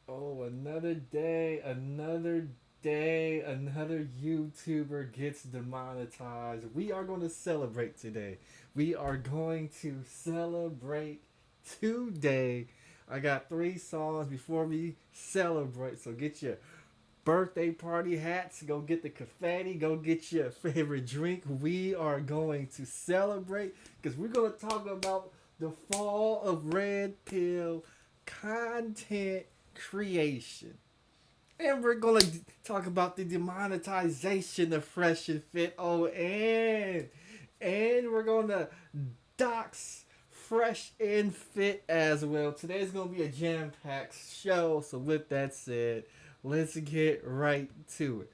Oh, another day, another YouTuber gets demonetized. We are going to celebrate today. We are going to celebrate today. I got three songs before we celebrate, so get your birthday party hats, go get the confetti, go get your favorite drink. We are going to celebrate because we're going to talk about the fall of Red Pill content creation. And we're going to talk about the demonetization of Fresh and Fit. Oh, and we're going to dox Fresh and Fit as well. Today's going to be a jam-packed show. So with that said, let's get right to it.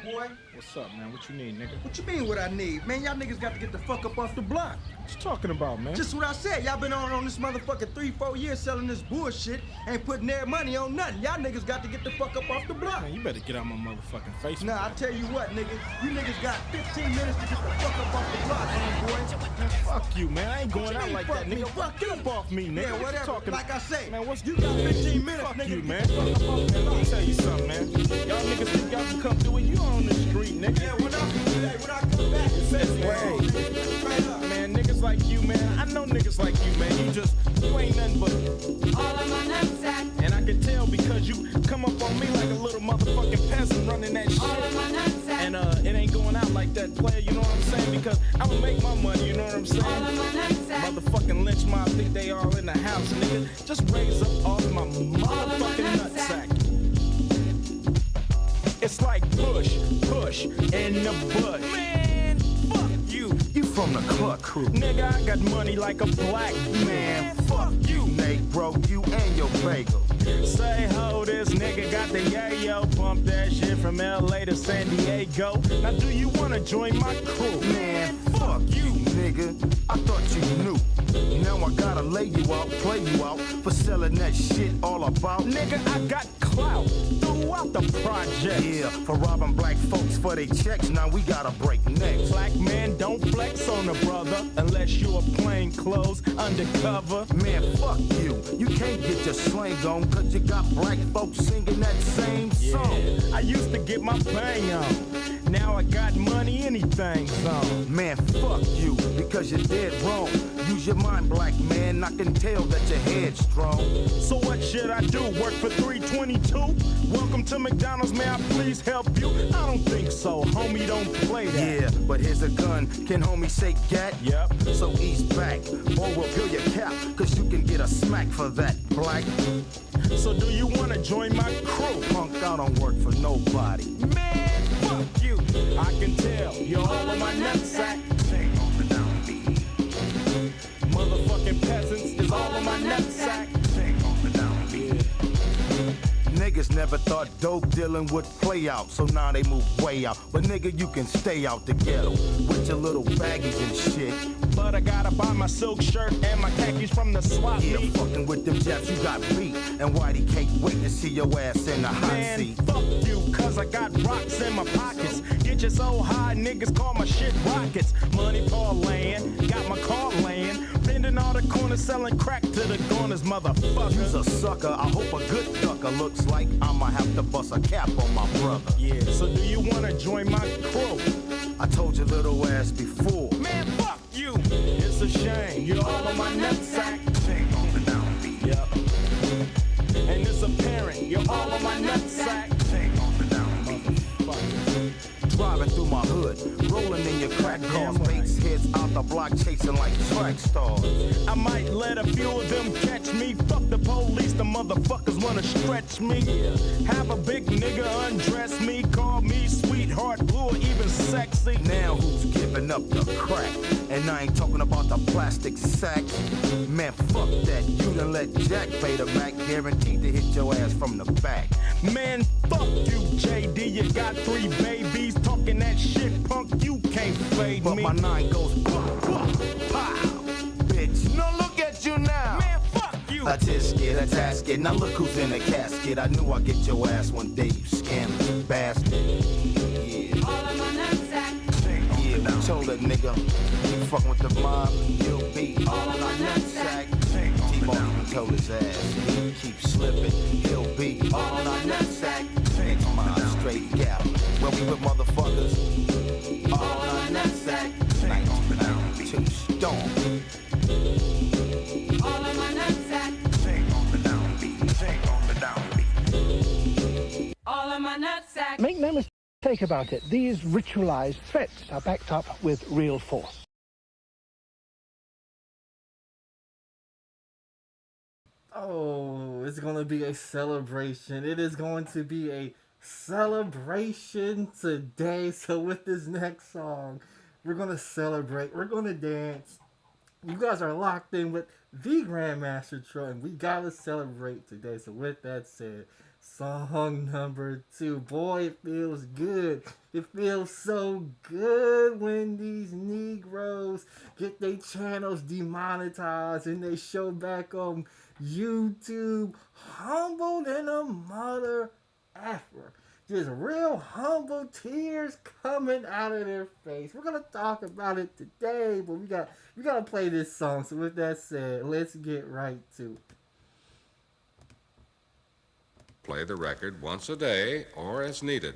Boy, What's up, man? What you need, nigga? what you mean what I need? Man, y'all niggas got to get the fuck up off the block. What you talking about, man? Just what I said. Y'all been on this motherfucker 3-4 years selling this bullshit. Ain't putting their money on nothing. Y'all niggas got to get the fuck up off the block. Man, you better get out my motherfucking face. Nah, I tell you what, nigga. You niggas got 15 minutes to get the fuck up off the block, homeboy. Man, fuck you, man. I ain't going out mean, like fuck that, me? nigga. Fuck Get up off me, nigga. Yeah, What you whatever. talking Like I say, man, what's you got 15 minutes, fuck nigga. you, to man. get the fuck up off the Man, let block. me tell you something, man. Y'all niggas think y'all can come through it. You on the street, nigga. Yeah, when I come back, it says right up. Man, niggas like you, man. I know niggas like you, man. You ain't nothing but All of my nutsack, and I can tell because you come up on me like a little motherfucking peasant running that all of shit. my nutsack, And it ain't going out like that, player, you know what I'm saying? Because I'ma make my money, you know what I'm saying? all of my nutsack, Motherfucking lynch mob think they all in the house, nigga. Just raise up off my motherfucking nutsack. It's like push in the bush. Man, fuck you. You from the Cluck crew. Nigga, I got money like a black man. Fuck you. Negro, you and your bagel. Say ho, this nigga got the yayo. Pump that shit from LA to San Diego. Now do you wanna join my crew? Man, fuck you, nigga. I thought you knew. Now I gotta lay you out, play you out for selling that shit all about. Nigga, I got clout throughout the project. Yeah, for robbing black folks for they checks. Now we gotta break necks. Black man don't flex on a brother unless you are plain clothes undercover. Man, fuck you. You can't get your slang on cause you got black folks singing that same song. I used to get my bang on. Now I got money, anything's on. Man, fuck you, because you're dead wrong. Use your mind, black man, I can tell that your head's strong. So what should I do? Work for 322? Welcome to McDonald's, may I please help you? I don't think so, homie, don't play that. Yeah, but here's a gun, can homie say gat? Yep. So ease back, or we'll peel your cap, cause you can get a smack for that, black. So do you wanna join my crew? Punk, I don't work for nobody. Man, fuck you. I can tell, you're all on my nutsack. Motherfucking peasants is all on my nutsack. Niggas never thought dope dealing would play out, so now they move way out. But nigga, you can stay out the ghetto with your little baggies and shit. But I gotta buy my silk shirt and my khakis from the swap Yeah, meet. fucking with them Japs, you got beat. And Whitey can't wait to see your ass in the hot Man, seat. fuck you, cause I got rocks in my pockets. Get you so high, niggas call my shit rockets. Money for land, got my car land. Bending all the corners, selling crack to the corners, You's motherfucker. a sucker, I hope a good ducker. Looks like I'ma have to bust a cap on my brother. Yeah, so do you wanna join my crew? I told your little ass before. Man, fuck you. It's a shame, you're all on my nutsack. Yep. And it's apparent, you're all on my nutsack. Motherfucker. Driving through my hood, rolling in your crack cars. Bates heads out the block chasing like track stars. I might let a few of them catch me. Fuck the police, the motherfuckers wanna stretch me. Have a big nigga undress me, call me sweetheart, blue or even sexy. Now who's giving up the crack? And I ain't talking about the plastic sacks. Man, fuck that. You done let Jack pay the Mac, guaranteed to hit your ass from the back. Man, fuck you, JD. You got 3 babies talking that shit, punk. You can't fade But me. my 9 goes pop, pop, pow, bitch. No, look at you now. Man, fuck you. A tisket, a tasket. Now look who's in the casket. I knew I'd get your ass one day, you scandalous bastard. Yeah, all of my nutsack, yeah. We told that nigga, you fucking with the mob, you'll be all of my nutsack, T Martin told his ass, he keeps slipping, he'll be all on our nutsack. Ain't on my straight gap. When we with motherfuckers, all on our nutsack. 1992 storm. All of my nutsack. Sing on the downbeat, sing on the downbeat. All of my nutsack. Make no mistake about it, these ritualized threats are backed up with real force. Oh, it's going to be a celebration. It is going to be a celebration today. So with this next song, we're going to celebrate. We're going to dance. You guys are locked in with the Grandmaster Troll, and we got to celebrate today. So with that said, song number 2. Boy, it feels good. It feels so good when these Negroes get their channels demonetized and they show back on YouTube humble than a mother effer. Just real humble tears coming out of their face. We're gonna talk about it today, but we gotta play this song. So with that said, let's get right to it. Play the record once a day or as needed.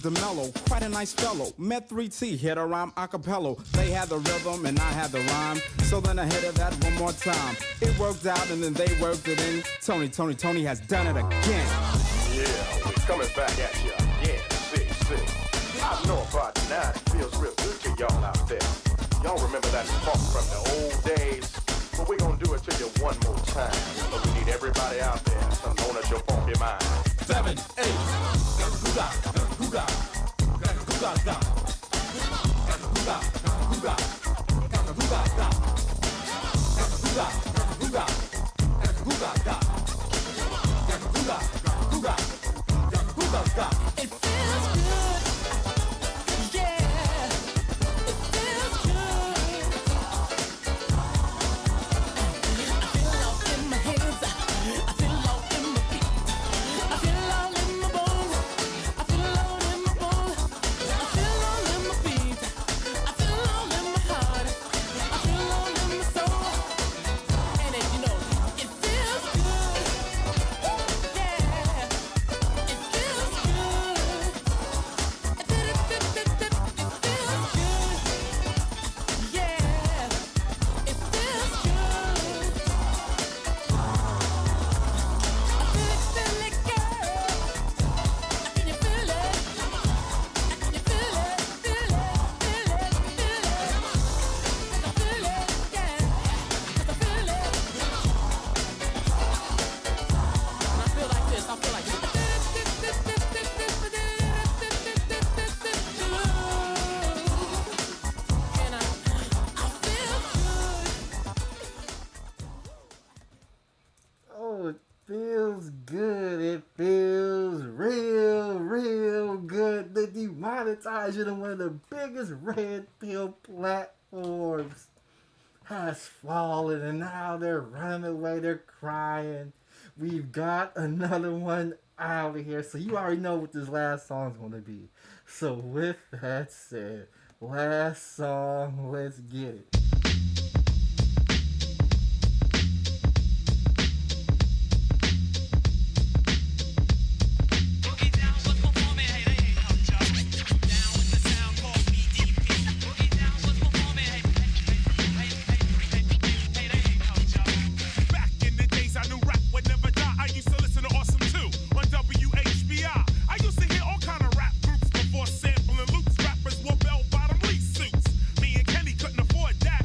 he's the mellow, quite a nice fellow. Met 3T, hit a rhyme a cappella. They had the rhythm and I had the rhyme. So then I hit it that one more time. It worked out and then they worked it in. Tony has done it again. Yeah, we're coming back at you again. See. I know about now it feels real good to y'all out there. Y'all remember that funk from the old days? But we're gonna do it to you one more time. But we need everybody out there to known as your funky mind. 7, 8. It feels good. Yeah. It feels good. I feel all in my hands. I feel all in my feet. I feel all in my bones. I feel all in my bones. I feel all in my feet. I feel all in my heart. I feel all in my soul. And it, you know, it feels good. Yeah. It feels good. It feels good. Yeah. It feels good. I feel it, girl. Can you feel it? Can you feel it? Feel it. I feel it, yeah. I feel it. When I feel like this, I feel like this. And I feel good. Oh, it feels good. It feels real good. The demonetization of one of the biggest red pill platforms has fallen, and now they're running away. They're crying. We've got another one out of here. So you already know what this last song's going to be. So with that said, last song, let's get it. Back in the days I knew rap would never die. I used to listen to Awesome 2 on WHBI. I used to hear all kind of rap groups before sampling loops. Rappers wore bell-bottom lease suits. Me and Kenny couldn't afford that.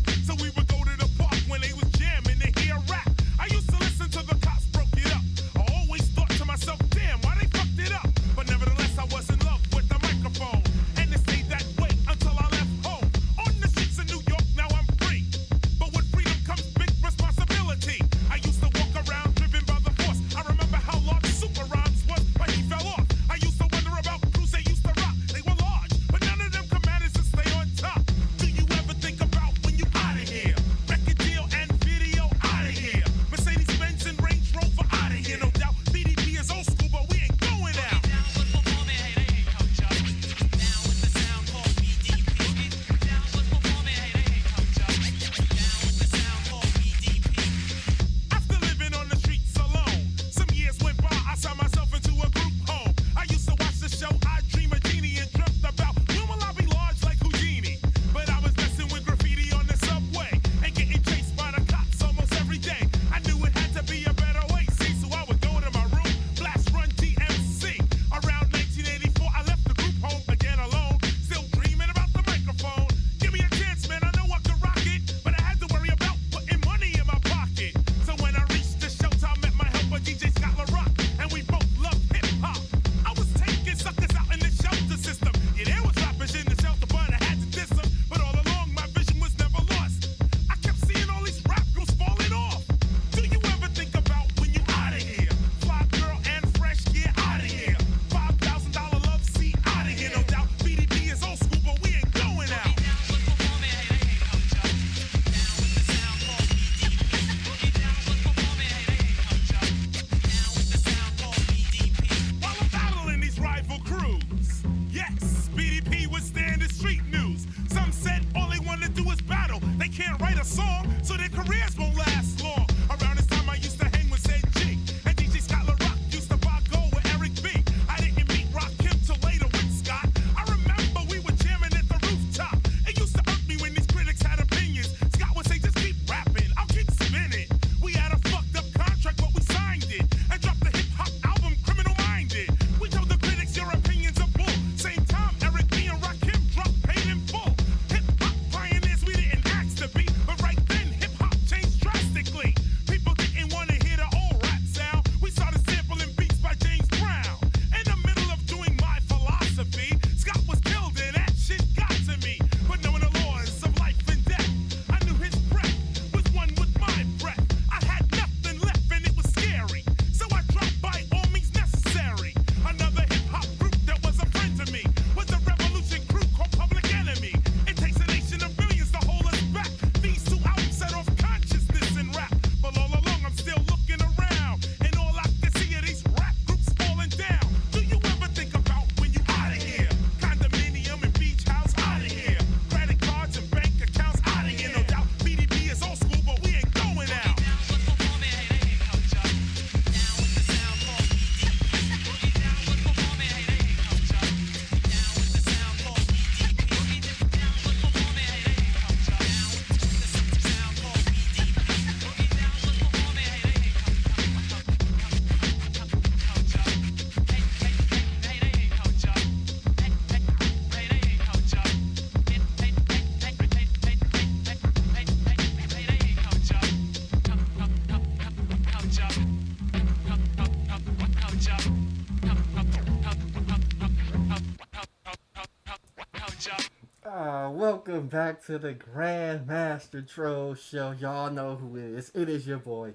Welcome back to the Grandmaster Troll show. Y'all know who it is. It is your boy,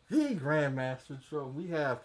the Grandmaster Troll. We have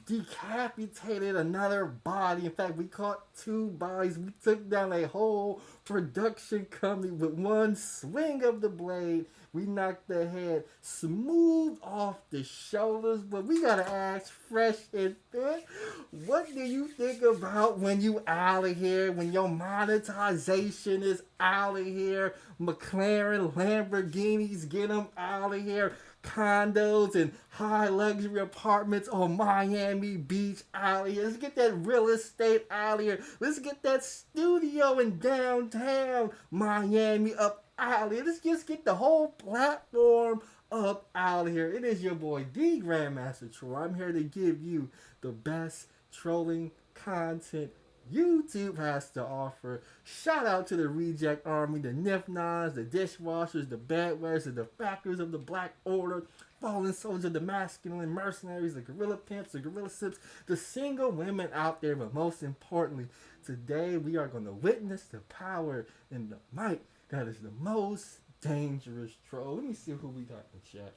decapitated another body. In fact, we caught 2 bodies. We took down a whole production company with one swing of the blade. We knocked the head smooth off the shoulders. But we gotta ask Fresh and Fit, what do you think about when you out of here, when your monetization is out of here? McLaren, Lamborghinis, get them out of here. Condos and high luxury apartments on Miami Beach out of here. Let's get that real estate out of here. Let's get that studio in downtown Miami up out of here. Let's just get the whole platform up out of here. It is your boy, the Grandmaster Troll. I'm here to give you the best trolling content YouTube has to offer. Shout out to the Reject Army, the Nif-Nons, the dishwashers, the bedwetters, the defactors of the Black Order, fallen soldiers, the masculine mercenaries, the gorilla pimps, the gorilla sips, the single women out there. But most importantly, today we are going to witness the power and the might that is the most dangerous troll. Let me see who we got in the chat.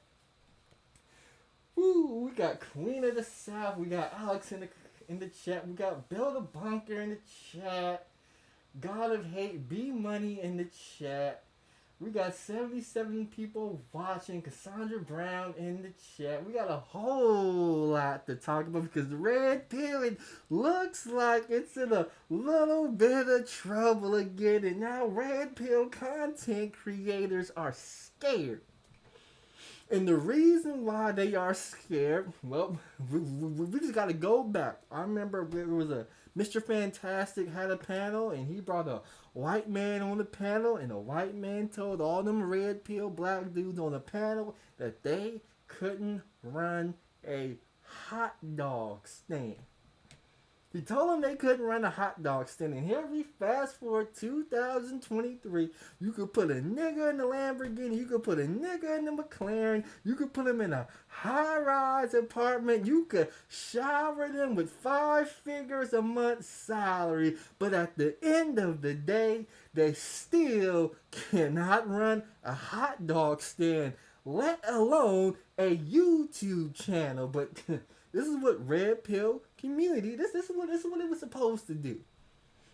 Woo, we got Queen of the South. We got Alex in the chat. We got Build a Bunker in the chat. God of Hate, B Money in the chat. We got 77 people watching. Cassandra Brown in the chat. We got a whole lot to talk about because the red pill, it looks like it's in a little bit of trouble again. And now red pill content creators are scared. And the reason why they are scared, well, we just got to go back. I remember there was a Mr. Fantastic had a panel, and he brought a white man on the panel, and the white man told all them red pill black dudes on the panel that they couldn't run a hot dog stand. He told them they couldn't run a hot dog stand. And here we fast forward 2023. You could put a nigga in the Lamborghini. You could put a nigga in the McLaren. You could put him in a high-rise apartment. You could shower them with 5 figures a month salary. But at the end of the day, they still cannot run a hot dog stand, let alone a YouTube channel. But this is what red pill community, this is what it was supposed to do.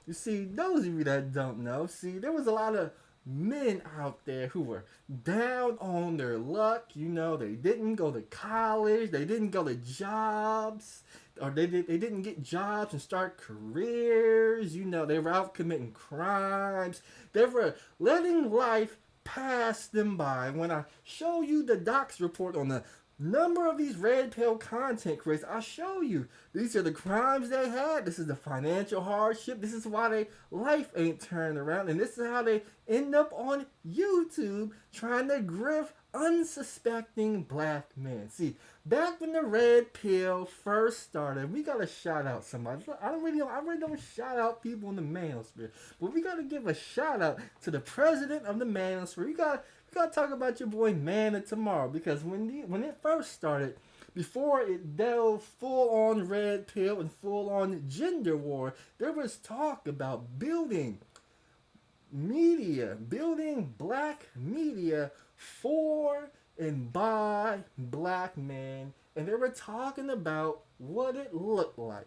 You see, those of you that don't know, see, there was a lot of men out there who were down on their luck. You know, they didn't go to college, they didn't go to jobs, or they didn't get jobs and start careers. You know, they were out committing crimes. They were letting life pass them by. When I show you the Docs report on the number of these red pill content creators, I'll show you. These are the crimes they had. This is the financial hardship. This is why their life ain't turned around. And this is how they end up on YouTube trying to grift unsuspecting black men. See, back when the red pill first started, we gotta shout out somebody. I really don't shout out people in the manosphere, but we gotta give a shout out to the president of the manosphere. We gotta talk about your boy Manna tomorrow, because when it first started, before it delved full on red pill and full on gender war, there was talk about building black media for and by black men, and they were talking about what it looked like.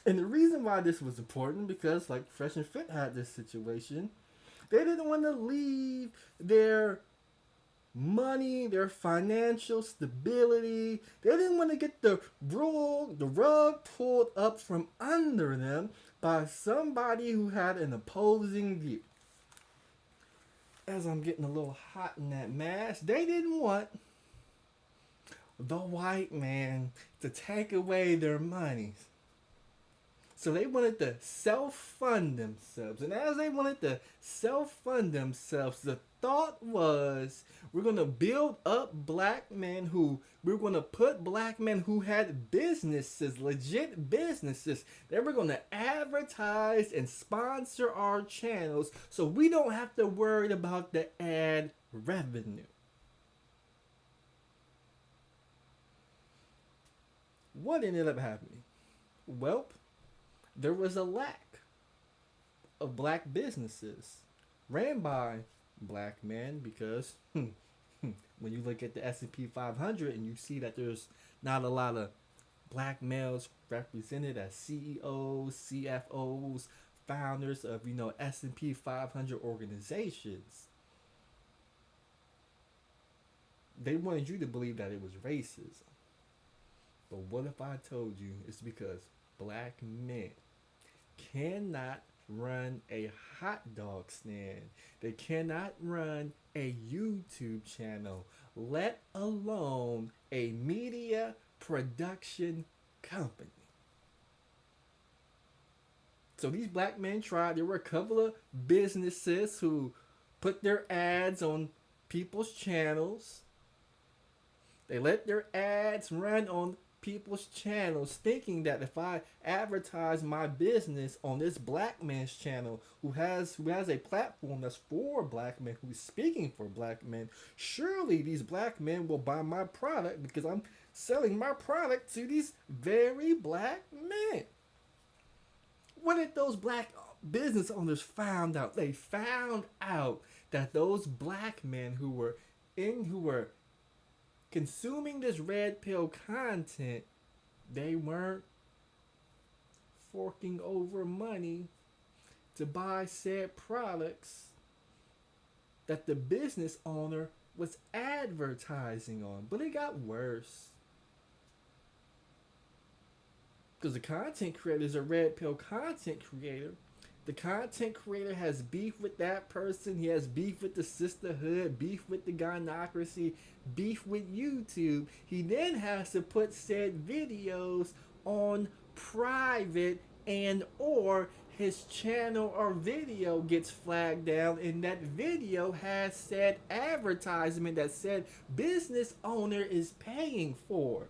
And the reason why this was important, because like Fresh and Fit had this situation, they didn't want to leave their money, their financial stability. They didn't want to get the rug pulled up from under them by somebody who had an opposing view. As I'm getting a little hot in that mask, they didn't want the white man to take away their monies. So they wanted to self-fund themselves. And as they wanted to self-fund themselves, the thought was, we're going to build up black men we're going to put black men who had businesses, legit businesses. They were going to advertise and sponsor our channels so we don't have to worry about the ad revenue. What ended up happening? Well, there was a lack of black businesses ran by black men because when you look at the S&P 500 and you see that there's not a lot of black males represented as CEOs, CFOs, founders of S&P 500 organizations, they wanted you to believe that it was racism. But what if I told you it's because black men cannot run a hot dog stand? They cannot run a YouTube channel, let alone a media production company. So these black men tried. There were a couple of businesses who put their ads on people's channels. They let their ads run on people's channels, thinking that if I advertise my business on this black man's channel who has a platform that's for black men, who's speaking for black men, surely these black men will buy my product because I'm selling my product to these very black men. What did those black business owners found out? They found out that those black men who were consuming this red pill content, they weren't forking over money to buy said products that the business owner was advertising on. But it got worse. Because the content creator is a red pill content creator. The content creator has beef with that person. He has beef with the sisterhood, beef with the gynocracy, beef with YouTube. He then has to put said videos on private, and or his channel or video gets flagged down, and that video has said advertisement that said business owner is paying for.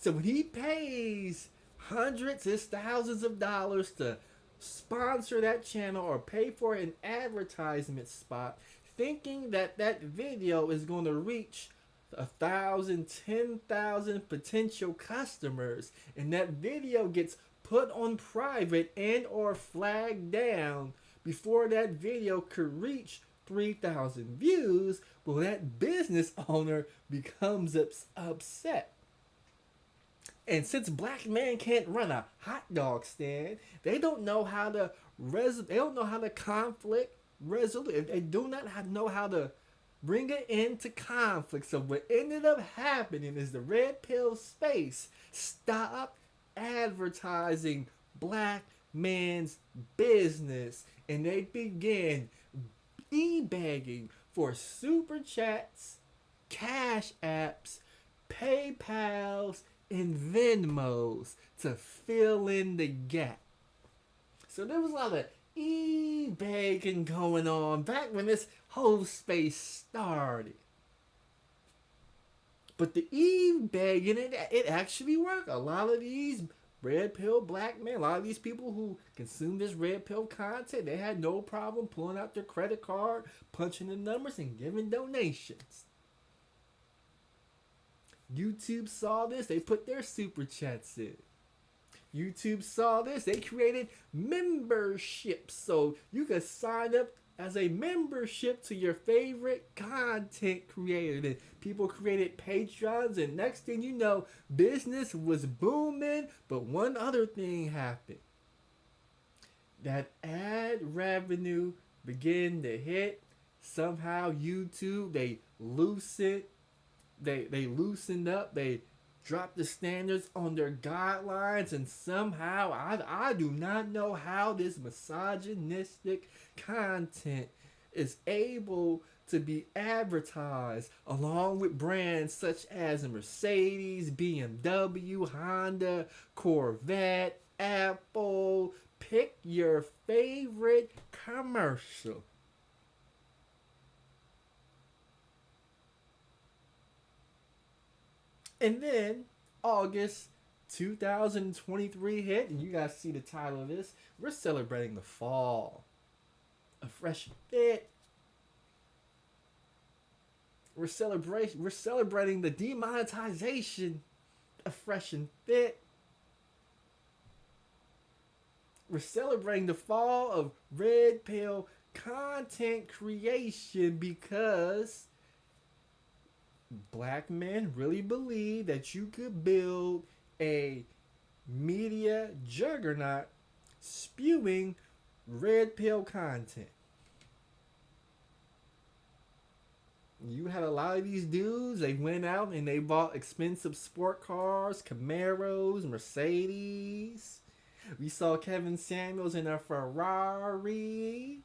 So when he pays hundreds of thousands of dollars to sponsor that channel or pay for an advertisement spot, thinking that that video is going to reach 1,000, 10,000 potential customers, and that video gets put on private and or flagged down before that video could reach 3,000 views, well, that business owner becomes upset. And since black men can't run a hot dog stand, they don't know how to conflict resolve. They do not know how to bring an end to conflict. So what ended up happening is the red pill space stopped advertising black men's business, and they began e-begging for super chats, cash apps, PayPals, and Venmos to fill in the gap. So there was a lot of e-begging going on back when this whole space started. But the e-begging, it actually worked. A lot of these red pill black men, a lot of these people who consume this red pill content, they had no problem pulling out their credit card, punching the numbers, and giving donations. YouTube saw this, they put their super chats in. YouTube saw this, they created memberships so you could sign up as a membership to your favorite content creator. Then people created Patreons, and next thing you know, business was booming. But one other thing happened. That ad revenue began to hit. Somehow YouTube, they loosened up, they dropped the standards on their guidelines, and somehow, I do not know how this misogynistic content is able to be advertised along with brands such as Mercedes, BMW, Honda, Corvette, Apple. Pick your favorite commercial. And then August 2023 hit, and you guys see the title of this. We're celebrating the fall. A fresh fit. We're celebrating the demonetization of fresh and fit. We're celebrating the fall of red pill content creation because black men really believe that you could build a media juggernaut spewing red pill content. You had a lot of these dudes, they went out and they bought expensive sport cars, Camaros, Mercedes. We saw Kevin Samuels in a Ferrari.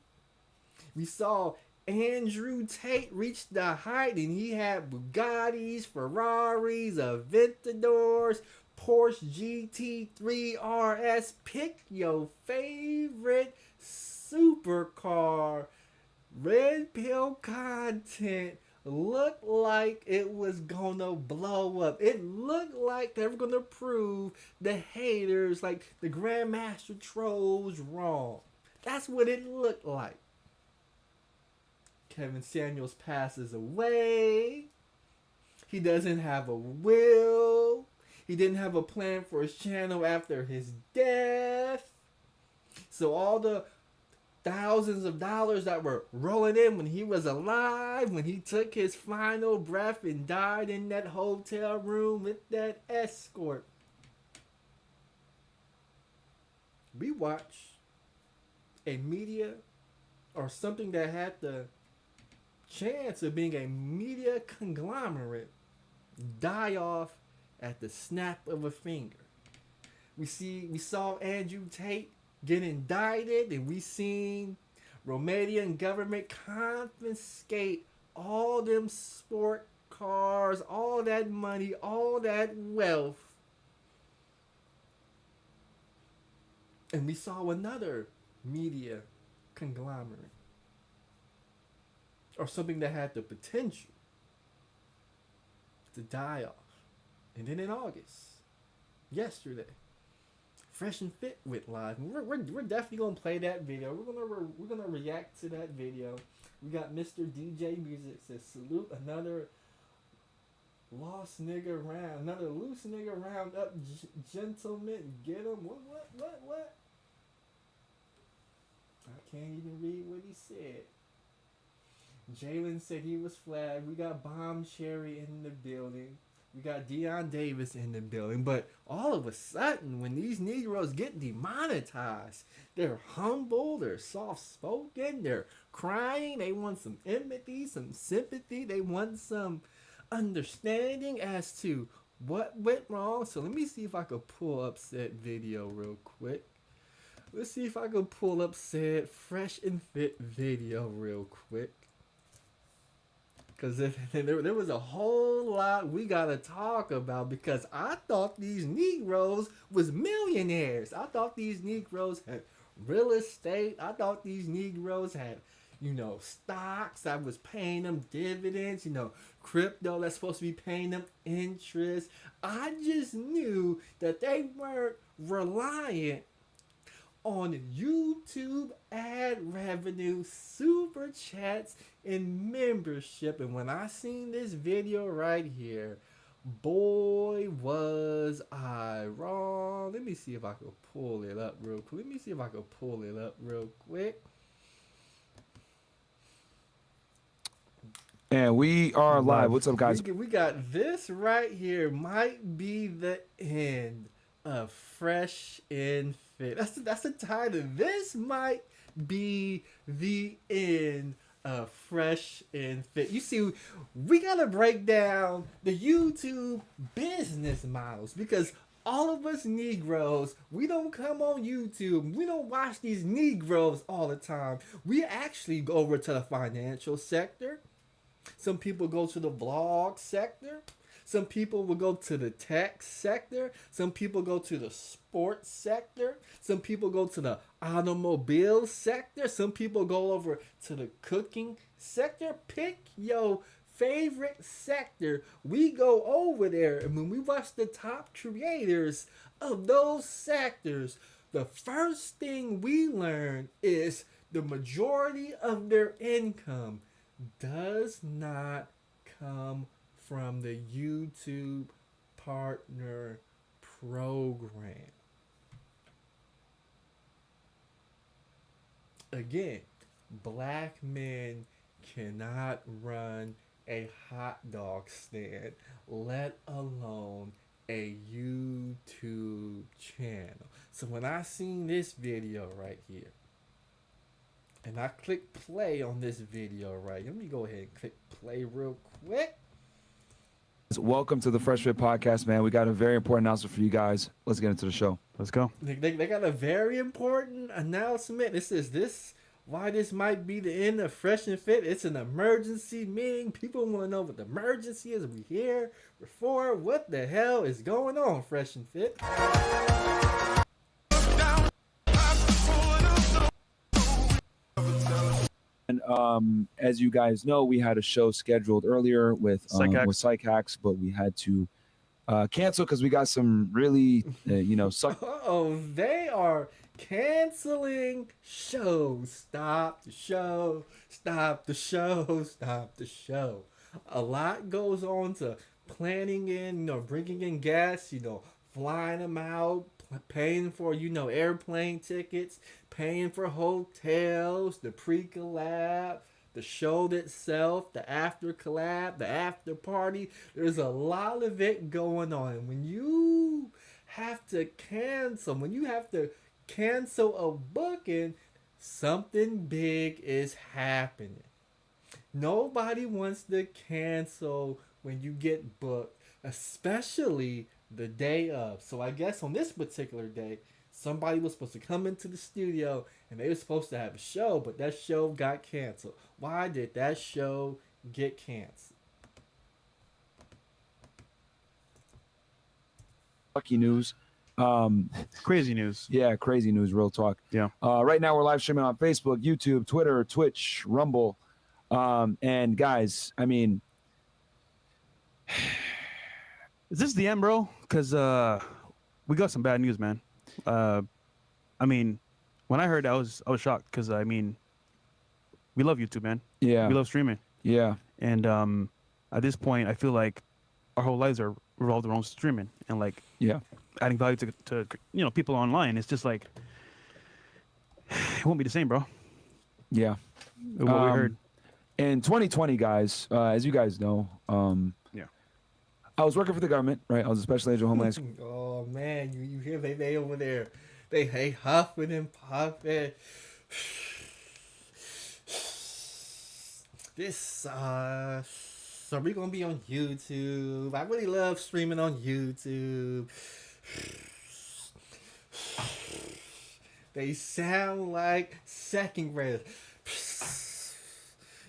We saw Andrew Tate reach the height and he had Bugattis, Ferraris, Aventadors, Porsche GT3 RS. Pick your favorite supercar. Red pill content looked like it was gonna blow up. It looked like they were gonna prove the haters, like the Grandmaster Trolls, wrong. That's what it looked like. Kevin Samuels passes away. He doesn't have a will. He didn't have a plan for his channel after his death. So all the thousands of dollars that were rolling in when he was alive, when he took his final breath and died in that hotel room with that escort. We watched a media or something that had the chance of being a media conglomerate die off at the snap of a finger. We saw Andrew Tate get indicted, and we seen Romanian government confiscate all them sport cars, all that money, all that wealth. And we saw another media conglomerate, or something that had the potential to die off. And then in August, yesterday, Fresh and Fit went live. And we're definitely gonna play that video. We're gonna react to that video. We got Mr. DJ Music says salute another lost nigga round, another loose nigga round up, gentlemen. Get him. What? I can't even read what he said. Jalen said he was flagged. We got Bomb Cherry in the building. We got Deion Davis in the building. But all of a sudden, when these Negroes get demonetized, they're humble, they're soft-spoken, they're crying. They want some empathy, some sympathy. They want some understanding as to what went wrong. So let me see if I could pull up said video real quick. Let's see if I could pull up said Fresh and Fit video real quick. Because there was a whole lot we got to talk about, because I thought these Negroes was millionaires. I thought these Negroes had real estate. I thought these Negroes had, stocks that was paying them dividends, crypto that's supposed to be paying them interest. I just knew that they weren't reliant on YouTube ad revenue, super chats, and membership. And when I seen this video right here, boy, was I wrong. Let me see if I can pull it up real quick. And we are live. What's up, guys? We got this right here. Might be the end of Fresh and Fit. That's the title. This might be the end of Fresh and Fit. You see, we gotta break down the YouTube business models, because all of us Negroes, we don't come on YouTube. We don't watch these Negroes all the time. We actually go over to the financial sector. Some people go to the vlog sector. Some people will go to the tech sector. Some people go to the sports sector. Some people go to the automobile sector. Some people go over to the cooking sector. Pick your favorite sector. We go over there, and when we watch the top creators of those sectors, the first thing we learn is the majority of their income does not come from the YouTube partner program. again, black men cannot run a hot dog stand, let alone a YouTube channel. So when I seen this video right here, and I click play on this video right, let me go ahead and click play real quick. Welcome to the Fresh Fit Podcast, man. We got a very important announcement for you guys. Let's get into the show. Let's go. They got a very important announcement. This why this might be the end of Fresh and Fit. It's an emergency meeting. People want to know what the emergency is. We here before. What the hell is going on, Fresh and Fit? And as you guys know, we had a show scheduled earlier with Psych Hacks, but we had to cancel because we got some really, Oh, they are canceling shows. Stop the show. Stop the show. Stop the show. A lot goes on to planning in, bringing in guests, flying them out, paying for, airplane tickets, paying for hotels, the pre-collab, the show itself, the after collab, the after party. There's a lot of it going on. When you have to cancel a booking, something big is happening. Nobody wants to cancel when you get booked, especially the day of. So I guess on this particular day, somebody was supposed to come into the studio and they were supposed to have a show, but that show got canceled. Why did that show get canceled? Lucky news. Crazy news. Yeah, crazy news, real talk. Yeah. Right now we're live streaming on Facebook, YouTube, Twitter, Twitch, Rumble. And guys, I mean, is this the end, bro? Because we got some bad news, man. I mean, when I heard that, I was shocked because, I mean, we love YouTube, man. Yeah. We love streaming. Yeah. And at this point, I feel like our whole lives are revolved around streaming and, like, adding value to people online. It's just like, it won't be the same, bro. Yeah. What we heard. In 2020, guys, as you guys know, I was working for the government, right? I was a special agent of Homeland Security. Oh man, you hear they over there, they huffing and puffing. This so we gonna be on YouTube. I really love streaming on YouTube. They sound like second grade.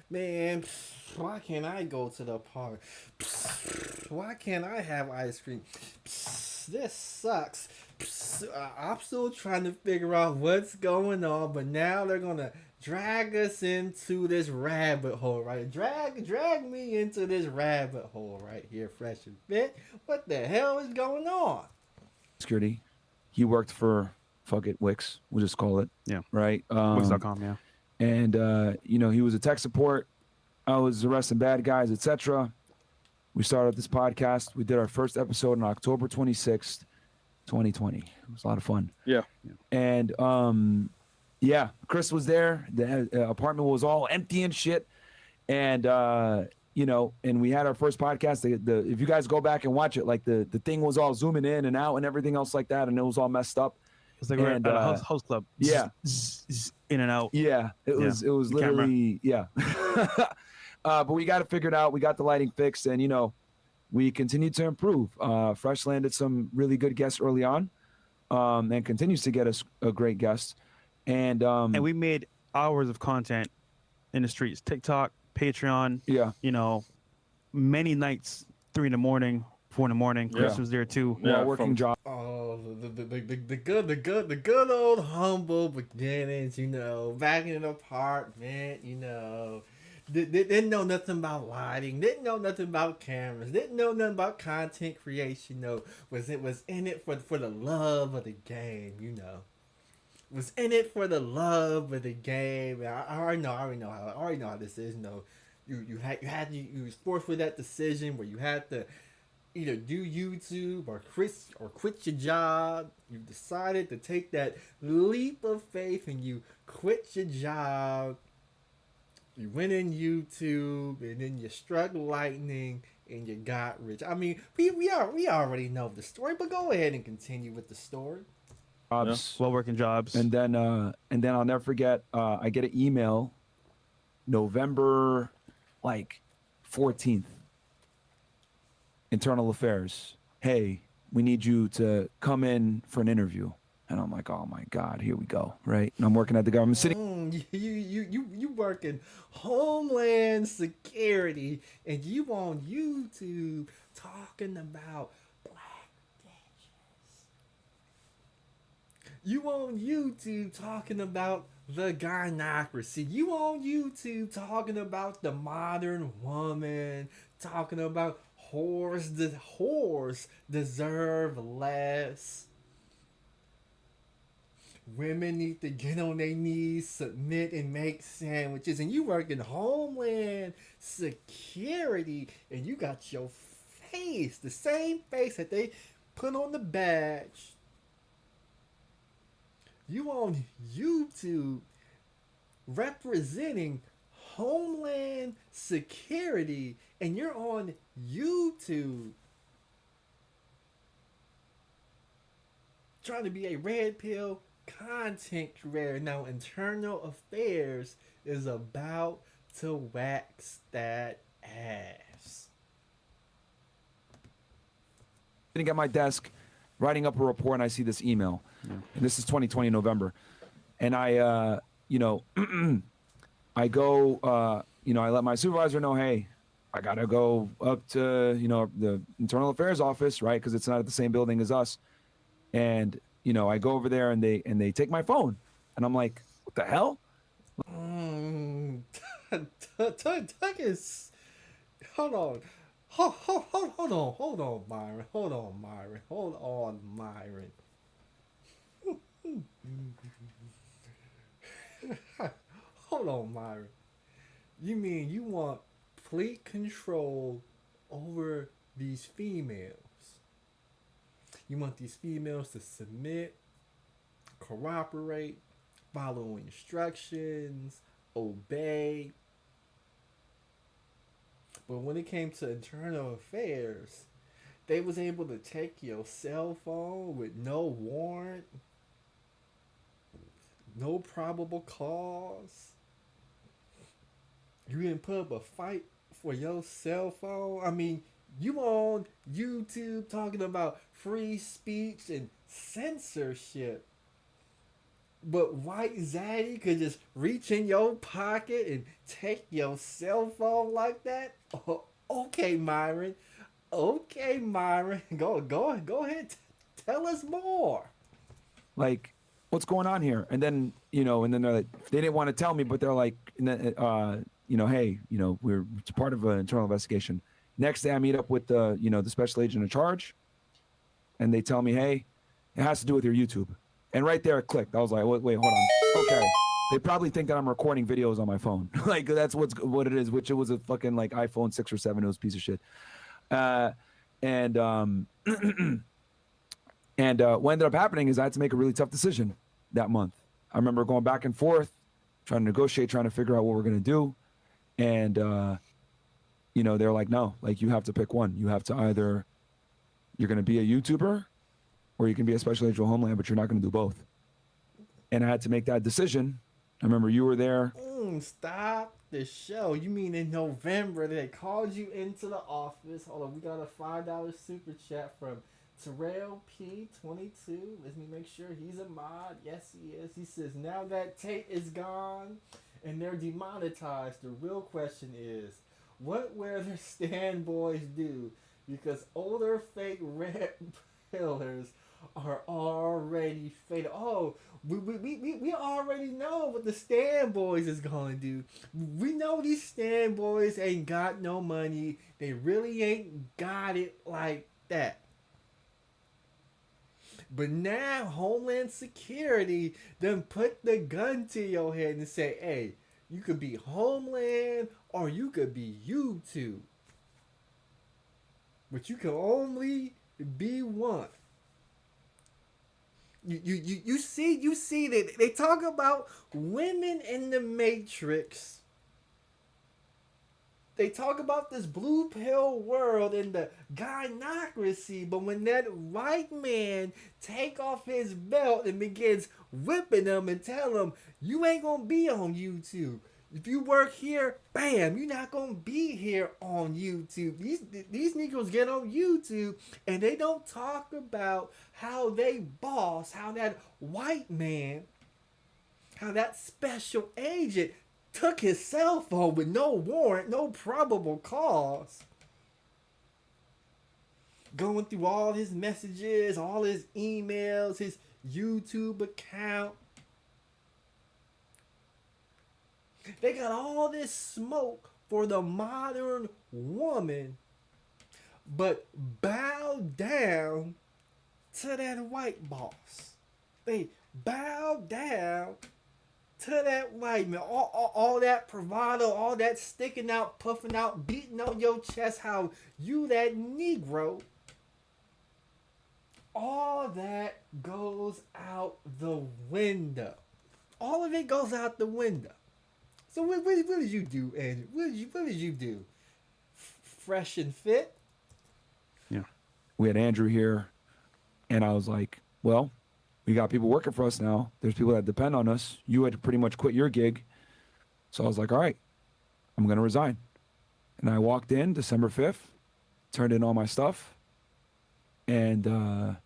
Man, why can't I go to the park? Why can't I have ice cream? This sucks. I'm still trying to figure out what's going on, but now they're gonna drag us into this rabbit hole, right? Drag me into this rabbit hole right here, Fresh and Fit. What the hell is going on? Security. He worked for Wix, we'll just call it. Yeah. Right? Wix.com, yeah. And he was a tech support. I was arresting bad guys, etc. We started this podcast. We did our first episode on October 26th, 2020. It was a lot of fun. Yeah. And Chris was there. The apartment was all empty and shit. And and we had our first podcast. If you guys go back and watch it, like the thing was all zooming in and out and everything else like that, and it was all messed up. It's like we're at a house club. Yeah. In and out. Yeah. It was literally, but we got it figured out. We got the lighting fixed, and we continued to improve. Fresh landed some really good guests early on, and continues to get us a great guest. And we made hours of content in the streets, TikTok, Patreon. Yeah. Many nights, 3 a.m, 4 a.m. Chris was there too. Yeah, working job. Oh, the good old humble beginnings. Back in the apartment. Didn't know nothing about lighting. Didn't know nothing about cameras. Didn't know nothing about content creation. Was in it for the love of the game. Was in it for the love of the game. I already know how this is. You was forced with that decision where you had to either do YouTube or quit your job. You decided to take that leap of faith and you quit your job, you went in YouTube, and then you struck lightning and you got rich. I mean, we already know the story, but go ahead and continue with the story. Jobs, well working jobs, and then I'll never forget. I get an email, November, like 14th. Internal Affairs. Hey, we need you to come in for an interview. And I'm like, oh my God, here we go, right? And I'm working at the government city. You working Homeland Security, and you on YouTube talking about black bitches. You on YouTube talking about the gynocracy. You on YouTube talking about the modern woman, talking about whores deserve less. Women need to get on their knees, submit, and make sandwiches. And you work in Homeland Security, and you got your face, the same face that they put on the badge. You on YouTube representing Homeland Security, and you're on YouTube trying to be a red pill content creator. Now, Internal Affairs is about to wax that ass. Sitting at my desk, writing up a report, and I see this email. And this is 2020 November. And I, I go, I let my supervisor know, hey, I got to go up to, the Internal Affairs office, right? Because it's not at the same building as us. And, I go over there and they take my phone. And I'm like, what the hell? Tuck is... Hold on. Hold on, Myron. Hold on, Myron. Hold on, Myron. You mean you want complete control over these females? You want these females to submit, cooperate, follow instructions, obey. But when it came to Internal Affairs, they was able to take your cell phone with no warrant, no probable cause. You didn't put up a fight for your cell phone. I mean, you on YouTube talking about free speech and censorship. But White Zaddy could just reach in your pocket and take your cell phone like that? Oh, okay, Myron. Okay, Myron. Go ahead. Tell us more. Like, what's going on here? And then, and then they're like, they didn't want to tell me, but they're like, hey, we're it's part of an internal investigation. Next day I meet up with the, the special agent in charge, and they tell me, hey, it has to do with your YouTube. And right there it clicked. I was like, wait, hold on. Okay. They probably think that I'm recording videos on my phone. Like, that's what it is, which it was a fucking like iPhone 6 or 7. It was a piece of shit. And what ended up happening is I had to make a really tough decision that month. I remember going back and forth, trying to negotiate, trying to figure out what we're going to do. And, they're like, no, like, you have to pick one. You have to either, you're going to be a YouTuber or you can be a special agent of Homeland, but you're not going to do both. And I had to make that decision. I remember you were there. Stop the show. You mean in November they called you into the office? Hold on, we got a $5 super chat from Terrell P22. Let me make sure he's a mod. Yes, he is. He says, now that tape is gone and they're demonetized, the real question is, what will their stand boys do? Because older fake red pillars are already faded. Oh, we already know what the stand boys is gonna do. We know these stand boys ain't got no money. They really ain't got it like that. But now Homeland Security done put the gun to your head and say, hey, you could be Homeland or you could be YouTube. But you can only be one. You see they talk about women in the Matrix. They talk about this blue pill world and the gynocracy, but when that white man take off his belt and begins whipping them and tell them, you ain't gonna be on YouTube. If you work here, bam, you're not gonna be here on YouTube. These Negroes get on YouTube and they don't talk about how they boss, how that white man, how that special agent took his cell phone with no warrant, no probable cause. Going through all his messages, all his emails, his YouTube account. They got all this smoke for the modern woman, but bow down to that white boss. They bow down to that white man. All that bravado, all that sticking out, puffing out, beating on your chest, how you that Negro. All that goes out the window. All of it goes out the window. So what did you do, Andrew? What did you do? Fresh and fit? Yeah. We had Andrew here, and I was like, well, we got people working for us now. There's people that depend on us. You had to pretty much quit your gig. So I was like, all right, I'm going to resign. And I walked in December 5th, turned in all my stuff, and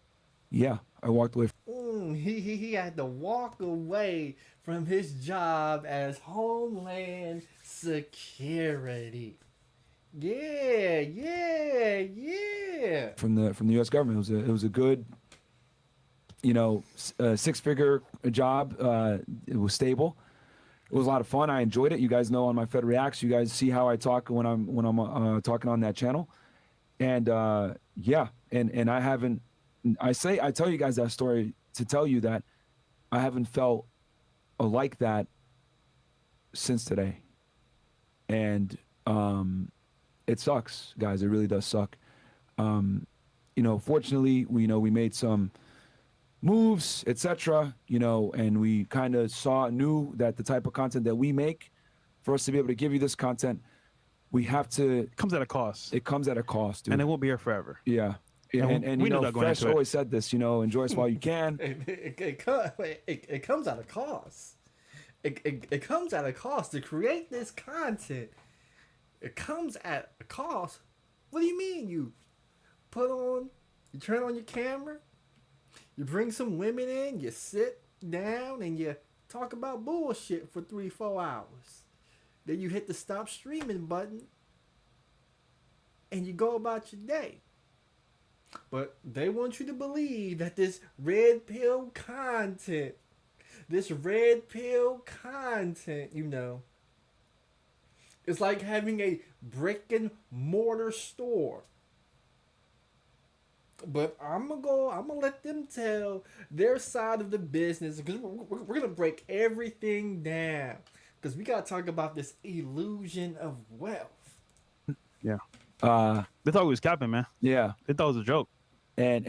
yeah, I walked away. He had to walk away from his job as Homeland Security. Yeah. From the U.S. government, it was a good, six-figure job. It was stable. It was a lot of fun. I enjoyed it. You guys know on my Fed Reacts, you guys see how I talk when I'm talking on that channel, and and I haven't. I tell you guys that story to tell you that I haven't felt like that since today, and it sucks, guys. It really does suck. Fortunately, we made some moves, etc. And we kind of knew that the type of content that we make, for us to be able to give you this content, we have to. It comes at a cost. It comes at a cost, dude. And it won't be here forever. Yeah. And Fresh always said this, enjoy us while you can. It comes at a cost. It comes at a cost to create this content. It comes at a cost. What do you mean? You turn on your camera, you bring some women in, you sit down and you talk about bullshit for 3-4 hours. Then you hit the stop streaming button and you go about your day. But they want you to believe that this red pill content, it's like having a brick and mortar store. But I'm gonna let them tell their side of the business, because we're gonna break everything down, because we gotta talk about this illusion of wealth. Yeah. They thought we was capping, man. Yeah. They thought it was a joke. And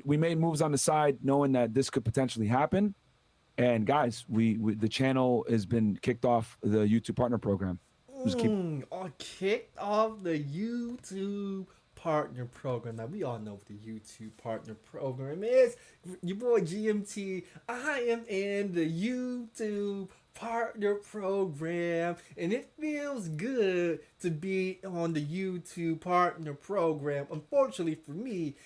we made moves on the side knowing that this could potentially happen. And guys, the channel has been kicked off the YouTube partner program. Kicked off the YouTube partner program. Now we all know what the YouTube partner program is. Your boy GMT. I am in the YouTube partner program, and it feels good to be on the YouTube partner program. Unfortunately for me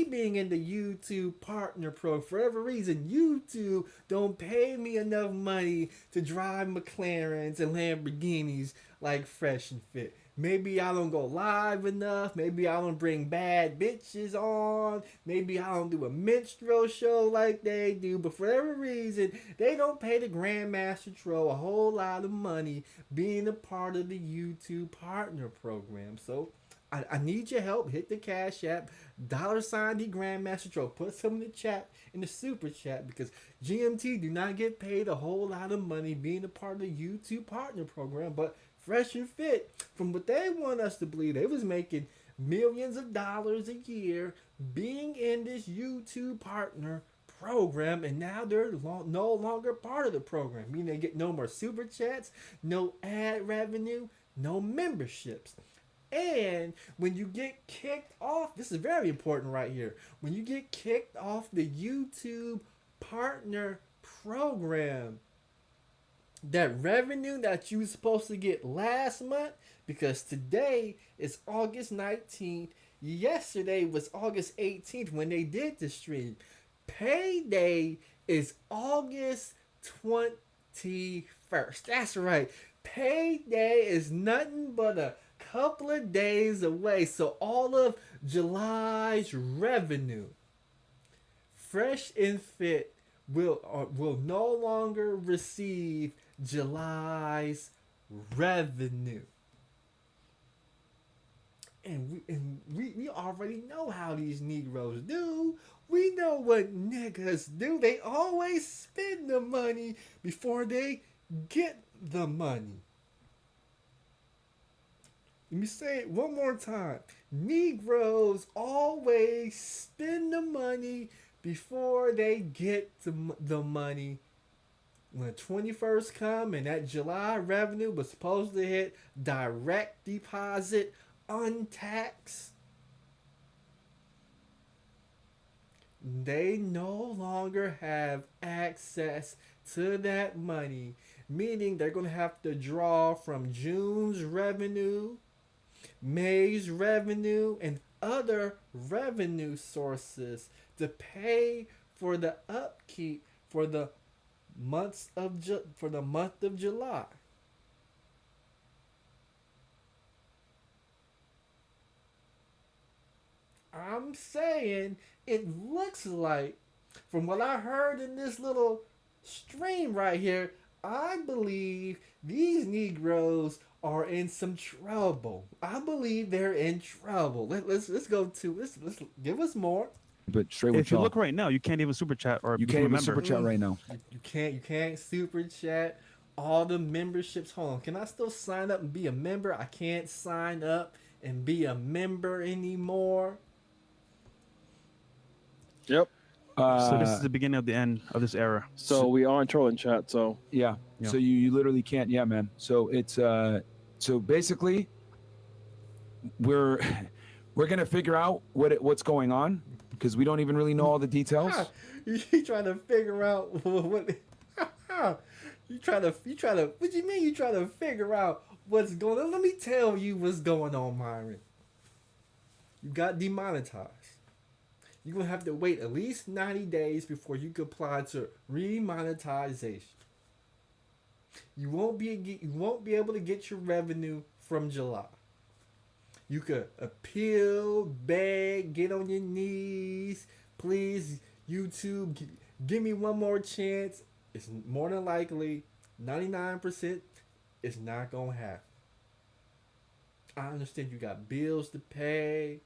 being in the YouTube partner program, for whatever reason, YouTube don't pay me enough money to drive McLarens and Lamborghinis like Fresh and Fit. Maybe I don't go live enough. Maybe I don't bring bad bitches on. Maybe I don't do a minstrel show like they do. But for whatever reason, they don't pay the Grandmaster Troll a whole lot of money being a part of the YouTube partner program. So I need your help. Hit the Cash App, $the Grandmaster Troll. Put some in the chat, in the super chat, because GMT do not get paid a whole lot of money being a part of the YouTube partner program. But Fresh and Fit, from what they want us to believe, they was making millions of dollars a year being in this YouTube partner program, and now they're no longer part of the program. Meaning they get no more super chats, no ad revenue, no memberships. And when you get kicked off, this is very important right here. When you get kicked off the YouTube partner program, that revenue that you were supposed to get last month, because today is August 19th, yesterday was August 18th when they did the stream. Payday is August 21st. That's right. Payday is nothing but a couple of days away. So all of July's revenue, Fresh and Fit will no longer receive July's revenue. And we already know how these Negroes do. We know what niggas do. They always spend the money before they get the money. Let me say it one more time. Negroes always spend the money before they get the money. When the 21st come and that July revenue was supposed to hit direct deposit, untaxed, they no longer have access to that money, meaning they're going to have to draw from June's revenue, May's revenue, and other revenue sources to pay for the upkeep for the month of July. I'm saying it looks like, from what I heard in this little stream right here, I believe these Negroes are in some trouble. I believe they're in trouble. Let's give us more. But straight with if you y'all. look right now, you can't even super chat or You become can't a even member. super chat right now. You can't super chat. All the memberships. Hold on. Can I still sign up and be a member? I can't sign up and be a member anymore. Yep. So this is the beginning of the end of this era. So we are in trolling chat. So yeah. So you literally can't. Yeah, man. So it's so basically we're gonna figure out what's going on because we don't even really know all the details. You trying to figure out what? You trying to? What do you mean? You trying to figure out what's going on? Let me tell you what's going on, Myron. You got demonetized. You're gonna have to wait at least 90 days before you can apply to remonetization. You won't be able to get your revenue from July. You could appeal, beg, get on your knees, please, YouTube, give me one more chance. It's more than likely, 99%, it's not gonna happen. I understand you got bills to pay.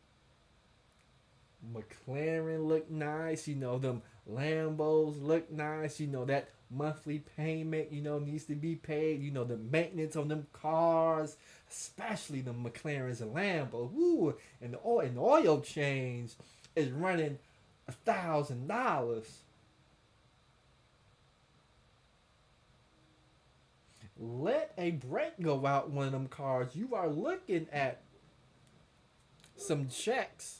McLaren look nice, them Lambos look nice, that monthly payment, needs to be paid, the maintenance on them cars, especially the McLarens and Lambos. Woo, and the oil change is running $1,000. Let a brake go out one of them cars. You are looking at some checks.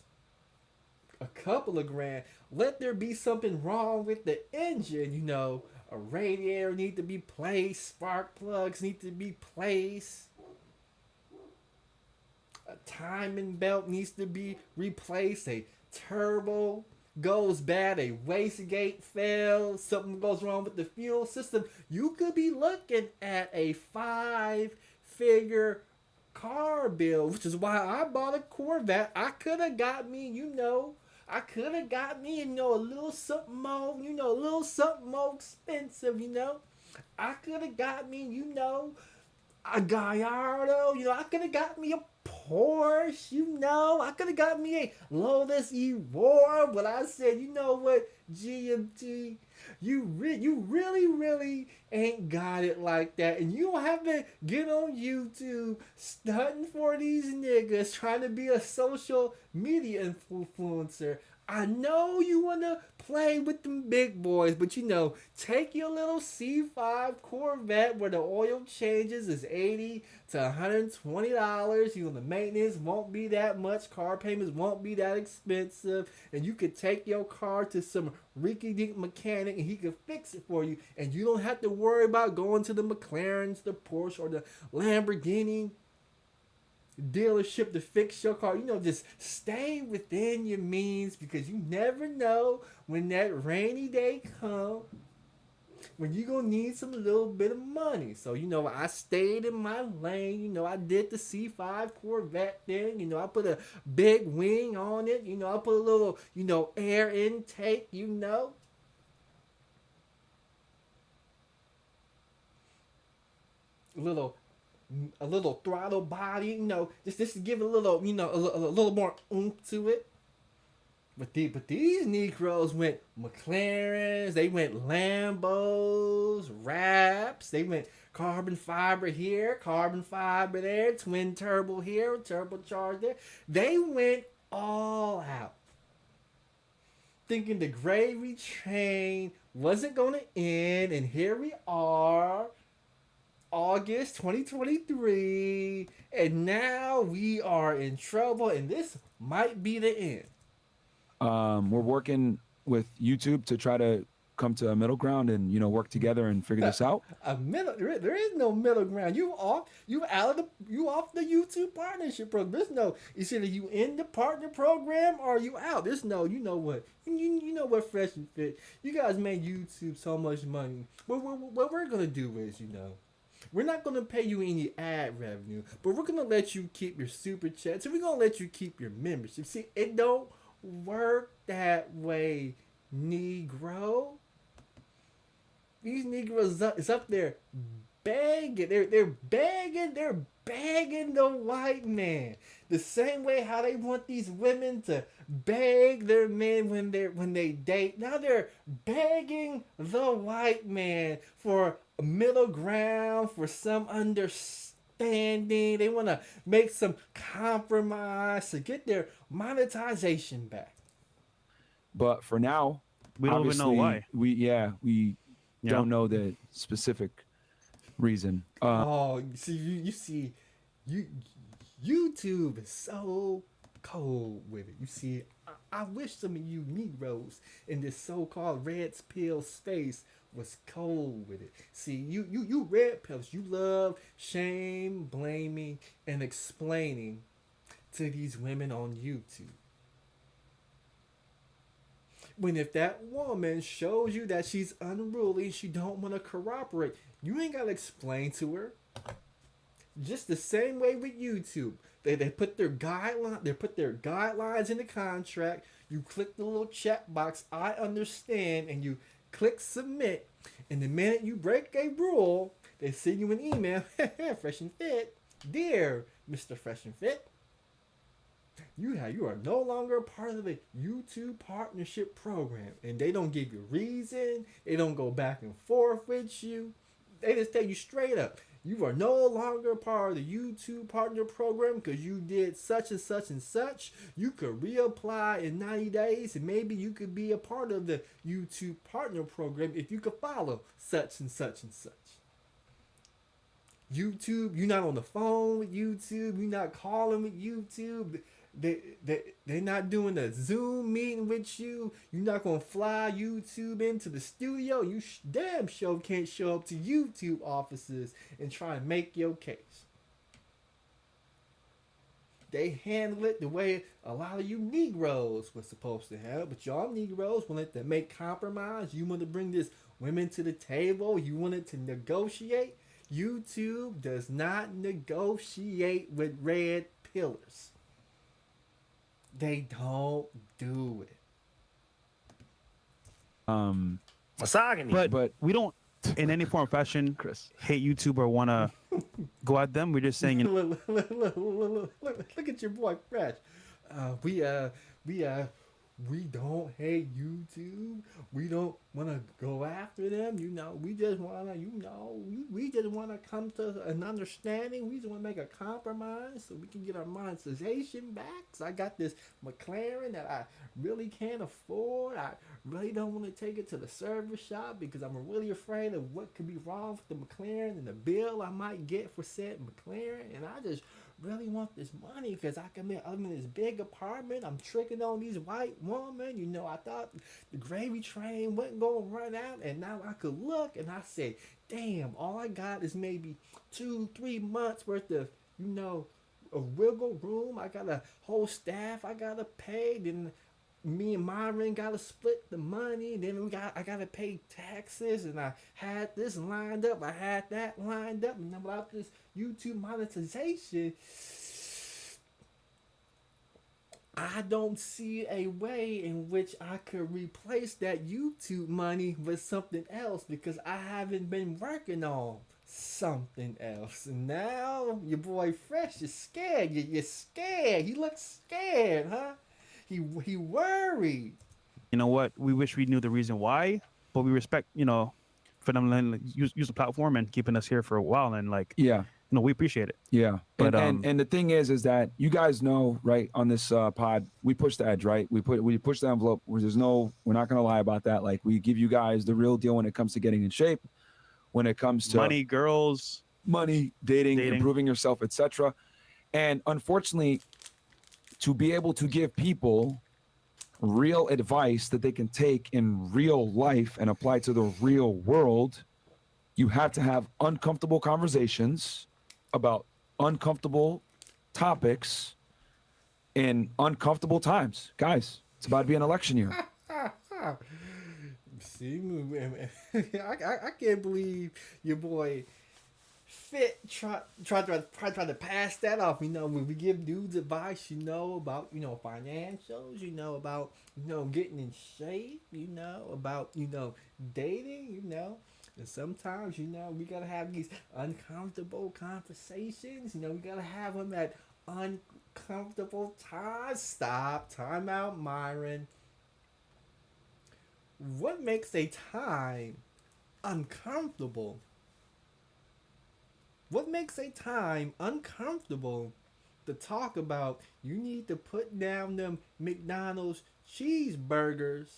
A couple of grand. Let there be something wrong with the engine, a radiator need to be placed, spark plugs need to be placed, a timing belt needs to be replaced, a turbo goes bad, a wastegate fails, something goes wrong with the fuel system. You could be looking at a 5-figure car bill, which is why I bought a Corvette. I could have got me, a little something more, a little something more expensive, I could have got me, a Gallardo, I could have got me a Porsche, I could have got me a Lotus Evora, but I said, you know what, GMT, you really ain't got it like that, and you don't have to get on YouTube stunting for these niggas trying to be a social media influencer. I know you want to play with them big boys, but take your little C5 Corvette where the oil changes is $80 to $120. The maintenance won't be that much. Car payments won't be that expensive. And you could take your car to some rinky-dink mechanic and he could fix it for you. And you don't have to worry about going to the McLarens, the Porsche, or the Lamborghini dealership to fix your car. Just stay within your means, because you never know when that rainy day comes when you gonna need some little bit of money. So I stayed in my lane. I did the C5 Corvette thing. I put a big wing on it. I put a little air intake. A little throttle body, just to give it a little, a little more oomph to it. But these Negroes went McLarens, they went Lambos, Raps, they went carbon fiber here, carbon fiber there, twin turbo here, turbocharged there. They went all out, thinking the gravy train wasn't going to end, and here we are, August 2023, and now we are in trouble, and this might be the end. We're working with YouTube to try to come to a middle ground and work together and figure this out. There is no middle ground. You off the YouTube partnership program. There's no, it's either you in the partner program or you out. There's no, you know what, Fresh and Fit. You guys made YouTube so much money. What we're gonna do is, we're not going to pay you any ad revenue, but we're going to let you keep your super chats, and we're going to let you keep your membership. See, it don't work that way, Negro. These Negroes is up there begging. They're begging the white man. The same way how they want these women to beg their men when they date. Now they're begging the white man for a middle ground, for some understanding. They want to make some compromise to get their monetization back. But for now, we don't even know why. We don't know the specific reason. You see, YouTube is so cold with it. You see, I wish some of you Negroes in this so-called red pill space was cold with it. See, you red pills, you love shame, blaming, and explaining to these women on YouTube. When if that woman shows you that she's unruly, she don't want to cooperate, you ain't got to explain to her. Just the same way with YouTube. They put their guidelines in the contract. You click the little check box, I understand, and you click submit. And the minute you break a rule, they send you an email, Fresh and Fit, dear Mr. Fresh and Fit, you are no longer a part of the YouTube partnership program. And they don't give you reason. They don't go back and forth with you. They just tell you straight up, you are no longer part of the YouTube partner program because you did such and such and such. You could reapply in 90 days and maybe you could be a part of the YouTube partner program if you could follow such and such and such. YouTube, you're not on the phone with YouTube. You're not calling with YouTube. They're not doing a Zoom meeting with you. You're not going to fly YouTube into the studio. You damn sure can't show up to YouTube offices and try and make your case. They handle it the way a lot of you Negroes were supposed to have. But y'all Negroes wanted to make compromise. You want to bring this women to the table. You wanted to negotiate. YouTube does not negotiate with red pillars. They don't do it. Misogyny. But we don't, in any form or fashion, Chris, hate YouTube or want to go at them. We're just saying. Look at your boy Fresh. we don't hate YouTube. We don't want to go after them. We just want to, we just want to come to an understanding. We just want to make a compromise so we can get our monetization back. So I got this McLaren that I really can't afford. I really don't want to take it to the service shop because I'm really afraid of what could be wrong with the McLaren and the bill I might get for said McLaren. And I just really want this money because I'm in this big apartment. I'm tricking on these white women. I thought the gravy train wasn't going to run out, and now I could look and I said, damn, all I got is maybe 2-3 months worth of, a wiggle room. I got a whole staff I got to pay. Then me and Myron got to split the money. Then I got to pay taxes, and I had this lined up. I had that lined up, and without this YouTube monetization, I don't see a way in which I could replace that YouTube money with something else because I haven't been working on something else. And now your boy Fresh is scared. You're scared. He looks scared, huh? He worried. You know what? We wish we knew the reason why, but we respect, for them to use the platform and keeping us here for a while. And we appreciate it. Yeah. But and the thing is that you guys know, right, on this pod, we push the edge, right? We push the envelope. We're not going to lie about that. Like, we give you guys the real deal when it comes to getting in shape, when it comes to money, girls, dating, improving yourself, etc. And unfortunately, to be able to give people real advice that they can take in real life and apply to the real world, you have to have uncomfortable conversations about uncomfortable topics in uncomfortable times. Guys, it's about to be an election year. See, I can't believe your boy Fit try to pass that off. When we give dudes advice, about financials, about getting in shape, about dating, and sometimes we gotta have these uncomfortable conversations. We gotta have them at uncomfortable times. Time out, Myron. What makes a time uncomfortable? What makes a time uncomfortable to talk about? You need to put down them McDonald's cheeseburgers,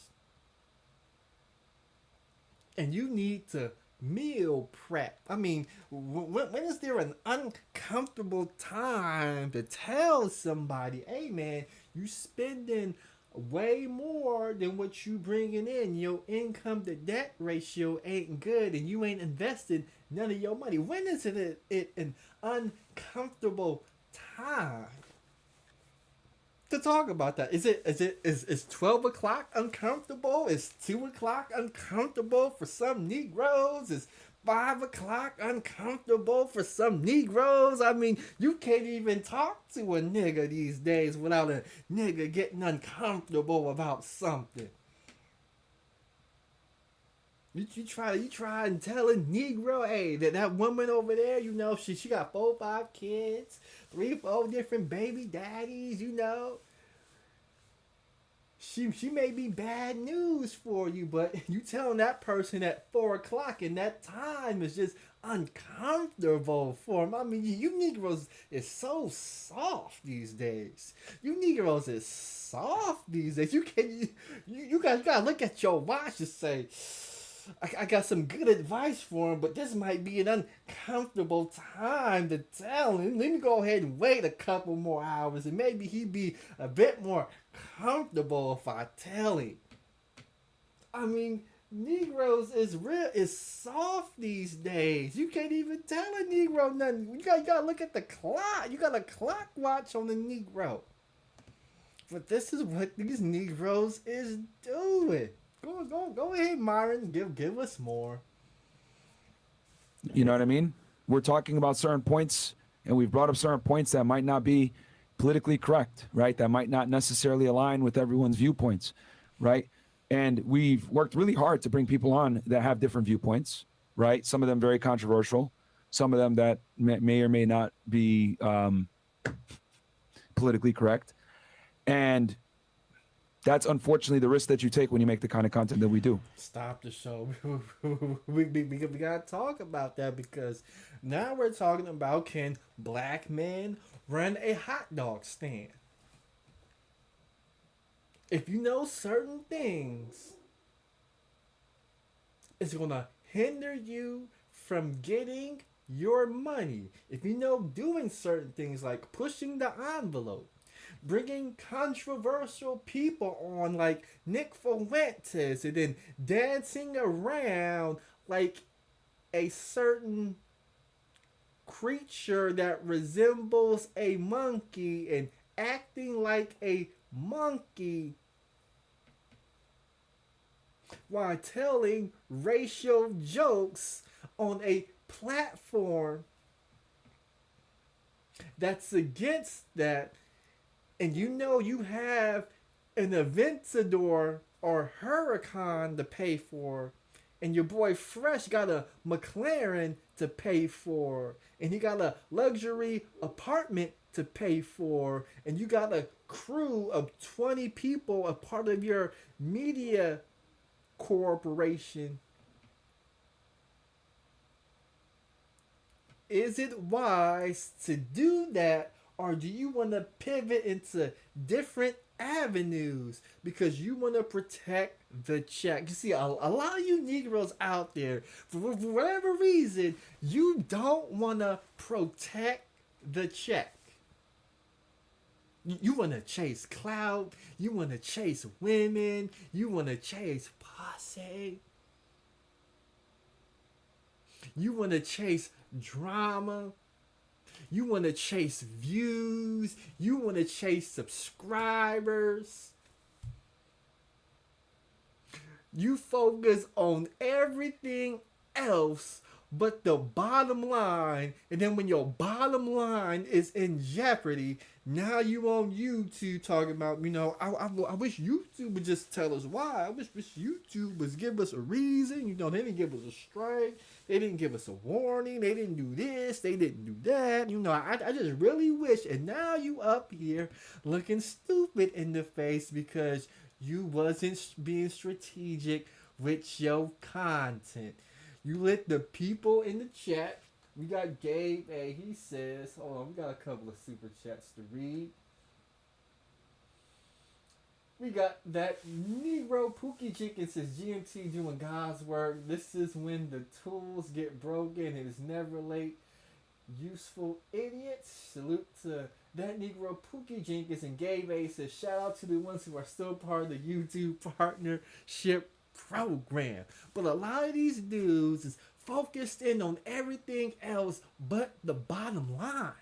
and you need to meal prep. I mean, when is there an uncomfortable time to tell somebody, hey man, you spending way more than what you bringing in? Your income to debt ratio ain't good, and you ain't invested none of your money. When is it an uncomfortable time to talk about that? Is 12 o'clock uncomfortable? Is 2 o'clock uncomfortable for some Negroes? Is 5 o'clock uncomfortable for some Negroes? I mean, you can't even talk to a nigga these days without a nigga getting uncomfortable about something. You try and tell a Negro, hey, that woman over there, she got 4-5 kids, 3-4 different baby daddies, She may be bad news for you, but you telling that person at 4 o'clock and that time is just uncomfortable for them. I mean, you Negroes is so soft these days. You Negroes is soft these days. You gotta look at your watch and say, I got some good advice for him, but this might be an uncomfortable time to tell him. Let me go ahead and wait a couple more hours, and maybe he'd be a bit more comfortable if I tell him. I mean, Negroes is soft these days. You can't even tell a Negro nothing. You gotta look at the clock. You got a clock watch on the Negro. But this is what these Negroes is doing. Go ahead, Myron. Give us more. You know what I mean? We're talking about certain points, and we've brought up certain points that might not be politically correct, right? That might not necessarily align with everyone's viewpoints, right? And we've worked really hard to bring people on that have different viewpoints, right? Some of them very controversial, some of them that may or may not be politically correct. And that's unfortunately the risk that you take when you make the kind of content that we do. Stop the show. we gotta talk about that because now we're talking about, can black men run a hot dog stand? If you know certain things, it's gonna hinder you from getting your money. If you know doing certain things like pushing the envelope, bringing controversial people on like Nick Fuentes, and then dancing around like a certain creature that resembles a monkey and acting like a monkey while telling racial jokes on a platform that's against that, and you know you have an Aventador or Huracan to pay for, and your boy Fresh got a McLaren to pay for, and he got a luxury apartment to pay for, and you got a crew of 20 people, a part of your media corporation. Is it wise to do that, or do you want to pivot into different avenues because you want to protect the check? You see, a lot of you Negroes out there, for whatever reason, you don't want to protect the check. You want to chase clout, you want to chase women, you want to chase pussy, you want to chase drama, you want to chase views, you want to chase subscribers. You focus on everything else but the bottom line, and then when your bottom line is in jeopardy, now you on YouTube talking about, I wish YouTube would just tell us why. I wish YouTube would give us a reason. They didn't give us a strike. They didn't give us a warning. They didn't do this. They didn't do that. I just really wish. And now you up here looking stupid in the face because you wasn't being strategic with your content. You let the people in the chat. We got Gabe. Hey, he says, hold on, we got a couple of super chats to read. We got that Negro Pookie Jenkins says, GMT doing God's work. This is when the tools get broken. It is never late. Useful idiots. Salute to that Negro Pookie Jenkins. And Gabe A says, shout out to the ones who are still part of the YouTube partnership program. But a lot of these dudes is focused in on everything else but the bottom line.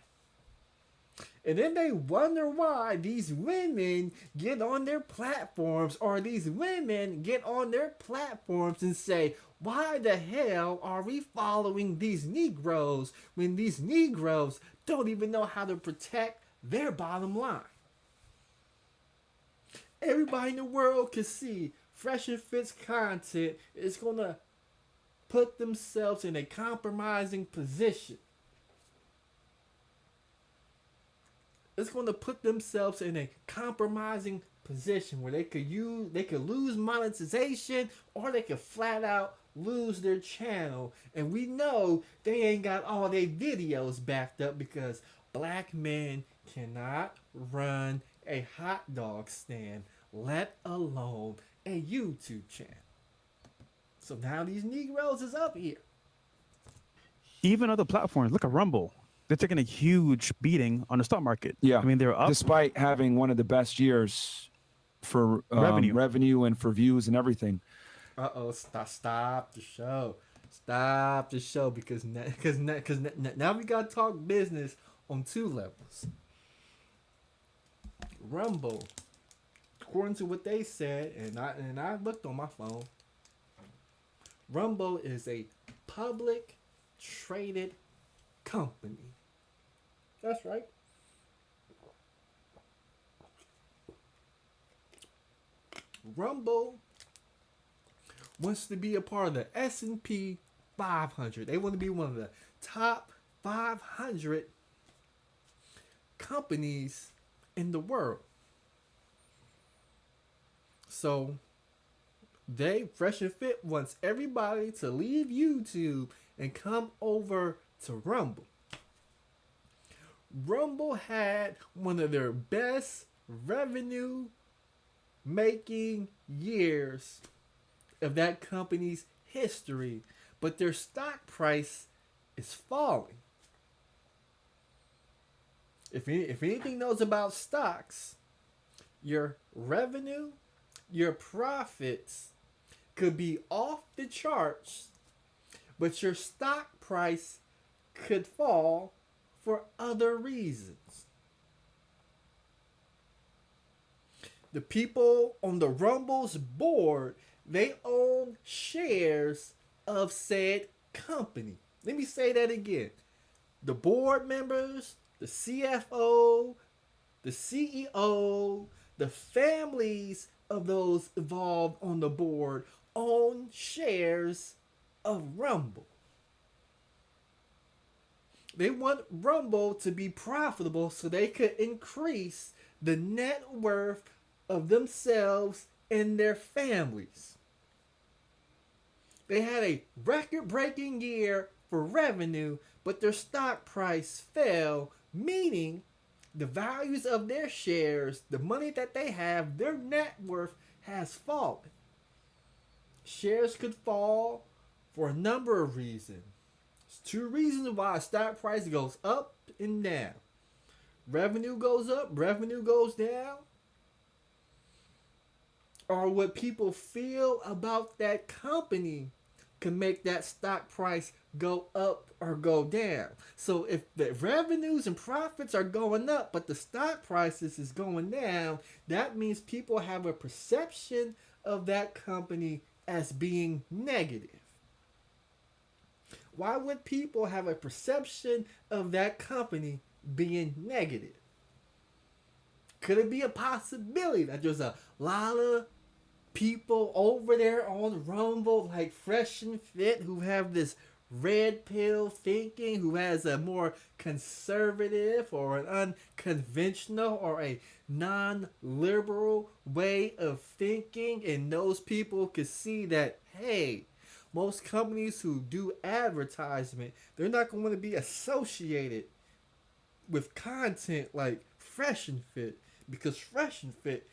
And then they wonder why these women get on their platforms, or these women get on their platforms and say, why the hell are we following these Negroes when these Negroes don't even know how to protect their bottom line? Everybody in the world can see Fresh and Fit's content is going to put themselves in a compromising position. It's going to put themselves in a compromising position where they could lose monetization, or they could flat out lose their channel. And we know they ain't got all their videos backed up because black men cannot run a hot dog stand, let alone a YouTube channel. So now these Negroes is up here. Even other platforms, look at Rumble. They're taking a huge beating on the stock market. Yeah, I mean, they're up despite having one of the best years for revenue and for views and everything. Stop the show. Stop the show because now we gotta talk business on two levels. Rumble, according to what they said, and I looked on my phone, Rumble is a public traded company. That's right. Rumble wants to be a part of the S&P 500. They want to be one of the top 500 companies in the world. So Fresh and Fit wants everybody to leave YouTube and come over to Rumble. Rumble had one of their best revenue making years of that company's history, but their stock price is falling. If anything knows about stocks, your revenue, your profits could be off the charts, but your stock price could fall for other reasons. The people on the Rumble's board, they own shares of said company. Let me say that again. The board members, the CFO, the CEO, the families of those involved on the board own shares of Rumble. They want Rumble to be profitable so they could increase the net worth of themselves and their families. They had a record-breaking year for revenue, but their stock price fell, meaning the values of their shares, the money that they have, their net worth has fallen. Shares could fall for a number of reasons. There's two reasons why a stock price goes up and down. Revenue goes up, revenue goes down. Or what people feel about that company can make that stock price go up or go down. So if the revenues and profits are going up, but the stock prices is going down, that means people have a perception of that company as being negative. Why would people have a perception of that company being negative? Could it be a possibility that there's a lot of people over there on Rumble, like Fresh and Fit, who have this red pill thinking, who has a more conservative or an unconventional or a non-liberal way of thinking, and those people could see that, hey, most companies who do advertisement, they're not going to be associated with content like Fresh and Fit, because Fresh and Fit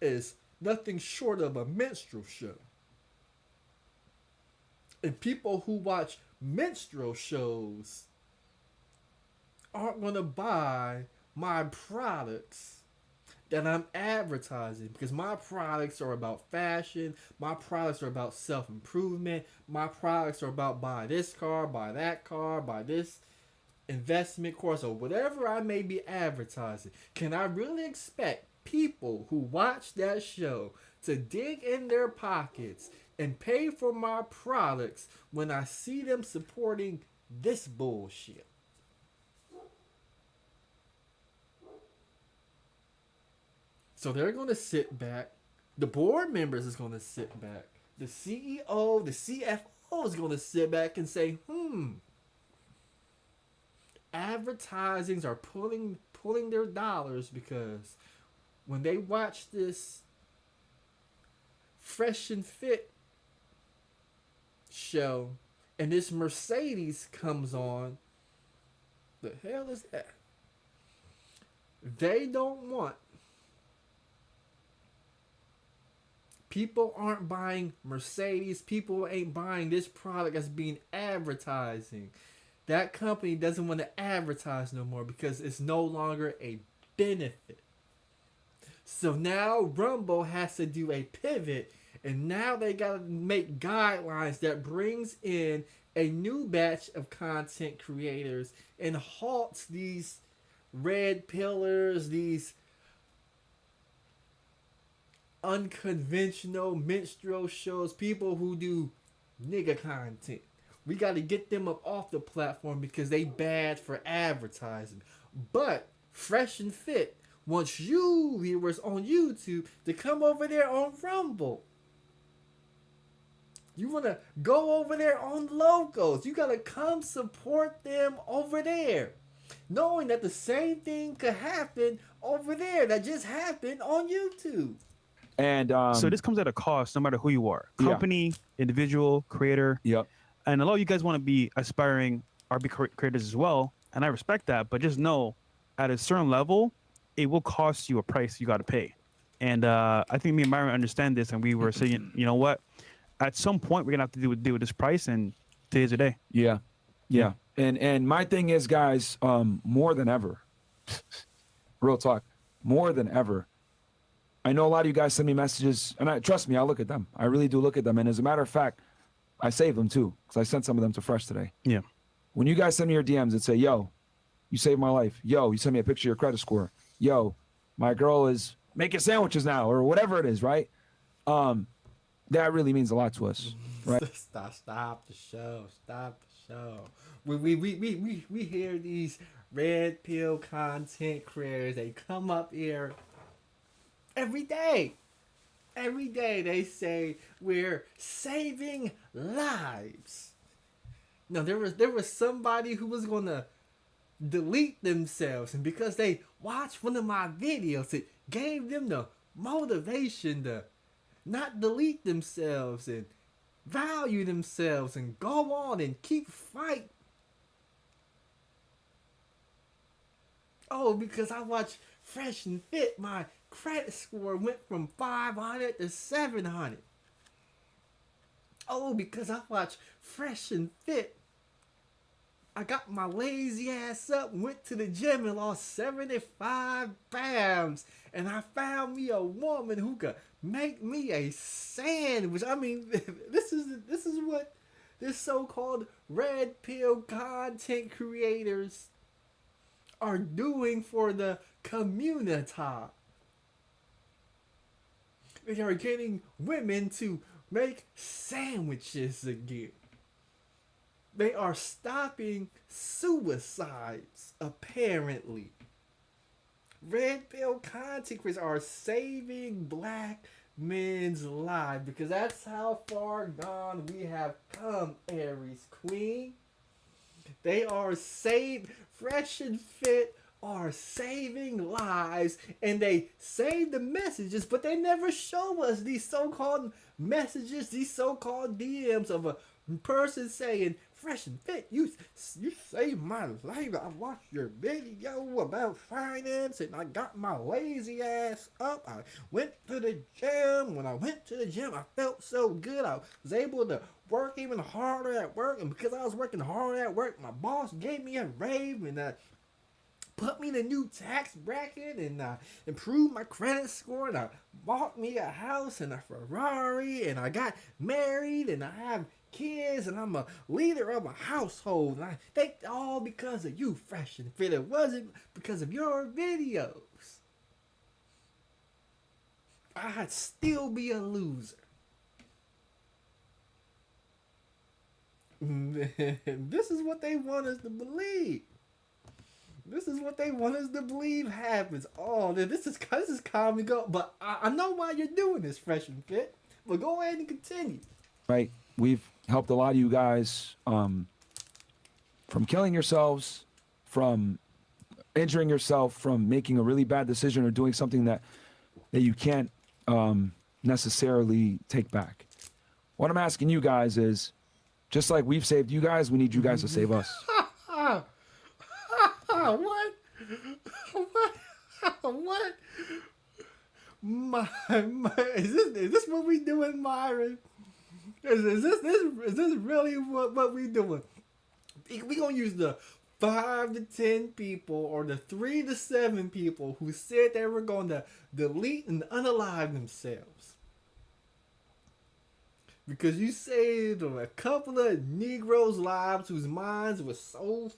is nothing short of a minstrel show. And people who watch minstrel shows aren't going to buy my products that I'm advertising, because my products are about fashion, my products are about self-improvement, my products are about buy this car, buy that car, buy this investment course, or whatever I may be advertising. Can I really expect people who watch that show to dig in their pockets and pay for my products when I see them supporting this bullshit? So they're going to sit back. The board members is going to sit back. The CEO, the CFO is going to sit back and say, advertisings are pulling their dollars, because when they watch this Fresh and Fit show and this Mercedes comes on, the hell is that? They don't want, people aren't buying Mercedes, people ain't buying this product that's being advertising. That company doesn't want to advertise no more because it's no longer a benefit. So now Rumble has to do a pivot, and now they got to make guidelines that brings in a new batch of content creators and halts these red pillars, these unconventional minstrel shows, people who do nigga content. We got to get them up off the platform because they bad for advertising. But Fresh and Fit wants you viewers on YouTube to come over there on Rumble. You want to go over there on Locals. You got to come support them over there, knowing that the same thing could happen over there that just happened on YouTube. And so this comes at a cost, no matter who you are, Yeah. company, individual, creator. Yep. And a lot of you guys want to be aspiring RB creators as well, and I respect that. But just know, at a certain level, it will cost you a price you got to pay. And I think me and Myron understand this, and we were saying, you know what? At some point, we're gonna have to deal with this price, and today's the day. Yeah. Yeah. And my thing is, guys, more than ever, real talk, more than ever, I know a lot of you guys send me messages, and trust me, I look at them. I really do look at them. And as a matter of fact, I save them too, because I sent some of them to Fresh today. Yeah. When you guys send me your DMs and say, yo, you saved my life. Yo, you send me a picture of your credit score. Yo, my girl is making sandwiches now, or whatever it is, right? That really means a lot to us, right? Stop the show. Stop the show. We hear these red pill content creators. They come up here every day. Every day they say we're saving lives. Now there was somebody who was gonna delete themselves, and because they watched one of my videos, it gave them the motivation to not delete themselves and value themselves and go on and keep fighting. Oh, because I watched Fresh and Fit, my credit score went from 500 to 700. Oh, because I watched Fresh and Fit, I got my lazy ass up, went to the gym and lost 75 pounds. And I found me a woman who could make me a sandwich. I mean, this is what this so-called red pill content creators are doing for the community. They are getting women to make sandwiches again. They are stopping suicides, apparently. Red pill content creators are saving black men's lives, because that's how far gone we have come, Aries Queen. They are Fresh and Fit are saving lives, and they save the messages, but they never show us these so-called messages, these so-called DMs of a person saying, Fresh and Fit, you saved my life. I watched your video about finance and I got my lazy ass up. I went to the gym. When I went to the gym, I felt so good. I was able to work even harder at work, and because I was working hard at work, my boss gave me a raise and put me in a new tax bracket and improved my credit score, and I bought me a house and a Ferrari, and I got married and I have kids, and I'm a leader of a household, and I think all because of you, Fresh and Fit. It wasn't because of your videos. I'd still be a loser. This is what they want us to believe. This is what they want us to believe happens. Oh, this is comedy go. But I know why you're doing this, Fresh and Fit. But go ahead and continue. Right. We've helped a lot of you guys from killing yourselves, from injuring yourself, from making a really bad decision or doing something that you can't necessarily take back. What I'm asking you guys is, just like we've saved you guys, we need you guys to save us. What? What? Is this what we doing, Myron? Is this really what we doing? We gonna use the 5 to 10 people or the 3 to 7 people who said they were gonna delete and unalive themselves, because you saved a couple of Negroes' lives whose minds were so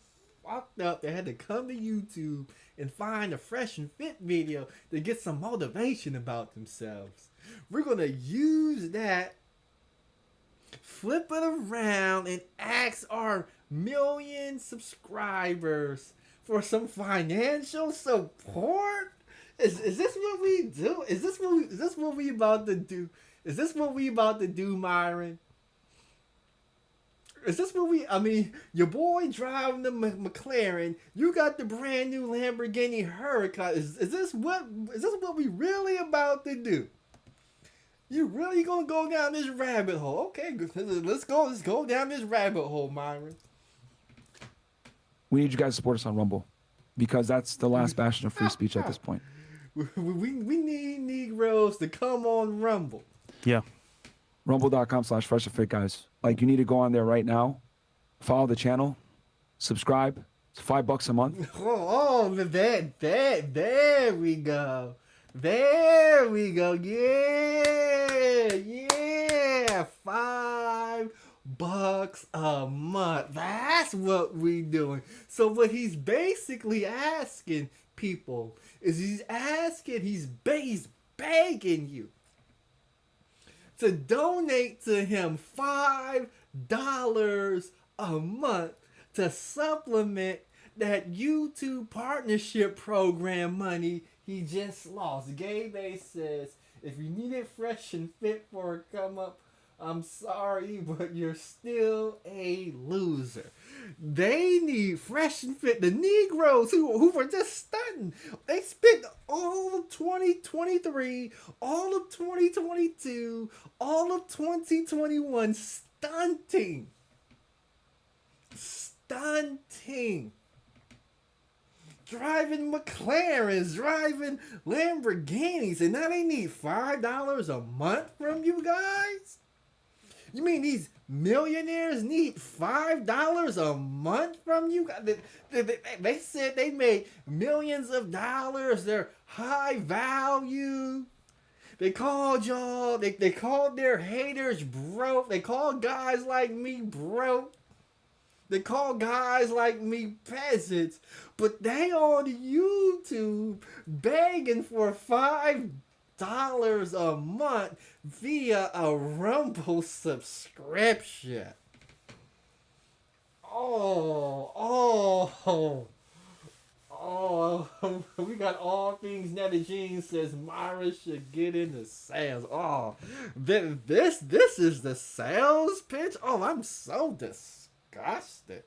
fucked up they had to come to YouTube and find a Fresh and Fit video to get some motivation about themselves. We're gonna use that, flip it around, and ask our million subscribers for some financial support. Is this what we do? Is this what we about to do? Is this what we about to do, Myron? Is this what I mean, your boy driving the McLaren, you got the brand new Lamborghini Huracan. Is this what we really about to do? You really gonna go down this rabbit hole? Okay, let's go. Let's go down this rabbit hole, Myron. We need you guys to support us on Rumble, because that's the last bastion of free speech at this point. We need Negroes to come on Rumble. Yeah. Rumble.com/freshandfit, guys. Like, you need to go on there right now, follow the channel, subscribe. It's $5 a month. There we go. There we go. Yeah. $5 a month. That's what we doing. So what he's basically asking people is he's begging you to donate to him $5 a month to supplement that YouTube partnership program money he just lost. Gabe says, if you need it fresh and fit for a come up, I'm sorry, but you're still a loser. They need fresh and fit. The Negroes who were just stunting. They spent all of 2023, all of 2022, all of 2021 stunting. Driving McLarens, driving Lamborghinis, and now they need $5 a month from you guys? You mean these millionaires need $5 a month from you? They said they made millions of dollars. They're high value. They called y'all, they called their haters broke. They called guys like me broke. They call guys like me peasants. But they on YouTube begging for $5 a month via a Rumble subscription. Oh, we got all things Nettie Jean says Myra should get into sales. Oh, this is the sales pitch. Oh, I'm so disgusted.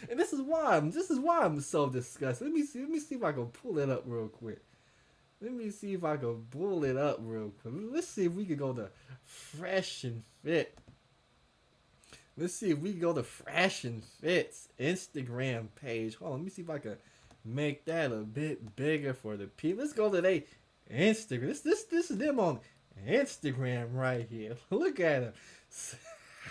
And this is why I'm so disgusted. Let me see if I can pull it up real quick. Let's see if we can go to Fresh and Fit. Let's see if we can go to Fresh and Fit's Instagram page. Hold on, let me see if I can make that a bit bigger for the people. Let's go to their Instagram. This is them on Instagram right here. Look at them.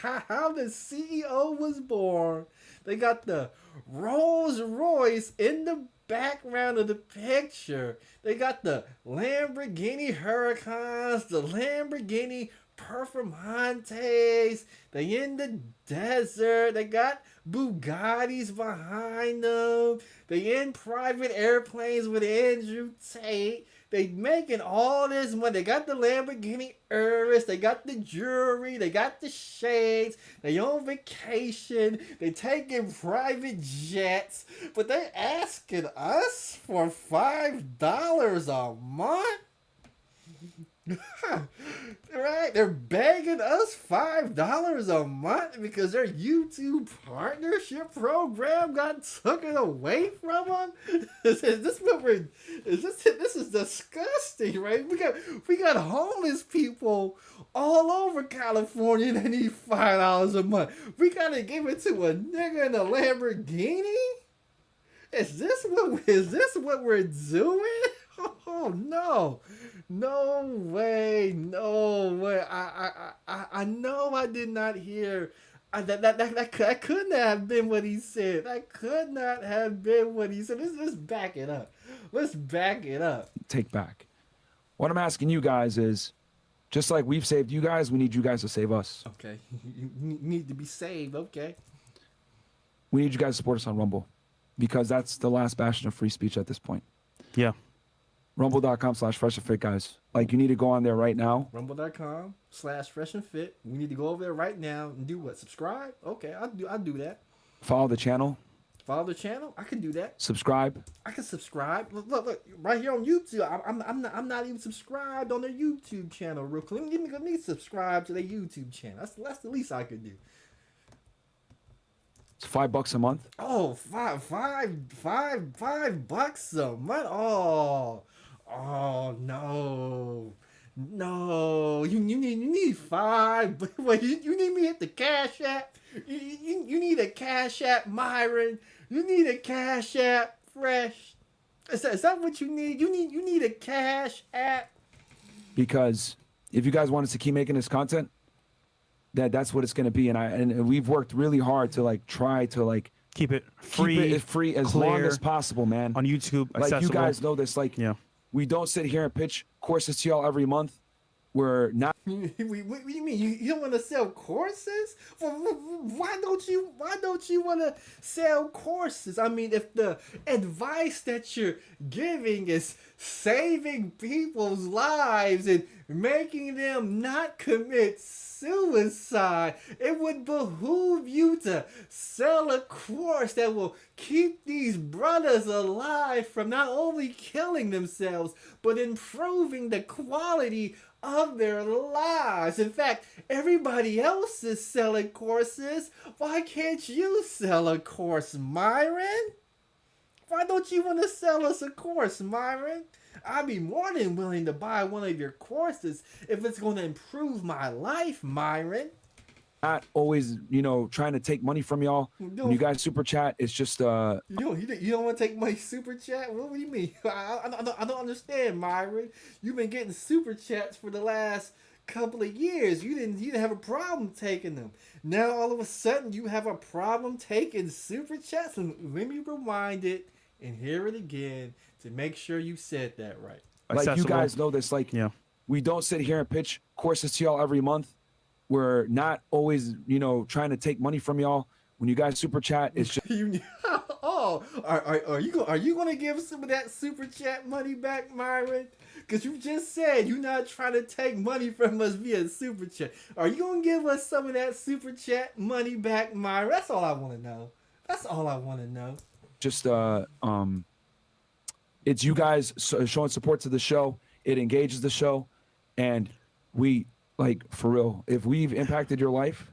How the CEO was born. They got the Rolls Royce in the background of the picture. They got the Lamborghini Huracans, the Lamborghini Performantes. They in the desert. They got Bugattis behind them. They in private airplanes with Andrew Tate. They making all this money. They got the Lamborghini Urus. They got the jewelry. They got the shades. They on vacation. They taking private jets. But they asking us for $5 a month? Right? They're begging us $5 a month because their YouTube partnership program got taken away from them. This is disgusting, right? We got homeless people all over California that need $5 a month. We gotta give it to a nigga in a Lamborghini? Is this what we're doing? Oh no. No way. I know I did not hear that couldn't have been what he said. That could not have been what he said. Let's back it up. Take back. What I'm asking you guys is, just like we've saved you guys, we need you guys to save us. Okay. You need to be saved, okay. We need you guys to support us on Rumble, because that's the last bastion of free speech at this point. Yeah. Rumble.com/freshandfit, guys. Like, you need to go on there right now. Rumble.com/freshandfit. We need to go over there right now and do what? Subscribe? Okay, I'll do that. Follow the channel. Follow the channel? I can do that. Subscribe. I can subscribe. Look, right here on YouTube. I'm not even subscribed on their YouTube channel real quick. Let me subscribe to their YouTube channel. That's the least I could do. It's $5 a month. Oh, $5 a month. Oh no. No, you need 5. But wait, you need me to hit the Cash App? You need a Cash App, Myron. You need a Cash App, Fresh. Is that what you need? You need a Cash App. Because if you guys want us to keep making this content, that's what it's going to be. And we've worked really hard to like try to like keep it free as long as possible, man. On YouTube, like accessible. You guys know this. Like, we don't sit here and pitch courses to y'all every month. We're not. What do you mean? You don't want to sell courses? Why don't you want to sell courses? I mean, if the advice that you're giving is saving people's lives and making them not commit suicide, it would behoove you to sell a course that will keep these brothers alive from not only killing themselves, but improving the quality of their lives. In fact, everybody else is selling courses. Why can't you sell a course, Myron? Why don't you want to sell us a course, Myron? I'd be more than willing to buy one of your courses if it's going to improve my life, Myron. Not always, trying to take money from y'all. When you guys super chat, it's just You don't want to take my super chat? What do you mean? I don't understand, Myron. You've been getting super chats for the last couple of years. You didn't have a problem taking them. Now all of a sudden you have a problem taking super chats. And let me rewind it and hear it again to make sure you said that right. Like, you guys know this. Like, we don't sit here and pitch courses to y'all every month. We're not always, trying to take money from y'all. When you guys super chat, it's just. Are you gonna give some of that super chat money back, Myron? Because you just said you're not trying to take money from us via super chat. Are you gonna give us some of that super chat money back, Myron? That's all I want to know. That's all I want to know. Just it's you guys showing support to the show. It engages the show, and we. Like, for real, if we've impacted your life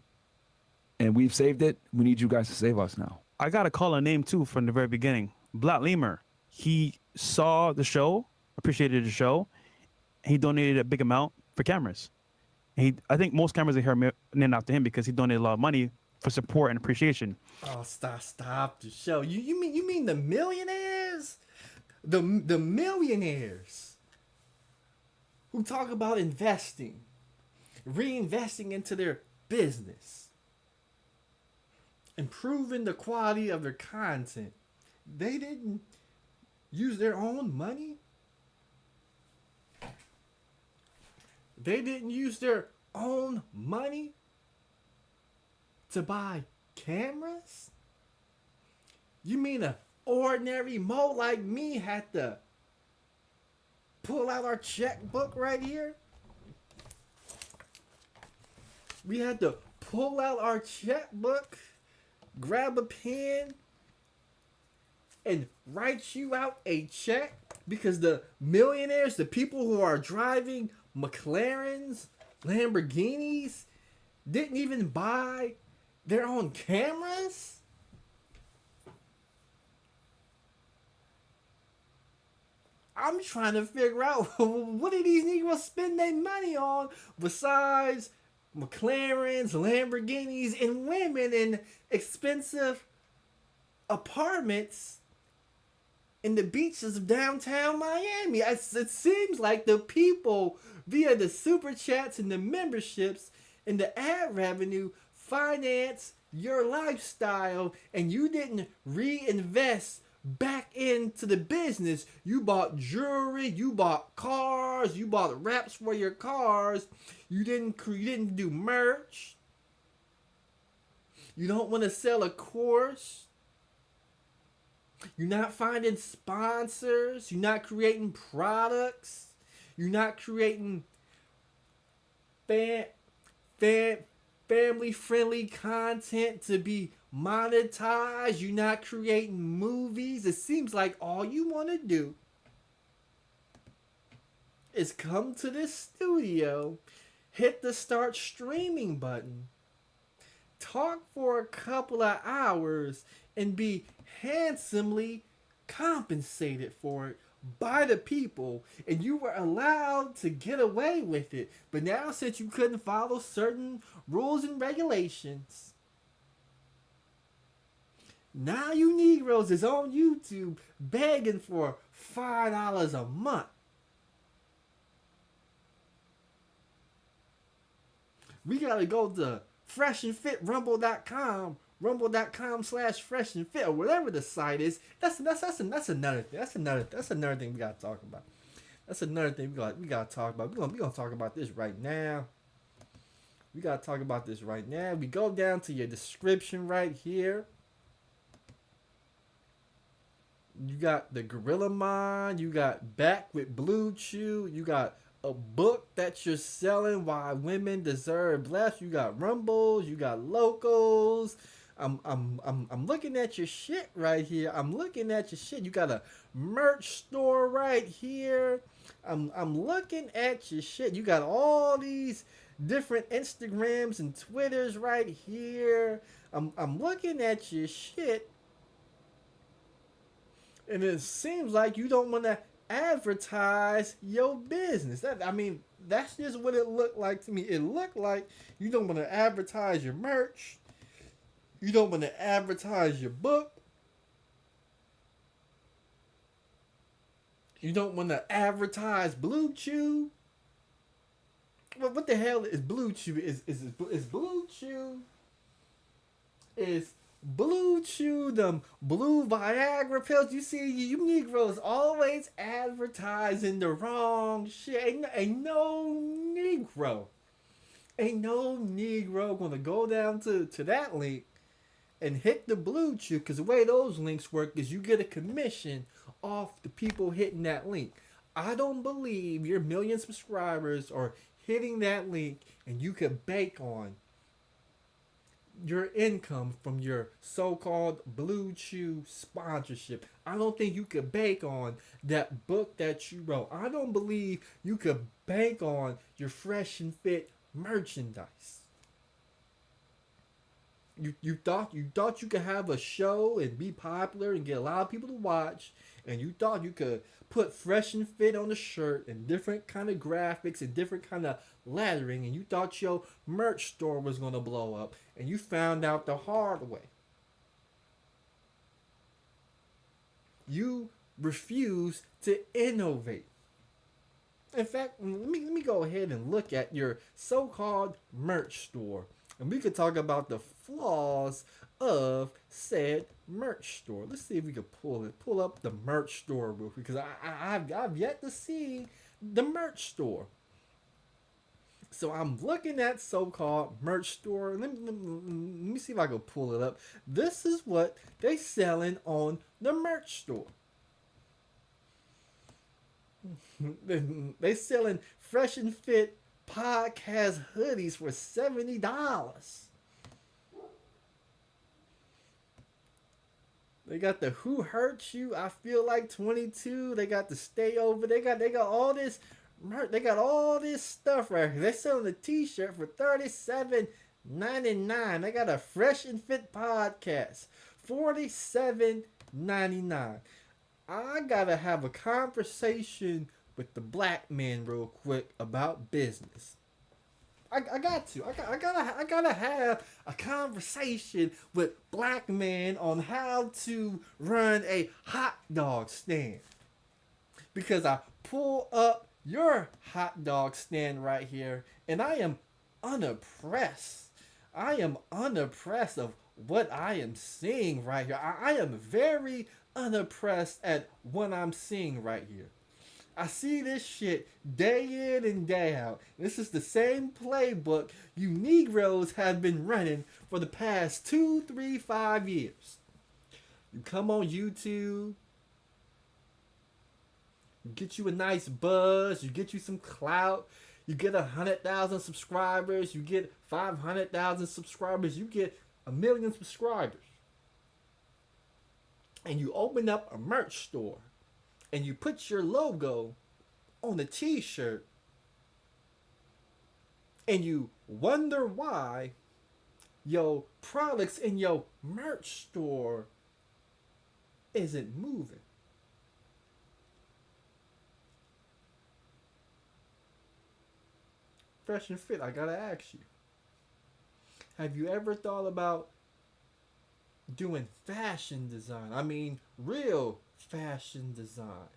and we've saved it, we need you guys to save us now. I got to call a name, too, from the very beginning. Black Lemur. He saw the show, appreciated the show, and he donated a big amount for cameras. And I think most cameras are here named after him because he donated a lot of money for support and appreciation. Oh, stop the show. You mean the millionaires? The millionaires who talk about investing. Reinvesting into their business, improving the quality of their content. They didn't use their own money. They didn't use their own money to buy cameras. You mean a ordinary Mo like me had to pull out our checkbook right here? We had to pull out our checkbook, grab a pen, and write you out a check because the millionaires, the people who are driving McLarens, Lamborghinis, didn't even buy their own cameras? I'm trying to figure out what do these Negroes spend their money on besides McLarens, Lamborghinis, and women in expensive apartments in the beaches of downtown Miami. It seems like the people via the super chats and the memberships and the ad revenue finance your lifestyle, and you didn't reinvest back into the business. You bought jewelry, you bought cars, you bought wraps for your cars. You didn't do merch. You don't want to sell a course. You're not finding sponsors. You're not creating products. You're not creating family-friendly content to be monetized. You're not creating movies. It seems like all you want to do is come to this studio, hit the start streaming button, talk for a couple of hours, and be handsomely compensated for it. by the people, and you were allowed to get away with it. But now, since you couldn't follow certain rules and regulations, now you Negroes is on YouTube begging for $5 a month. We gotta go to freshandfitrumble.com, rumble.com/freshandfit, or whatever the site is. That's another thing. That's another thing we gotta talk about. That's another thing we gotta talk about. We gonna talk about this right now. We gotta talk about this right now. We go down to your description right here. You got the Gorilla Mind. You got Back with Blue Chew. You got a book that you're selling, Why Women Deserve Less. You got Rumbles. You got Locals. I'm looking at your shit right here. I'm looking at your shit. You got a merch store right here. I'm looking at your shit. You got all these different Instagrams and Twitters right here. I'm looking at your shit. And it seems like you don't want to advertise your business. That's just what it looked like to me. It looked like you don't want to advertise your merch. You don't want to advertise your book. You don't want to advertise Blue Chew. What the hell is Blue Chew? Is Blue Chew? Is Blue Chew them blue Viagra pills? You see, you Negroes always advertising the wrong shit. Ain't no Negro gonna go down to that link and hit the Blue Chew, because the way those links work is you get a commission off the people hitting that link. I don't believe your million subscribers are hitting that link and you could bank on your income from your so-called Blue Chew sponsorship. I don't think you could bank on that book that you wrote. I don't believe you could bank on your Fresh and Fit merchandise. You thought you could have a show and be popular and get a lot of people to watch, and you thought you could put Fresh and Fit on the shirt and different kind of graphics and different kind of lettering, and you thought your merch store was going to blow up, and you found out the hard way. You refuse to innovate. In fact, let me go ahead and look at your so-called merch store, and we could talk about the flaws of said merch store. Let's see if we can pull up the merch store real quick, because I've yet to see the merch store. So I'm looking at so-called merch store. Let me see if I can pull it up. This is what they selling on the merch store. They selling Fresh and Fit podcast hoodies for $70. They got the Who Hurt You? I Feel Like 22. They got the Stay Over. They got all this merch. They got all this stuff right here. They're selling a t-shirt for $37.99. They got a Fresh and Fit podcast, $47.99. I gotta have a conversation with the black man real quick about business. I gotta have a conversation with black men on how to run a hot dog stand. Because I pull up your hot dog stand right here, and I am unimpressed. I am unimpressed of what I am seeing right here. I am very unimpressed at what I'm seeing right here. I see this shit day in and day out. This is the same playbook you Negroes have been running for the past 2, 3, 5 years. You come on YouTube, you get you a nice buzz, you get you some clout, you get 100,000 subscribers, you get 500,000 subscribers, you get 1 million subscribers. And you open up a merch store. And you put your logo on the t-shirt, and you wonder why your products in your merch store isn't moving. Fresh and Fit, I gotta ask you. Have you ever thought about doing fashion design? I mean, real fashion design.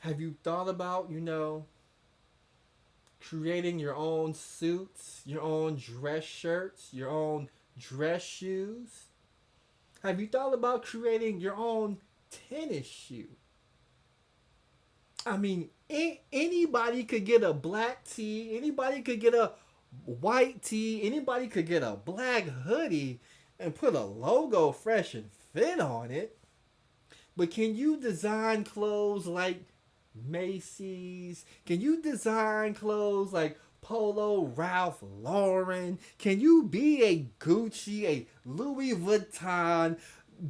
Have you thought about, creating your own suits, your own dress shirts, your own dress shoes? Have you thought about creating your own tennis shoe? I mean, anybody could get a black tee, anybody could get a white tee, anybody could get a black hoodie and put a logo Fresh and Fit on it. But can you design clothes like Macy's? Can you design clothes like Polo Ralph Lauren? Can you be a Gucci, a Louis Vuitton?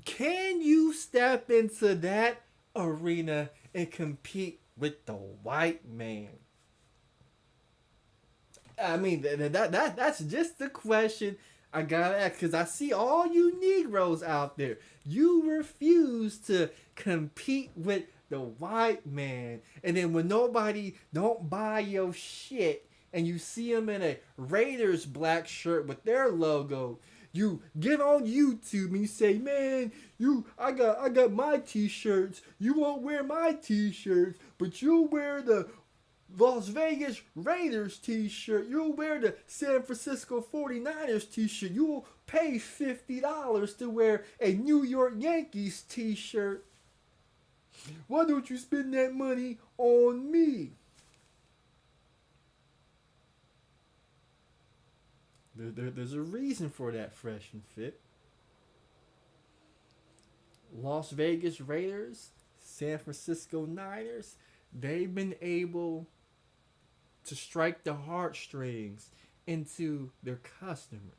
Can you step into that arena and compete with the white man? I mean, that's just the question I gotta ask, because I see all you Negroes out there. You refuse to compete with the white man, and then when nobody don't buy your shit, and you see them in a Raiders black shirt with their logo, you get on YouTube and you say, "Man, I got my t-shirts. You won't wear my t-shirts, but you'll wear the Las Vegas Raiders t-shirt. You'll wear the San Francisco 49ers t-shirt. You'll pay $50 to wear a New York Yankees t-shirt. Why don't you spend that money on me?" There's a reason for that, Fresh and Fit. Las Vegas Raiders, San Francisco Niners, they've been able to strike the heartstrings into their customers.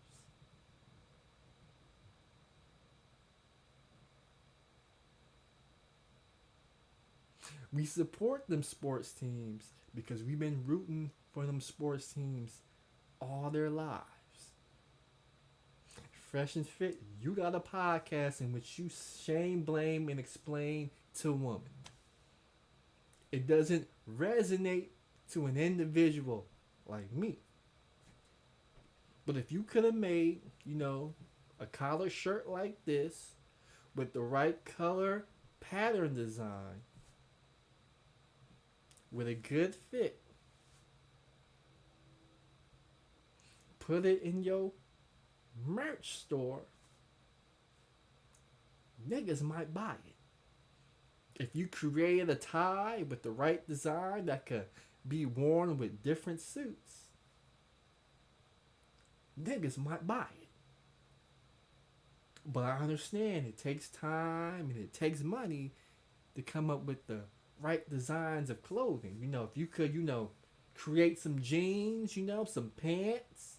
We support them sports teams because we've been rooting for them sports teams all their lives. Fresh and Fit, you got a podcast in which you shame, blame, and explain to women. It doesn't resonate to an individual like me. But if you could have made, a collar shirt like this with the right color pattern design with a good fit, put it in your merch store, niggas might buy it. If you created a tie with the right design that could be worn with different suits, niggas might buy it. But I understand it takes time and it takes money to come up with the right designs of clothing. If you could, create some jeans, some pants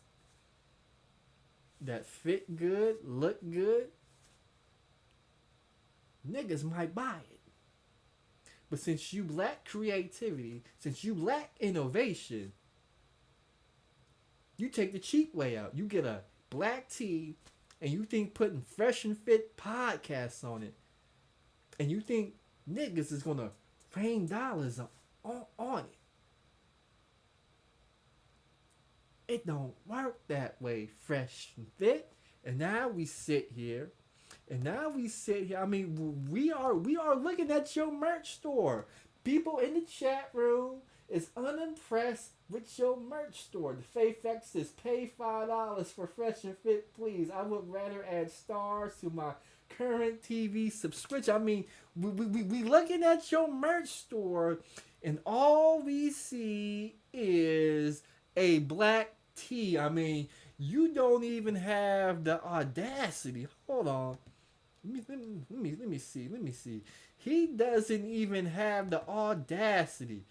that fit good, look good, niggas might buy it. But since you lack creativity, since you lack innovation, you take the cheap way out. You get a black tee and you think putting Fresh and Fit podcasts on it, and you think niggas is gonna rain dollars on it. It don't work that way, Fresh and Fit. And now we sit here. I mean, we are looking at your merch store. People in the chat room is unimpressed with your merch store. The Fafex says, "Pay $5 for Fresh and Fit, please. I would rather add stars to my current TV subscription." I mean, we looking at your merch store, and all we see is a black tee. I mean, you don't even have the audacity. Hold on. Let me see. He doesn't even have the audacity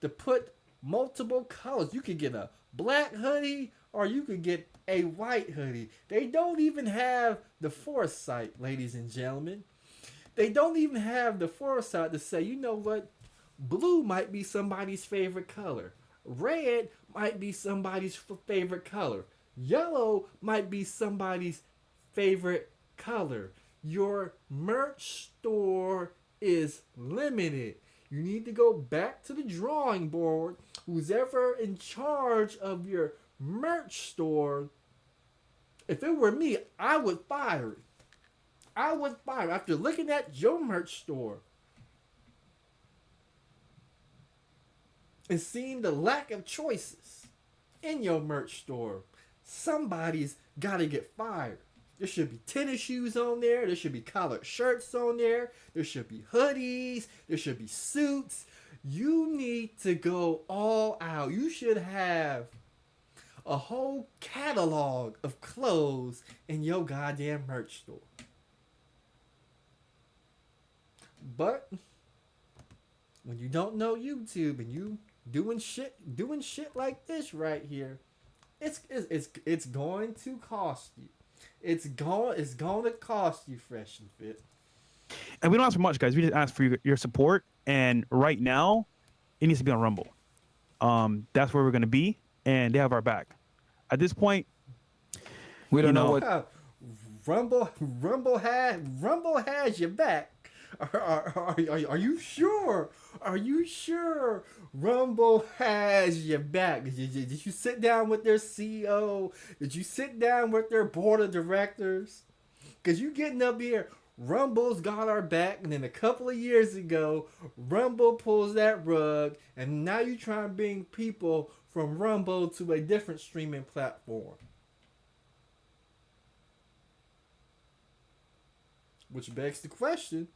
to put multiple colors. You could get a black hoodie or you could get a white hoodie. They don't even have the foresight, ladies and gentlemen. They don't even have the foresight to say, you know what? Blue might be somebody's favorite color. Red might be somebody's favorite color. Yellow might be somebody's favorite color. Your merch store is limited. You need to go back to the drawing board. Who's ever in charge of your merch store, if it were me, I would fire it. I would fire it. After looking at your merch store and seeing the lack of choices in your merch store, somebody's got to get fired. There should be tennis shoes on there. There should be collared shirts on there. There should be hoodies. There should be suits. You need to go all out. You should have a whole catalog of clothes in your goddamn merch store. But when you don't know YouTube and you doing shit like this right here, it's going to cost you. It's going to cost you, Fresh and Fit. And we don't ask for much, guys. We just ask for your support. And right now, it needs to be on Rumble. That's where we're going to be, and they have our back. At this point, we don't know what Rumble has your back. Are you sure? Are you sure Rumble has your back? Did you sit down with their CEO? Did you sit down with their board of directors? Because you getting up here, Rumble's got our back, and then a couple of years ago, Rumble pulls that rug, and now you trying to bring people from Rumble to a different streaming platform. Which begs the question,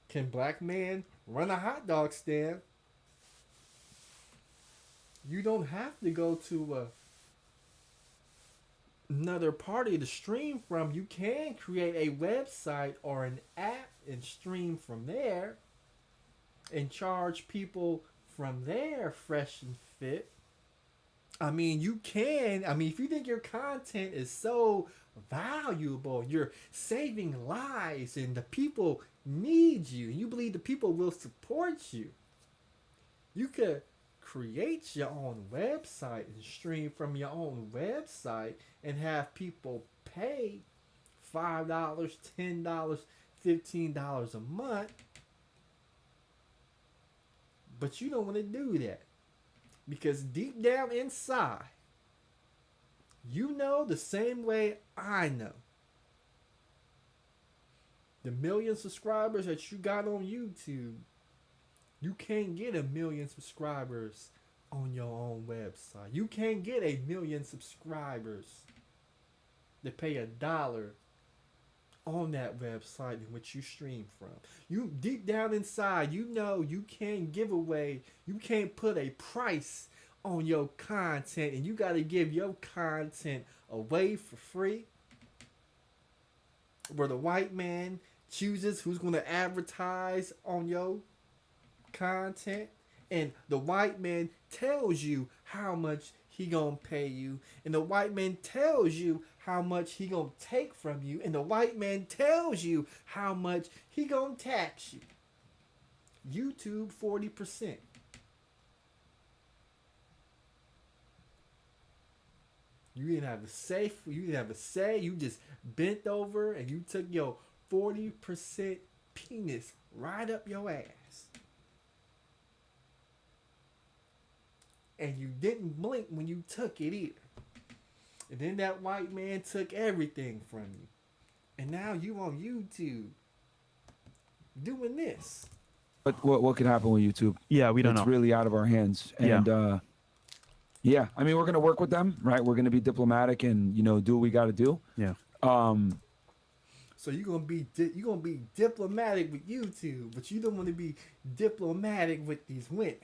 can black men run a hot dog stand? You don't have to go to another party to stream from. You can create a website or an app and stream from there and charge people from there, Fresh and Fit. I mean, you can. I mean, if you think your content is so valuable, you're saving lives and the people need you, and you believe the people will support you, you could create your own website and stream from your own website and have people pay $5, $10, $15 a month. But you don't want to do that because deep down inside, you know the same way I know. The million subscribers that you got on YouTube, you can't get 1 million subscribers on your own website. You can't get 1 million subscribers to pay $1 on that website in which you stream from. You deep down inside, you know you can't give away, you can't put a price on your content, and you got to give your content away for free. Where the white man chooses who's going to advertise on your content, and the white man tells you how much he gonna pay you, and the white man tells you how much he gonna take from you, and the white man tells you how much he gonna tax you. YouTube 40%. You didn't have a safe. You didn't have a say. You just bent over and you took your 40% penis right up your ass. And you didn't blink when you took it either. And then that white man took everything from you. And now you on YouTube doing this. But what could happen with YouTube? Yeah, we don't know. It's really out of our hands. And yeah, I mean, we're going to work with them, right? We're going to be diplomatic and, do what we got to do. Yeah. So you're gonna be diplomatic with YouTube, but you don't want to be diplomatic with these women.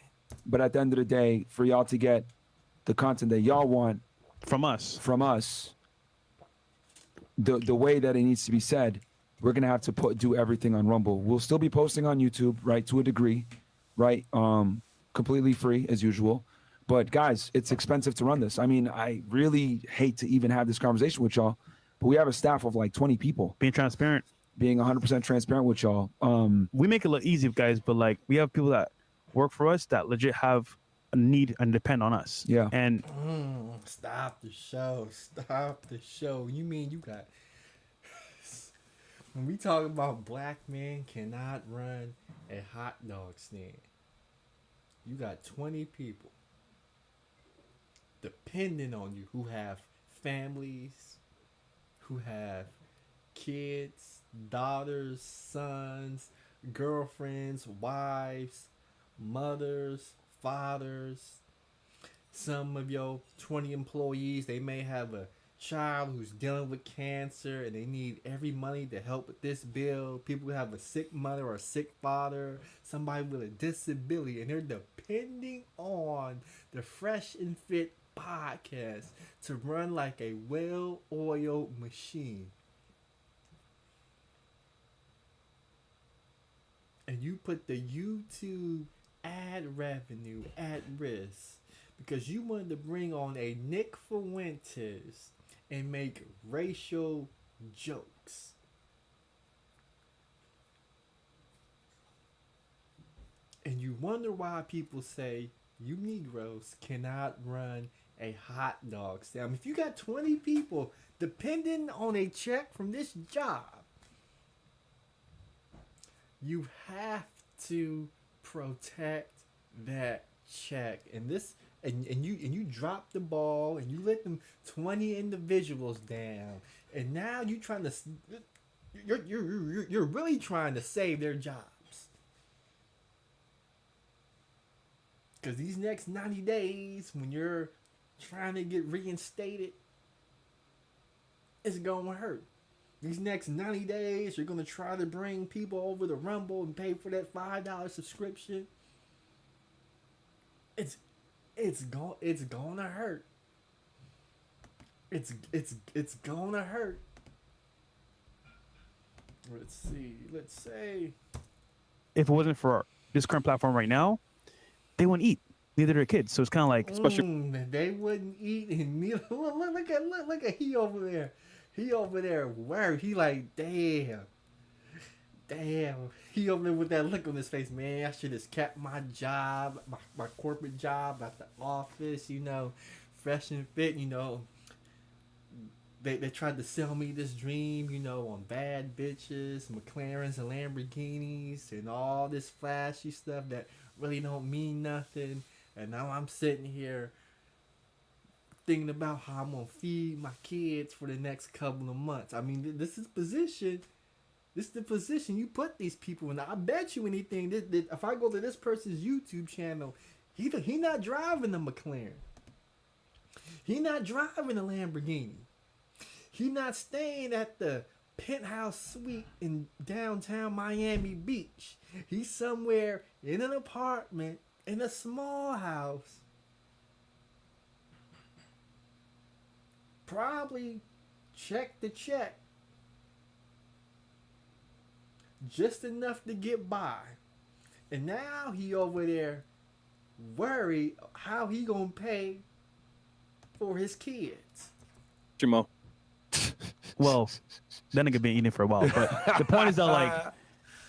But at the end of the day, for y'all to get the content that y'all want from us, the way that it needs to be said, we're gonna have to do everything on Rumble. We'll still be posting on YouTube, right, to a degree, right, completely free as usual. But guys, it's expensive to run this. I mean, I really hate to even have this conversation with y'all, but we have a staff of like 20 people. Being 100% transparent with y'all. We make it look easy, guys, but like we have people that work for us that legit have a need and depend on us. Yeah. And stop the show. You mean you got When we talk about black men cannot run a hot dog stand, you got 20 people depending on you who have families, who have kids, daughters, sons, girlfriends, wives, mothers, fathers. Some of your 20 employees, they may have a child who's dealing with cancer and they need every money to help with this bill. People who have a sick mother or a sick father, somebody with a disability, and they're depending on the Fresh and Fit podcast to run like a well-oiled machine. And you put the YouTube ad revenue at risk because you wanted to bring on a Nick Fuentes and make racial jokes. And you wonder why people say you Negroes cannot run a hot dog stand. If you got 20 people depending on a check from this job, you have to protect that check. And you drop the ball and you let them 20 individuals down, and now you're really trying to save their jobs. Because these next 90 days, when you're trying to get reinstated, it's going to hurt. These next 90 days, you're going to try to bring people over to Rumble and pay for that $5 subscription. It's going to hurt. It's going to hurt. Let's see. Let's say if it wasn't for this current platform right now, they wouldn't eat. Neither their kids. So it's kind of like, especially they wouldn't eat, and neither. Look at he over there. He over there worried. He like, damn. He over there with that look on his face, man. I should have kept my job, my corporate job at the office, Fresh and Fit, They tried to sell me this dream, on bad bitches, McLarens and Lamborghinis, and all this flashy stuff that really don't mean nothing. And now I'm sitting here thinking about how I'm going to feed my kids for the next couple of months. I mean, this is the position you put these people in. I bet you anything, that if I go to this person's YouTube channel, he not driving the McLaren. He not driving a Lamborghini. He not staying at the penthouse suite in downtown Miami Beach. He's somewhere in an apartment in a small house. Probably check to check. Just enough to get by. And now he over there worried how he gonna pay for his kids. Jamo. Well, that nigga been eating for a while. But the point is that, like,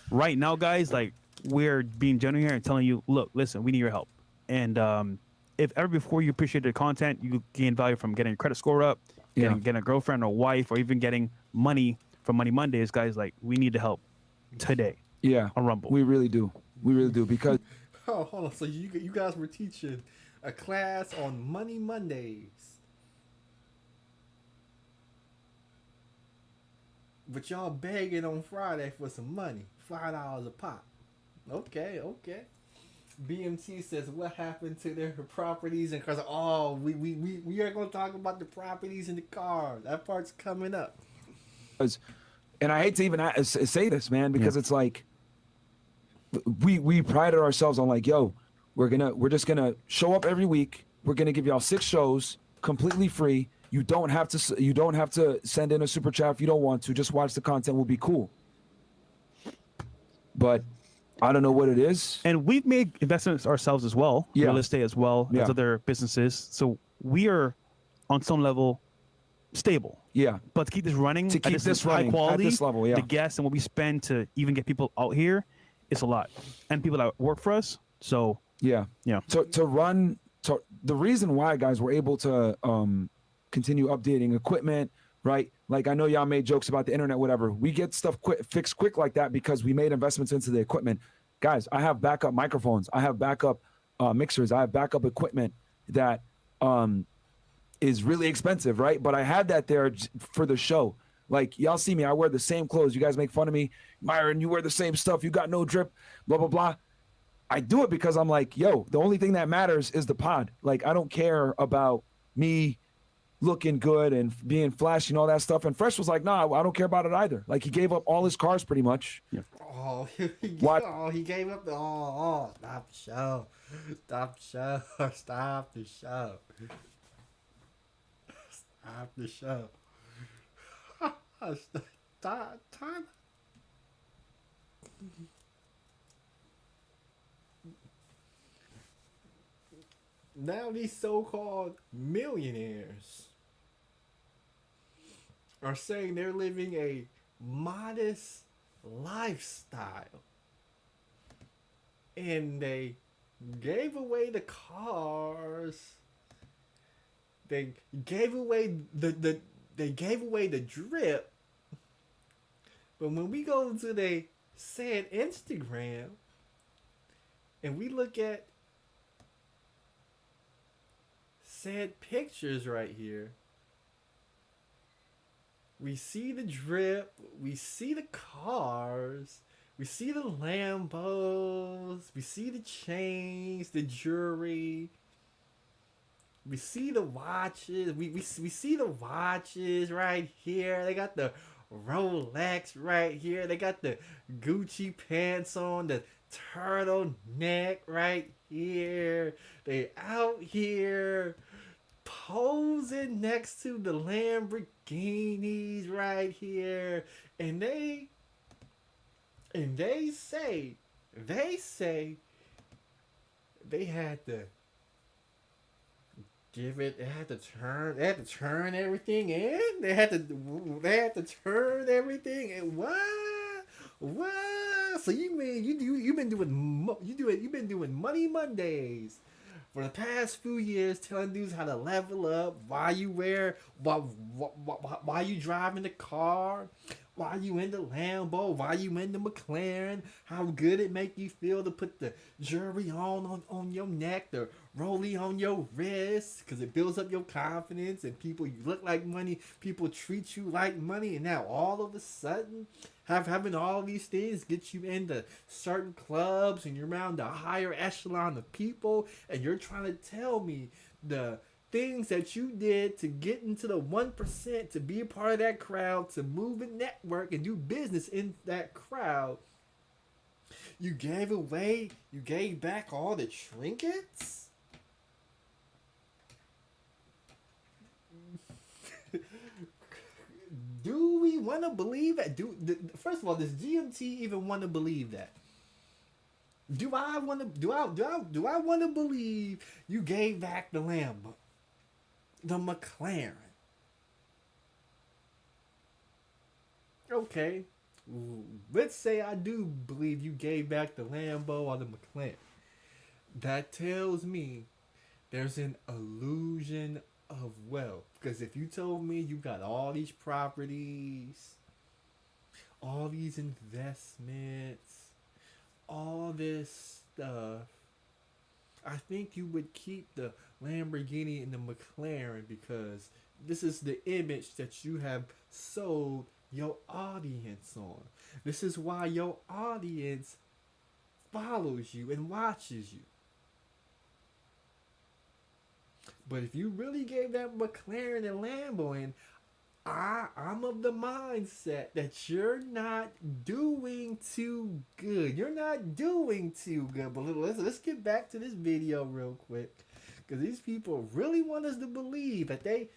right now, guys, like, we're being genuine here and telling you, look, listen, we need your help. And if ever before you appreciate the content, you gain value from getting your credit score up, getting a girlfriend or wife, or even getting money from Money Mondays, guys, like, we need the help today. Yeah. On Rumble. We really do. We really do. Because oh, hold on. So you guys were teaching a class on Money Mondays. But y'all begging on Friday for some money. $5 a pop. Okay. BMT says, what happened to their properties? And because, we are going to talk about the properties and the cars. That part's coming up. And I hate to even say this, man, because it's like, we prided ourselves on like, yo, we're just gonna show up every week. We're gonna give y'all 6 shows completely free. You don't have to send in a super chat if you don't want to. Just watch the content. Will be cool. But I don't know what it is. And we've made investments ourselves as well, real estate as well as other businesses. So we are on some level stable. Yeah. But to keep this running, high quality, at this level, the guests and what we spend to even get people out here, it's a lot. And people that work for us. So yeah. The reason why, guys, we're able to continue updating equipment, right? Like I know y'all made jokes about the internet, whatever. We get stuff fixed quick like that because we made investments into the equipment. Guys, I have backup microphones. I have backup mixers. I have backup equipment that is really expensive, right? But I had that there for the show. Like y'all see me, I wear the same clothes. You guys make fun of me, Myron. You wear the same stuff. You got no drip, blah blah blah. I do it because I'm like, yo, the only thing that matters is the pod. Like I don't care about me looking good and being flashy and all that stuff. And Fresh was like, nah, I don't care about it either. Like he gave up all his cars pretty much. Yeah. Oh, he gave up the stop the show. Stop the show. Stop the show. Stop the show. Time. Now these so-called millionaires are saying they're living a modest lifestyle. And they gave away the cars. They gave away the drip. But when we go to the said Instagram and we look at said pictures right here, we see the drip, we see the cars, we see the Lambos, we see the chains, the jewelry, we see the watches, we see the watches right here. They got the Rolex right here. They got the Gucci pants on, the turtleneck right here. They out here posing next to the Lamborghinis right here, and they say they had to they had to turn everything in. They had to turn everything in. What? So you mean you've been doing Money Mondays for the past few years, telling dudes how to level up, why you driving the car, why you in the Lambo, why you in the McLaren, how good it make you feel to put the jewelry on your neck, the rollie on your wrist, because it builds up your confidence, and people, you look like money, people treat you like money, and now all of a sudden having all these things get you into certain clubs and you're around the higher echelon of people, and you're trying to tell me the things that you did to get into the 1%, to be a part of that crowd, to move and network and do business in that crowd. You gave back all the trinkets? Do we want to believe that? First of all, does GMT even want to believe that? Do I want to believe you gave back the Lambo, the McLaren? Okay, let's say I do believe you gave back the Lambo or the McLaren. That tells me there's an illusion of wealth. Because if you told me you got all these properties, all these investments, all this stuff, I think you would keep the Lamborghini and the McLaren, because this is the image that you have sold your audience on. This is why your audience follows you and watches you. But if you really gave that McLaren and Lambo in, I'm of the mindset that you're not doing too good. You're not doing too good. But let's get back to this video real quick, because these people really want us to believe that they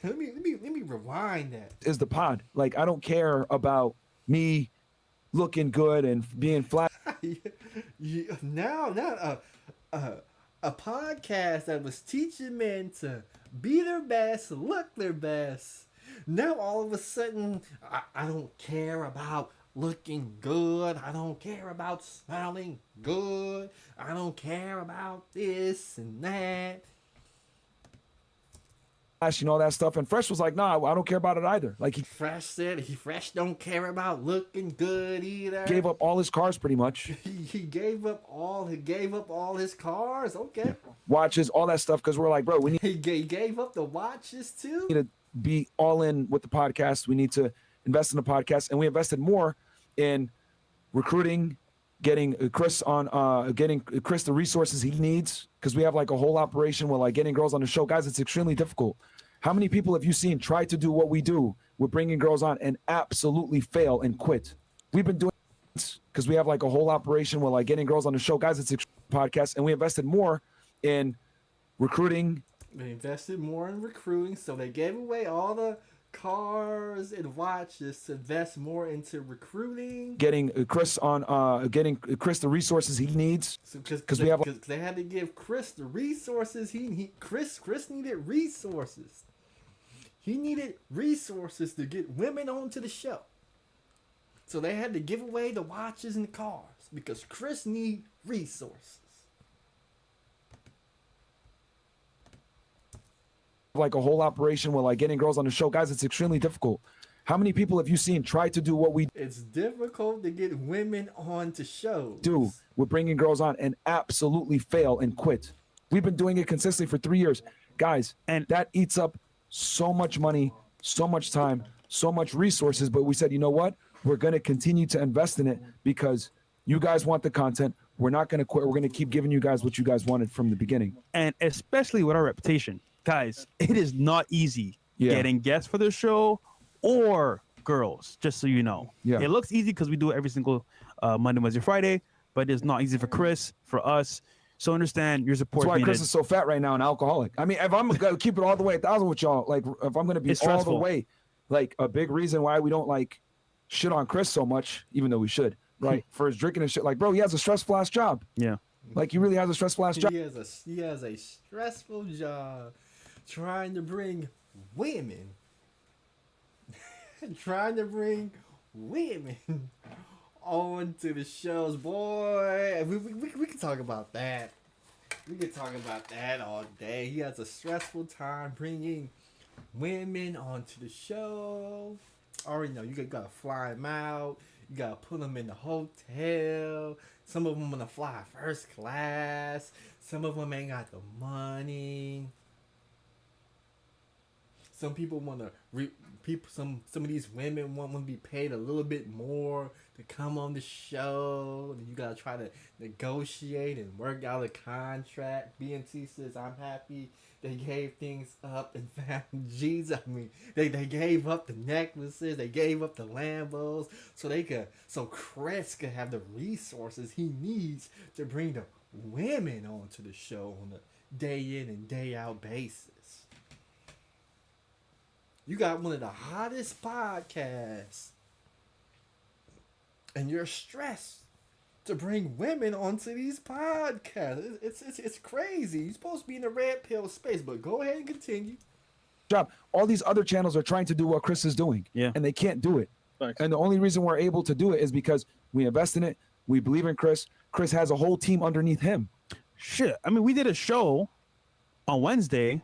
let me rewind that. Is the pod. Like I don't care about me looking good and being flat. Now, a podcast that was teaching men to be their best, look their best. Now all of a sudden, I don't care about looking good. I don't care about smelling good. I don't care about this and that. and all that stuff. And Fresh was like, nah, I don't care about it either. Like, Fresh said Fresh don't care about looking good either. gave up all his cars pretty much. He gave up all his cars. Okay. Watches, all that stuff, because we're like, bro, we need He gave up the watches too. to be all in with the podcast. We need to invest in the podcast, and we invested more in recruiting, getting Chris the resources he needs, because we have like a whole operation with like getting girls on the show. Guys, it's extremely difficult. How many people have you seen try to do what we do with bringing girls on and absolutely fail and quit? We've been doing this because we have like a whole operation with like getting girls on the show. Guys, it's a podcast, and we invested more in recruiting. They invested more in recruiting, so they gave away all the cars and watches to invest more into recruiting. Getting Chris the resources he needs, because we have they had to give Chris the resources Chris needed resources. He needed resources to get women onto the show. So they had to give away the watches and the cars because Chris need resources. Like a whole operation with like getting girls on the show. Guys, it's extremely difficult. How many people have you seen try to do what we It's difficult to get women onto shows. do with bringing girls on and absolutely fail and quit? We've been doing it consistently for 3 years. Guys, and that eats up so much money, so much time, so much resources. But we said, you know what? We're going to continue to invest in it because you guys want the content. We're not going to quit. We're going to keep giving you guys what you guys wanted from the beginning. And especially with our reputation. Guys, it is not easy getting guests for the show or girls, just so you know. Yeah. It looks easy because we do it every single Monday, Wednesday, Friday, but it's not easy for Chris, for us. So understand your support. That's why needed. Chris is so fat right now and alcoholic. I mean, if I'm going to keep it all the way 1,000 with y'all, like if I'm going to be all the way, like a big reason why we don't like shit on Chris so much, even though we should, right? For his drinking and shit. Like, bro, he has a stressful ass job. Yeah. Like, he really has a stressful ass job. He has a stressful job trying to bring women onto the shows. Boy, we can talk about that. We can talk about that all day. He has a stressful time bringing women onto the show. Already know you gotta fly them out. You gotta put them in the hotel. Some of them wanna fly first class. Some of them ain't got the money. Some people wanna some of these women want to be paid a little bit more to come on the show. And you gotta try to negotiate and work out a contract. BMT says, I'm happy they gave things up and found Jesus. I mean, they gave up the necklaces, they gave up the Lambos, so Chris could have the resources he needs to bring the women onto the show on a day in and day out basis. You got one of the hottest podcasts, and you're stressed to bring women onto these podcasts. It's crazy. You're supposed to be in the red pill space, but go ahead and continue. Job. All these other channels are trying to do what Chris is doing, and they can't do it. Thanks. And the only reason we're able to do it is because we invest in it. We believe in Chris. Chris has a whole team underneath him. Shit. I mean, we did a show on Wednesday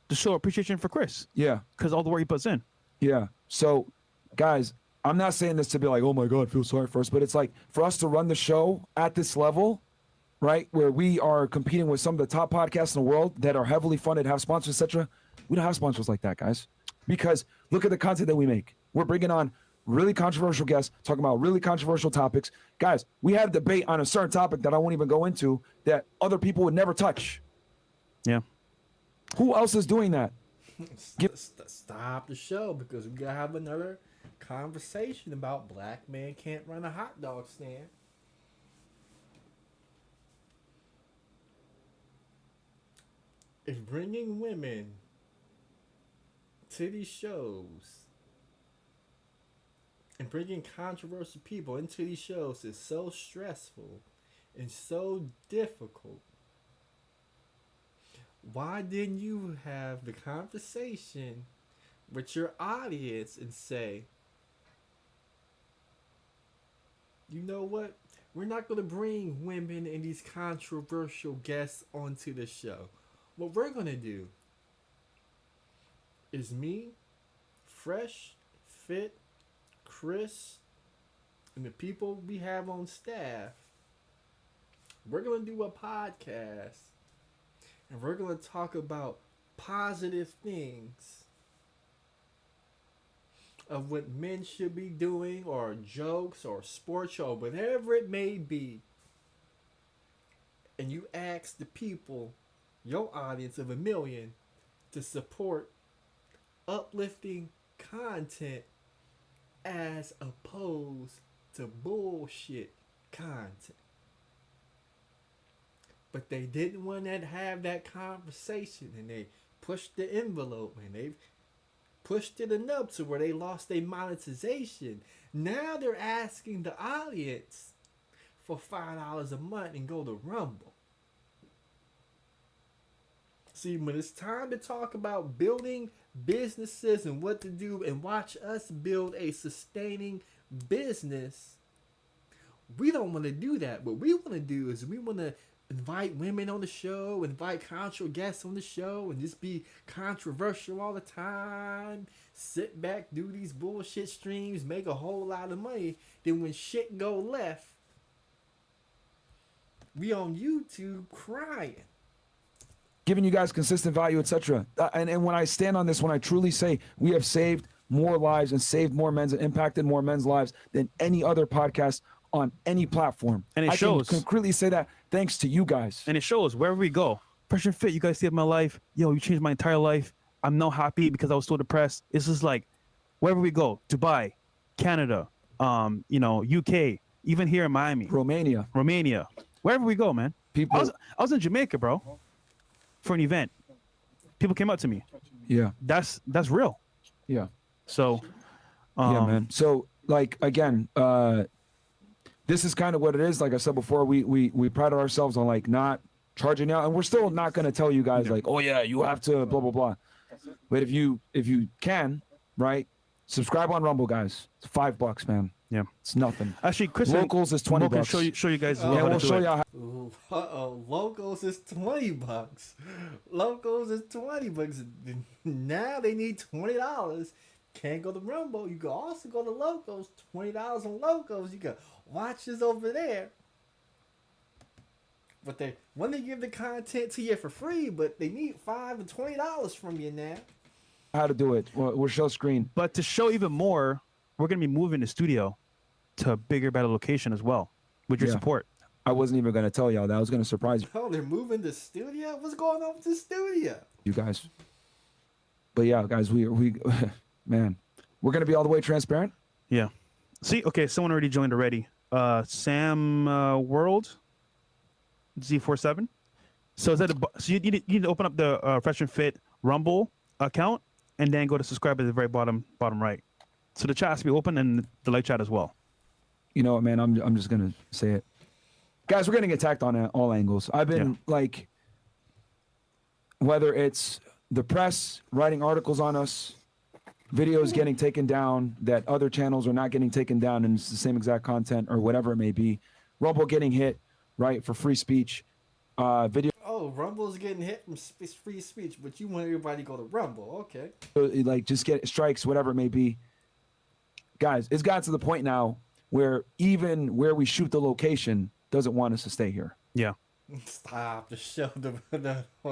to show appreciation for Chris. Yeah. Because all the work he puts in. Yeah. So, guys, I'm not saying this to be like, oh my God, feel sorry for us, but it's like for us to run the show at this level, right, where we are competing with some of the top podcasts in the world that are heavily funded, have sponsors, etc. We don't have sponsors like that, guys, because look at the content that we make. We're bringing on really controversial guests, talking about really controversial topics. Guys, we had a debate on a certain topic that I won't even go into that other people would never touch. Yeah. Who else is doing that? Stop the show because we gotta have another conversation about black man can't run a hot dog stand. If bringing women to these shows and bringing controversial people into these shows is so stressful and so difficult, why didn't you have the conversation with your audience and say, you know what? We're not going to bring women and these controversial guests onto the show. What we're going to do is me, Fresh, Fit, Chris, and the people we have on staff. We're going to do a podcast, and we're going to talk about positive things of what men should be doing, or jokes, or sports show, whatever it may be. And you ask the people, your audience of 1 million, to support uplifting content as opposed to bullshit content. But they didn't want to have that conversation, and they pushed the envelope, and they've pushed it enough to where they lost their monetization. Now they're asking the audience for $5 a month and go to Rumble. See, when it's time to talk about building businesses and what to do, and watch us build a sustaining business, we don't want to do that. What we want to do is we want to invite women on the show, invite controversial guests on the show, and just be controversial all the time. Sit back, do these bullshit streams, make a whole lot of money. Then when shit go left, we on YouTube crying. Giving you guys consistent value, etc. And when I stand on this, when I truly say we have saved more lives and saved more men's and impacted more men's lives than any other podcast on any platform. And it shows. I can concretely say that thanks to you guys. And it shows wherever we go. Fresh and Fit, you guys saved my life. Yo, you changed my entire life. I'm now happy because I was so depressed. It's just like wherever we go, Dubai, Canada, UK, even here in Miami, Romania, wherever we go, man. People, I was in Jamaica, bro, for an event. People came up to me. Yeah, that's real. Yeah. So, yeah, man. So, like, again, this is kind of what it is. Like I said before, we pride ourselves on like not charging out, and we're still not going to tell you guys like, oh yeah, you have to blah blah blah. But if you can, right, subscribe on Rumble, guys. It's $5, man. Yeah, it's nothing. Actually, Chris, locals is $20. Can show you guys. Yeah, we'll show you how. Locals is $20. Locals is $20. Now they need $20. Can't go to Rumble. You can also go to Locals. $20 on Locals. You can watch this over there. But they want to give the content to you for free, but they need $5 and $20 from you now. How to do it? We'll show screen. But to show even more, we're gonna be moving the studio to a bigger, better location as well with your support. I wasn't even gonna tell y'all that. I was gonna surprise you. Oh, they're moving the studio? What's going on with the studio? You guys. But yeah, guys, we man, we're gonna be all the way transparent. Yeah. See, okay, someone already joined already. Sam World Z47. So is that so you need to open up the Fresh and Fit Rumble account and then go to subscribe at the very bottom right. So the chat has to be open and the live chat as well. You know what, man? I'm just gonna say it, guys. We're getting attacked on all angles. I've been like, whether it's the press writing articles on us, videos getting taken down that other channels are not getting taken down, and it's the same exact content or whatever it may be. Rumble getting hit, right, for free speech. Video. Oh, Rumble's getting hit from free speech, but you want everybody to go to Rumble, okay? Like, just get strikes, whatever it may be. Guys, it's gotten to the point now where even where we shoot the location doesn't want us to stay here. Yeah. Stop the show.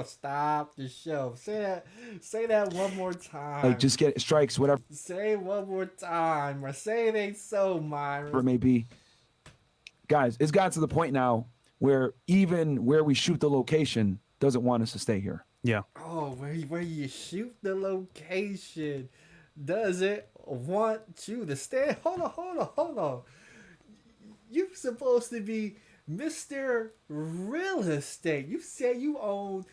Stop the show. Say that one more time. Like, just get strikes, whatever. Say it one more time, or say it ain't so, Myron. Whatever it may be. Guys, it's gotten to the point now where even where we shoot the location doesn't want us to stay here. Yeah. Oh, where you shoot the location doesn't want you to stay. Hold on. You supposed to be Mr. Real Estate. You say you own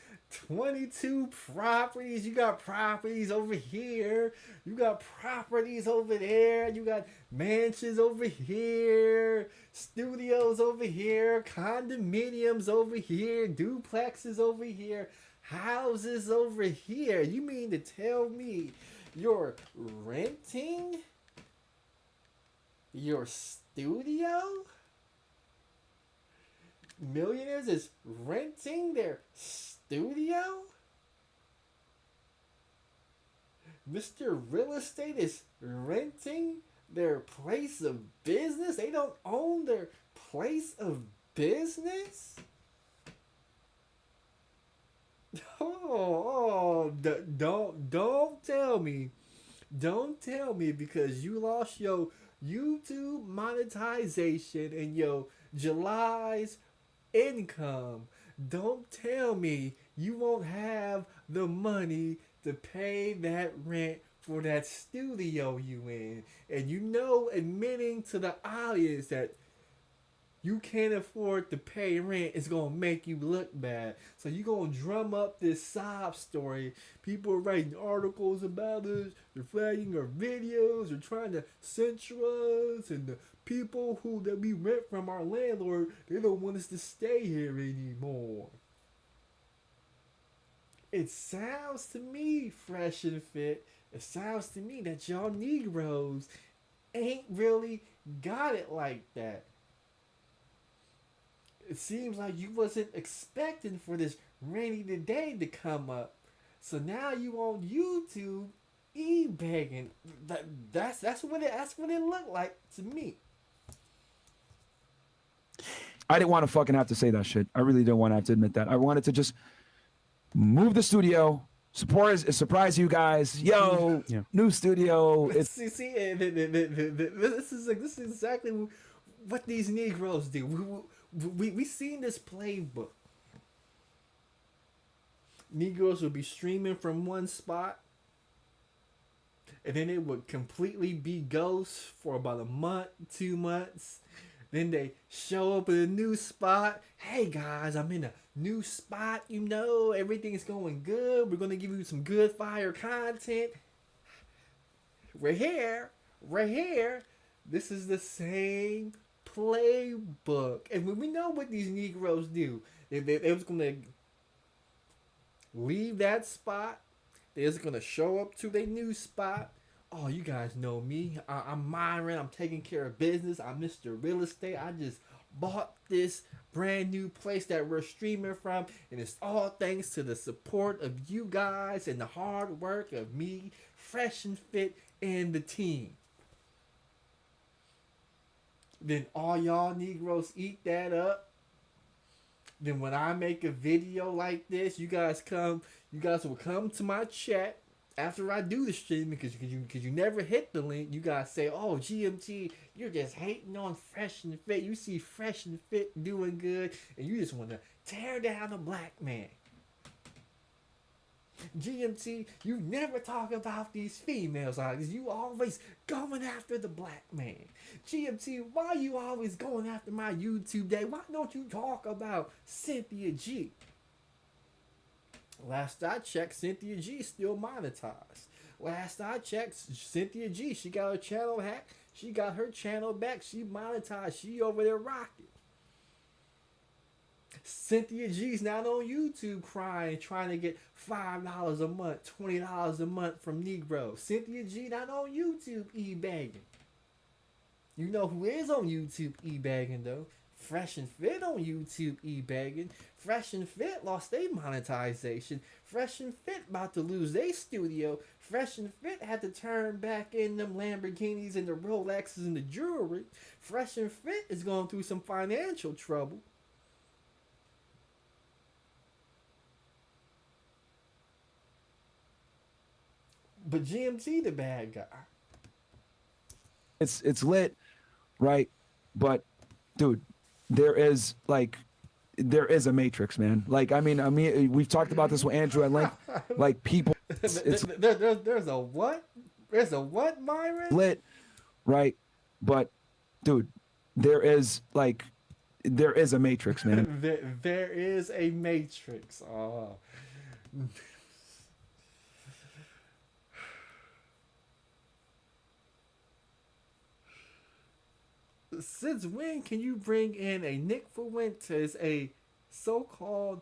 22 properties. You got properties over here. You got properties over there. You got mansions over here. Studios over here. Condominiums over here. Duplexes over here. Houses over here. You mean to tell me you're renting your studio? Millionaires is renting their studio? Mr. Real Estate is renting their place of business? They don't own their place of business? Don't tell me. Don't tell me because you lost your YouTube monetization and your July's income. Don't tell me you won't have the money to pay that rent for that studio you in. And you know, admitting to the audience that you can't afford to pay rent is gonna make you look bad. So you gonna drum up this sob story. People are writing articles about us. They're flagging our videos. They're trying to censor us. And the people who that we rent from our landlord, they don't want us to stay here anymore. It sounds to me, Fresh and Fit, it sounds to me that y'all Negroes ain't really got it like that. It seems like you wasn't expecting for this rainy day to come up. So now you on YouTube e-begging. That's what it looked like to me. I didn't want to fucking have to say that shit. I really didn't want to have to admit that. I wanted to just move the studio, surprise you guys. Yo, new studio. It's this is exactly what these Negroes do. We seen this playbook. Negroes would be streaming from one spot, and then it would completely be ghost for about a month, 2 months. Then they show up in a new spot. Hey guys, I'm in a new spot. You know, everything's going good. We're gonna give you some good fire content. We're here. This is the same playbook. And we know what these Negroes do. They was gonna leave that spot. They're just gonna show up to their new spot. Oh, you guys know me. I'm Myron. I'm taking care of business. I'm Mr. Real Estate. I just bought this brand new place that we're streaming from, and it's all thanks to the support of you guys and the hard work of me, Fresh and Fit, and the team. Then all y'all Negroes eat that up. Then when I make a video like this, you guys will come to my chat after I do the streaming, because you never hit the link. You guys say, oh, GMT, you're just hating on Fresh and Fit. You see Fresh and Fit doing good, and you just want to tear down a black man. GMT, you never talk about these females, because you always going after the black man. GMT, why you always going after my YouTube day? Why don't you talk about Cynthia G? Last I checked, Cynthia G still monetized. Last I checked, Cynthia G, she got her channel hacked. She got her channel back. She monetized. She over there rocking. Cynthia G's not on YouTube crying, trying to get $5 a month, $20 a month from Negro. Cynthia G not on YouTube e-bagging. You know who is on YouTube e-bagging though? Fresh and Fit on YouTube e-bagging. Fresh and Fit lost their monetization. Fresh and Fit about to lose their studio. Fresh and Fit had to turn back in them Lamborghinis and the Rolexes and the jewelry. Fresh and Fit is going through some financial trouble. But GMT the bad guy. It's lit, right? But dude, there is a matrix, man. Like, I mean, we've talked about this with Andrew at length. Like, people, there's a what? There's a what, Myron? Lit, right? But, dude, there is a matrix, man. there is a matrix. Oh. Since when can you bring in a Nick Fuentes, a so-called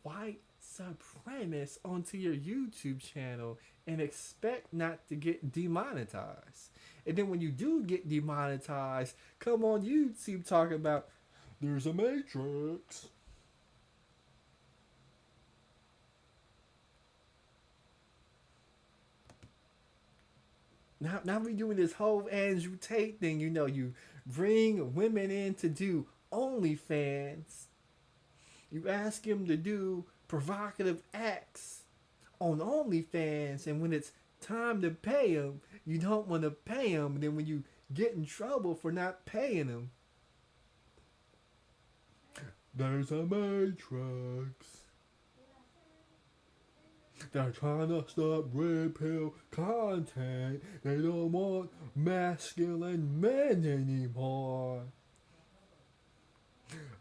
white supremacist, onto your YouTube channel and expect not to get demonetized? And then when you do get demonetized, come on YouTube talking about there's a matrix. now we doing this whole Andrew Tate thing. You know, you bring women in to do OnlyFans. You ask them to do provocative acts on OnlyFans, and when it's time to pay them, you don't want to pay them. And then when you get in trouble for not paying them, there's a matrix. They're trying to stop red pill content. They don't want masculine men anymore.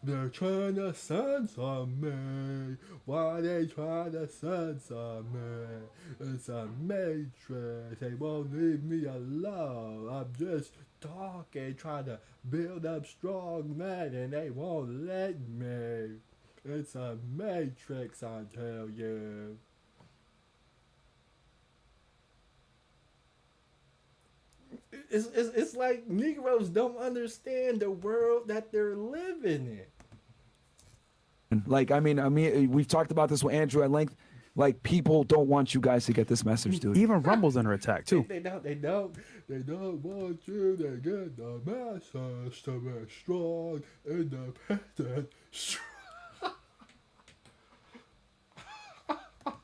They're trying to censor me. Why they trying to censor me? It's a matrix. They won't leave me alone. I'm just talking, trying to build up strong men, and they won't let me. It's a matrix, I tell you. It's like Negroes don't understand the world that they're living in. Like, I mean, we've talked about this with Andrew at length. Like, people don't want you guys to get this message, dude. Even Rumble's under attack too. They don't want you to get the message to be strong, independent, strong.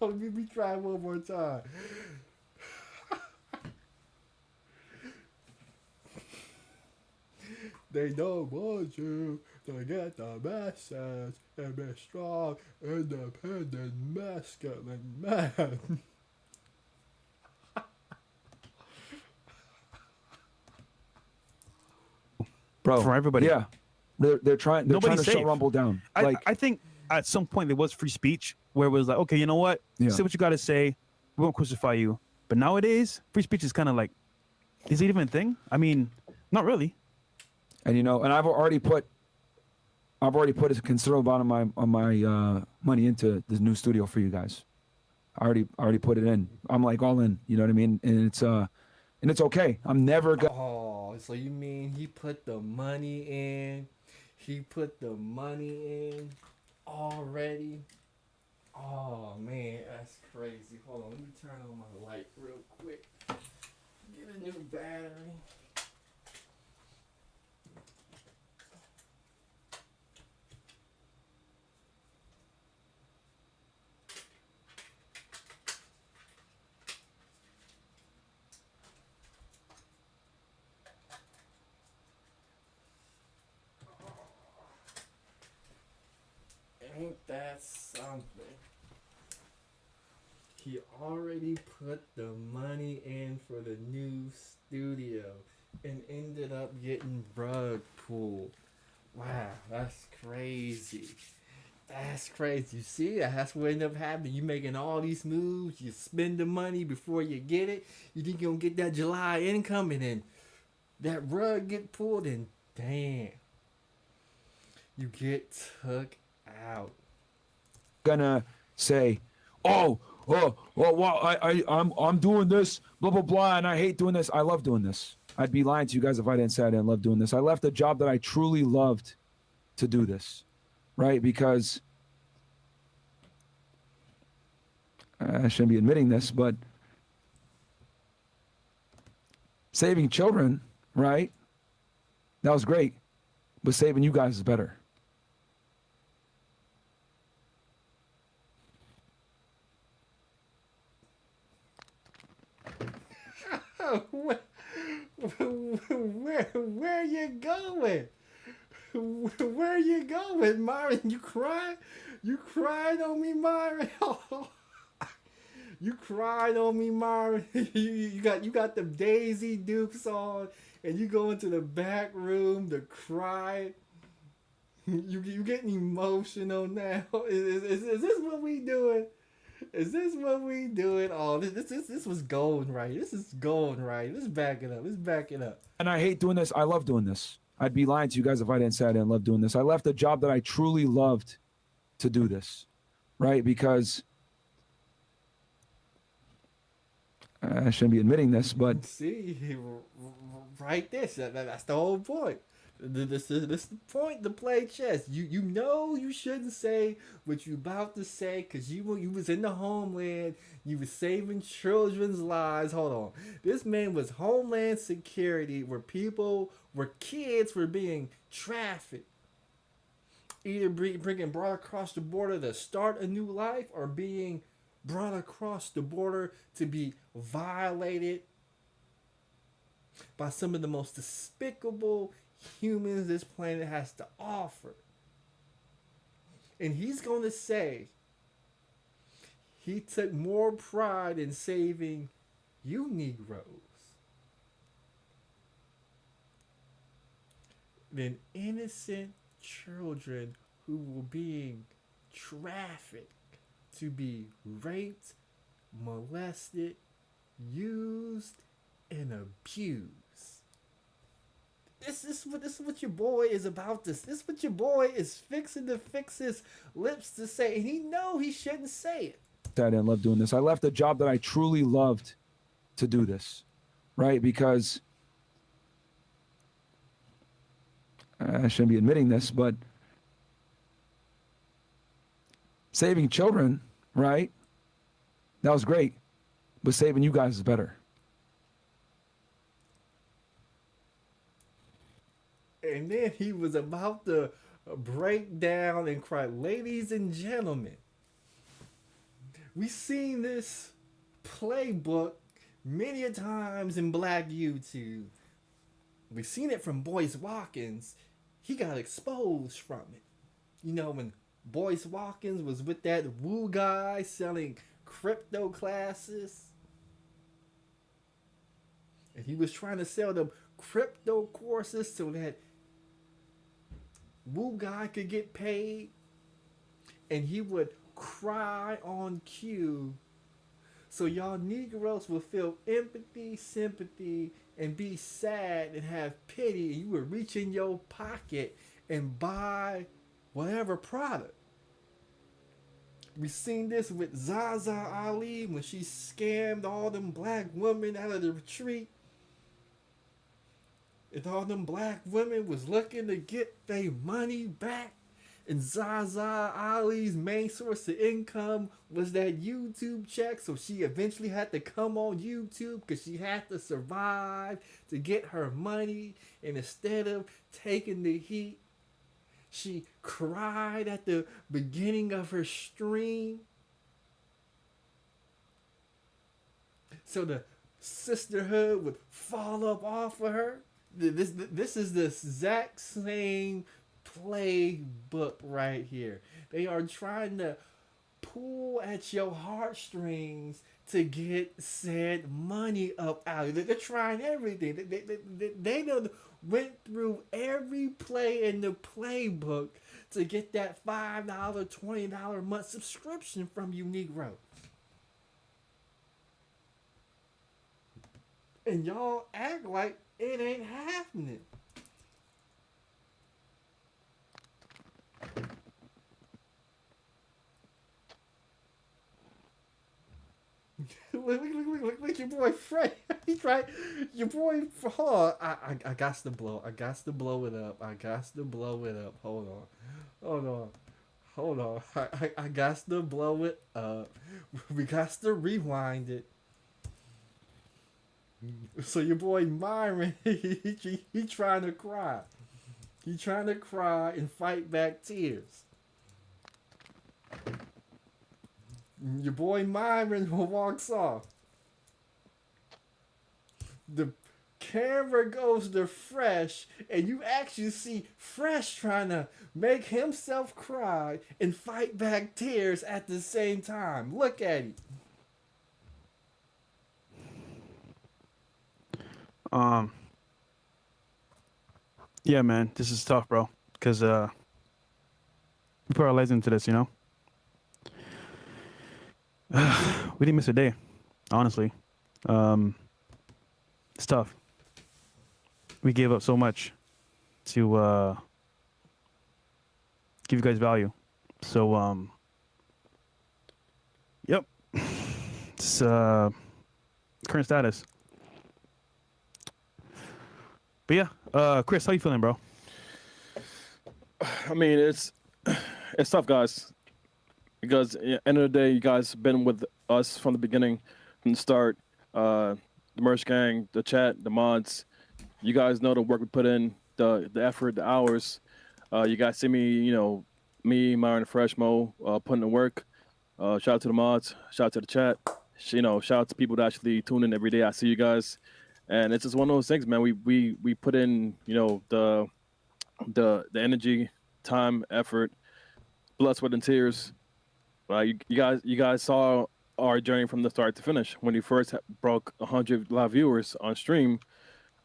Let me try one more time. They don't want you to get the message and be strong, independent, masculine man. Bro, for everybody. Yeah, they're trying to Nobody's shut safe. Rumble down. Like, I think at some point there was free speech where it was like, okay, you know what? Yeah. Say what you got to say. We won't crucify you. But nowadays, free speech is kind of like, is it even a thing? I mean, not really. and you know, and I've already put a considerable amount of my money into this new studio for you guys. I already put it in. I'm like all in. You know what I mean? And it's okay. I'm never gonna. Oh, so you mean he put the money in? He put the money in already? Oh man, that's crazy. Hold on, let me turn on my light real quick. Get a new battery. Ain't that something? He already put the money in for the new studio and ended up getting rug pulled. Wow, that's crazy. That's crazy. You see, that's what ended up happening. You making all these moves, you spend the money before you get it. You think you're gonna get that July income, and then that rug get pulled, and damn, you get took out. Gonna say, well, I'm doing this, blah blah blah, and I hate doing this. I love doing this. I'd be lying to you guys if I didn't say I didn't love doing this. I left a job that I truly loved to do this, right? Because I shouldn't be admitting this, but saving children, right? That was great, but saving you guys is better. Where you going? Where you going, Myron? You crying? You cried on me, Myron? You cried on me, Myron. you got the Daisy Dukes on, and you go into the back room to cry. You getting emotional now? Is this what we doing? Is this what we doing? Oh, this was going right. This is going right. Let's back it up. Let's back it up. And I hate doing this. I love doing this. I'd be lying to you guys if I didn't say I didn't love doing this. I left a job that I truly loved to do this, right? Because I shouldn't be admitting this, but see, right this. That's the whole point. This is the point to play chess. You know you shouldn't say what you about to say because you was in the homeland. You was saving children's lives. Hold on, this man was homeland security where kids were being trafficked, either bringing brought across the border to start a new life or being brought across the border to be violated by some of the most despicable humans this planet has to offer. And he's going to say he took more pride in saving you Negroes than innocent children who were being trafficked to be raped, molested, used, and abused. This is what your boy is about. This is what your boy is fixing to fix his lips to say, and he know he shouldn't say it. I didn't love doing this. I left a job that I truly loved to do this, right? Because I shouldn't be admitting this, but saving children, right? That was great, but saving you guys is better. And then he was about to break down and cry. Ladies and gentlemen, we've seen this playbook many a times in Black YouTube. We've seen it from Boyce Watkins. He got exposed from it. You know, when Boyce Watkins was with that woo guy selling crypto classes. And he was trying to sell them crypto courses so that woo guy could get paid. And he would cry on cue so y'all Negroes will feel empathy, sympathy, and be sad and have pity. And you would reach in your pocket and buy whatever product. We seen this with Zaza Ali when she scammed all them black women out of the retreat. And all them black women was looking to get their money back. And Zaza Ali's main source of income was that YouTube check. So she eventually had to come on YouTube because she had to survive to get her money. And instead of taking the heat, she cried at the beginning of her stream. So the sisterhood would fall up off of her. This is the exact same playbook right here. They are trying to pull at your heartstrings to get said money up out of it. They're trying everything. They done went through every play in the playbook to get that $5, $20 a month subscription from you Negro. And y'all act like it ain't happening. Look, your boy Fred. He tried. Your boy. Hold on. I got to blow. I got to blow it up. I got to blow it up. Hold on. I got to blow it up. We got to rewind it. So your boy Myron, he trying to cry. He trying to cry and fight back tears. Your boy Myron walks off. The camera goes to Fresh, and you actually see Fresh trying to make himself cry and fight back tears at the same time. Look at him. Yeah, man, this is tough, bro. Because we put our lives into this, you know. We didn't miss a day, honestly. It's tough. We gave up so much to give you guys value. So, yep. It's current status. But yeah, Chris, how you feeling, bro? I mean, it's tough, guys, because at the end of the day, you guys been with us from the beginning, from the start. The merch gang, the chat, the mods. You guys know the work we put in, the effort, the hours. You guys see me, me, Myron, and Fresh Mo, putting in work. Shout out to the mods. Shout out to the chat. Shout out to people that actually tune in every day. I see you guys, and it's just one of those things, man. We put in, the energy, time, effort, blood, sweat, and tears. You guys saw our journey from the start to finish. When we first broke 100 live viewers on stream,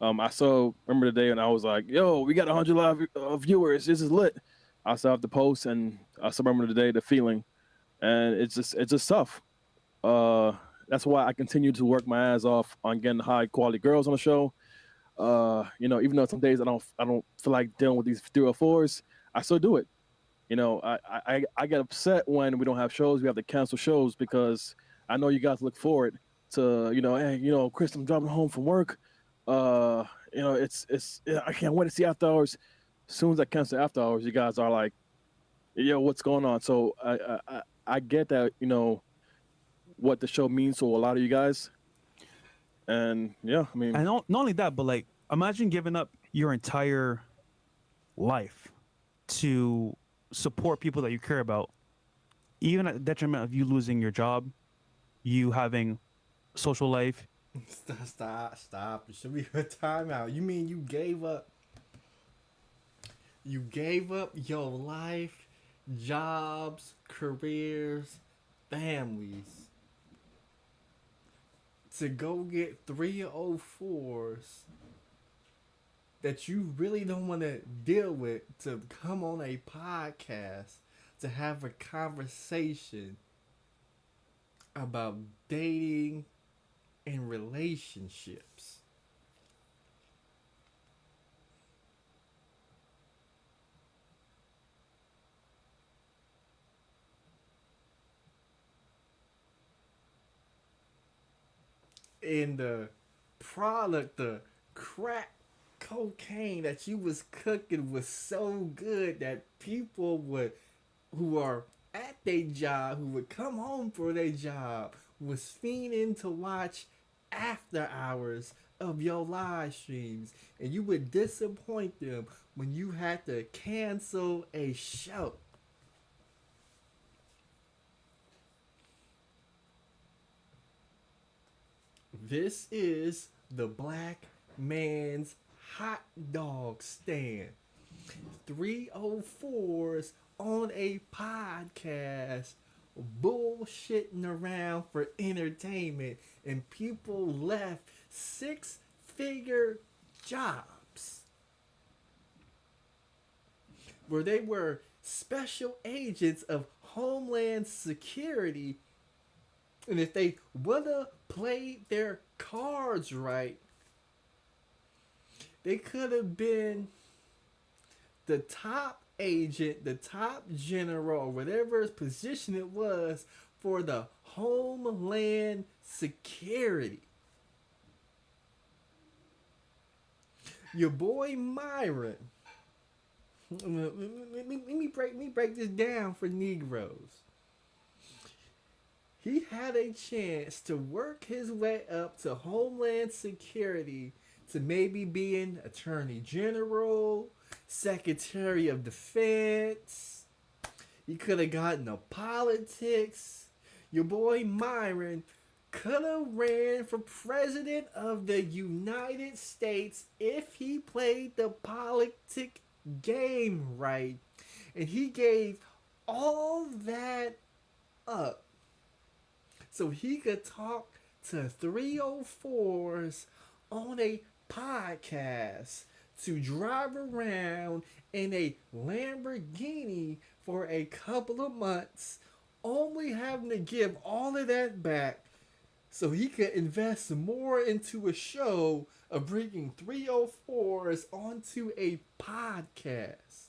I saw remember the day and I was like, "Yo, we got 100 live viewers. This is lit." I saw the post and I still remember the day, the feeling, and it's just tough. That's why I continue to work my ass off on getting high quality girls on the show. Even though some days I don't feel like dealing with these 304s, I still do it. I get upset when we don't have shows. We have to cancel shows because I know you guys look forward to, hey, Chris, I'm driving home from work. I can't wait to see after hours. As soon as I cancel after hours, you guys are like, yo, what's going on? So I get that, what the show means to a lot of you guys. And yeah, I mean, and not only that, but like, imagine giving up your entire life to support people that you care about, even at the detriment of you losing your job, you having social life. Stop. It should be a timeout. You mean you gave up your life, jobs, careers, families to go get 304s that you really don't want to deal with, to come on a podcast to have a conversation about dating and relationships? And the product, the crack cocaine that you was cooking was so good that people who are at their job, who would come home for their job, was fiending to watch after hours of your live streams, and you would disappoint them when you had to cancel a show. This is the black man's hot dog stand. 304s on a podcast, bullshitting around for entertainment, and people left 6-figure jobs where they were special agents of Homeland Security, and if they would have played their cards right, they could have been the top agent, the top general, whatever position it was for the Homeland Security. Your boy Myron. Let me break this down for Negroes. He had a chance to work his way up to Homeland Security, to maybe being Attorney General, Secretary of Defense. He could have gotten to politics. Your boy Myron could have ran for President of the United States if he played the politic game right. And he gave all that up so he could talk to 304s on a podcast, to drive around in a Lamborghini for a couple of months, only having to give all of that back so he could invest more into a show of bringing 304s onto a podcast.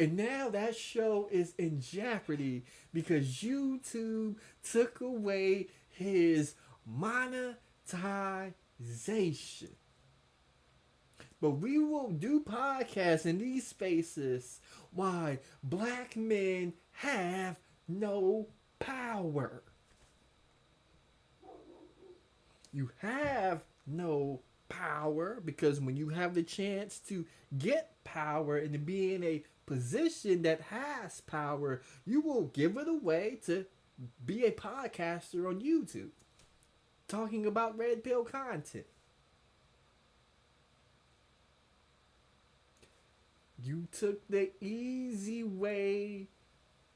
And now that show is in jeopardy because YouTube took away his monetization. but we will do podcasts in these spaces. Why? Black men have no power. You have no power because when you have the chance to get power and to be in a position that has power, you will give it away to be a podcaster on YouTube talking about red pill content. You took the easy way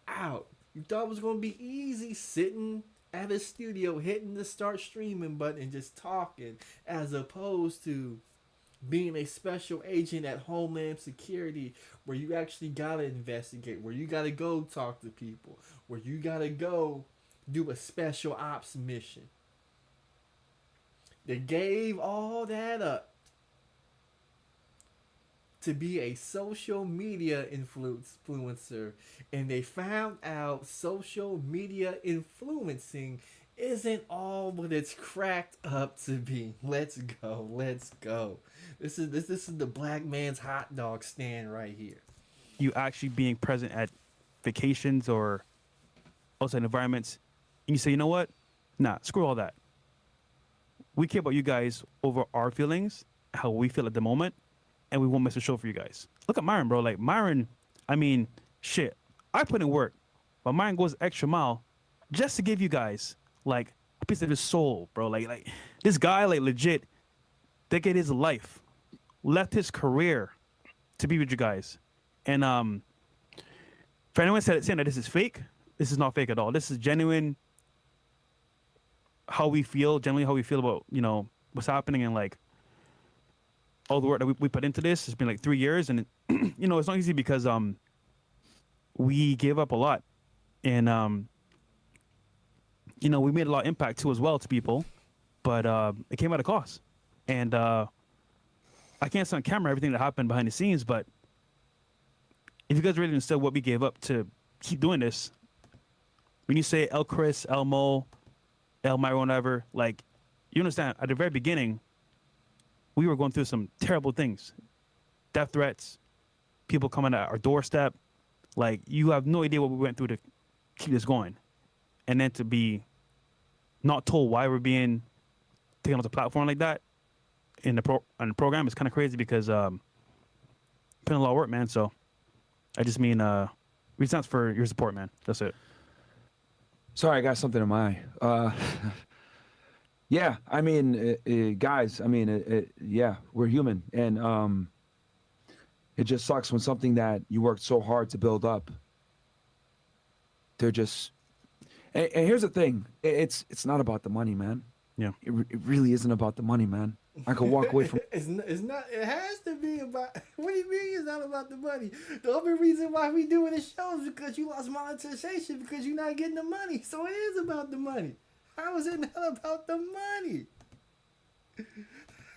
out. You thought it was going to be easy sitting at a studio hitting the start streaming button and just talking, as opposed to being a special agent at Homeland Security where you actually gotta investigate, where you gotta go talk to people, where you gotta go do a special ops mission. They gave all that up to be a social media influencer, and they found out social media influencing isn't all what it's cracked up to be. Let's go. This is the black man's hot dog stand right here. You actually being present at vacations or outside environments, and you say, you know what? Nah, screw all that. We care about you guys over our feelings, how we feel at the moment, and we won't miss a show for you guys. Look at Myron, bro. Like Myron, I mean, shit. I put in work, but Myron goes extra mile just to give you guys like a piece of his soul, bro. Like this guy, like legit, dedicated his life, left his career to be with you guys. And for anyone saying that this is fake, this is not fake at all. This is genuine. How we feel, generally how we feel about, you know, what's happening, and like all the work that we put into this. It's been like 3 years, and you know, it's not easy because we gave up a lot, and you know, we made a lot of impact too as well to people, but it came at a cost. And I can't say on camera everything that happened behind the scenes, but if you guys really understood what we gave up to keep doing this, when you say El Chris, El Mo, El Myron, whatever, like, you understand, at the very beginning, we were going through some terrible things. Death threats, people coming at our doorstep. Like, you have no idea what we went through to keep this going. And then to be not told why we're being taken off the platform like that in the program is kind of crazy, because put in a lot of work, man. So I just mean, thanks for your support, man. That's it. Sorry, I got something in my eye. Yeah, I mean, guys, I mean, yeah, we're human. And it just sucks when something that you worked so hard to build up, they're just... And here's the thing. It's not about the money, man. Yeah. It really isn't about the money, man. I could walk away from... It's not. It has to be about... What do you mean it's not about the money? The only reason why we doing this show is because you lost monetization, because you're not getting the money. So it is about the money. How is it not about the money?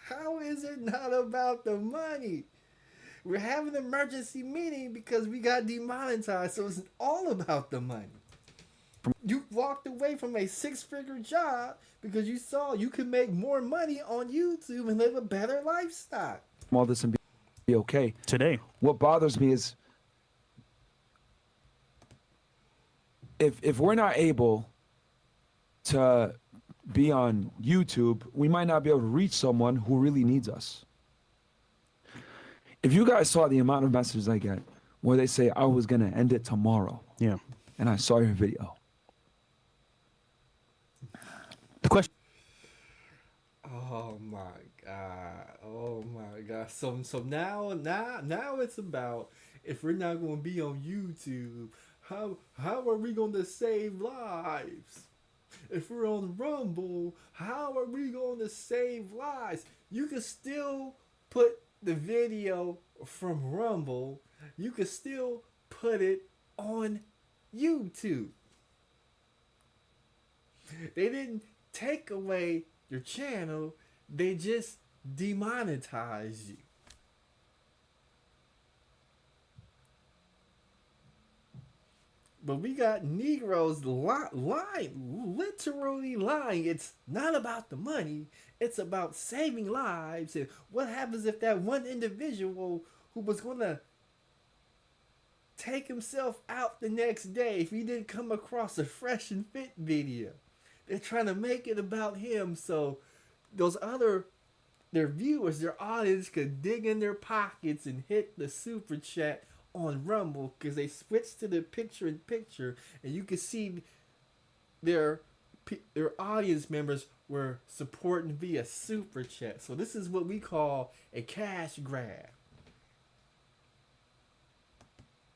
How is it not about the money? We're having an emergency meeting because we got demonetized, so it's all about the money. You walked away from a 6-figure job because you saw you could make more money on YouTube and live a better lifestyle. All this and be okay. Today. What bothers me is if we're not able to be on YouTube, we might not be able to reach someone who really needs us. If you guys saw the amount of messages I get where they say I was going to end it tomorrow. Yeah. And I saw your video. The question. Oh my god. So now it's about, if we're not going to be on YouTube, how are we going to save lives? If we're on Rumble, how are we going to save lives? You can still put the video from Rumble, you can still put it on YouTube. They didn't take away your channel, they just demonetize you. But we got Negroes lying, literally lying. It's not about the money. It's about saving lives. And what happens if that one individual who was going to take himself out the next day, if he didn't come across a Fresh and Fit video? They're trying to make it about him so their viewers, their audience could dig in their pockets and hit the super chat on Rumble, because they switched to the picture-in-picture, and you can see their audience members were supporting via super chat. So this is what we call a cash grab.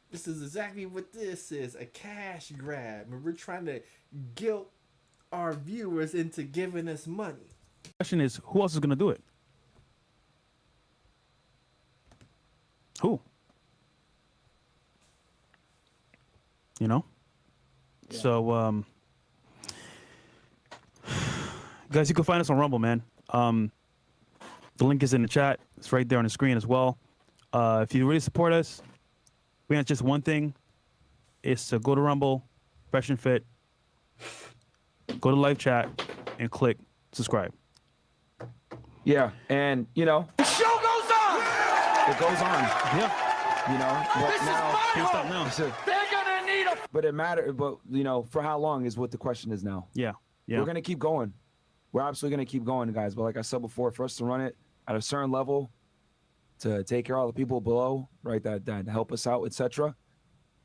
This is exactly what this is, a cash grab. And we're trying to guilt our viewers into giving us money. The question is, who else is going to do it? Who? You know? Yeah. So, guys, you can find us on Rumble, man. The link is in the chat. It's right there on the screen as well. If you really support us, we have just one thing. Is to go to Rumble, Fresh and Fit, go to live chat, and click subscribe. Yeah, and, you know. The show goes on! It goes on. Yeah. You know, but this now, is my now. They're gonna need a. But it matters. But you know, for how long is what the question is now. Yeah. We're gonna keep going. We're absolutely gonna keep going, guys. But like I said before, for us to run it at a certain level, to take care of all the people below, right? That help us out, etc.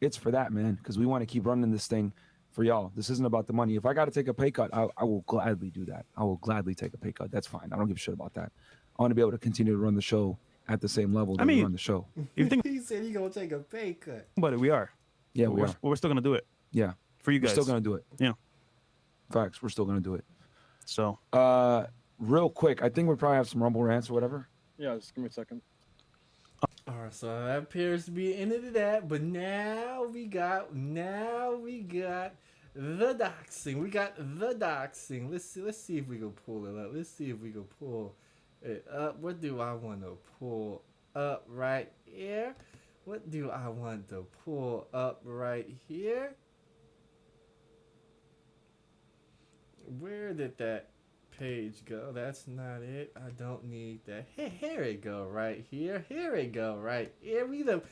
It's for that, man. Because we want to keep running this thing for y'all. This isn't about the money. If I got to take a pay cut, I will gladly do that. I will gladly take a pay cut. That's fine. I don't give a shit about that. I want to be able to continue to run the show at the same level that we run the show. You think He said he gonna take a pay cut. But we are. Yeah, we're still gonna do it. Yeah, for you guys. We're still gonna do it. Yeah, facts. We're still gonna do it. So, real quick, I think we probably have some Rumble rants or whatever. Yeah, just give me a second. All right, so that appears to be the end of that. But now we got the doxing. We got the doxing. Let's see if we can pull it up. Let's see if we can pull it up. What do I want to pull up right here? What do I want to pull up right here? Where did that page go? That's not it. I don't need that. Here it go right here. Here it go right here. We done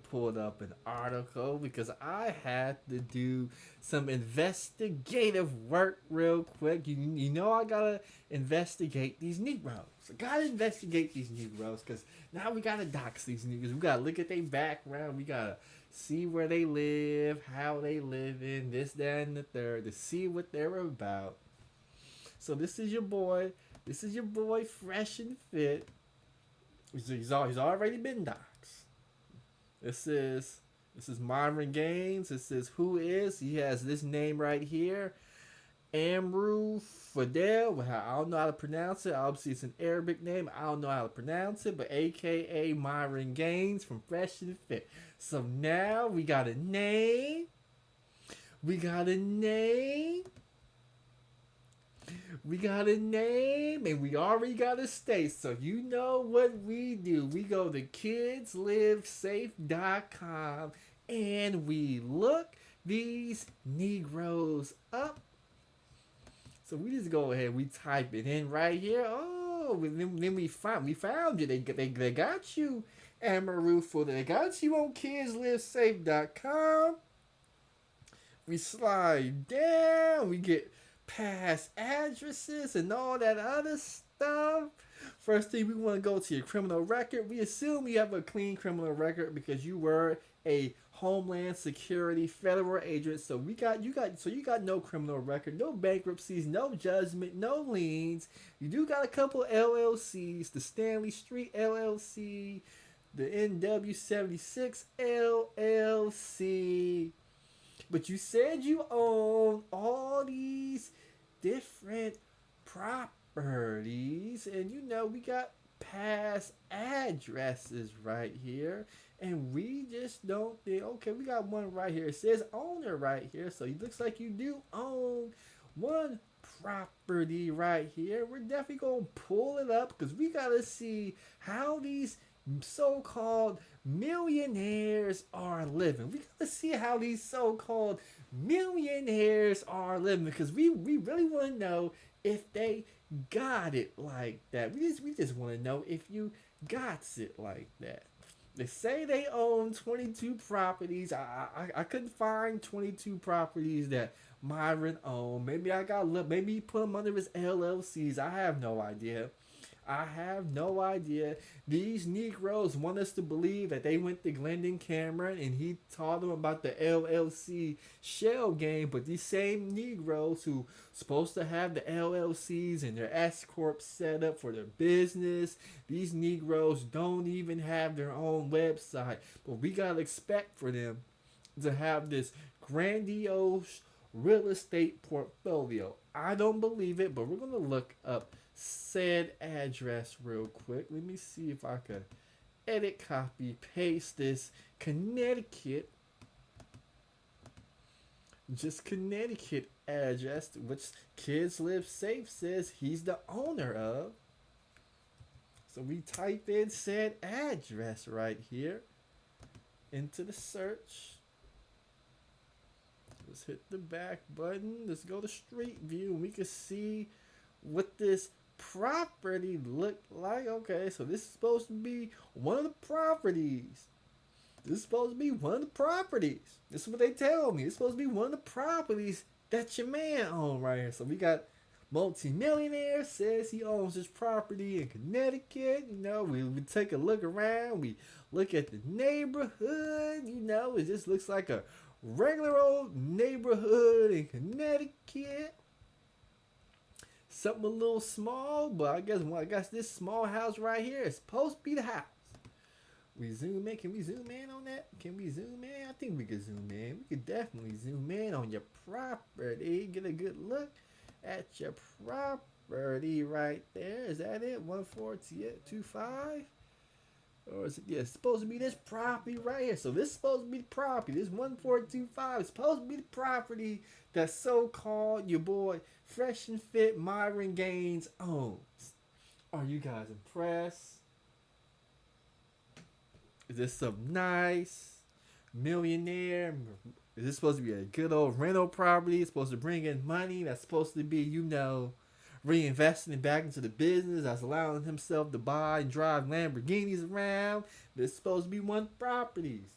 pulled up an article because I had to do some investigative work real quick. You know I gotta investigate these Negroes. I gotta investigate these Negroes because now we gotta dox these Negroes. We gotta look at their background. We gotta see where they live, how they live in, this, that, and the third, to see what they're about. So this is your boy. This is your boy, Fresh and Fit. He's already been doxxed. This is Marvin Gaines. This is who is. He has this name right here, Amru Fadel. I don't know how to pronounce it. Obviously, it's an Arabic name. I don't know how to pronounce it, but AKA Marvin Gaines from Fresh and Fit. So now we got a name. We got a name. We got a name, and we already got a state. So you know what we do. We go to kidslivsafe.com and we look these Negroes up. So we just go ahead, we type it in right here. Oh, then we found you. They got you, Amaru, they got you on kidslivsafe.com. We slide down, we get past addresses and all that other stuff. First thing, we want to go to your criminal record. We assume you have a clean criminal record because you were a Homeland Security federal agent. So you got no criminal record, no bankruptcies, no judgment, no liens. You do got a couple LLCs, the Stanley Street LLC, the NW76 LLC. But you said you own all these different properties, and you know we got past addresses right here, and we just don't think, okay, we got one right here. It says owner right here, so it looks like you do own one property right here. We're definitely gonna pull it up because we gotta see how these so-called millionaires are living. We gotta see how these so-called millionaires are living, because we really want to know if they got it like that. We just want to know if you got it like that. They say they own 22 properties. I couldn't find 22 properties that Myron owned. Maybe I got look. Maybe he put them under his LLCs. I have no idea. I have no idea. These Negroes want us to believe that they went to Glendon Cameron and he taught them about the LLC shell game. But these same Negroes who supposed to have the LLCs and their S corp set up for their business, these Negroes don't even have their own website. But we gotta expect for them to have this grandiose real estate portfolio. I don't believe it, but we're gonna look up said address real quick. Let me see if I could edit, copy, paste this Connecticut, just Connecticut address, which Kids Live Safe says he's the owner of. So we type in said address right here into the search. Let's hit the back button. Let's go to Street View and we can see what this property look like. Okay, so this is supposed to be one of the properties. This is supposed to be one of the properties. This is what they tell me. It's supposed to be one of the properties that your man owns right here. So we got multi-millionaire says he owns this property in Connecticut. You know, we take a look around. We look at the neighborhood. You know, it just looks like a regular old neighborhood in Connecticut. Something a little small, but I guess this small house right here is supposed to be the house. We zoom in. Can we zoom in on that? Can we zoom in? I think we could zoom in. We could definitely zoom in on your property. Get a good look at your property right there. Is that it? 142.5? Or is it? Yeah, it's supposed to be this property right here. So this is supposed to be the property. This 1425 is supposed to be the property that so-called your boy Fresh and Fit Myron Gaines owns. Are you guys impressed? Is this some nice millionaire? Is this supposed to be a good old rental property? It's supposed to bring in money. That's supposed to be, you know, reinvesting it back into the business. That's allowing himself to buy and drive Lamborghinis around. This is supposed to be one of the properties.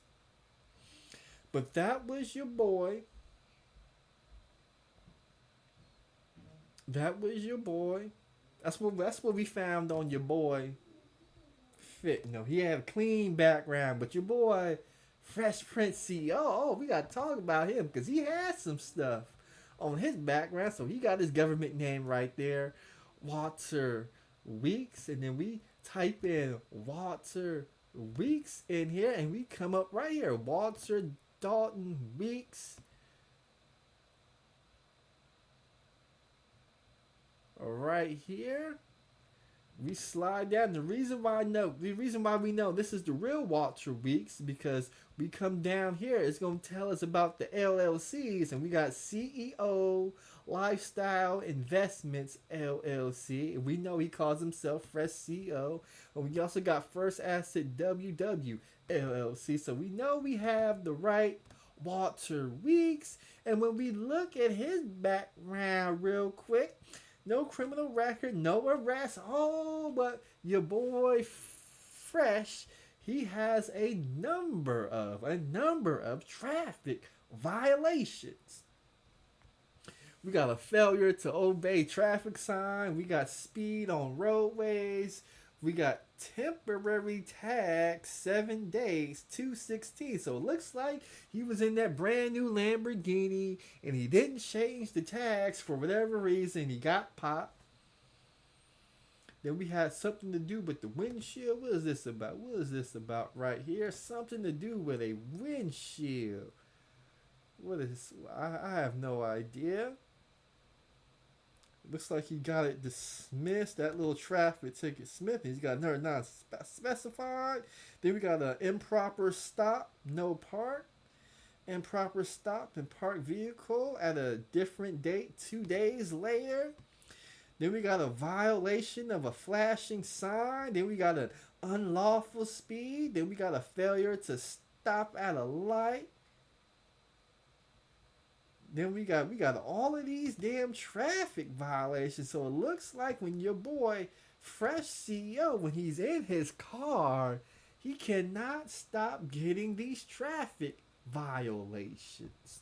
But that was your boy. That was your boy. That's what we found on your boy Fit. You know, he had a clean background, but your boy Fresh Prince CEO, oh, we got to talk about him because he had some stuff on his background. So he got his government name right there, Walter Weeks, and then we type in Walter Weeks in here and we come up right here, Walter Dalton Weeks. Right here, we slide down. The reason why we know this is the real Walter Weeks, because we come down here, it's going to tell us about the LLCs, and we got CEO Lifestyle Investments LLC, and we know he calls himself Fresh CEO, and we also got First Asset WW LLC, so we know we have the right Walter Weeks. And when we look at his background real quick, no criminal record, no arrest. Oh, but your boy Fresh, he has a number of traffic violations. We got a failure to obey traffic sign. We got speed on roadways. We got temporary tag 7 days, 216. So it looks like he was in that brand new Lamborghini and he didn't change the tags for whatever reason. He got popped. Then we had something to do with the windshield. What is this about? What is this about right here? Something to do with a windshield. What is? I have no idea. Looks like he got it dismissed. That little traffic ticket Smith. He's got another non-specified. Then we got an improper stop, no park. Improper stop and park vehicle at a different date, 2 days later. Then we got a violation of a flashing sign. Then we got an unlawful speed. Then we got a failure to stop at a light. Then we got all of these damn traffic violations. So it looks like when your boy Fresh CEO, when he's in his car, he cannot stop getting these traffic violations.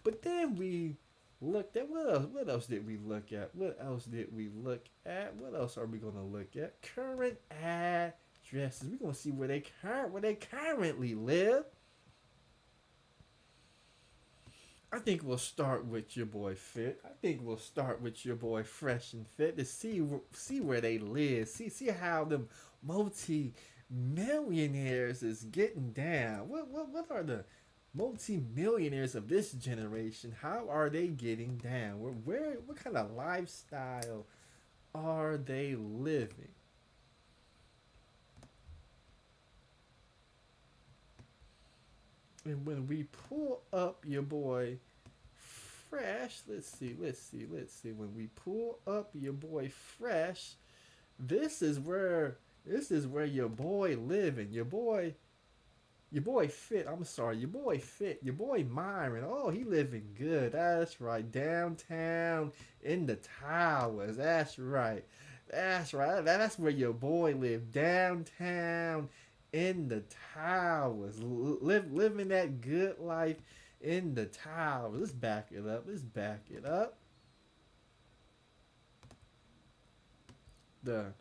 But then we looked at what else did we look at? What else did we look at? What else are we gonna look at? Current addresses. We're gonna see where they currently live. I think we'll start with your boy Fit. I think we'll start with your boy Fresh and Fit to see where they live. See how them multi-millionaires is getting down. What are the multi-millionaires of this generation? How are they getting down? What kind of lifestyle are they living? And when we pull up your boy Fresh, let's see. When we pull up your boy Fresh, this is where your boy living. Your boy Fit. I'm sorry, your boy Fit. Your boy Myron. Oh, he living good. That's right. Downtown in the towers. That's right. That's where your boy live. Downtown in the towers, living that good life in the towers. Let's back it up. The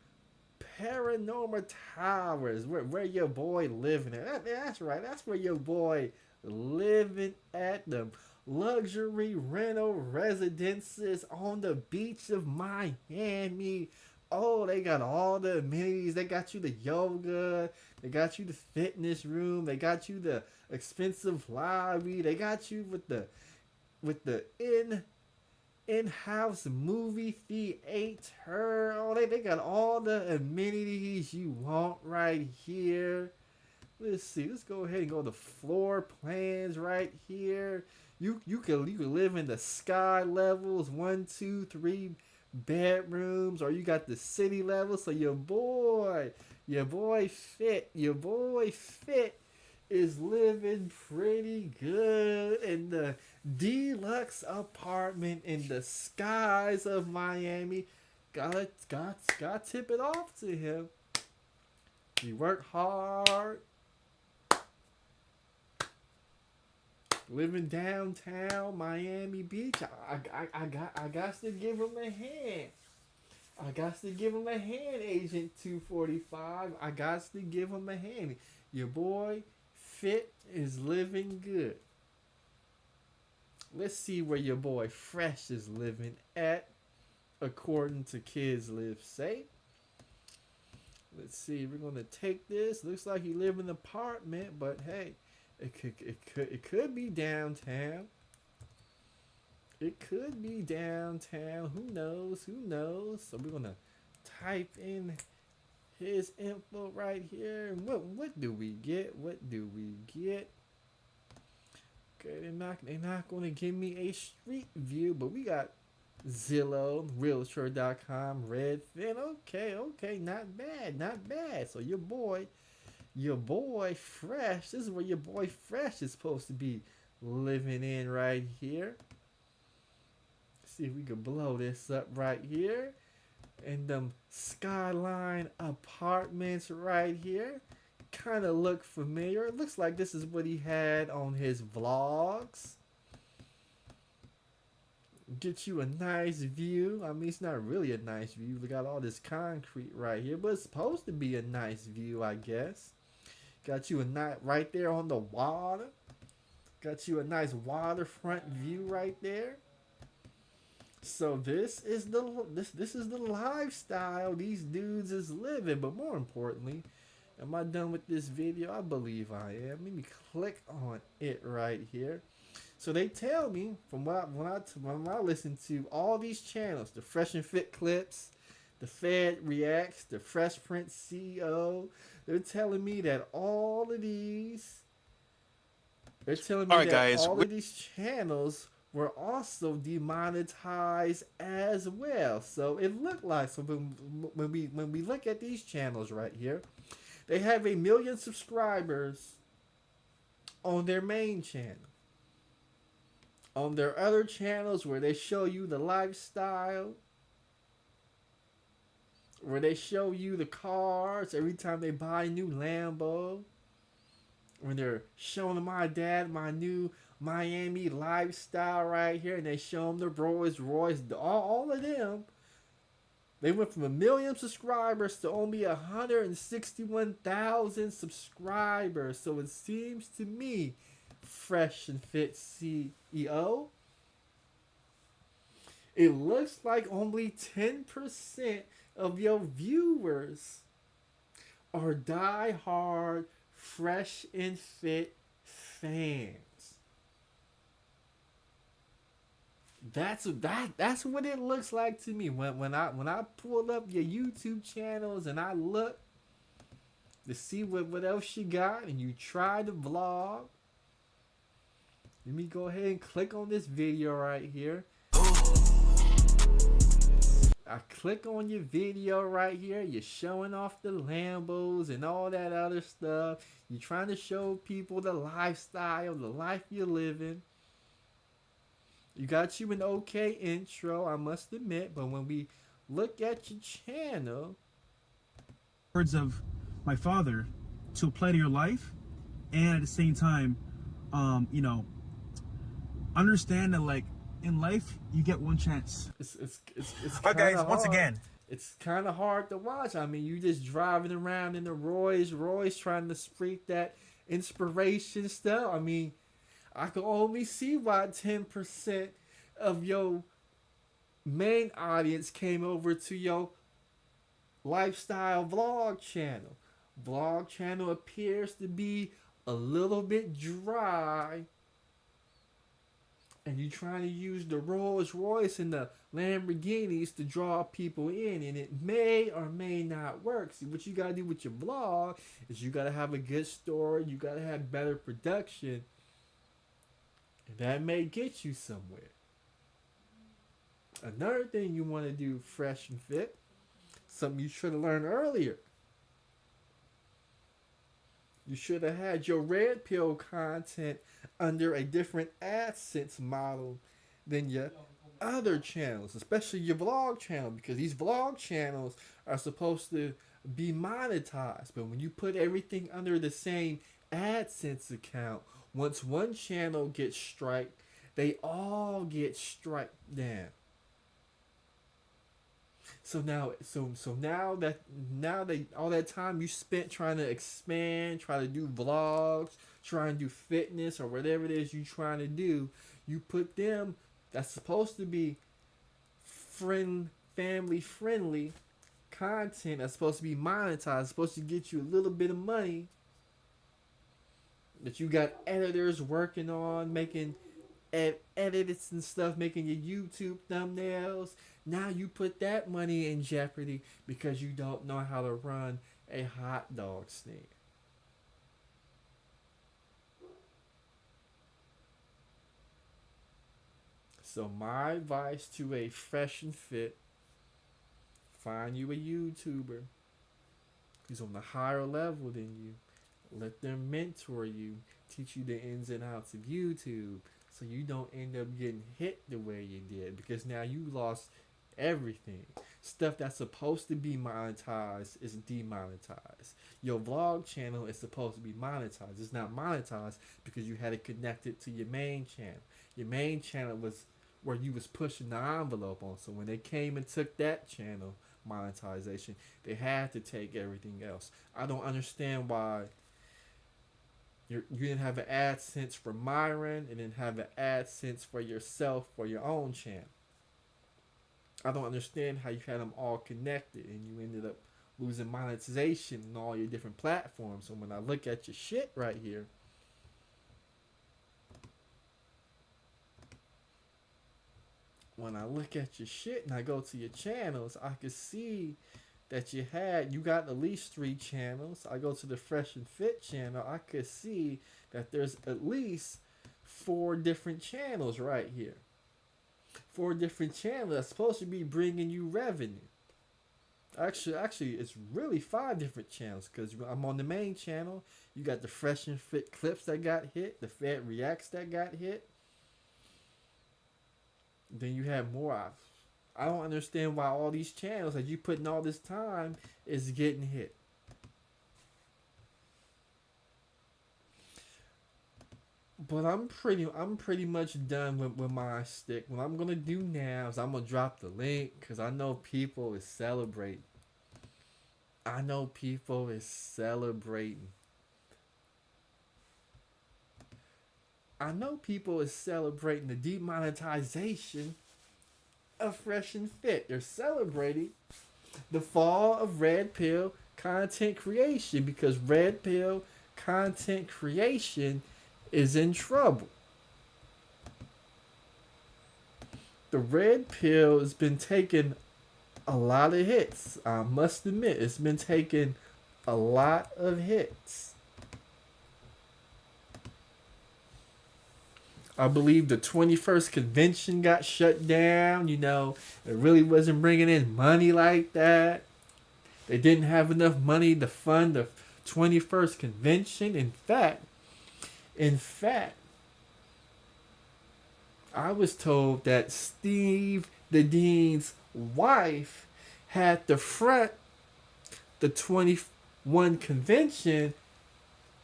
Paranormal Towers, where your boy living at. That's right. That's where your boy living at. The luxury rental residences on the beach of Miami. Oh, they got all the amenities. They got you the yoga. They got you the fitness room. They got you the expensive lobby. They got you with the in-house movie theater. Oh, they got all the amenities you want right here. Let's see. Let's go ahead and go to floor plans right here. You can live in the sky levels, 1, 2, 3 bedrooms, or you got the city level. So your boy Fit is living pretty good in the deluxe apartment in the skies of Miami. Gotta tip it off to him. He worked hard. Living downtown Miami Beach. I got to give him a hand. I got to give him a hand, Agent 245. I got to give him a hand. Your boy Fit is living good. Let's see where your boy Fresh is living at, according to Kids Live Safe. Let's see. We're gonna take this. Looks like he live in an apartment, but hey, it could be downtown. It could be downtown. Who knows? So we're gonna type in his info right here. And what do we get? Okay, they're not gonna give me a street view, but we got Zillow, Realtor.com, Redfin. Okay, not bad. So your boy Fresh. This is where your boy Fresh is supposed to be living in right here. See if we can blow this up right here. And them skyline apartments right here kind of look familiar. It looks like this is what he had on his vlogs. Get you a nice view. I mean, it's not really a nice view. We got all this concrete right here, but it's supposed to be a nice view, I guess. Got you a nice right there on the water. Got you a nice waterfront view right there. So this is the lifestyle these dudes is living. But more importantly, am I done with this video? I believe I am. Let me click on it right here. So they tell me when I listen to all these channels, the Fresh and Fit clips, the Fed Reacts, the Fresh Prince CEO, they're telling me that all of these, of these channels were also demonetized as well. So it looked like, so when we look at these channels right here, they have 1 million subscribers on their main channel. On their other channels where they show you the lifestyle, where they show you the cars every time they buy a new Lambo, when they're showing my dad my new Miami lifestyle right here, and they show them the Rolls Royce, all of them, they went from 1 million subscribers to only 161,000 subscribers. So it seems to me, Fresh and Fit CEO, it looks like only 10% of your viewers are die-hard Fresh and Fit fans. That's what it looks like to me when I pull up your YouTube channels and I look to see what else you got, and you try to vlog. Let me go ahead and click on this video right here. I click on your video right here. You're showing off the Lambos and all that other stuff. You're trying to show people the lifestyle, the life you're living. You got you an okay intro, I must admit, but when we look at your channel, Words of my father to apply to your life, and at the same time, you know, understand that like in life you get one chance. It's Okay, kinda once hard. again. It's kind of hard to watch. I mean, you just driving around in the Rolls Royce trying to spread that inspiration stuff. I mean, I can only see why 10% of your main audience came over to your lifestyle vlog channel. Vlog channel appears to be a little bit dry, and you're trying to use the Rolls Royce and the Lamborghinis to draw people in, and it may or may not work. See, what you gotta do with your vlog is you gotta have a good story, you gotta have better production, and that may get you somewhere. Another thing you want to do, Fresh and Fit, something you should have learned earlier. You should have had your red pill content under a different AdSense model than your other channels, especially your vlog channel, because these vlog channels are supposed to be monetized. But when you put everything under the same AdSense account, once one channel gets striked, they all get strike down. So now that all that time you spent trying to expand, try to do vlogs, trying to do fitness or whatever it is you're trying to do, you put them that's supposed to be family friendly content that's supposed to be monetized, supposed to get you a little bit of money, that you got editors working on making edits and stuff, making your YouTube thumbnails. Now you put that money in jeopardy because you don't know how to run a hot dog stand. So my advice to a Fresh and Fit, find you a YouTuber who's on a higher level than you. Let them mentor you, teach you the ins and outs of YouTube, so you don't end up getting hit the way you did, because now you lost everything. Stuff that's supposed to be monetized is demonetized. Your vlog channel is supposed to be monetized. It's not monetized because you had it connected to your main channel. Your main channel was where you was pushing the envelope on. So when they came and took that channel monetization, they had to take everything else. I don't understand why you didn't have an AdSense for Myron and didn't have an AdSense for yourself for your own channel. I don't understand how you had them all connected and you ended up losing monetization in all your different platforms. So when I look at your shit right here, and I go to your channels, I can see that you got at least 3 channels. I go to the Fresh and Fit channel, I could see that there's at least 4 different channels right here. 4 different channels that's supposed to be bringing you revenue. Actually, it's really 5 different channels because I'm on the main channel. You got the Fresh and Fit clips that got hit, the Fed Reacts that got hit. Then you have more. I don't understand why all these channels that you putting all this time is getting hit. But I'm pretty much done with my stick. What I'm gonna do now is I'm gonna drop the link because I know people is celebrating. I know people is celebrating. I know people is celebrating the demonetization of Fresh and Fit. They're celebrating the fall of Red Pill content creation because Red Pill content creation is in trouble. The Red Pill has been taking a lot of hits. I must admit, it's been taking a lot of hits. I believe the 21st convention got shut down. You know, it really wasn't bringing in money like that. They didn't have enough money to fund the 21st convention. In fact, I was told that Steve the Dean's wife had to front the 21 convention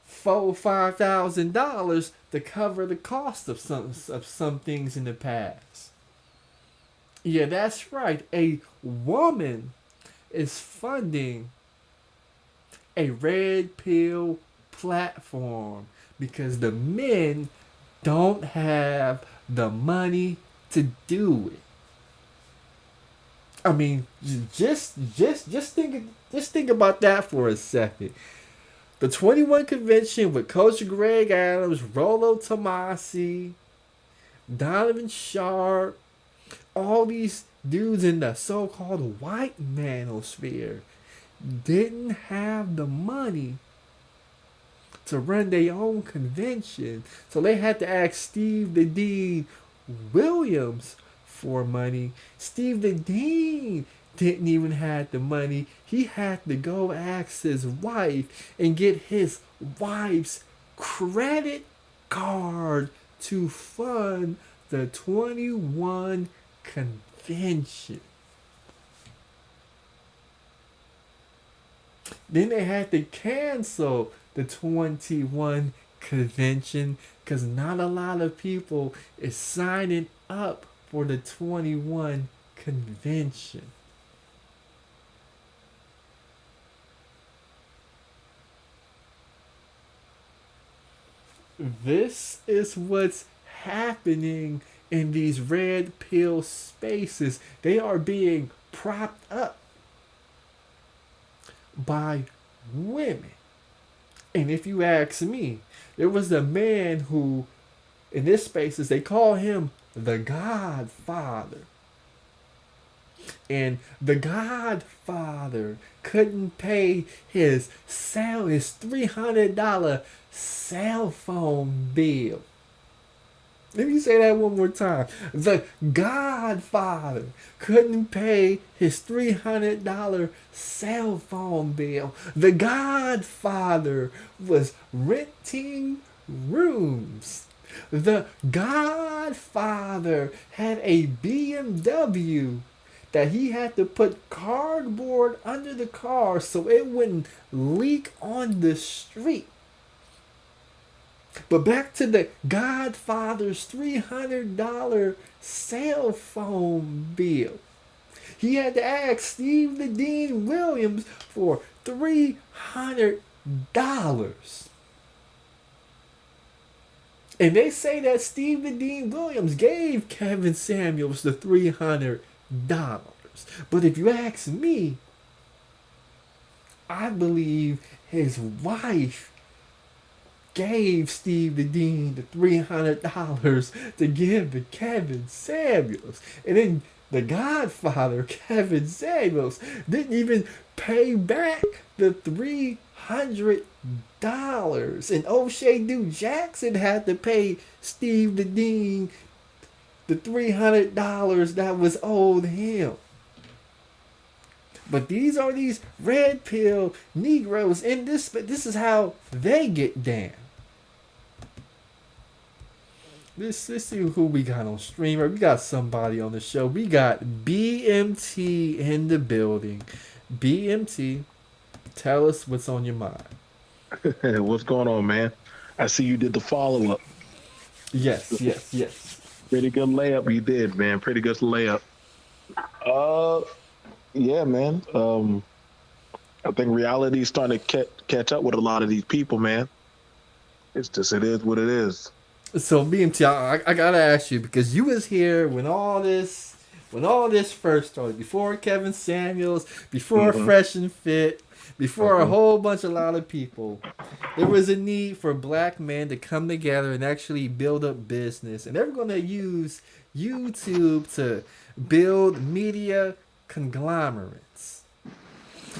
$5,000 to cover the cost of some things in the past. Yeah, that's right. A woman is funding a red pill platform because the men don't have the money to do it. I mean, just think about that for a second. The 21 convention with Coach Greg Adams, Rollo Tomasi, Donovan Sharp, all these dudes in the so-called white manosphere didn't have the money to run their own convention. So they had to ask Steve the Dean Williams for money. Steve the Dean didn't even have the money. He had to go ask his wife and get his wife's credit card to fund the 21 convention. Then they had to cancel the 21 convention because not a lot of people is signing up for the 21 convention. This is what's happening in these red pill spaces. They are being propped up by women. And if you ask me, there was a man who, in this spaces, they call him the Godfather. And the Godfather couldn't pay his $300 cell phone bill. Let me say that one more time. The Godfather couldn't pay his $300 cell phone bill. The Godfather was renting rooms. The Godfather had a BMW that he had to put cardboard under the car so it wouldn't leak on the street. But back to the Godfather's $300 cell phone bill. He had to ask Steve the Dean Williams for $300. And they say that Steve the Dean Williams gave Kevin Samuels the $300. But if you ask me, I believe his wife gave Steve the Dean the $300 to give to Kevin Samuels. And then the Godfather, Kevin Samuels, didn't even pay back the $300. And O'Shea Duke Jackson had to pay Steve the Dean the $300 that was owed him. But these are these red pill Negroes in this. This is how they get down. Let's see who we got on streamer. We got somebody on the show. We got BMT in the building. BMT, tell us what's on your mind. What's going on, man? I see you did the follow up. Yes. Pretty good layup you did, man. Pretty good layup. Yeah, man. I think reality is starting to catch up with a lot of these people, man. It's just, it is what it is. So BMT, I gotta ask you, because you was here when all this first started, before Kevin Samuels, before Fresh and Fit, before a whole bunch, a lot of people. There was a need for black men to come together and actually build up business, and they were gonna use YouTube to build media conglomerates.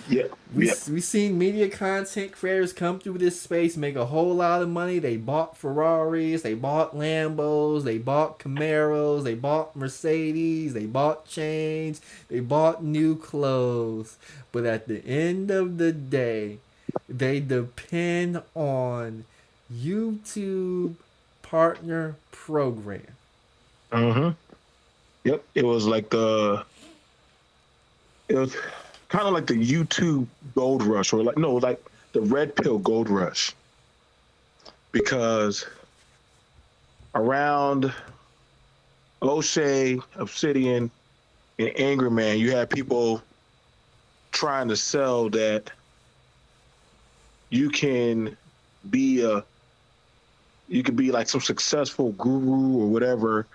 Yeah. We seen media content creators come through this space, make a whole lot of money. They bought Ferraris, they bought Lambos, they bought Camaros, they bought Mercedes, they bought chains, they bought new clothes. But at the end of the day, they depend on YouTube partner program. Yep. It was kind of like the YouTube gold rush, or like the red pill gold rush. Because around O'Shea, Obsidian, and Angry Man, you had people trying to sell that you can be like some successful guru or whatever,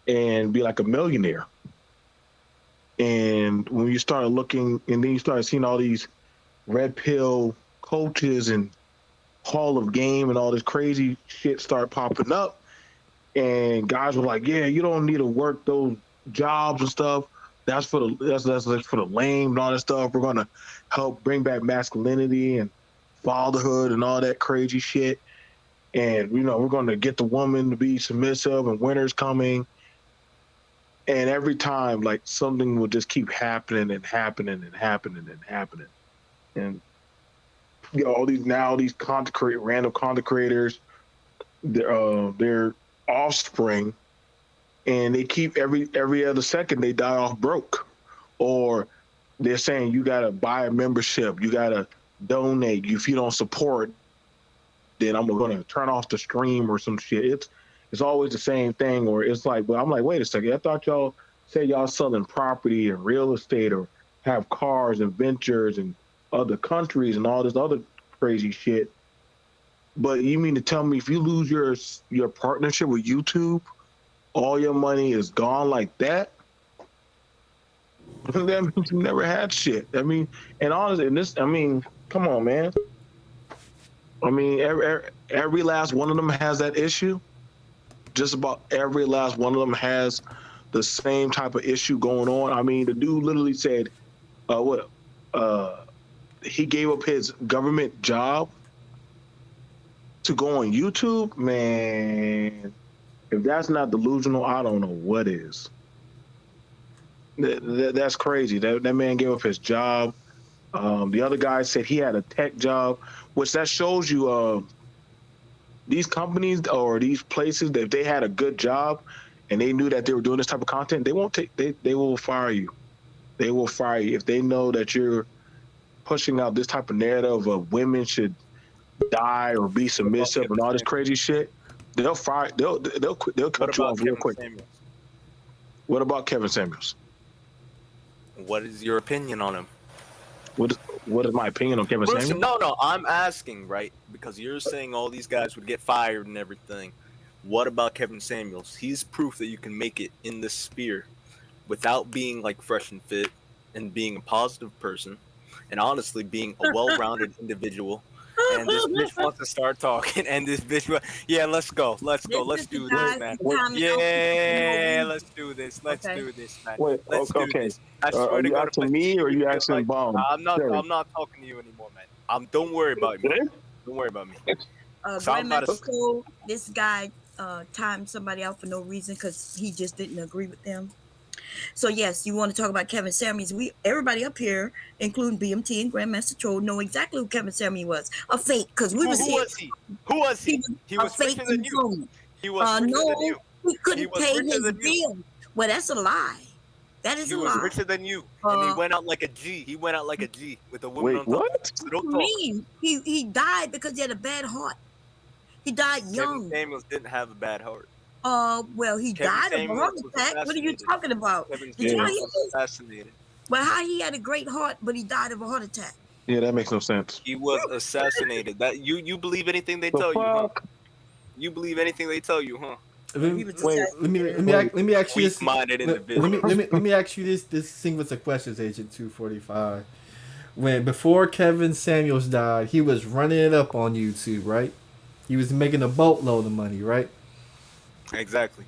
and be like a millionaire. And when you started looking, and then you started seeing all these red pill coaches and Hall of Game and all this crazy shit start popping up, and guys were like, "Yeah, you don't need to work those jobs and stuff. That's for the lame and all that stuff. We're gonna help bring back masculinity and fatherhood and all that crazy shit. And we're gonna get the woman to be submissive, and winter's coming." And every time, like, something will just keep happening and happening and happening and happening. And all these random content creators, their offspring, and they keep every other second they die off broke, or they're saying you gotta buy a membership, you gotta donate. If you don't support, then I'm gonna turn off the stream or some shit. It's always the same thing, or it's like, but I'm like, wait a second, I thought y'all said y'all selling property and real estate, or have cars and ventures and other countries and all this other crazy shit. But you mean to tell me if you lose your partnership with YouTube, all your money is gone like that? That means you never had shit. I mean, and honestly, come on, man. I mean, every last one of them has that issue. Just about every last one of them has the same type of issue going on. I mean, the dude literally said, he gave up his government job to go on YouTube. Man, if that's not delusional, I don't know what is. That's crazy. That man gave up his job. The other guy said he had a tech job, which that shows you these companies or these places, that if they had a good job and they knew that they were doing this type of content, they will fire you. They will fire you if they know that you're pushing out this type of narrative of women should die or be submissive and all this crazy shit. They'll fire. They'll cut you off real quick. What about Kevin Samuels? What is your opinion on him? What is my opinion on Kevin Samuels? No, I'm asking, right? Because you're saying all these guys would get fired and everything. What about Kevin Samuels? He's proof that you can make it in this sphere without being like fresh and fit, and being a positive person, and honestly being a well-rounded individual. and this bitch wants to start talking, and this bitch, yeah, let's go, let's do this, man. Yeah, let's do this, man. Wait, Let's do okay. this. I Are swear to you God, if I asking me or see you you, asking Bomb? I'm not talking to you anymore, man. Don't worry about me. Don't worry about me. So I'm about Grandmaster to. Troll, this guy timed somebody out for no reason because he just didn't agree with them. So yes, you want to talk about Kevin Samuels? Everybody up here, including BMT and Grandmaster Troll, know exactly who Kevin Samuels was. A fake, because we was Who here. was he? Who was he? He was richer than you. He was richer than you. He couldn't He was pay richer his than you. bill. Well, that's a lie. That is He a was lie. richer than you, and he went out like a G. He went out like a G with a woman Wait, on top. what? So don't What do talk. you mean? He died because he had a bad heart. He died young. Kevin Samuels didn't have a bad heart. Well, he Kevin died of a heart Samuels was attack. What are you assassinated. talking about? Kevin Did you Samuels hear was this? assassinated. Well, how he had a great heart, but he died of a heart attack. Yeah, that makes no sense. He was assassinated. That you believe anything they The tell you, huh? fuck? You believe anything they tell you, huh? Let me ask you this. Weak-minded individual. Let me ask you this sequence of questions, Agent 245. Before Kevin Samuels died, he was running it up on YouTube, right? He was making a boatload of money, right? Exactly.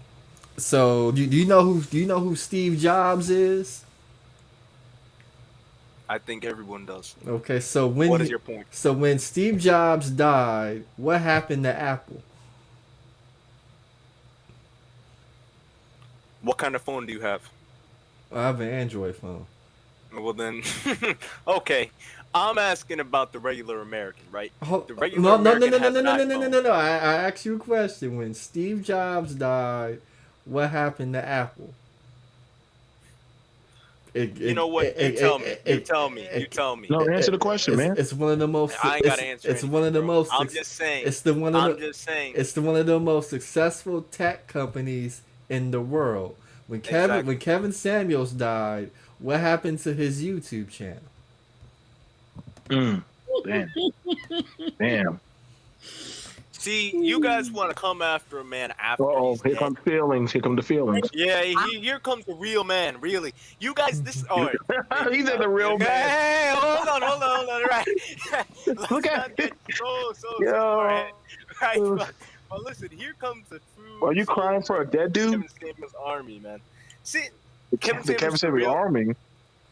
So do you know who Steve Jobs is? I think everyone does. Okay, so What is your point? So when Steve Jobs died, what happened to Apple? What kind of phone do you have? I have an Android phone. Well then, okay. I'm asking about the regular American, right? The regular No. American has an iPhone. I asked you a question. When Steve Jobs died, what happened to Apple? You know what? You tell me. No, answer the question, man. It's one of the most. I ain't gotta answer It's one of the most. I'm just saying. It's the one of I'm the. just saying. It's the one of the most successful tech companies in the world. When Kevin Samuels died, what happened to his YouTube channel? Damn. See, you guys want to come after a man after. Here come feelings. Here come the feelings. Yeah, here comes the real man. Really, you guys. This. All right. He's at the real man. Hey, hold on. Right. Look at it. Right. But listen, here comes the true. Are you crying for a dead dude? Kevin Samuels' army, man. See, The Kevin Samuels army.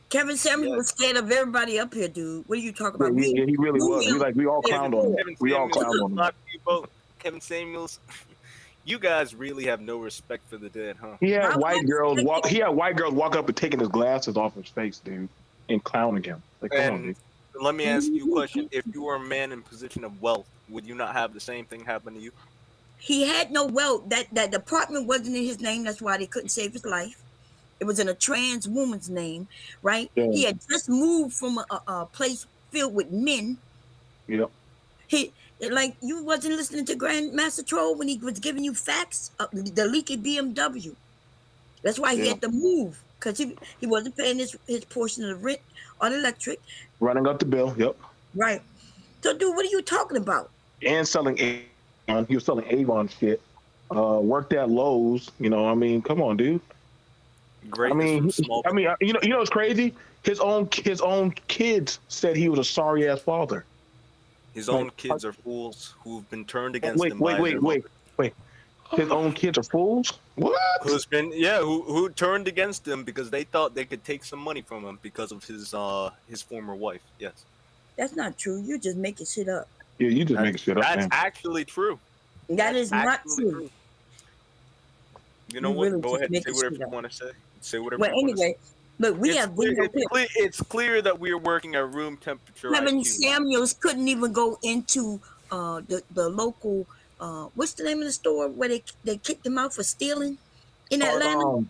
Kevin Samuels was scared of everybody up here, dude. What are you talking about? Yeah, he really was. We all clowned on him. We all clowned on him. Kevin Samuels, you guys really have no respect for the dead, huh? He had white girls walk up and taking his glasses off his face, dude, and clowning him. Like, come on, dude. Let me ask you a question. If you were a man in position of wealth, would you not have the same thing happen to you? He had no wealth. That department wasn't in his name. That's why they couldn't save his life. It was in a trans woman's name, right? Yeah. He had just moved from a place filled with men. Yep. Like you wasn't listening to Grandmaster Troll when he was giving you facts. The leaky BMW. That's why he had to move, because he wasn't paying his portion of the rent on electric. Running up the bill. Yep. Right. So, dude, what are you talking about? And selling Avon. He was selling Avon shit. Worked at Lowe's. You know, I mean, come on, dude. Great. You know what's crazy? His own kids said he was a sorry ass father. His own kids are fools who've been turned against him. Wait. His own kids are fools? What? Who turned against him because they thought they could take some money from him because of his former wife. Yes. That's not true. You're just making shit up. Yeah, you just making shit up. That's man. actually true. That is not true. You know what? Go ahead and say whatever you want to say. Say whatever. Well, anyway, look, it's clear that we are working at room temperature. Kevin Samuels couldn't even go into the local what's the name of the store where they kicked him out for stealing in Atlanta.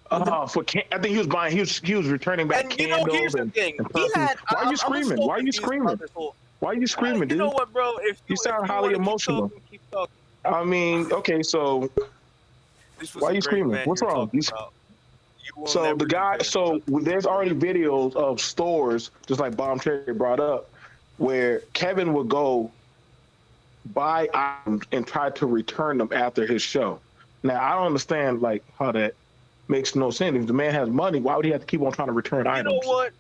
I think he was buying. He was returning back candles and perfumes. Why are you screaming? Why are you screaming? Why are you screaming, dude? You know what, bro? You sound highly emotional. I mean, okay, so why are you screaming? What's wrong? So the guy, there's already videos of stores, just like Bomb Cherry brought up, where Kevin would go buy items and try to return them after his show. Now I don't understand like how that makes no sense. If the man has money, why would he have to keep on trying to return items? You know what?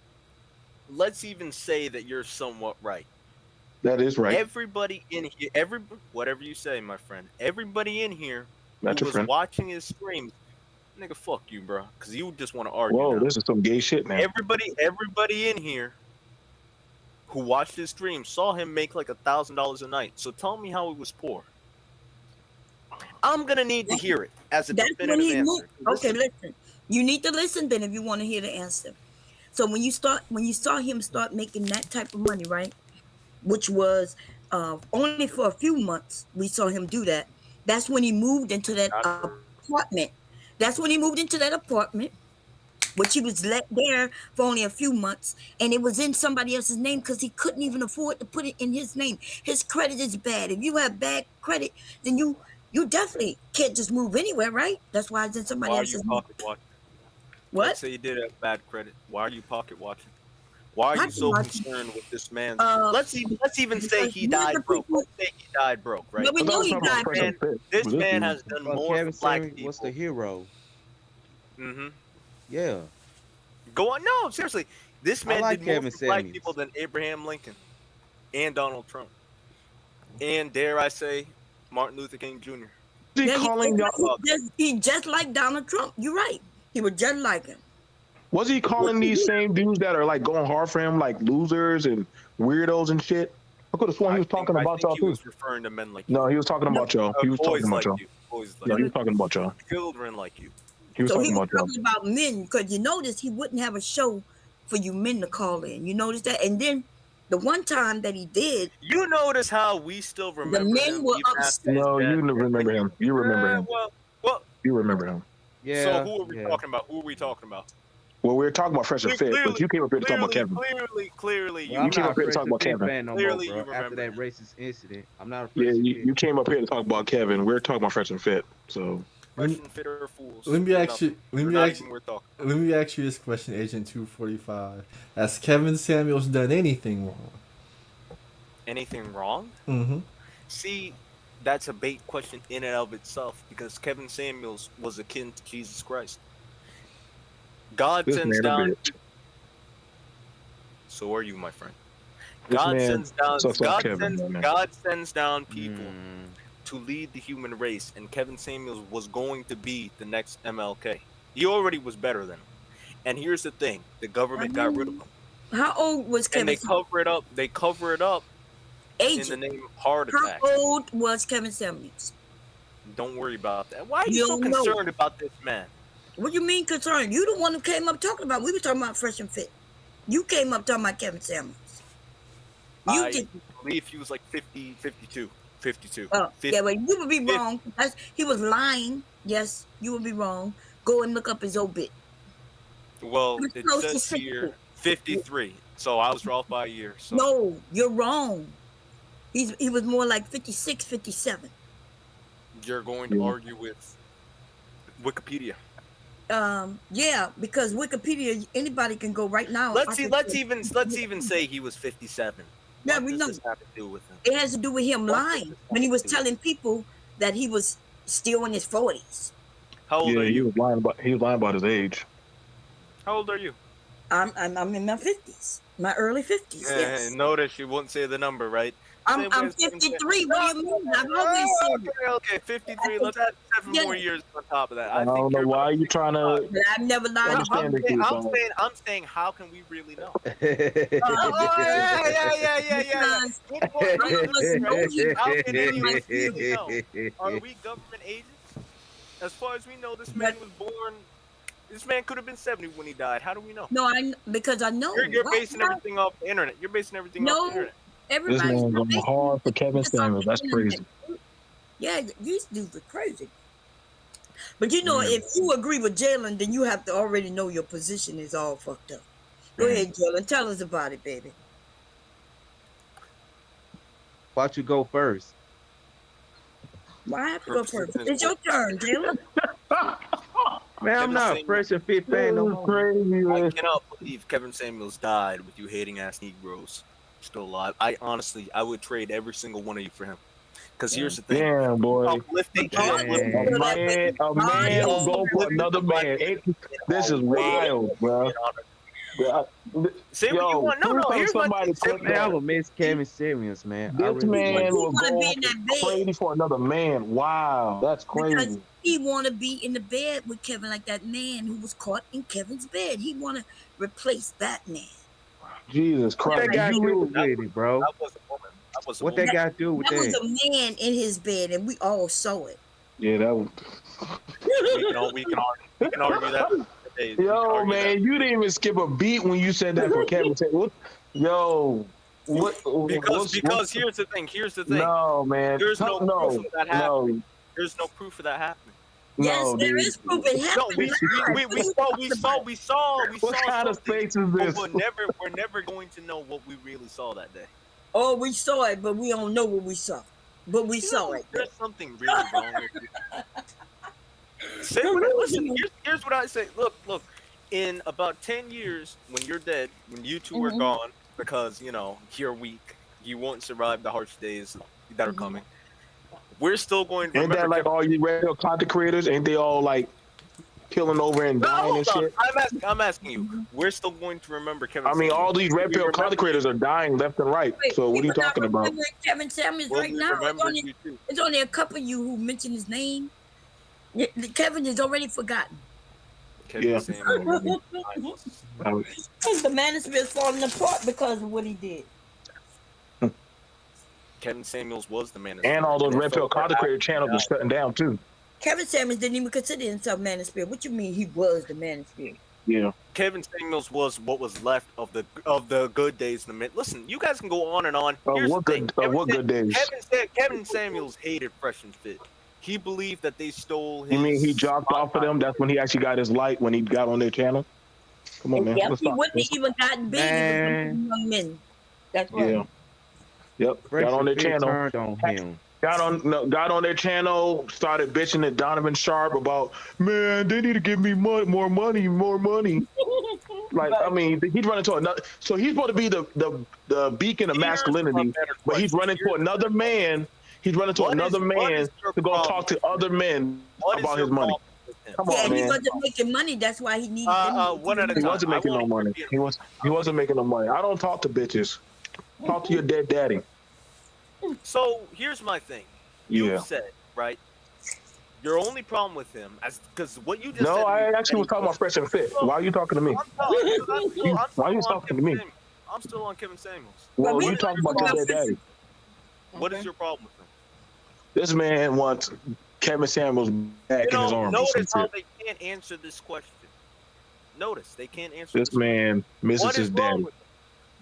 Let's even say that you're somewhat right. That is right. Everybody in here, whatever you say, my friend, everybody in here That's who your was friend. watching his streams, nigga, fuck you, bro, because you just want to argue. Whoa, now. this is some gay shit, man. Everybody in here who watched his stream saw him make like $1,000 a night. So tell me how it was poor. I'm gonna need to hear it as a definitive answer. Okay, listen. You need to listen then if you want to hear the answer. So when you saw him start making that type of money, right? Which was only for a few months we saw him do that. That's when he moved into that apartment. That's when he moved into that apartment, which he was let there for only a few months, and it was in somebody else's name because he couldn't even afford to put it in his name. His credit is bad. If you have bad credit, then you definitely can't just move anywhere, right? That's why it's in somebody Why are else's you name. pocket watching? What? Let's say you did have bad credit. Why are you pocket watching? Why are you so concerned with this man? Let's even say he died broke. Let's say he died broke, right? But we know he died broke. This man has done more Kevin for black Samuels people. was the hero. Mm-hmm. Yeah. Go on. No, seriously. This man like did more Kevin for black Samuels. people than Abraham Lincoln and Donald Trump. And dare I say, Martin Luther King Jr. He just like Donald Trump. You're right. He was just like him. Was he calling these same dudes that are like going hard for him like losers and weirdos and shit? I could have sworn he was talking about y'all he too. was referring to men like No, he was talking about y'all. He was boys talking about like y'all. you. Boys like No, he you. was talking about y'all. Children like you. He was So talking he was about y'all. talking about men because you notice he wouldn't have a show for you men to call in. You notice that? And then the one time that he did, You notice how we still remember the men him were even after upset. his No, death? you remember him. You remember him. Well, You remember him. Yeah. so who are we talking about? Who are we talking about? Well, we were talking about Fresh and Fit, but you came up here to talk about Kevin. Clearly, Well, I'm came not up here to a talk about Fresh and Fit Kevin. fan no Clearly more, you bro. After remember that racist incident, I'm not a Fresh Yeah, and you, Fit. you came up here to talk about Kevin. We're talking about Fresh and Fit. So Fresh and Fit are fools. Let me ask you talking. this question, Agent 245. Has Kevin Samuels done anything wrong? Anything wrong? Mm-hmm. See, that's a bait question in and of itself because Kevin Samuels was akin to Jesus Christ. God this sends man a down. bitch. So are you, my friend. This God man sends down. sucks like Kevin, man. God sends down people to lead the human race, and Kevin Samuels was going to be the next MLK. He already was better than him. And here's the thing: the government got rid of him. How old was Kevin? And they cover it up. They cover it up in the name of heart attack. How old was Kevin Samuels? Don't worry about that. Why are you so concerned about this man? What do you mean concerned? You the one who came up talking about. We were talking about Fresh and Fit. You came up talking about Kevin Samuels. I believe he was like 50, 52. 52. Oh, 50. yeah, but you would be wrong. He was lying. Yes, you would be wrong. Go and look up his obit. Well, He was it close to says 60. here 53. So I was off by a year. So. No, you're wrong. He was more like 56, 57. You're going to argue with Wikipedia. Yeah, because Wikipedia, anybody can go right now. Let's even say he was 57. Yeah, What we does know. this have to do with him? It has to do with him lying when he was telling people that he was still in his 40s. How old are he you? was lying about his age. How old are you? I'm in my 50s, my early 50s. Yes. Notice you won't say the number, right? I'm 53. What do you mean? I've always said Okay, 53. Let's add 7 more years on top of that. I don't know why you trying to. I've never lied. I'm saying, how can we really know? Yeah. How can anyone really know? Are we government agents? As far as we know, this man was born. This man could have been 70 when he died. How do we know? No, because I know. You're basing everything off the internet. You're basing everything off the internet. This man going hard for Kevin Samuels. That's crazy. Yeah, these dudes are crazy. But you know, if you agree with Jalen, then you have to already know your position is all fucked up. Go ahead, Jalen. Tell us about it, baby. Why don't you go first? Why have to go first? It's your turn, Jalen. Man, I'm not a Fresh and Fit fan no more. I cannot believe Kevin Samuels died with you hating ass Negroes still alive. I would trade every single one of you for him. Because here's the thing. Damn, boy. Uplifting. A man will go for another man. This is wild, bro. Say what you want. No. Here's my somebody thing. man, I would miss Kevin Samuels, man. I This really man would. will go crazy for another man. Wow, that's Because crazy. he want to be in the bed with Kevin like that man who was caught in Kevin's bed. He want to replace Batman. Jesus What Christ. that got to do with it, bro? That was a woman. That was a What woman. that got to do with That was that? a man in his bed, and we all saw it. Yeah, that was. We can argue that. Yo, man, you didn't even skip a beat when you said that for Kevin. Yo, Because here's the thing. No, man. There's no proof of that happening. There's no proof of that happening. Yes, there is proof it happened. We saw. What kind of space is this? We're never going to know what we really saw that day. Oh, we saw it, but we don't know what we saw. But we saw it. There's something really wrong with you. Listen, here's what I say. Look. In about 10 years, when you're dead, when you two are gone, because you're weak, you won't survive the harsh days that are coming. We're still going to Ain't remember. that like all you radio content creators? Ain't they all like killing over and dying and shit? I'm asking you. We're still going to remember Kevin. I mean, all these red pill content creators are dying left and right. So what are you talking about? Kevin Samuels right now. It's only a couple of you who mentioned his name. Kevin is already forgotten. Yeah. The manosphere is falling apart because of what he did. Kevin Samuels was the man. And all those red pill content creator channels are shutting down too. Kevin Samuels didn't even consider himself manosphere. What you mean he was the manosphere? Yeah. Kevin Samuels was what was left of the good days. Listen, you guys can go on and on. Here's What good days? Kevin Samuels hated Fresh and Fit. He believed that they stole his. You mean he jocked off of them? That's when he actually got his light when he got on their channel. Come on, man. Yep, he wouldn't even gotten big if young men. That's right. Yeah. Yep. Got on their channel. Turned on him. Got on their channel. Started bitching at Donovan Sharp about, man, they need to give me more money. Like, I mean, he's running to another. So he's supposed to be the beacon of masculinity, but he's running to another man. He's running to another man to go talk to other men about his money. Come on, man. He wasn't making money. That's why he needed. He wasn't making no money. He wasn't making no money. I don't talk to bitches. Talk to your dead daddy. So here's my thing. You said, right? Your only problem with him, because what you just said. No, I actually was talking about Fresh and Fit. Why are you talking to me? Why are you talking to me? I'm still on Kevin Samuels. Well, you talking about your dead daddy. What is your problem with him? This man wants Kevin Samuels back in his arms. Notice how they can't answer this question. Notice they can't answer this man misses his daddy.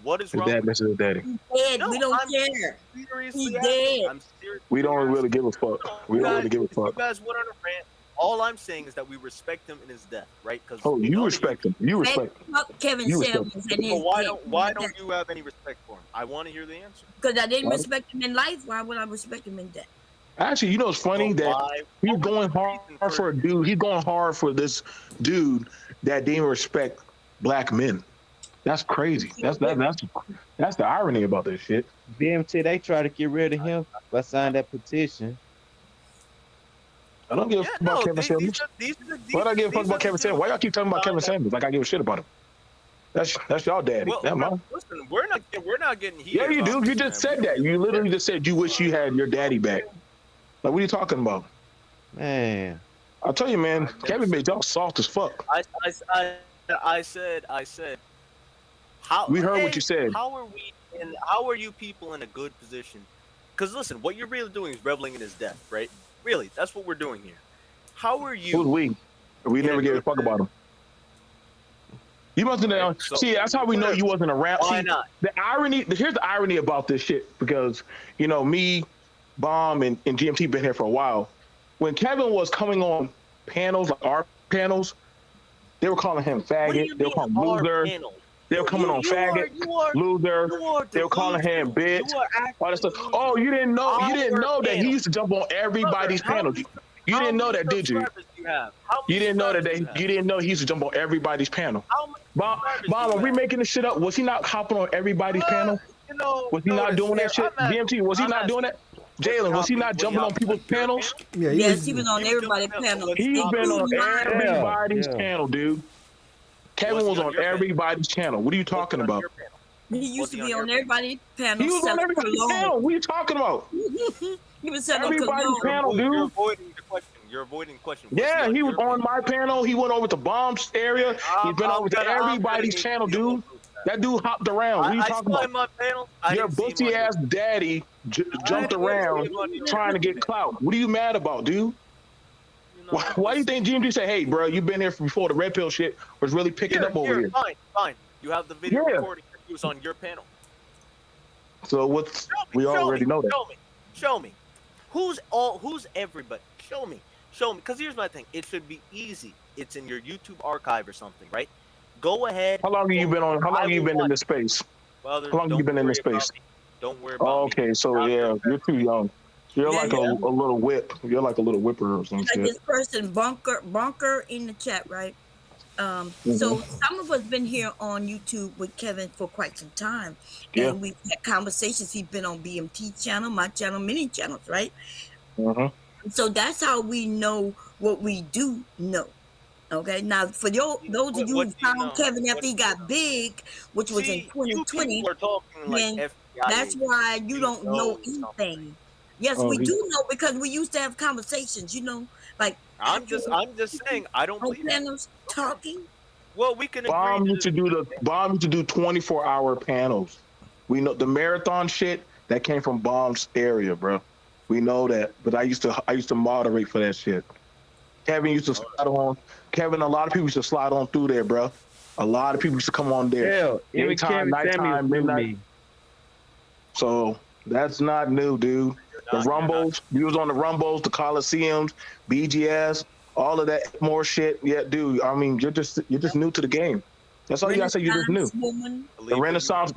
What is his wrong? His dad misses his daddy. He's dead. We don't care. He's dead. We don't really give a fuck. We don't really give a fuck. You guys went on a rant. All I'm saying is that we respect him in his death, right? You respect him. You respect him. Kevin Samuels and his why don't you have any respect for him? I want to hear the answer. Because I didn't respect him in life. Why would I respect him in death? Actually, you know, it's funny that he's going hard for a dude. He's going hard for this dude that didn't respect black men. That's crazy. That's the irony about this shit. BMT, they try to get rid of him by signing that petition. I don't give a fuck about Kevin Samuels. Why do I give a fuck about Kevin Samuels? Why y'all keep talking about Kevin Samuels like I give a shit about him? That's y'all daddy. Well, listen, we're not getting heated. Yeah, you do. You just said that. You literally just said you wish you had your daddy back. Like, what are you talking about? Man. I'll tell you, man, Kevin made y'all soft as fuck. I said. How we heard what you said. How are you people in a good position? Because listen, what you're really doing is reveling in his death, right? Really, that's what we're doing here. How are you? Who's we? We never gave a fuck about him. You must have known. See, that's how we know you wasn't around. Why not? The irony. Here's the irony about this shit, because me, Bomb, and GMT been here for a while. When Kevin was coming on panels, like our panels, they were calling him faggot. They were calling him loser. They were coming on faggot, loser. They were calling him bitch. All that stuff. Oh, you didn't know. You didn't know that he used to jump on everybody's panels. You didn't know that, did you? You didn't know that. You didn't know he used to jump on everybody's panel. Bomb, are we making this shit up? Was he not hopping on everybody's panel? Was he not doing that shit? DMT, was he not doing that? Jalen, was he not jumping on people's panels? Yeah, he was on everybody's panel. He's been on everybody's panel, dude. Kevin was on everybody's channel. What are you talking about? He used to be on everybody's panel. He was on everybody's panel. What are you talking about? He was selling everybody's panel, dude. You're avoiding the question. You're avoiding the question. Yeah, he was on my panel. He went over to Bomb's area. He's been over to everybody's channel, dude. That dude hopped around. What are you talking about? My panel. Your bussy ass daddy jumped around trying to get clout. What are you mad about, dude? Why do you think GMG said, "Hey, bro, you've been here before the red pill shit was really picking up over here"? Fine. You have the video recording that he was on your panel. So what's we already know that. Show me. Who's everybody? Show me. Because here's my thing. It should be easy. It's in your YouTube archive or something, right? Go ahead. How long have you been on? How long have you been in this space? Well, how long have you been in this space? Don't worry about me. Okay, so yeah, you're too young. You're like a little whip. You're like a little whipper or some shit. This person, Bunker in the chat, right? So some of us been here on YouTube with Kevin for quite some time. And we've had conversations. He's been on BMT channel, my channel, many channels, right? So that's how we know what we do know. Okay, now for those of you who found Kevin after he got big, which was in 2020, then that's why you don't know anything. Yes, we do know because we used to have conversations, like I'm just saying I don't believe panels talking. Well, we can Bomb used to do 24-hour panels. We know the marathon shit that came from Bomb's area, bro. We know that, but I used to moderate for that shit. Kevin used to slide on. Kevin, a lot of people used to slide on through there, bro. A lot of people used to come on there. Hell, even Daytime, nighttime, midnight. So that's not new, dude. The Rumbles, you was on the Rumbles, the Coliseums, BGS, all of that more shit. Yeah, dude. I mean, you're just new to the game. That's all you gotta say. You're just new. The Renaissance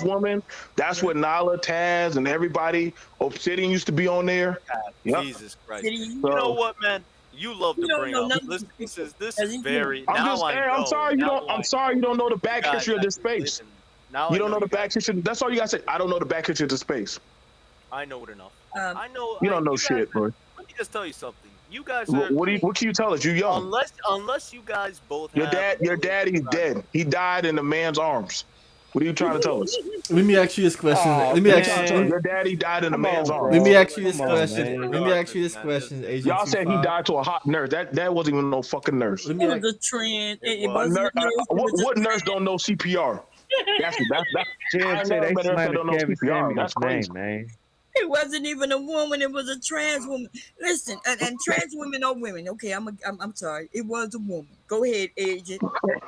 woman. That's what Nala, Taz, and everybody. Obsidian used to be on there. Yep. Jesus Christ. You know what, man? You love to bring up. This is very. I'm sorry you don't know the back history of this space. You don't know the back history. That's all you gotta say. I don't know the back history of the space. I know it enough. I know. You don't know shit, bro. Let me just tell you something. You guys are. What can you tell us? You young. Unless you guys both. Your daddy's dead. He died in a man's arms. What are you trying to tell us? Let me ask you this question. Your daddy died in a man's arms. Let me ask you this question. Agent Y'all said he died to a hot nurse. That wasn't even no fucking nurse. It was a trend. What nurse don't know CPR? That's Jim said they slandered Kevin Samuel's name, man. It wasn't even a woman. It was a trans woman. Listen, and trans women are women. Okay, I'm sorry. It was a woman. Go ahead, Agent.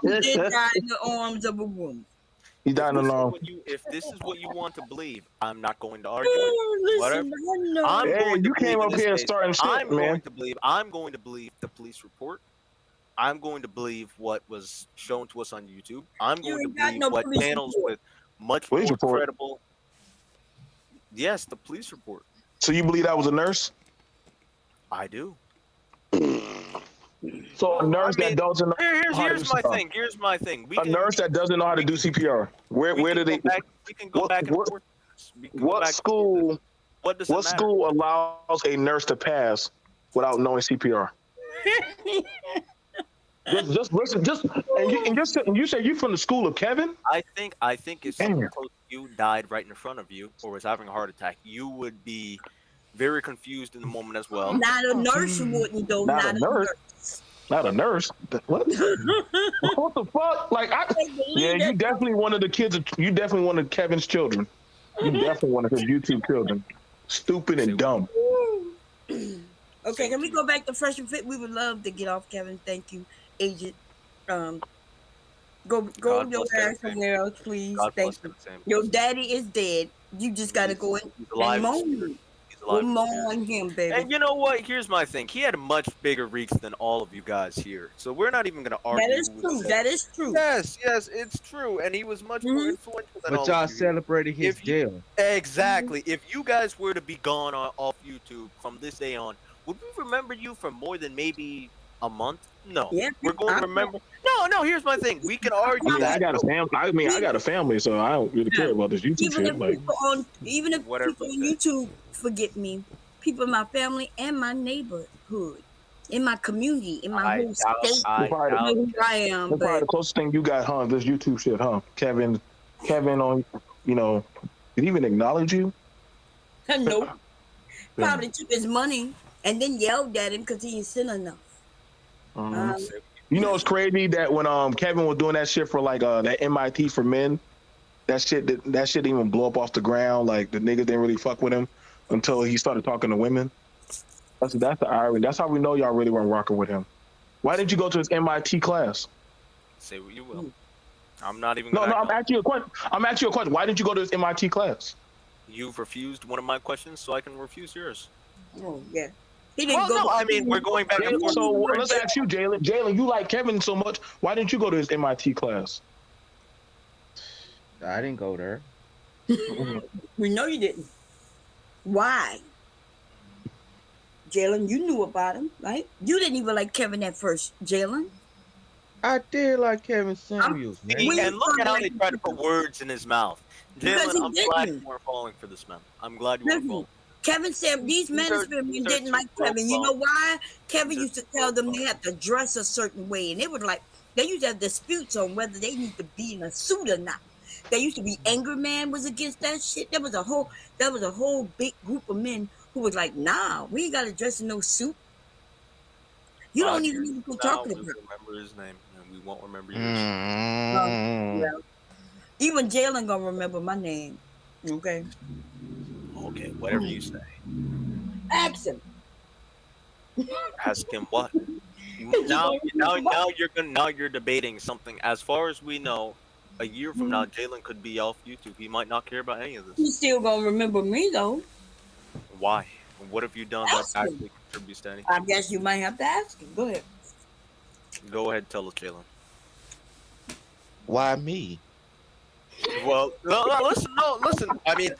He did die in the arms of a woman. He died alone. If this is what you want to believe, I'm not going to argue. Listen, you came up here starting shit, I'm man. going to believe the police report. I'm going to believe what was shown to us on YouTube. I'm going to believe what panels with much more credible. Yes, the police report. So you believe that was a nurse? I do. So a nurse that doesn't know. Here's my thing. A nurse that doesn't know how to do CPR. Where did they? We can go back and forth. What school allows a nurse to pass without knowing CPR? Just listen. And you say you from the school of Kevin? I think if someone close to you died right in front of you or was having a heart attack, you would be very confused in the moment as well. Not a nurse wouldn't though. Not a nurse. Not a nurse. What? What the fuck? Like you definitely one of the kids. You definitely one of Kevin's children. You definitely one of his YouTube children. Stupid and dumb. Okay, can we go back to Fresh and Fit? We would love to get off Kevin. Thank you, Agent. Go your ass somewhere else, please. Thank you. Your daddy is dead. You just gotta go and moan. Moan him, baby. And you know what? Here's my thing. He had a much bigger reach than all of you guys here. So we're not even gonna argue. That is true. That is true. Yes, it's true. And he was much more influential than all But y'all of you. celebrated his jail. Exactly. If you guys were to be gone off YouTube from this day on, would we remember you for more than maybe a month? No. Yeah, we're going to remember. No. Here's my thing. We can argue. I got a family. I got a family, so I don't really care about this YouTube shit. Even if people on YouTube forget me, people in my family and my neighborhood, in my community, in my whole state. I You know who I am, That's probably but the closest thing you got, huh? This YouTube shit, huh? Kevin on, you know, did he even acknowledge you? nope. Probably took his money and then yelled at him because he ain't sent enough. You know, it's crazy that when Kevin was doing that shit for like that MIT for men, that shit didn't even blow up off the ground. Like the niggas didn't really fuck with him until he started talking to women. That's the irony. That's how we know y'all really weren't rocking with him. Why didn't you go to his MIT class? Say what you will. I'm not even. No, I'm asking you a question. Why didn't you go to his MIT class? You've refused one of my questions, so I can refuse yours. Oh yeah. He didn't go. No, I mean we're going back and forth. So let's ask you, Jalen. Jalen, you like Kevin so much. Why didn't you go to his MIT class? I didn't go there. We know you didn't. Why? Jalen, you knew about him, right? You didn't even like Kevin at first, Jalen. I did like Kevin Samuels, man. And look at how they try to put words in his mouth. Because Jalen, he I'm glad didn't. you weren't falling for this, man. I'm glad you weren't falling. Kevin said these men didn't like Kevin. You know why? Kevin used to tell them they had to dress a certain way, and it was like they used to have disputes on whether they need to be in a suit or not. There used to be Angry Man was against that shit. There was a whole big group of men who was like, nah, we ain't gotta dress in no suit. You don't even know who talking about. Remember his name, and we won't remember yours. Yeah. Even Jalen gonna remember my name. Okay. Okay, whatever you say. Ask him. Ask him what? Now you're debating something. As far as we know, a year from now, Jalen could be off YouTube. He might not care about any of this. He's still gonna remember me though. Why? What have you done that actually contributes to anything? I guess you might have to ask him. Go ahead. Go ahead, tell us, Jalen. Why me? Well, no, listen. I mean,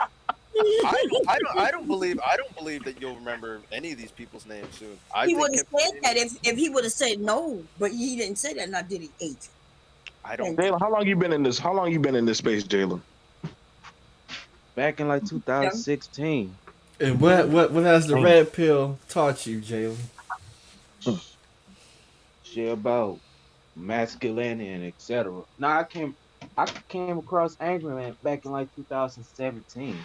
I don't believe that you'll remember any of these people's names soon. He would have said that if he would have said no, but he didn't say that. Now did he? Eight. I don't. Jalen, how long you been in this? How long you been in this space, Jalen? Back in like 2016. And what has the red pill taught you, Jalen? Shit about masculinity and etc. Now I came across Angry Man back in like 2017.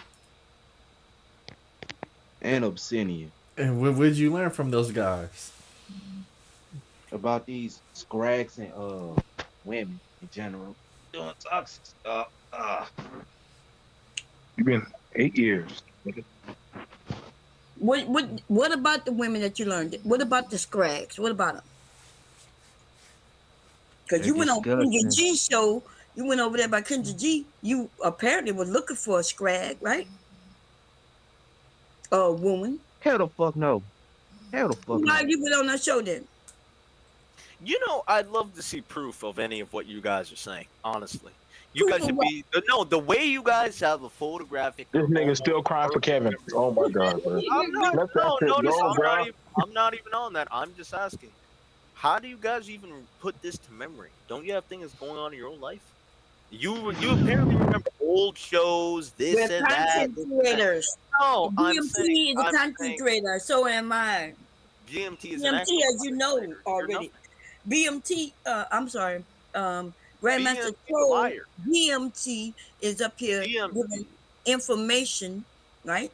And Obsidian. And what did you learn from those guys? About these scrags and women in general doing toxic stuff. You've been 8 years. What about the women that you learned? What about the scrags? What about them? Because you went on Kendra G show, you went over there by Kendra G. You apparently were looking for a scrag, right? A woman. Hell the fuck no. Hell the fuck Why no. you went on that show then? You know, I'd love to see proof of any of what you guys are saying. Honestly, you guys should be the way you guys have a photographic. This nigga still crying for Kevin. Oh my god, bro. I'm not even on that. I'm just asking, how do you guys even put this to memory? Don't you have things going on in your own life? You apparently remember old shows, this We're and that. content creators. No, BMT is a content creator. So am I. BMT is BMT, as you know already. BMT, I'm sorry, Grandmaster Troll, BMT is up here giving information, right?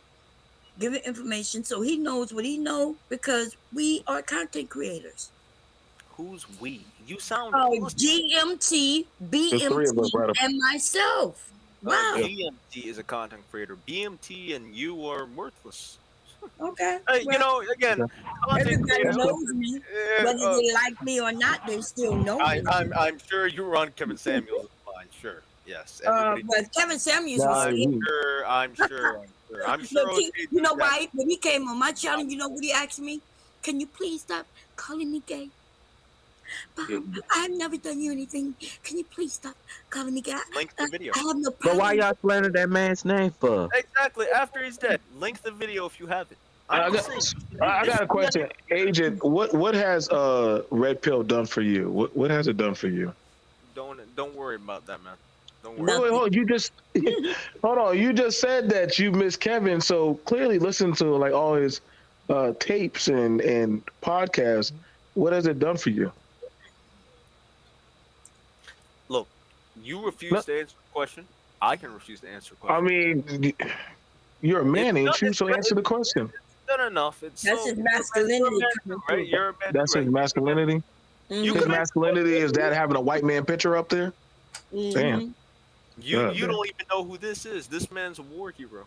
Giving information so he knows what he knows because we are content creators. Who's we? You sound GMT, BMT, and myself. Wow. BMT is a content creator. BMT and you are worthless. Okay. Hey, you know, again, everybody knows me. Whether they like me or not, they still know me. I'm sure you were on Kevin Samuels' line. Sure. Yes. But Kevin Samuels was I'm sure. Look, you know why? When he came on my channel, you know what he asked me? Can you please stop calling me gay? I've never done you anything. Can you please stop calling me gay? Link the video. I have no problem. But why y'all slandering that man's name for? Exactly. After he's dead, link the video if you have it. I got a question, Agent. What has Red Pill done for you? What has it done for you? Don't worry about that, man. Don't worry. Wait, hold on. You just hold on. You just said that you miss Kevin, so clearly listen to like all his tapes and podcasts, what has it done for you? Look, you refuse to answer the question. I can refuse to answer the question. I mean, you're a man, ain't you? So answer the question. It's done enough. It's That's so, his masculinity coming right? through. You're a man, That's his right? masculinity. His masculinity is that having a white man picture up there. Damn. You God, you man. don't even know who this is. This man's a war hero.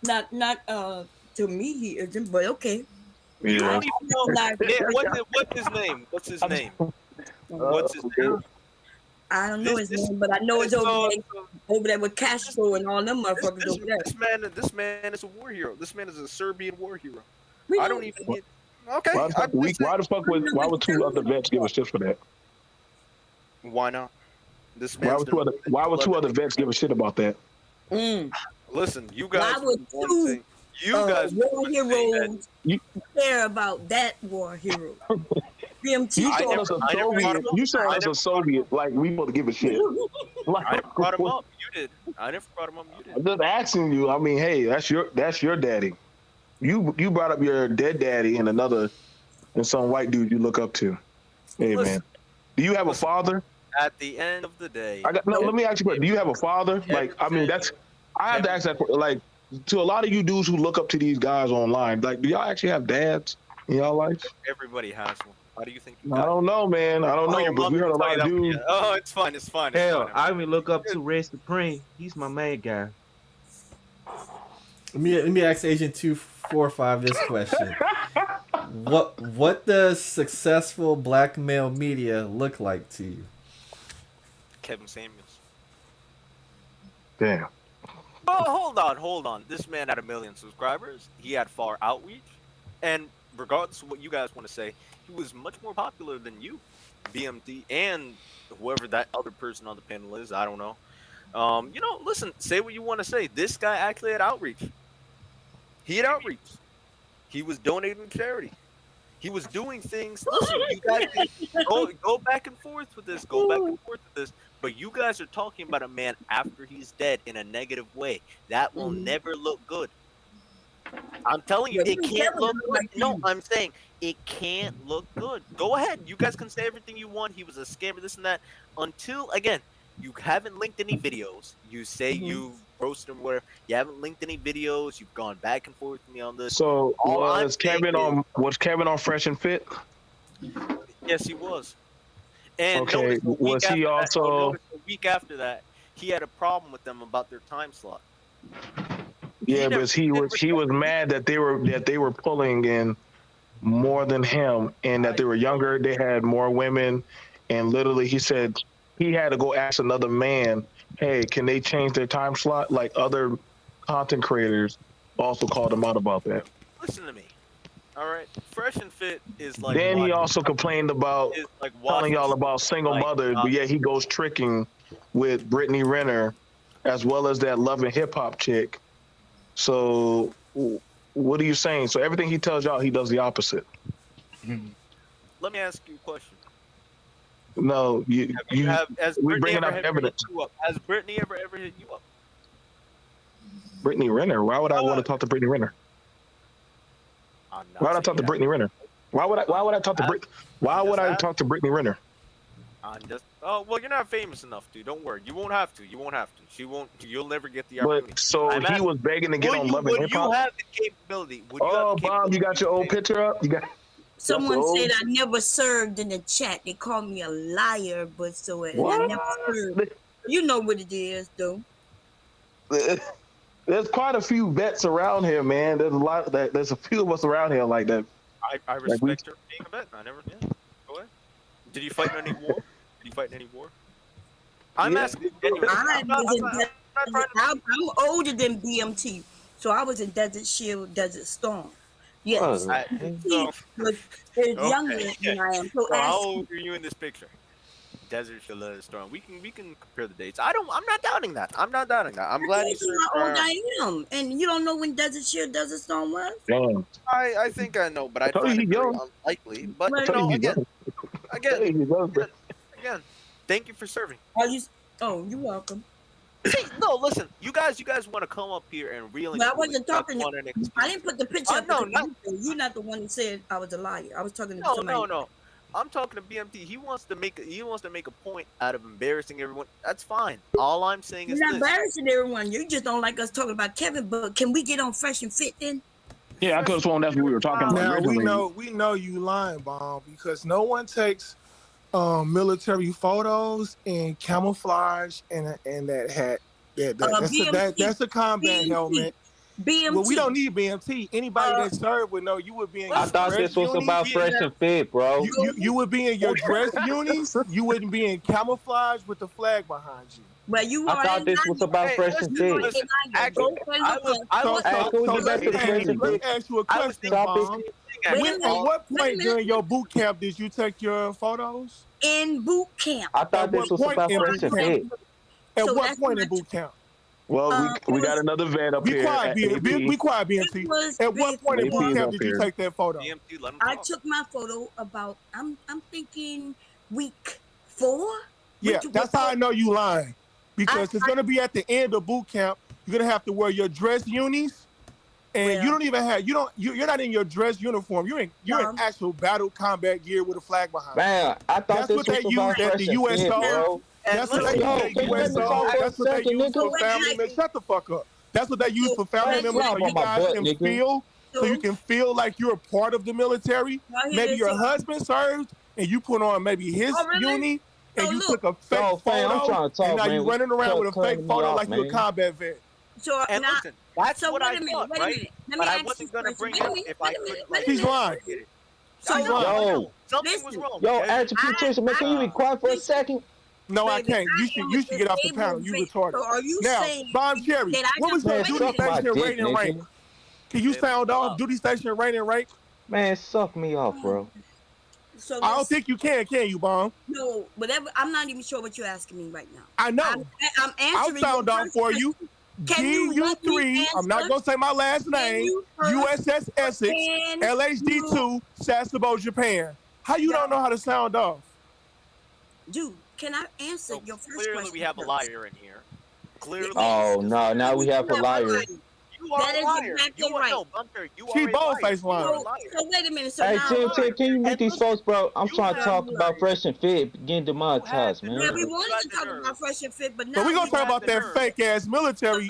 Not to me he isn't, but okay. You Yeah. don't even know. What's his name? What's his name? What's his name? I don't know his name, but I know it's over there with Castro and all them motherfuckers over there. This man is a war hero. This man is a Serbian war hero. We I know- don't even need. Okay. Why the fuck would two other vets give a shit for that? Why not? This Why man's would two other vets give a shit about that? Listen, you guys. Why would two war heroes care about that war hero? BMT. You saw us a Soviet. You saw us a Soviet. Like we supposed to give a shit. Like, I never brought him up. You did. I never brought him up. You did. I'm just asking you. I mean, hey, that's your daddy. You brought up your dead daddy and some white dude you look up to. Hey, Listen, man, do you have a father? At the end of the day, Let me ask you a question. Do you have a father? Like, I mean, I have to ask that. Like, to a lot of you dudes who look up to these guys online, like, do y'all actually have dads in y'all life? Everybody has one. How do you think? I don't know, man. I don't know, but we heard a lot of dudes. Oh, it's fine. It's fine. Hell, I even look up to Red Supreme. He's my main guy. Let me ask Agent 245 this question. What does successful black male media look like to you? Kevin Samuels. Damn. Oh, hold on. This man had 1 million subscribers. He had far outreach, and regardless of what you guys want to say, he was much more popular than you, BMT, and whoever that other person on the panel is. I don't know. Listen, say what you want to say. This guy actually had outreach. He had outreach. He was donating to charity. He was doing things. Listen, you guys can go back and forth with this. Go back and forth with this. But you guys are talking about a man after he's dead in a negative way. That will never look good. I'm telling you, it can't look good. No, I'm saying it can't look good. Go ahead. You guys can say everything you want. He was a scammer, this and that. Until, again, you haven't linked any videos. You say you roasted him, whatever. You haven't linked any videos. You've gone back and forth with me on this. So was Kevin on Fresh and Fit? Yes, he was. And okay, was he also? A week after that, he had a problem with them about their time slot. Yeah, but he was mad that they were pulling in more than him, and that they were younger. They had more women, and literally he said he had to go ask another man, "Hey, can they change their time slot?" Like other content creators also called him out about that. Listen to me. All right, Fresh and Fit is like. Then he also complained about telling y'all about single mothers, but yet he goes tricking with Brittany Renner, as well as that Love and Hip Hop chick. So, what are you saying? So everything he tells y'all, he does the opposite. Let me ask you a question. No, has we Brittany bringing ever up evidence. hit you up? Has Brittany ever hit you up? Brittany Renner. Why would I want to talk to Brittany Renner? Why would I talk to Brittany Renner? Why would I talk to talk to Brittany Renner? Oh well, you're not famous enough, dude. Don't worry. You won't have to. She won't. You'll never get the opportunity. But so he was begging to get on Love and Hip Hop. Would you have the capability? Bob, you got your old picture up. Someone said I never served in the chat. They called me a liar, but I never served. You know what it is, though. There's quite a few vets around here, man. There's a few of us around here like that. I respect her being a vet. I never. Yeah. Go ahead. Did you fight in any war? I'm asking. Anyway, I'm older than BMT, so I was in Desert Shield, Desert Storm. Yes, he was younger than I am. So how old are you in this picture? Desert Shield, Desert Storm. We can compare the dates. I'm not doubting that. I'm glad you said how old I am, and you don't know when Desert Shield, Desert Storm was. Damn. I think I know, but I find it very unlikely. But again, thank you for serving. You're welcome. See, no, listen. You guys want to come up here and reel. But I wasn't talking. On an I didn't put the picture up. No, because you're not the one who said I was a liar. I was talking to no, somebody. no. I'm talking to BMT. He wants to make a point out of embarrassing everyone. That's fine. All I'm saying is You're not this. embarrassing everyone. You just don't like us talking about Kevin. But can we get on Fresh and Fit then? Yeah, I could have sworn that's what we were talking about Now originally. we know you lying, Bomb, because no one takes military photos in camouflage and that hat. That's a combat helmet. BMT. Well, we don't need BMT. Anybody that served would know you would be in your I thought dress this was unis. about Fresh and Fit, bro. You would be in your dress unis. You wouldn't be in camouflage with the flag behind you. Well, you I thought this was about Fresh and Fit. Let me ask you a question, Bomb. At what point during your boot camp did you take your photos? In boot camp. I thought this was about Fresh and Fit. At what point in boot camp? Well, we got another vet up Be here. quiet, be quiet, BMT. At what point in boot camp did you take that photo? I took my photo about. I'm thinking week 4. Yeah, that's how I know you lying, because it's gonna be at the end of boot camp. You're gonna have to wear your dress unis, and you don't even have you're not in your dress uniform. You're in actual battle combat gear with a flag behind. Man, I thought that's this what was they about use at the Fresh and Fit, USO. bro. That's what they use at the USO. That's what they use for family members. Shut the fuck up. That's what they use for family members, so you guys can feel, so you can feel like you're a part of the military. Maybe your husband served, and you put on maybe his uni, and you took a fake photo, and now you're running around with a fake photo like you're a combat vet. So And now, listen, that's so what wait I a minute, thought, wait a right? minute. Let me But I ask wasn't you gonna a bring question. it up Wait a if minute, I wait a couldn't. minute, She's lying. So She's lying. Yo, Something was wrong. yo, Action Patricia, man, can you be quiet for a second? No, I Baby, can't. You should get off the panel. You retarded. So are you Now, saying Bomb Cherry, that I what was can your play duty with it? station dick, rating rank? nigga. Can you sound off duty station rating rank? Man, suck me off, bro. So I don't think you can you, Bomb? No, whatever. I'm not even sure what you're asking me right now. I know. I'm I'll answering. sound your off first for you. Can you let me GU3, I'm not answer? going to say my last name, you first? USS Essex, Can LHD-2, Sasebo, Japan. How you don't know how to sound off? Dude, can I answer your first Clearly, question? we have a first? liar in here. Clearly, Oh, no, now we have a liar. you are That a is liar. exactly You are right. no, Bunker, you She are a bold-faced liar. lying. You are a liar. So wait a minute. So Hey, now, Tim, can you mute these folks, bro? I'm trying to have talk about Fresh and Fit getting demonetized, yeah, man. we wanted to talk about Fresh and Fit, but now But we're going to you talk about that fake-ass military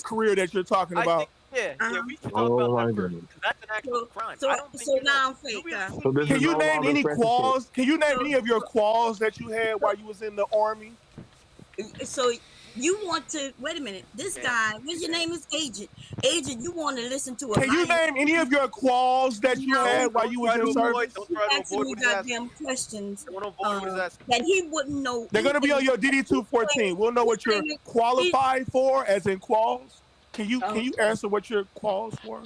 career that you're talking about. Yeah, we should talk about that first. 'Cause that's an actual crime. I don't think So you know. now I'm fake. So this Can is you no name longer any Fresh and Fit. quals? Can you name any of your quals that you had while you was in the Army? So you want to wait a minute? This guy, what's your name? Is Agent. Agent, you want to listen to a Can you liar? name any of your quals that you had while you was in service? Don't try to Asking avoid me what he's asking. goddamn questions Don't avoid what he's asking. that he wouldn't know. They're going to be on your anything. DD-214. We'll know what you're qualified for, as in quals. Can you answer what your quals for?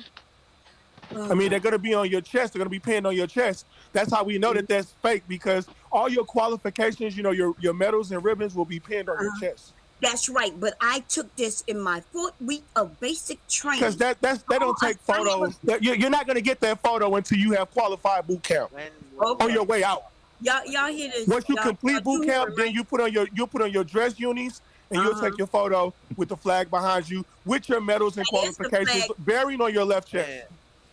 I mean, they're going to be on your chest. They're going to be pinned on your chest. That's how we know that that's fake, because all your qualifications, you know, your medals and ribbons will be pinned on your chest. That's right, but I took this in my 4th week of basic training. Because they don't take photos. You're not going to get that photo until you have qualified boot camp on your way out. Y'all hear this? Once you Y'all- complete y'all boot do camp, it, then right? you'll put on your dress unis, and you'll take your photo with the flag behind you, with your medals and That is the qualifications flag. buried on your left chest.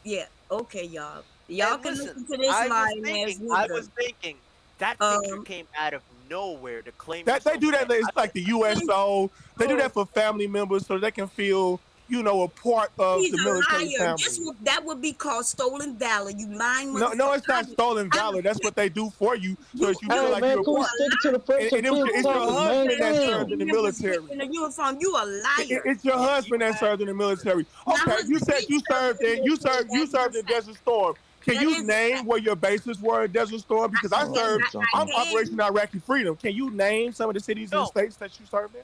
Yeah. Okay, y'all. Y'all And can listen, listen to this I lying ass was thinking that picture came out of nowhere to claim That they do that. It's like the USO. They Oh. do that for family members so they can feel, you know, a part of He's the a military liar. family. That would be called stolen valor. You lying No, motherfucker. it's not stolen valor. That's what they do for you, so that you feel Hey, like man, you're a can we part. stick to the Fresh and And it's Fit your topic, man? husband that Damn. served in the military. In a uniform, you a liar. It's your husband that served in the military. Okay, you said you served in Desert Storm. Can you name where your bases were in Desert Storm? Because I'm Operation Iraqi Freedom. Can you name some of the cities and states that you served in?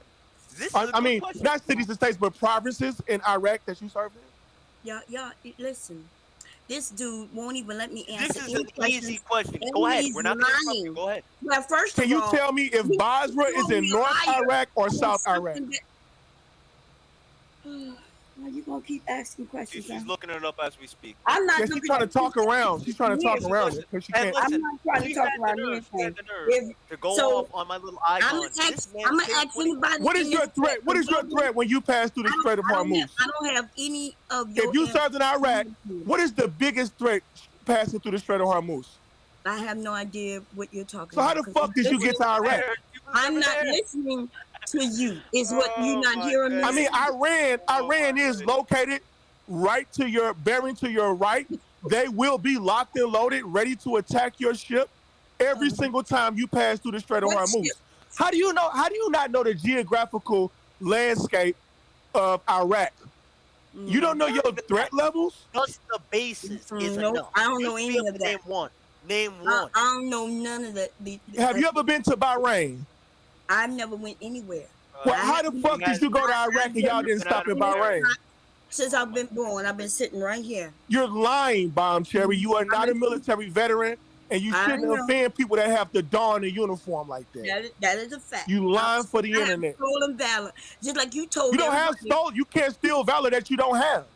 I mean, not cities and states, but provinces in Iraq that you served in? Y'all, listen. This dude won't even let me answer. This is any an questions, easy question. and Go ahead. he's We're not going to interrupt lying. you. Go ahead. Well, first Can of you all, tell me if he Basra is called in me a North liar Iraq or on South something Iraq? that- Why you gonna keep asking questions? She's looking it up as we speak. I'm not. Yeah, she's trying to talk around. She's trying to talk around it because she can't. Listen, I'm not trying to she talk had the about nerve, she had anything. the nerve to go off on my little icon. I'm gonna ask anybody. What is your threat? What is your threat when you pass through the Strait of Hormuz? I don't have any of your. If you served in Iraq, what is the biggest threat passing through the Strait of Hormuz? I have no idea what you're talking So about. how the fuck did you get to Iraq? I'm not listening to you. Is what you're not hearing me? I mean, Iran is located right to your bearing to your right. They will be locked and loaded, ready to attack your ship every single time you pass through the Strait of Hormuz. How do you know? How do you not know the geographical landscape of Iraq? You don't know your threat levels? Just the basis is enough. I don't know any of that. Name one. Name one. I don't know none of that. Have you ever been to Bahrain? I've never went anywhere. Well, how the fuck did you go to Iraq and y'all didn't stop in Bahrain? Since I've been born, I've been sitting right here. You're lying, Bomb Cherry. You are not a military veteran, and you shouldn't offend people that have to don a uniform like that. That is a fact. You lying for the internet. Stolen valor, just like you told. You don't have stolen. You can't steal valor that you don't have.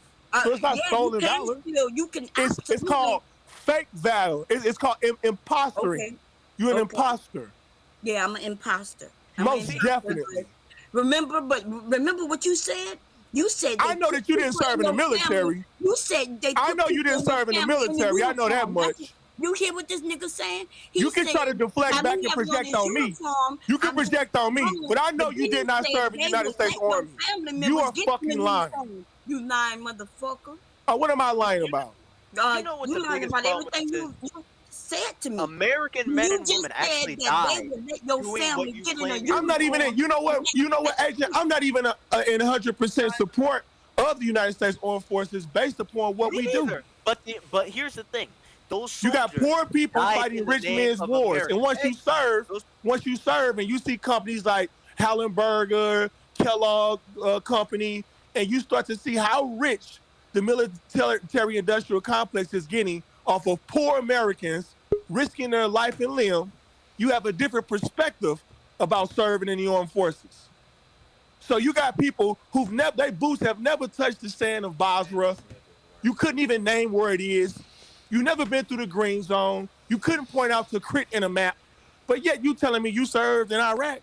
So it's not stolen valor. You can. It's called fake valor. It's called impostering. Okay. You're an imposter. Yeah, I'm an imposter. Most definitely. Remember what you said? You said I know that you didn't serve in the military. You said they. I know you didn't serve in the military. I know that much. You hear what this nigga saying? You can try to deflect back and project on me. You can project on me, but I know you did not serve in the United States Army. You are fucking lying. You lying motherfucker. Oh, what am I lying about? You know what the lying biggest about problem everything is? you said to me. American men and women actually died. I'm not even in. You know what, Agent? I'm not even in 100% support of the United States Armed Forces based upon what we do. But here's the thing. Those you got poor people died fighting in the rich name men's of wars, America. and once you serve, and you see companies like Hallenberger, Kellogg Company, and you start to see how rich the military-industrial complex is getting off of poor Americans risking their life and limb, you have a different perspective about serving in the armed forces. So you got people who've their boots have never touched the sand of Basra. You couldn't even name where it is. You never been through the green zone. You couldn't point out the crit in a map, but yet you telling me you served in Iraq.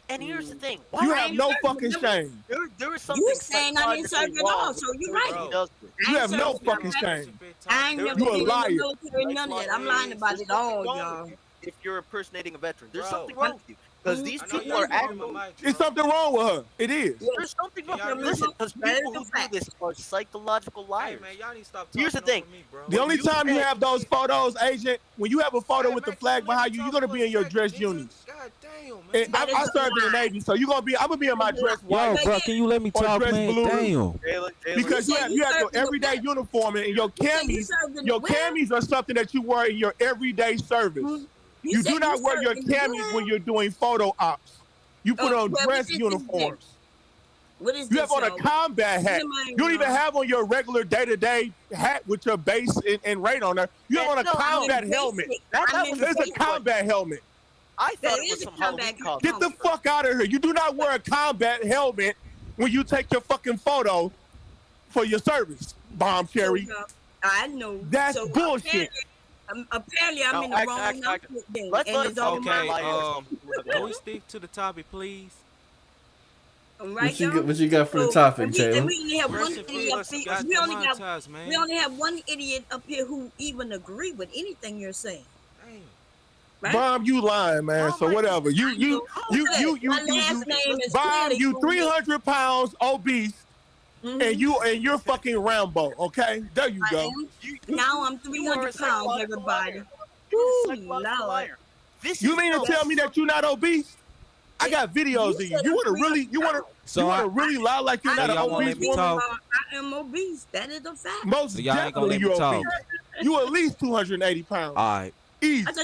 And here's the thing. You have no fucking shame. There is something You saying I didn't serve at all, so you're right. You have no fucking shame. I ain't never You a been in liar. the military, none of that. I'm lying about it all, y'all. If you're impersonating a veteran, there's something wrong with you. Because these people are acting. There's something wrong with her. It is. There's something wrong. Listen, because people who do this are psychological liars. Here's the thing. The only time you have those photos, Agent, when you have a photo with the flag behind you, you're gonna be in your dress unis. And I served in the Navy, so I'm gonna be in my dress white. Yo, bro, can you let me or talk, dress man? blue. Damn. Because you have your everyday uniform and your camis. Your camis are something that you wear in your everyday service. You do not wear your camis when you're doing photo ops. You put on dress uniforms. What is you have on a combat hat. You don't even have on your regular day-to-day hat with your base and rate on there. You have on a combat helmet. It's a combat helmet. I thought it was some Halloween costume. Get the fuck out of here. You do not wear a combat helmet when you take your fucking photo for your service, Bomb Cherry. I know. That's bullshit. Apparently, I'm in the wrong outfit then. Can we stick to the topic, please? Right, what you got for the topic, Jay? We only have one idiot up here. We only have one idiot up here who even agree with anything you're saying. Right? Bomb, you lying, man. So whatever. You Bomb, you 300 pounds obese, and you're fucking Rambo. Okay, there you go. Now I'm 300 pounds, everybody. Ooh, Lord. You mean to tell me that you're not obese? I got videos of you. You want to really lie like you're not an obese woman? I am obese. That is a fact. Most definitely you're obese. You at least 280 pounds. All right. Easy. I thought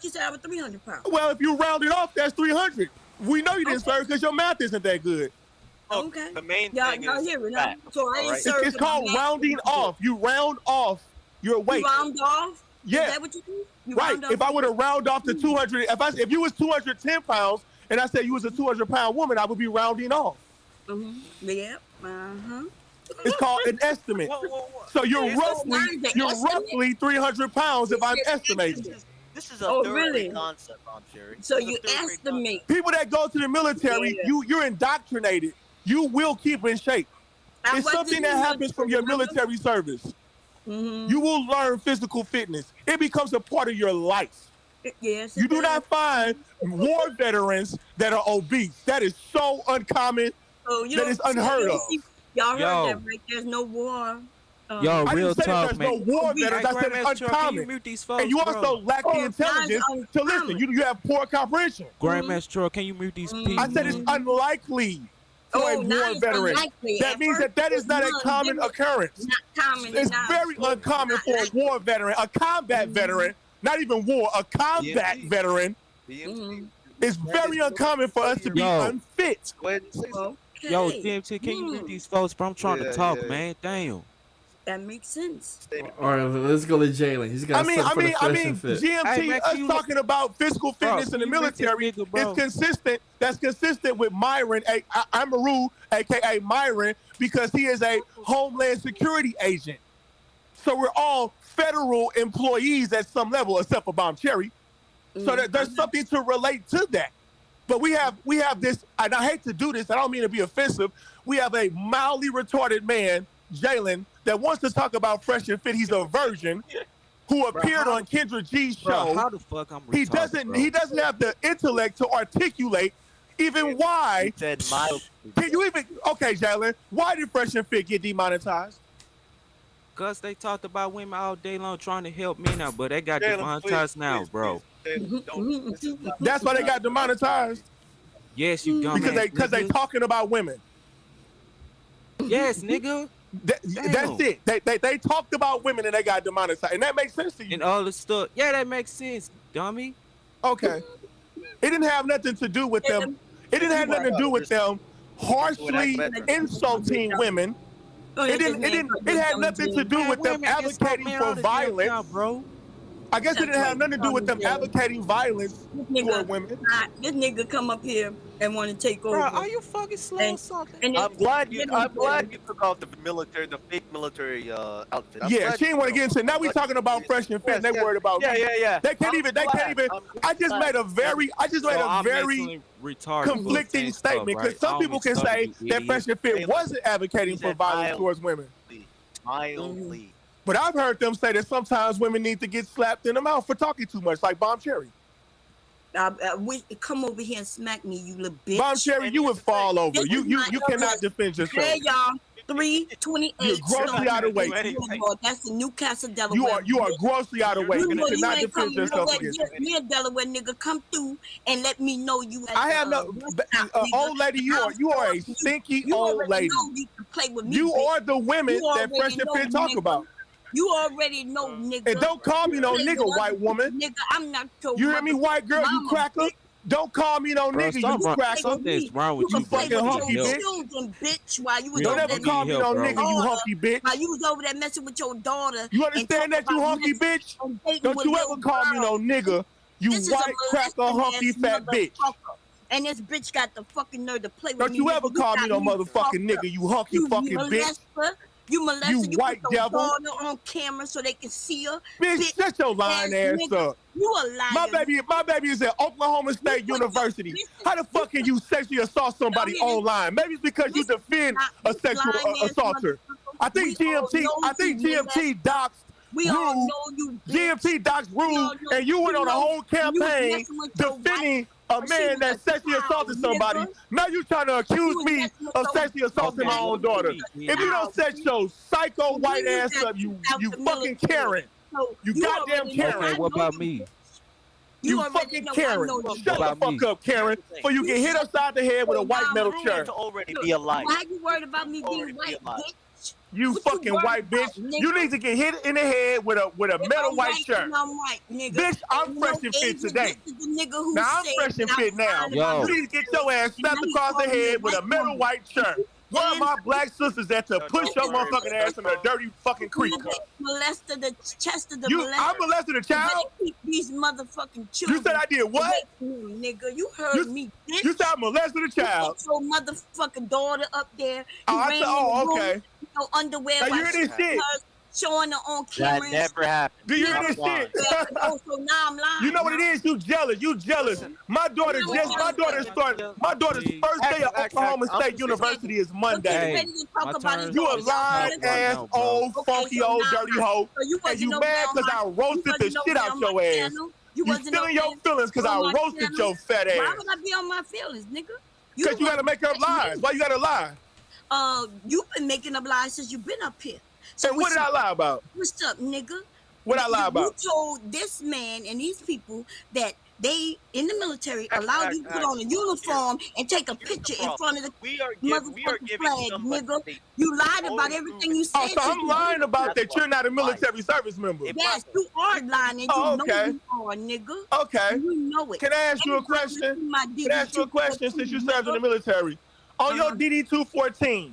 you said I was 300 pounds. Well, if you round it off, that's 300. We know you didn't serve because your math isn't that good. Okay. The main thing is hear it now. So I ain't It's called rounding off. You round off your weight. You round off? Yeah. Is that what you do? Right. If I would have round off to 200, if you was 210 pounds and I said you was a 200-pound woman, I would be rounding off. Yeah. It's called an estimate. So you're roughly 300 pounds if I'm estimating. This is a third-rate concept, Mom Cherry. So you estimate. People that go to the military, you're indoctrinated. You will keep in shape. It's something that happens from your military service. You will learn physical fitness. It becomes a part of your life. Yes. You do not find war veterans that are obese. That is so uncommon. That is unheard of. Y'all heard that, right? There's no war. Yo, I real didn't say talk, there's man. no war veterans. I said it's uncommon. And you also lack the intelligence to listen. You have poor comprehension. Grandmaster Troll, can you mute these people? I said it's unlikely for a war veteran. That means that is not a common occurrence. It's very uncommon for a war veteran, a combat veteran, not even war, a combat veteran. It's very uncommon for us to be unfit. Yo, DMT, can you mute these folks? Bro, I'm trying to talk, man. Damn. That makes sense. All right, let's go to Jalen. He's got something for the fresh and fit. GMT, us talking about physical fitness in the military is consistent. That's consistent with Myron, Amaru, aka Myron, because he is a Homeland Security agent. So we're all federal employees at some level, except for Bomb Cherry. So there's something to relate to that. But we have this, and I hate to do this, I don't mean to be offensive. We have a mildly retarded man, Jalen, that wants to talk about fresh and fit. He's a virgin who appeared on Kendra G's show. How the fuck I'm retarded, He doesn't have the intellect to articulate even why. He said mild. Can you even okay, Jalen? Why did fresh and fit get demonetized? Because they talked about women all day long trying to help men out, but they got demonetized now, bro. That's why they got demonetized. Yes, you dumbass. Because they talking about women. Yes, nigga. That's it. They talked about women and they got demonetized, and that makes sense to you. And all the stuff. Yeah, that makes sense, dummy. Okay. It didn't have nothing to do with them. It didn't have nothing to do with them harshly insulting women. It had nothing to do with them advocating for violence, bro. I guess it didn't have nothing to do with them advocating violence toward women. This nigga come up here and want to take over. Bro, are you fucking slow or something? I'm glad you took off the fake military outfit. She didn't want to get into it. Now we talking about fresh and fit. And they worried about yeah. They can't even. I just made a very conflicting statement because some people can say that fresh and fit wasn't advocating for violence towards women. Mildly. But I've heard them say that sometimes women need to get slapped in the mouth for talking too much, like Bomb Cherry. Come over here and smack me, you little bitch. Bomb Cherry, you would fall over. You cannot defend yourself. Hey, y'all. 328. You're grossly out of weight. That's the Newcastle, Delaware. You are grossly out of weight. You cannot defend yourself against me. Me a Delaware nigga, come through and let me know you. I have no old lady. You are a stinky old lady. You are the women that Fresh and Fit talk about. You already know, nigga. And don't call me no nigga, white woman. Nigga, I'm not your You hear me, white girl, you cracker? Don't call me no nigga, you cracker. Something's wrong with you, fucking hunky bitch. Bitch, while you was Don't over ever call me no nigga, you hunky bitch. While you was over there messing with your daughter. You understand that, you hunky bitch? Don't you ever call me no nigga, you white cracker hunky fat bitch. And this bitch got the fucking nerve to play with me. Don't you ever call me no motherfucking nigga, you hunky fucking bitch. You molested, you white put your devil daughter on camera so they can see her. Bitch, shut your lying ass up. You a liar. My baby is at Oklahoma State University. How the fuck can you sexually assault somebody online? Maybe it's because you defend a sexual assaulter. I think GMT doxed Rue. GMT doxed Rue, and you went on a whole campaign defending a man that sexually assaulted somebody. Now you trying to accuse me of sexually assaulting my own daughter. If you don't set your psycho white ass up, you fucking Karen. You goddamn Karen. Okay, what about me? You fucking Karen. Shut the fuck up, Karen, before you get hit upside the head with a white metal chair. Already be a liar. Why you worried about me being white, bitch? You fucking white bitch. You need to get hit in the head with a metal white shirt. Bitch, I'm fresh and fit today. Now I'm fresh and fit now. You need to get your ass slapped across the head with a metal white shirt. Where are my black sisters at to push your motherfucking ass in a dirty fucking creek? Molested the Chester the molester. I molested a child? Keep these motherfucking children. You said I did what? Nigga, you heard me, bitch. You said I molested a child. You put your motherfucking daughter up there. You ran in the room, okay. Your underwear. Now you hear this shit? Showing her on camera. That never happened. Do you hear this shit? So now I'm lying. You know what it is? You jealous. You jealous. My daughter's first day at Oklahoma State University is Monday. You a lying ass old funky old dirty hoe, and you mad because I roasted the shit out your ass. You feeling your feelings because I roasted your fat ass. Why would I be on my feelings, nigga? Because you gotta make up lies. Why you gotta lie? You've been making up lies since you've been up here. So what did I lie about? What's up, nigga? What I lie about? You told this man and these people that they in the military allowed you to put on a uniform and take a picture in front of the motherfucking flag, nigga. You lied about everything you said. Oh, so I'm lying about that you're not a military service member. Yes, you are lying and you know you are, nigga. Okay. You know it. Can I ask you a question? Can I ask you a question since you served in the military? On your DD-214,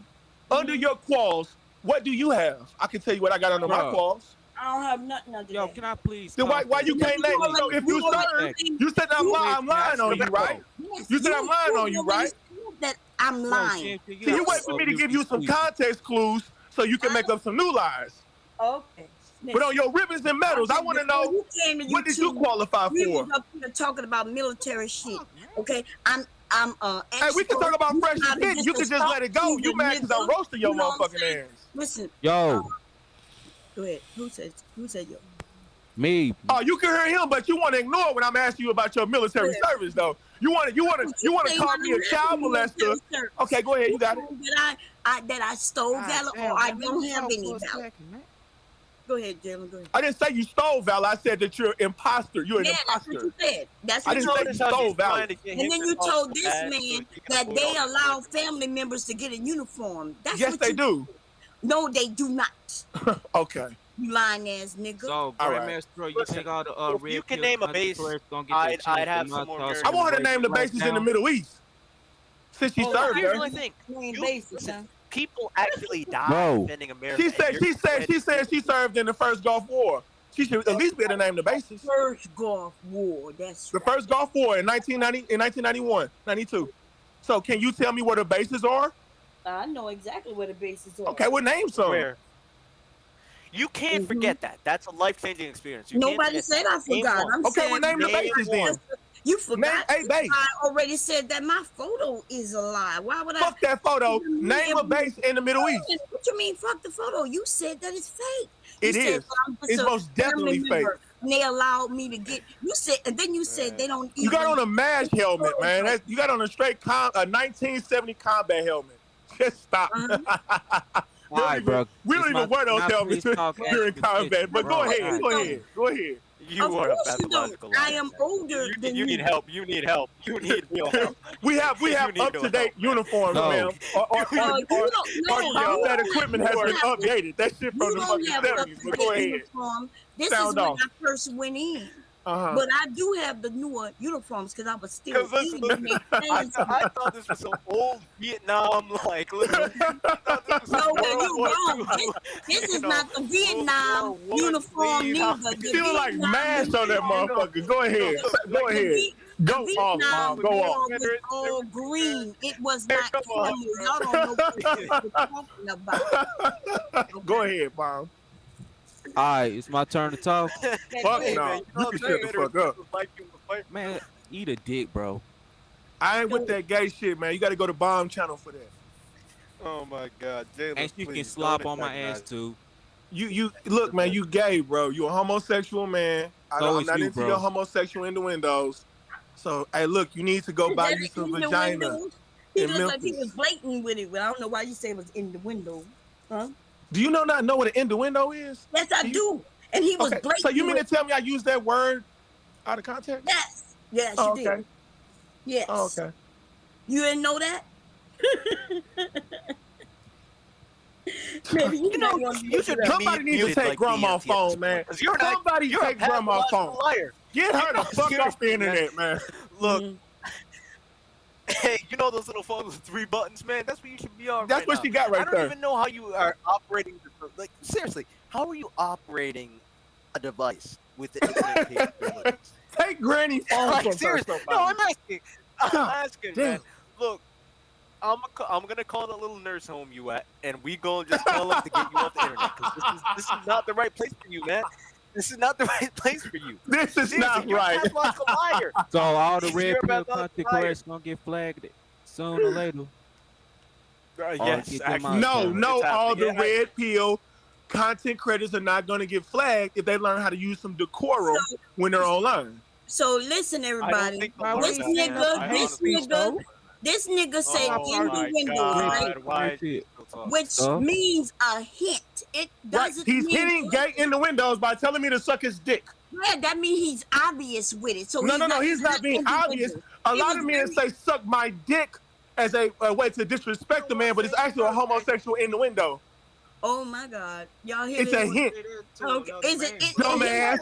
under your quals, what do you have? I can tell you what I got under my quals. I don't have nothing under Yo, can I please? Then why you can't name me? So if you serve, you said I'm lying on you, right? You said I'm lying on you, right? That I'm lying. See, you wait for me to give you some context clues so you can make up some new lies. Okay. But on your ribbons and medals, I want to know, what did you qualify for? We was up here talking about military shit, okay? Hey, we can talk about fresh shit. You can just let it go. You mad because I'm roasting your motherfucking ass. Listen. Yo. Go ahead. Who said yo? Me. Oh, you can hear him, but you want to ignore when I'm asking you about your military service, though. You want to call me a child molester? Okay, go ahead. You got it. That I stole valor, or I don't have any valor. Go ahead, Jalen. Go ahead. I didn't say you stole valor. I said that you're an imposter. You're an imposter. That's what you said. That's what I didn't say you stole valor. And then you told this man that they allow family members to get a uniform. That's yes, what they do. No, they do not. Okay. You lying ass nigga. So, Grandmaster Troll, you take all the red. You can name a base. I'd have some more. I want her to name the bases in the Middle East. Since she served Here's there. the thing. People actually die defending America. She said she served in the first Gulf War. She should at least be able to name the bases. First Gulf War. That's the first Gulf War in 1991, 92. So can you tell me where the bases are? I know exactly where the bases are. Okay, well, name some. Where? You can't forget that. That's a life-changing experience. Nobody said I forgot. I'm okay, saying well, name the bases then. You forgot. Name a base. I already said that my photo is a lie. Why would Fuck that photo. Name a base in the Middle East. What you mean, fuck the photo? You said that it's fake. It is. It's most definitely fake. And they allowed me to get. You said, and then you said they don't. You got on a MASH helmet, man. You got on a straight a 1970 combat helmet. Just stop. All right, bro. We don't even wear those helmets during combat. But go ahead. Go ahead. You are a pathological liar. I am older than you. Need help. You need help. You need real help. We have up-to-date uniforms, ma'am. Our combat equipment has been updated. That shit from the fucking 70s. But go ahead. This is when I first went in. But I do have the newer uniforms because I was still eating. I thought this was some old Vietnam, like. No, you're wrong. This is not the Vietnam uniform neither. Feel like MASH on that motherfucker. Go ahead. Go ahead. Go off, Mom. Go off. It was all green. It was not colors. Y'all don't know what you're talking about. Go ahead, Mom. All right, it's my turn to talk. Fuck no. You can shut the fuck up. Man, eat a dick, bro. I ain't with that gay shit, man. You got to go to Bomb Channel for that. Oh my God, Jalen, and you can slop on my ass too. You look, man. You gay, bro. You a homosexual man. I'm not into your homosexual innuendos. So, hey, look, you need to go buy you some vagina. He looked like he was blatant with it, but I don't know why you say it was in the window, huh? Do you not know what an innuendo is? Yes, I do. And he was blatant. So you mean to tell me I used that word out of context? Yes. Yes, you did. Yes. Oh, okay. You didn't know that? Man, you should. Somebody needs to take Grandma's phone, man. Somebody take Grandma's phone. Get her the fuck off the internet, man. Look. Hey, you know those little phones with 3 buttons, man? That's what you should be on. That's right what now. she got right I don't there. even know how you are operating. Like seriously, how are you operating a device with the internet capabilities? Take Granny phone Like from her. seriously, no, I'm asking. I'm asking, damn. man. Look, I'm gonna call the little nurse home you at, and we gonna just tell them to get you off the internet because this is not the right place for you, man. This is not the right place for you. This is Seriously, not you're right. a pathological liar. So all the You're red a pill pathological content liar. creators gonna get flagged sooner or later. Yes, get them actually, out. No, It's all the happening. Yeah, red pill content creators are not going to get flagged if they learn how to use some decorum when they're online. So listen, everybody. think This they'll learn that. this nigga said Oh in my the window, God, right? why is he still talking? Which means a hint. It Right. doesn't He's mean hitting gay in the windows by telling me to suck his dick. Yeah, that means he's obvious with it. So No, he's not being obvious. A lot of men say suck my dick as a way to disrespect the man, but it's actually a homosexual innuendo. Oh my God, y'all hear It's this? a hint. Okay. Is it? Dumbass.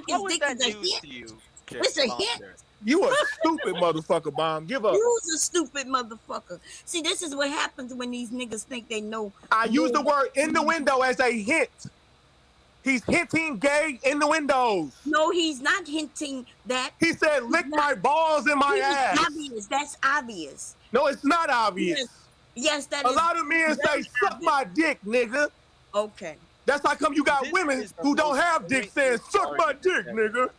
How is that news to you? It's a hint. You a stupid motherfucker, Bomb. Give up. You's a stupid motherfucker. See, this is what happens when these niggas think they know. I use the word in the window as a hint. He's hinting gay in the windows. No, he's not hinting that. He said, lick my balls in my ass. Obvious. That's obvious. No, it's not obvious. Yes, that a is. lot of men say, suck my dick, nigga. Okay. That's how come you got women who don't have dick saying, suck my dick, nigga.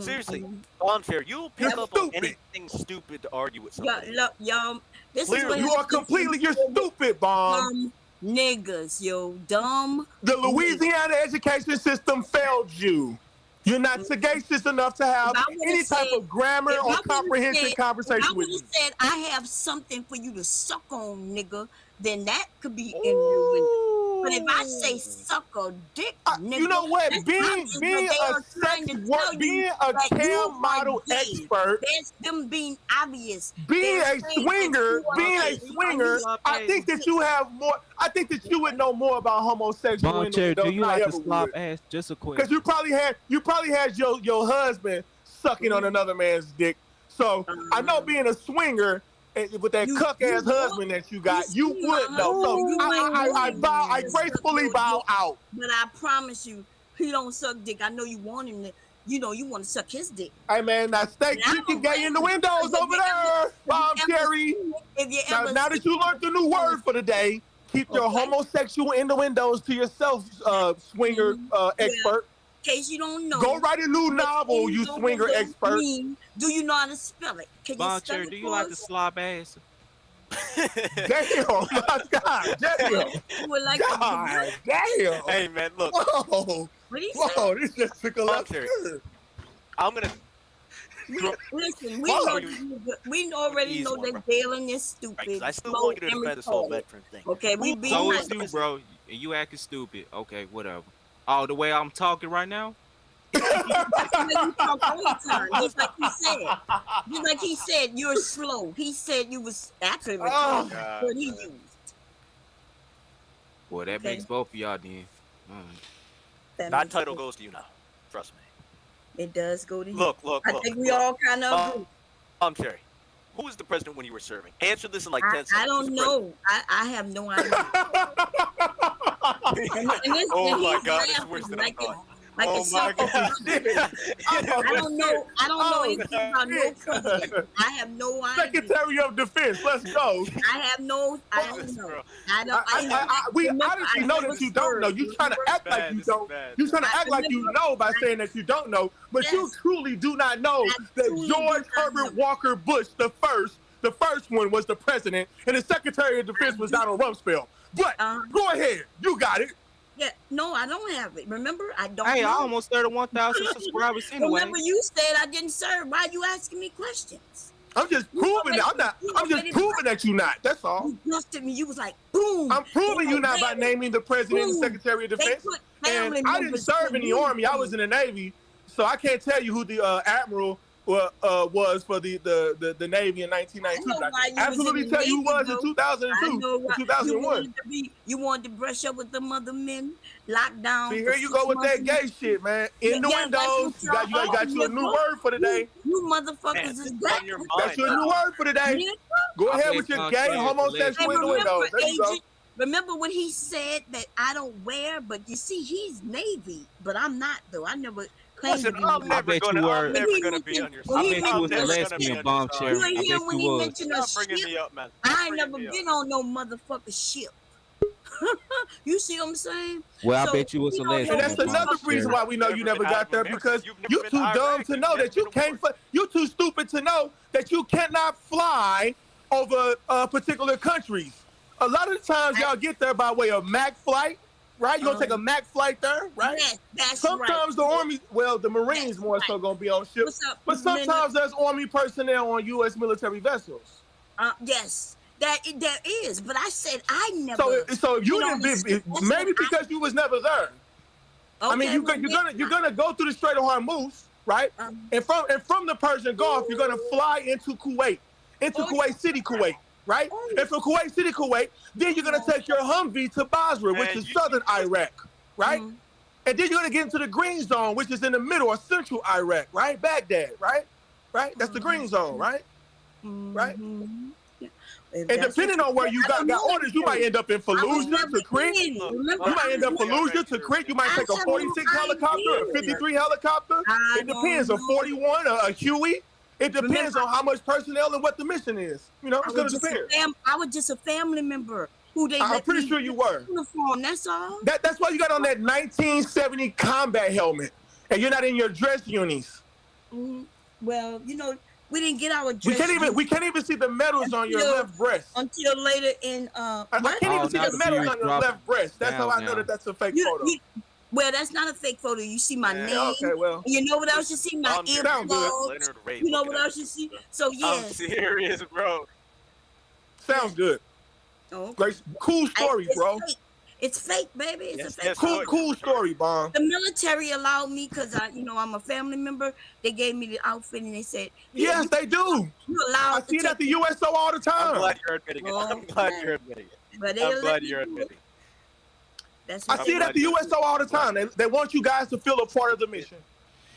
Seriously, unfair. You'll pick up on anything stupid to argue with somebody. Y'all, this Clearly. is what You are completely, you're stupid, Bomb. Niggas, yo, dumb. The Louisiana education system failed you. You're not sagacious enough to have any type of grammar or comprehension conversation with you. If I said I have something for you to suck on, nigga, then that could be in the window. But if I say suck a dick, nigga, you know what? that's Being obvious, being but they a are trying sex to work, tell you being a that you cam are model gay. expert, That's them being obvious. being They're a saying swinger, that you are being a gay. swinger, I think that you have more. I think that you would know more about homosexual Boncher, do you like to to slop ass? Just a quick. Because you probably had your husband sucking on another man's dick. So I know being a swinger with that cuck ass husband that you got, you would know. So I gracefully bow out. But I promise you, he don't suck dick. I know you want him to. You know you want to suck his dick. Hey man, now stay creepy gay in the windows over there, Bob Cherry. Now that you learned the new word for the day, keep your homosexual innuendos to yourself, swinger expert. In case you don't know. Go write a new novel, you swinger expert. Do you know how to spell it? Can you spell Boncher, it do you for like to us? slop ass? Damn, my God, damn. You would like God, damn. Hey man, look. Whoa, whoa, this just took a left Boncher, turn. I'm gonna. Listen, Whoa. we already know that Dalen is stupid. I still slow, want you to and defend this whole retarded. veteran thing. Okay, we be So nice. is you, bro. And you acting stupid. Okay, whatever. Oh, the way I'm talking right now? You talk all the time, just like he said. Just like he said, you're slow. He said you was actually retarded, God. but he used. Boy, that Okay. makes both of y'all then. That title goes to you now. Trust me. It does go to you. Look. I think we all kind of agree. I'm Terry. Who was the president when you were serving? Answer this in like 10 seconds. I don't know. I have no idea. Oh my God, it's worse than I thought. Like Oh a my sucker. God. I don't know. I don't know anything about no president. I have no idea. Secretary of Defense, let's go. I have no. I don't know. We honestly know that you don't know. You trying to act like you don't. You trying to act like you know by saying that you don't know, but you truly do not know that George Herbert Walker Bush, the first one was the president, and the Secretary of Defense was Donald Rumsfeld. But go ahead, you got it. Yeah, no, I don't have it. Remember, I don't. Hey, I know. almost 31,000 subscribers anyway. Remember, you said I didn't serve. Why are you asking me questions? I'm just proving that I'm just proving that you're not. That's all. You busted me. You was like, boom. I'm proving you not by naming the president and Secretary of Defense. And I didn't serve in the Army. I was in the Navy, so I can't tell you who the admiral was for the Navy in 1992. Absolutely tell you who was in 2002 and 2001. You wanted to brush up with them other men, lockdown. See, here you go with that gay shit, man. Innuendos. You got you a new word for today. You motherfuckers is gay. Got you a new word for today. Go ahead with your gay homosexual innuendos. There you go. Remember when he said that I don't wear, but you see, he's Navy, but I'm not though. I never claimed to be. I bet you were. Never gonna be on your side. I bet you was a lesbian bombshell. You ain't hear when he was. mentioned a ship. I ain't never been on no motherfucking ship. You see what I'm saying? Well, I bet you was a lesbian. And that's another reason why we know you never got there, because you too dumb to know that you can't. You too stupid to know that you cannot fly over particular countries. A lot of the times y'all get there by way of MAC flight, right? You're gonna take a MAC flight there, right? Yes, that's sometimes right. the Army, well, the Marines more so gonna be on ships, but sometimes there's Army personnel on U.S. military vessels. Yes, there is, but I said I never. So you didn't be, maybe because you was never there. I mean, you're gonna go through the Strait of Hormuz, right? And from the Persian Gulf, you're gonna fly into Kuwait, Kuwait City, Kuwait. Right? And from Kuwait City, Kuwait, then you're going to take your Humvee to Basra, which is southern Iraq, right? And then you're going to get into the green zone, which is in the middle or central Iraq, right? Baghdad, right? Right? That's the green zone, right? Right? And depending on where you got orders, you might end up in Fallujah to Crete. You might end up Fallujah to Crete. You might take a 46 helicopter, a 53 helicopter. It depends, a 41, a Huey. It depends on how much personnel and what the mission is. You know, it's going to depend. I was just a family member who they. I'm pretty sure you were. Uniform, that's all. That's why you got on that 1970 combat helmet, and you're not in your dress unis. Well, you know, we didn't get our dress. We can't even see the medals on your left breast until later in. I can't even see the medals on your left breast. That's how I know that that's a fake photo. Well, that's not a fake photo. You see my name. Okay, well. You know what else you see? My earphones. You know what else you see? So, yes. I'm serious, bro. Sounds good. Great, cool story, bro. It's fake, baby. It's a fake. Cool story, Bomb. The military allowed me because I'm a family member. They gave me the outfit and they said, yes, they do. You allowed. I see it at the USO all the time. I'm glad you're admitting it. I'm glad you're admitting it. But I'm glad you're admitting it. I see it at the USO all the time. They want you guys to feel a part of the mission.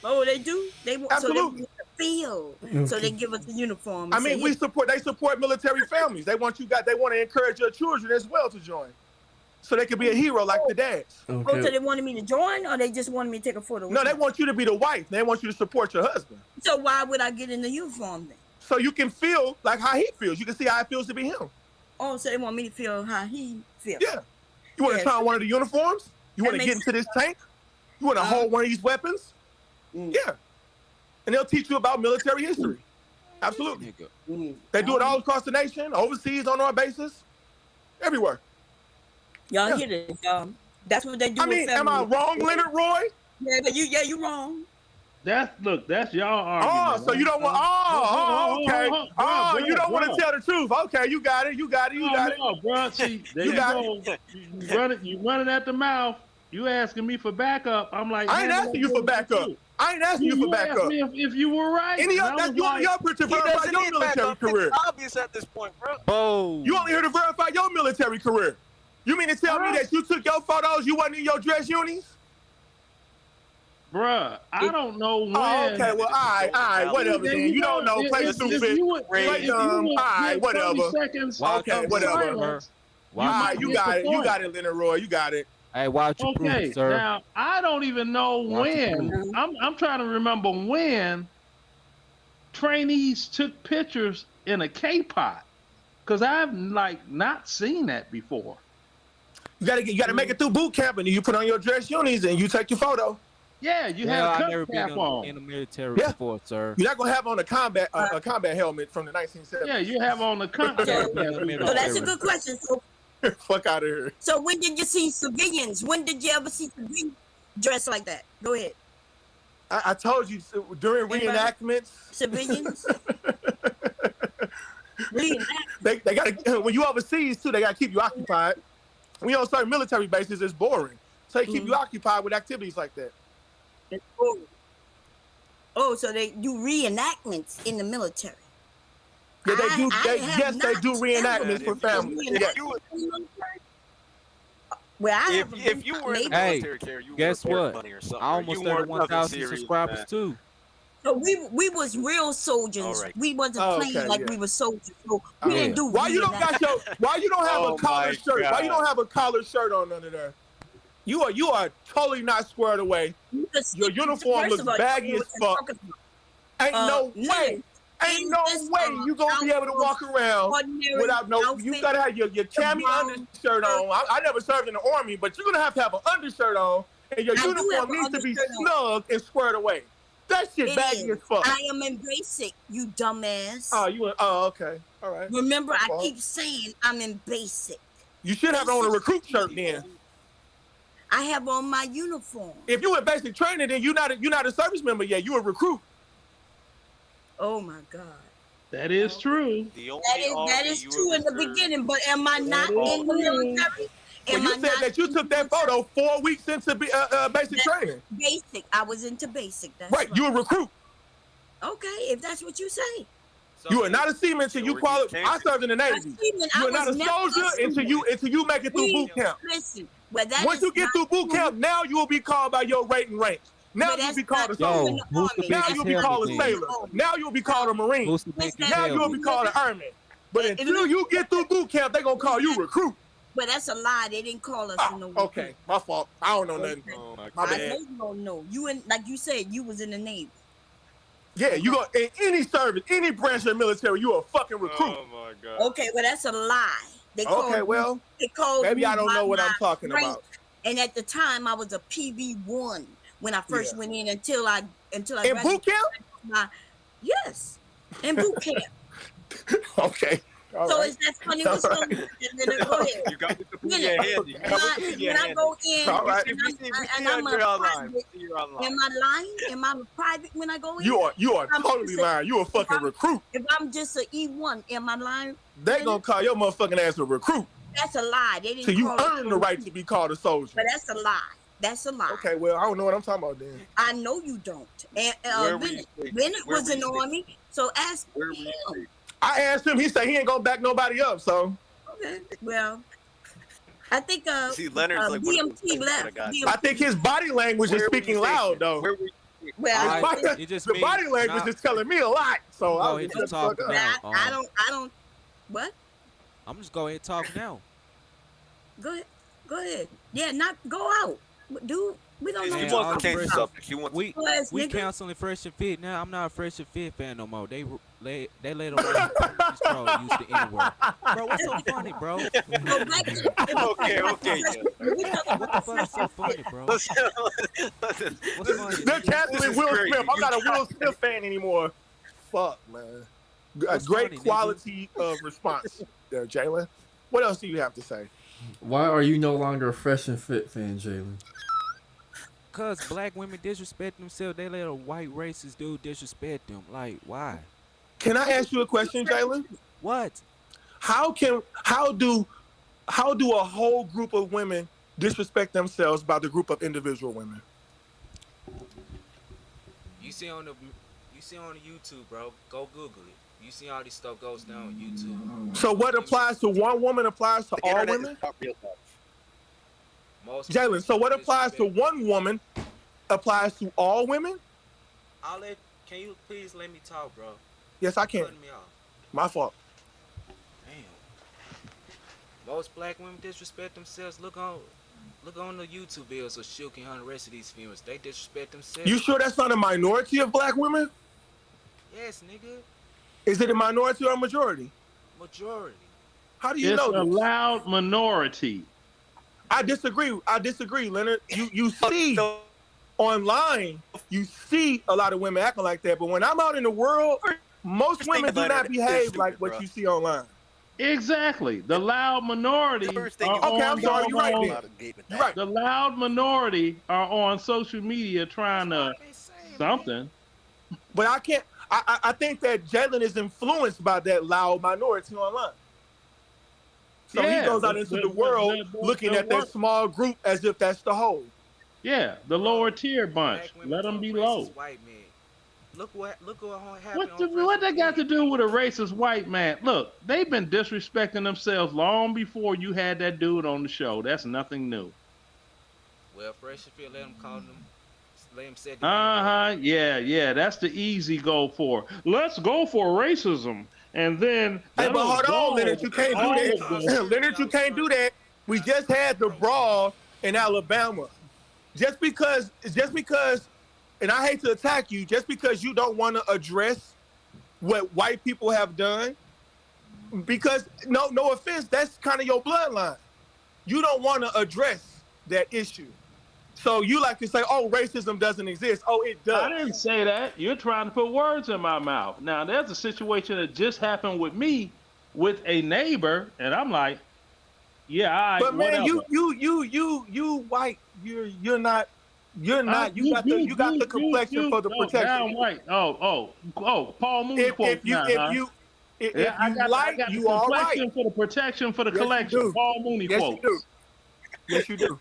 Oh, they do? Absolutely. So they feel. So they give us the uniform. I mean, they support military families. They want to encourage your children as well to join. So they could be a hero like the dads. Okay. Oh, so they wanted me to join, or they just wanted me to take a photo with No, they want you to be the wife. They want you to support your husband. So why would I get in the uniform then? So you can feel like how he feels. You can see how it feels to be him. Oh, so they want me to feel how he feels. Yeah. You want to try on one of the uniforms? You want to get into this tank? You want to hold one of these weapons? Yeah. And they'll teach you about military history. Absolutely. They do it all across the nation, overseas, on our bases, everywhere. Y'all hear this? That's what they do. I mean, am I wrong, Leonard Roy? Yeah, but you wrong. That's y'all argument. So you don't want. Okay. You don't want to tell the truth. Okay, you got it. No, bro. See, you running at the mouth. You asking me for backup. I'm like, I ain't asking you for backup. I ain't asking you for backup. If you were right. That's your picture to verify your military career. It's obvious at this point, bro. Oh. You only here to verify your military career. You mean to tell me that you took your photos, you wasn't in your dress unis? Bruh, I don't know when. Oh, okay, well, all right, whatever. Then you don't know. Play stupid. Play dumb. All right, whatever. Okay, whatever. You got it. You got it, Leonard Roy. You got it. Hey, watch your proof, sir. Now I don't even know when. I'm trying to remember when trainees took pictures in a K-pot, because I've not seen that before. You gotta make it through boot camp, and you put on your dress unis and you take your photo. Yeah, you had a cup cap on. In the military before, sir. You're not gonna have on a combat helmet from the 1970s. Yeah, you have on the combat helmet. So that's a good question. So, fuck out of here. So when did you see civilians? When did you ever see civilians dressed like that? Go ahead. I told you during reenactments. Civilians. They gotta, when you overseas too, they gotta keep you occupied. When you're on certain military bases, it's boring. So they keep you occupied with activities like that. It's boring. Oh, so they do reenactments in the military. Yeah, they do. Yes, they do not reenactments for family. Yeah. Well, I if you were in the Hey, military, care, you guess were what? money or something. I almost you weren't 31,000 serious, subscribers man. too. So we was real soldiers. All right. We wasn't playing like we were soldiers. So we didn't do. Why you don't got your? Why you don't have a Oh collar my shirt? Why you God. don't have a collar shirt on under there? You are totally not squared away. Your uniform looks baggy as fuck. Ain't no way. Ain't no way you gonna be able to walk around without no. You gotta have your cami undershirt on. I never served in the army, but you're gonna have an undershirt on, and your uniform needs to be snug and squared away. That shit baggy as fuck. I am in basic, you dumbass. Oh, okay, all right. Remember, I keep saying I'm in basic. You should have on a recruit shirt then. I have on my uniform. If you in basic training, then you're not a service member yet. You a recruit. Oh my God. That is true. That is true in the beginning, but am I not in the military? Well, you said that you took that photo 4 weeks into basic training. Basic. I was into basic. That's right. You a recruit. Okay, if that's what you say. You are not a seaman until you qualify. I served in the Navy. You are not a soldier until you make it through boot camp. Listen, once you get through boot camp, now you will be called by your rate and rank. Now you'll be called a soldier. Now you'll be called a sailor. Now you'll be called a Marine. Now you'll be called an airman. But until you get through boot camp, they're going to call you recruit. But that's a lie. They didn't call us in the okay, my fault. I don't know nothing. My bad. I know you don't know. You like you said, you was in the Navy. Yeah, you go in any service, any branch of the military, you a fucking recruit. Oh my God. Okay, well that's a lie. They called maybe me I don't know what I'm talking rank. about. And at the time, I was a PV1 when I first went in until I in boot camp. Yes, in boot camp. Okay. All so right. is that funny? What's going on? Go ahead. You got to put your hand. When I go in, All right. and I'm a private, am I lying? Am I private when I go in? You are totally lying. You a fucking recruit. If I'm just an E1, am I lying? They gonna call your motherfucking ass a recruit. That's a lie. They didn't. So you earn the right to be called a soldier. But that's a lie. That's a lie. Okay, well I don't know what I'm talking about then. I know you don't. And Bennett was in the army, so ask him. I asked him. He said he ain't gonna back nobody up. So. Okay. Well, I think see, Leonard's like BMT left. I think his body language is speaking loud though. Well, the body language is telling me a lot. So I'll just talk up. I don't. What? I'm just going ahead and talk now. Go ahead. Yeah, not go out, dude. We don't know. He wants to change subject. We canceling Fresh and Fit now. I'm not a Fresh and Fit fan no more. They let him use the N-word. Bro, what's so funny, bro? Okay. What the fuck is so funny, bro? What's funny? They're canceling Will Smith. I'm not a Will Smith fan anymore. Fuck, man. A great funny, quality of response there, Jalen. What else do you have to say? Why are you no longer a Fresh and Fit fan, Jalen? Because black women disrespect themselves. They let a white racist dude disrespect them. Like, why? Can I ask you a question, Jalen? What? How do a whole group of women disrespect themselves by the group of individual women? You see on the YouTube, bro. Go Google it. You see all this stuff goes down on YouTube. So what applies to one woman applies to all women? Jalen, so what applies to one woman applies to all women? Can you please let me talk, bro? Yes, I can. Cutting me off. My fault. Damn. Most black women disrespect themselves. Look on the YouTube videos of Shook and the rest of these females. They disrespect themselves. You sure that's not a minority of black women? Yes, nigga. Is it a minority or a majority? Majority. How do you know this? It's a loud minority. I disagree, Leonard. You see online, you see a lot of women acting like that, but when I'm out in the world, most women do not behave like what you see online. Exactly. The loud minority are I'm sorry, you're right. You're right. The loud minority are on social media trying to something. But I can't. I think that Jalen is influenced by that loud minority online. So he goes out into the world looking at that small group as if that's the whole. Yeah, the lower tier bunch. Let them be low. Look what happened. What they got to do with a racist white man? Look, they've been disrespecting themselves long before you had that dude on the show. That's nothing new. Well, Fresh and Fit let him call them. Let him say. Yeah. That's the easy go for. Let's go for racism, and then. Hey, but hold on, Leonard. You can't do that. Leonard, you can't do that. We just had the brawl in Alabama. Just because, and I hate to attack you, just because you don't want to address what white people have done, because no offense, that's kind of your bloodline. You don't want to address that issue. So you like to say, oh, racism doesn't exist. Oh, it does. I didn't say that. You're trying to put words in my mouth. Now, there's a situation that just happened with me with a neighbor, and I'm like, yeah, but man, whatever. you white. You're not. You got the complexion for the protection. Down white. Oh, Paul Mooney quote. If you like, you all right. For the protection for the collection. Paul Mooney quotes. Yes, you do.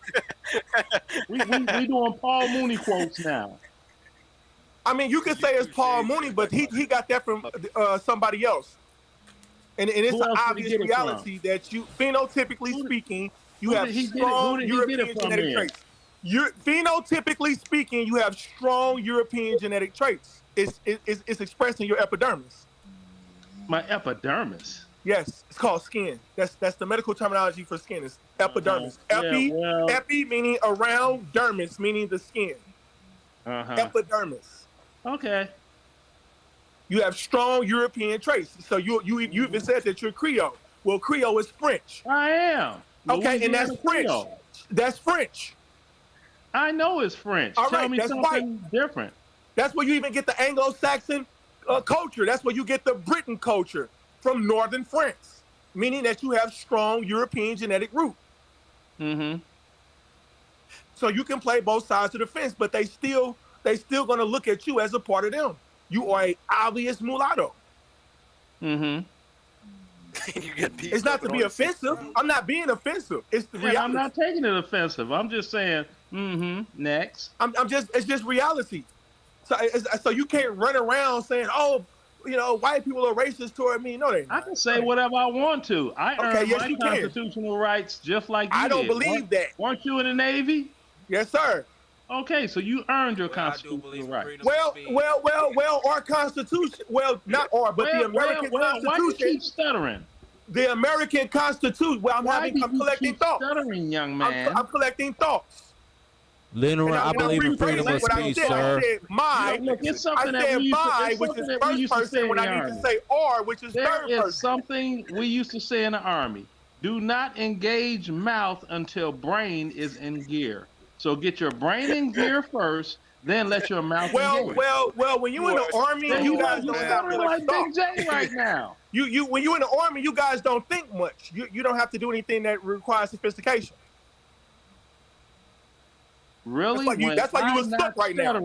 we doing Paul Mooney quotes now. I mean, you can say it's Paul Mooney, but he got that from somebody else. And it's an obvious reality that you, phenotypically speaking, you have strong European genetic traits. Phenotypically speaking, you have strong European genetic traits. It's expressed in your epidermis. My epidermis? Yes, it's called skin. That's the medical terminology for skin. It's epidermis. Epi meaning around, dermis meaning the skin. Epidermis. Okay. You have strong European traits. So you even said that you're Creole. Well, Creole is French. I am. Okay, and that's French. That's French. I know it's French. All Tell right, me that's something different. That's where you even get the Anglo-Saxon culture. That's where you get the Britain culture from northern France, meaning that you have strong European genetic root. Mm-hmm. So you can play both sides of the fence, but they still going to look at you as a part of them. You are an obvious mulatto. Mm-hmm. It's not to be offensive. I'm not being offensive. It's the reality. I'm not taking it offensive. I'm just saying, next. It's just reality. So you can't run around saying, oh, white people are racist toward me. No, they're not. I can say whatever I want to. I earned my constitutional rights just like you I don't did. believe that. Weren't you in the Navy? Yes, sir. Okay, so you earned your constitutional rights. Well, our Constitution, not our, but the American Constitution. Why do you keep stuttering? The American Constitution. Well, I'm collecting thoughts. Stuttering, young man. I'm collecting thoughts. Leonard, I believe in freedom of speech, sir. I said my, Look, it's something I said my, which is first person, when I need to say R, which is third person. There is something we used to say in the Army. Do not engage mouth until brain is in gear. So get your brain in gear first, then let your mouth engage. Well, when you're in the Army, you guys don't have much like thought. Big J right now. When you're in the Army, you guys don't think much. You don't have to do anything that requires sophistication. Really? That's why you look stuck right now.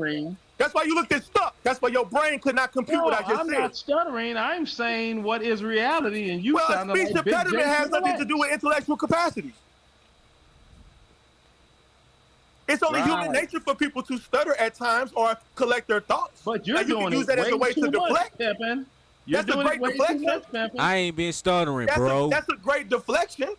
That's why you looked stuck. That's why your brain could not compute what I just said. I'm not stuttering. I'm saying what is reality, and you sounded like speech impediment has nothing to do with intellectual capacity. It's only human nature for people to stutter at times or collect their thoughts. But you're doing can use that as a way to deflect. Pippin. That's a great deflection. I ain't been stuttering, bro. That's a great deflection.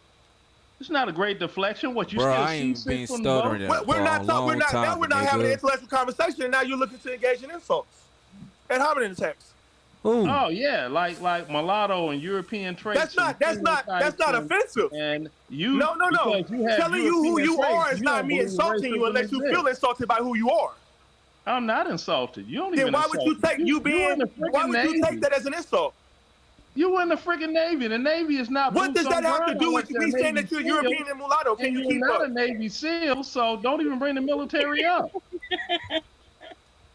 It's not a great deflection. What you bro, still I ain't been stuttering We're not having an intellectual conversation, and now you're looking to engage in insults and hominin attacks. Ooh. Oh yeah, like mulatto and European traits. That's not offensive. And you no. Telling you who you are is not me insulting you unless you feel insulted by who you are. I'm not insulted. You don't then even. Why would you take Why would you take that as an insult? You were in the freaking Navy. The Navy is not. What does that have to do with me saying that you're European and mulatto? Can you keep up? You're not a Navy SEAL, so don't even bring the military up.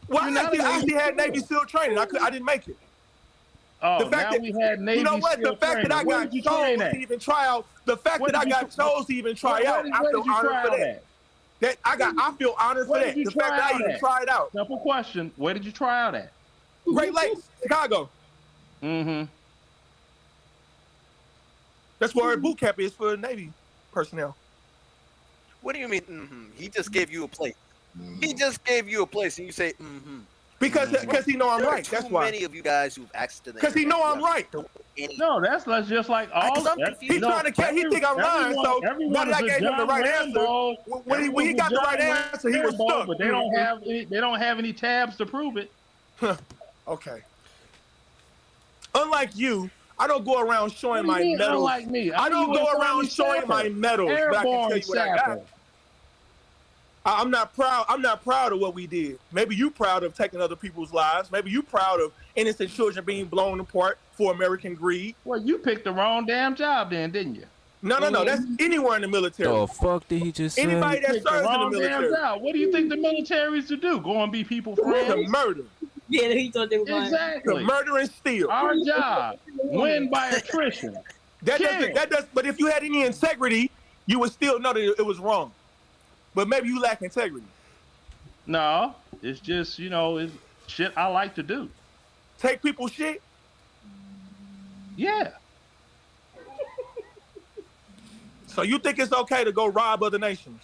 Well, I actually had Navy SEAL training. I didn't make it. Oh, now we had Navy SEAL training. You know what? The fact that I got chose to even try out. The fact that I got chose to even try out, I feel honored for that. I feel honored for that. The fact that I even tried out. Simple question: where did you try out at? Great Lakes, Chicago. Mm-hmm. That's where boot camp is for Navy personnel. What do you mean? Mm-hmm. He just gave you a place. He just gave you a place, and you say, mm-hmm. Because he know I'm right. That's why. Many of you guys who've accidentally. Because he know I'm right. No, that's just like all. He's trying to catch. He think I'm lying. So now that I gave him the right answer, when he got the right answer, he was stuck. But they don't have any tabs to prove it. Okay. Unlike you, I don't go around showing my medals. Unlike me, I don't go around showing my medals. But I can tell you what I got. I'm not proud. I'm not proud of what we did. Maybe you proud of taking other people's lives. Maybe you proud of innocent children being blown apart for American greed. Well, you picked the wrong damn job then, didn't you? No. That's anywhere in the military. The fuck did he just say? Anybody that serves in the military. What do you think the military is to do? Go and be people friends? To murder. Yeah, he thought they were going. Exactly. To murder and steal. Our job. Win by attrition. That does. But if you had any integrity, you would still know that it was wrong. But maybe you lack integrity. No, it's just, it's shit I like to do. Take people's shit? Yeah. So you think it's okay to go rob other nations?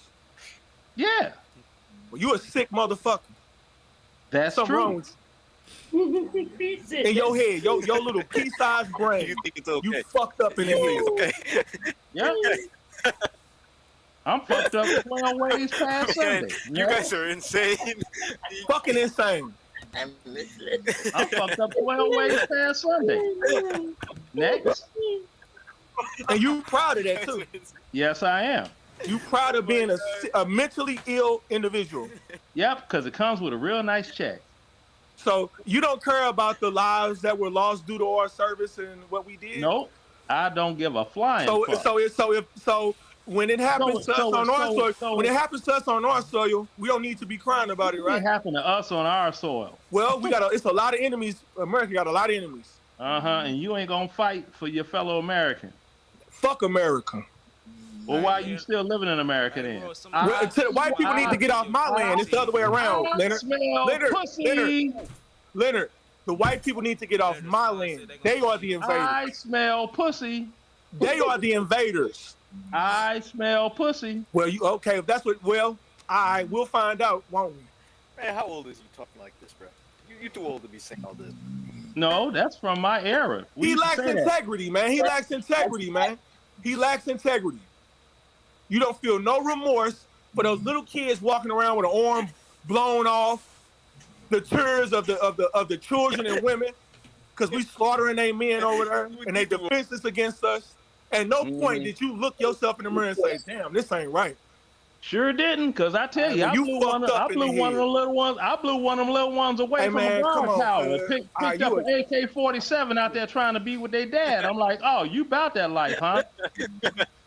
Yeah. Well, you a sick motherfucker. That's something true. Wrong with you. In your head, your little pea-sized brain. You think it's okay? You fucked up in the head. Okay. Yeah. I'm fucked up 12 ways past Sunday. You guys are insane. Fucking insane. I'm fucked up 12 ways past Sunday. Next. And you proud of that too. Yes, I am. You proud of being a mentally ill individual. Yep, because it comes with a real nice check. So you don't care about the lives that were lost due to our service and what we did? Nope. I don't give a flying fuck. So when it happens to us on our soil, when it happens to us on our soil, we don't need to be crying about it, right? It happened to us on our soil. Well, it's a lot of enemies. America got a lot of enemies. And you ain't gonna fight for your fellow American. Fuck America. Well, why are you still living in America then? White people need to get off my land. It's the other way around, Leonard. Leonard, the white people need to get off my land. They are the invaders. I smell pussy. They are the invaders. I smell pussy. Well, okay, if that's what, I will find out, won't we? Man, how old is you talking like this, bro? You're too old to be saying all this. No, that's from my era. He lacks integrity, man. He lacks integrity, man. He lacks integrity. You don't feel no remorse for those little kids walking around with an arm blown off, the tears of the children and women, because we slaughtering their men over there, and they defenseless against us. At no point did you look yourself in the mirror and say, "Damn, this ain't right." Sure didn't, because I tell you, I blew one of them little ones away from a bomb tower. Picked up an AK-47 out there trying to be with their dad. I'm like, oh, you about that life, huh?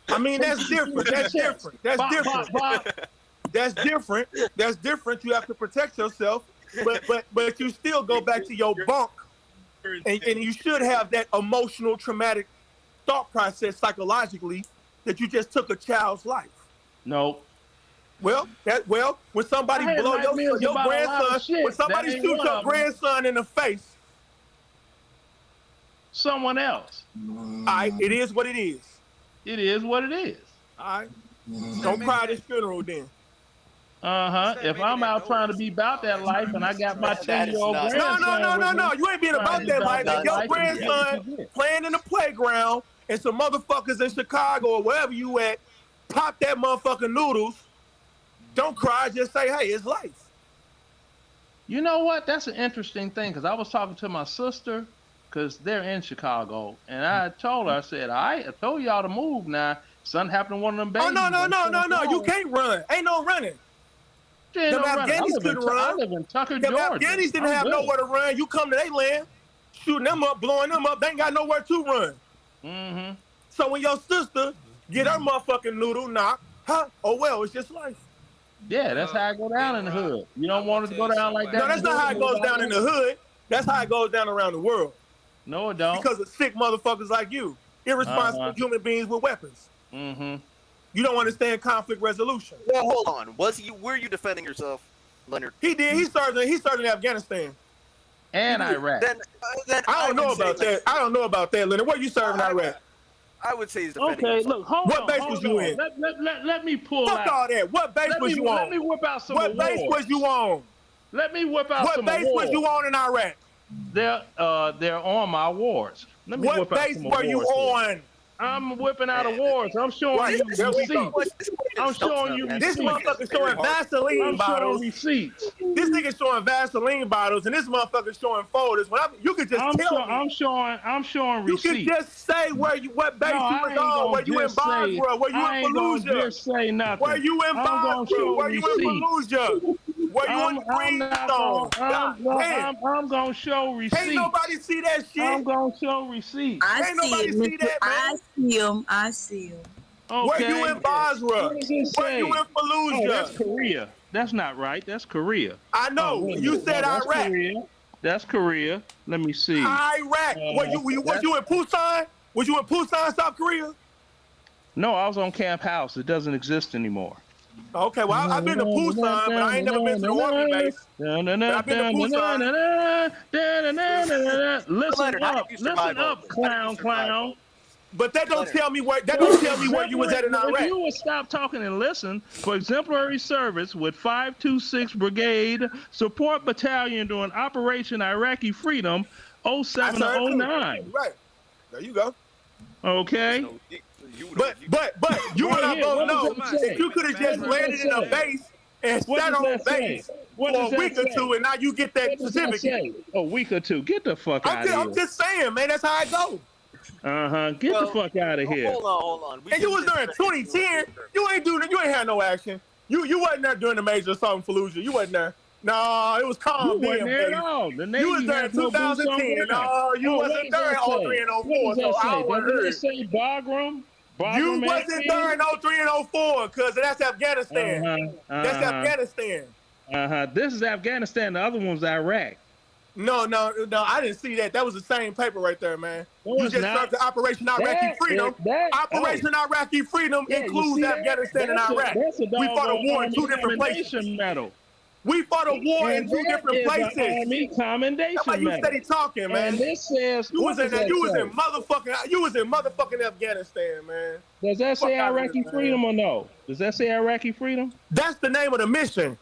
I mean, that's different. That's different. That's different. That's different. That's different. You have to protect yourself, but you still go back to your bunk, and you should have that emotional, traumatic thought process psychologically that you just took a child's life. No. Well, when somebody blow your grandson, when somebody shoots your grandson in the face, someone else. It is what it is. It is what it is. All right. Don't cry at his funeral then. If I'm out trying to be about that life and I got my 10-year-old grandson. No. You ain't being about that life. If your grandson playing in the playground and some motherfuckers in Chicago or wherever you at pop that motherfucking noodles, don't cry. Just say, hey, it's life. You know what? That's an interesting thing, because I was talking to my sister, because they're in Chicago, and I told her, I said, I told y'all to move now. Something happened to one of them babies. Oh, no. You can't run. Ain't no running. Them Afghanis couldn't run. I live in Tucker, Them Georgia. Afghanis didn't have nowhere to run. You come to their land, shooting them up, blowing them up. They ain't got nowhere to run. So when your sister get her motherfucking noodle knocked, oh well, it's just life. Yeah, that's how it go down in the hood. You don't want it to go down like that. No, that's not how it goes down in the hood. That's how it goes down around the world. No, it don't. Because of sick motherfuckers like you. Irresponsible human beings with weapons. You don't understand conflict resolution. Well, hold on. Were you defending yourself, Leonard? He did. He served in Afghanistan. And Iraq. Then I don't know about that. I don't know about that, Leonard. Where you serving Iraq? I would say he's defending Okay, himself. look, hold on. What base was you in? Let me pull Fuck out. all that. What base was you on? Let me whip out some What base was you on? Let me whip out What some base awards. was you on in Iraq? They're on my awards. Let me What whip out base some were you awards here. on? I'm whipping out awards. I'm showing Right, you there we go. receipts. I'm showing you This receipts. motherfucker showing Vaseline I'm bottles. showing receipts. This nigga showing Vaseline bottles, and this motherfucker showing folders. You could just tell me. I'm showing receipts. You can just say what base you was on. Were you in Basra? Were you in Fallujah? Just say nothing. Were you in Basra? Were you in Fallujah? Were you in the Greenstone? I'm gonna show receipts. Ain't nobody see that shit. I'm gonna show receipts. Ain't nobody see that, man. I see him. Okay. Were you in Basra? What does it say? Were you in Fallujah? Oh, that's Korea. That's not right. That's Korea. I know. You said that's Iraq. Korea. That's Korea. Let me see. Iraq. Was you in Busan? Was you in Busan, South Korea? No, I was on Camp House. It doesn't exist anymore. Okay, well, I've been to Busan, but I ain't never been to the Army base. But I've been to Busan. Listen up, clown. But that don't tell me where you was at in Iraq. If you would stop talking and listen, for exemplary service with 526 Brigade Support Battalion during Operation Iraqi Freedom 07 to 09. Right. There you go. Okay. But you and I both know if you could have just landed in a base and sat on base for a week or two, and now you get that certificate. A week or two. Get the fuck out of here. I'm just saying, man. That's how it goes. Get the fuck out of here. Hold on. And you was there in 2010. You ain't had no action. You wasn't there during the major assault in Fallujah. You wasn't there. No, it was calm. You wasn't there at all. You was there in 2010. No, you wasn't there in 03 and 04. So I wasn't Did it say Bagram? You wasn't there in 03 and 04 because that's Afghanistan. That's Afghanistan. This is Afghanistan. The other one's Iraq. No, I didn't see that. That was the same paper right there, man. No, you just served the Operation Iraqi Freedom. Operation Iraqi Freedom includes Afghanistan and Iraq. We fought a war in two different places. Medal. We fought a war in two different places. Army commendation That's why you steady talking, man. And this says you was in motherfucking Afghanistan, man. Does that say Iraqi freedom or no? Does that say Iraqi freedom? That's the name of the mission.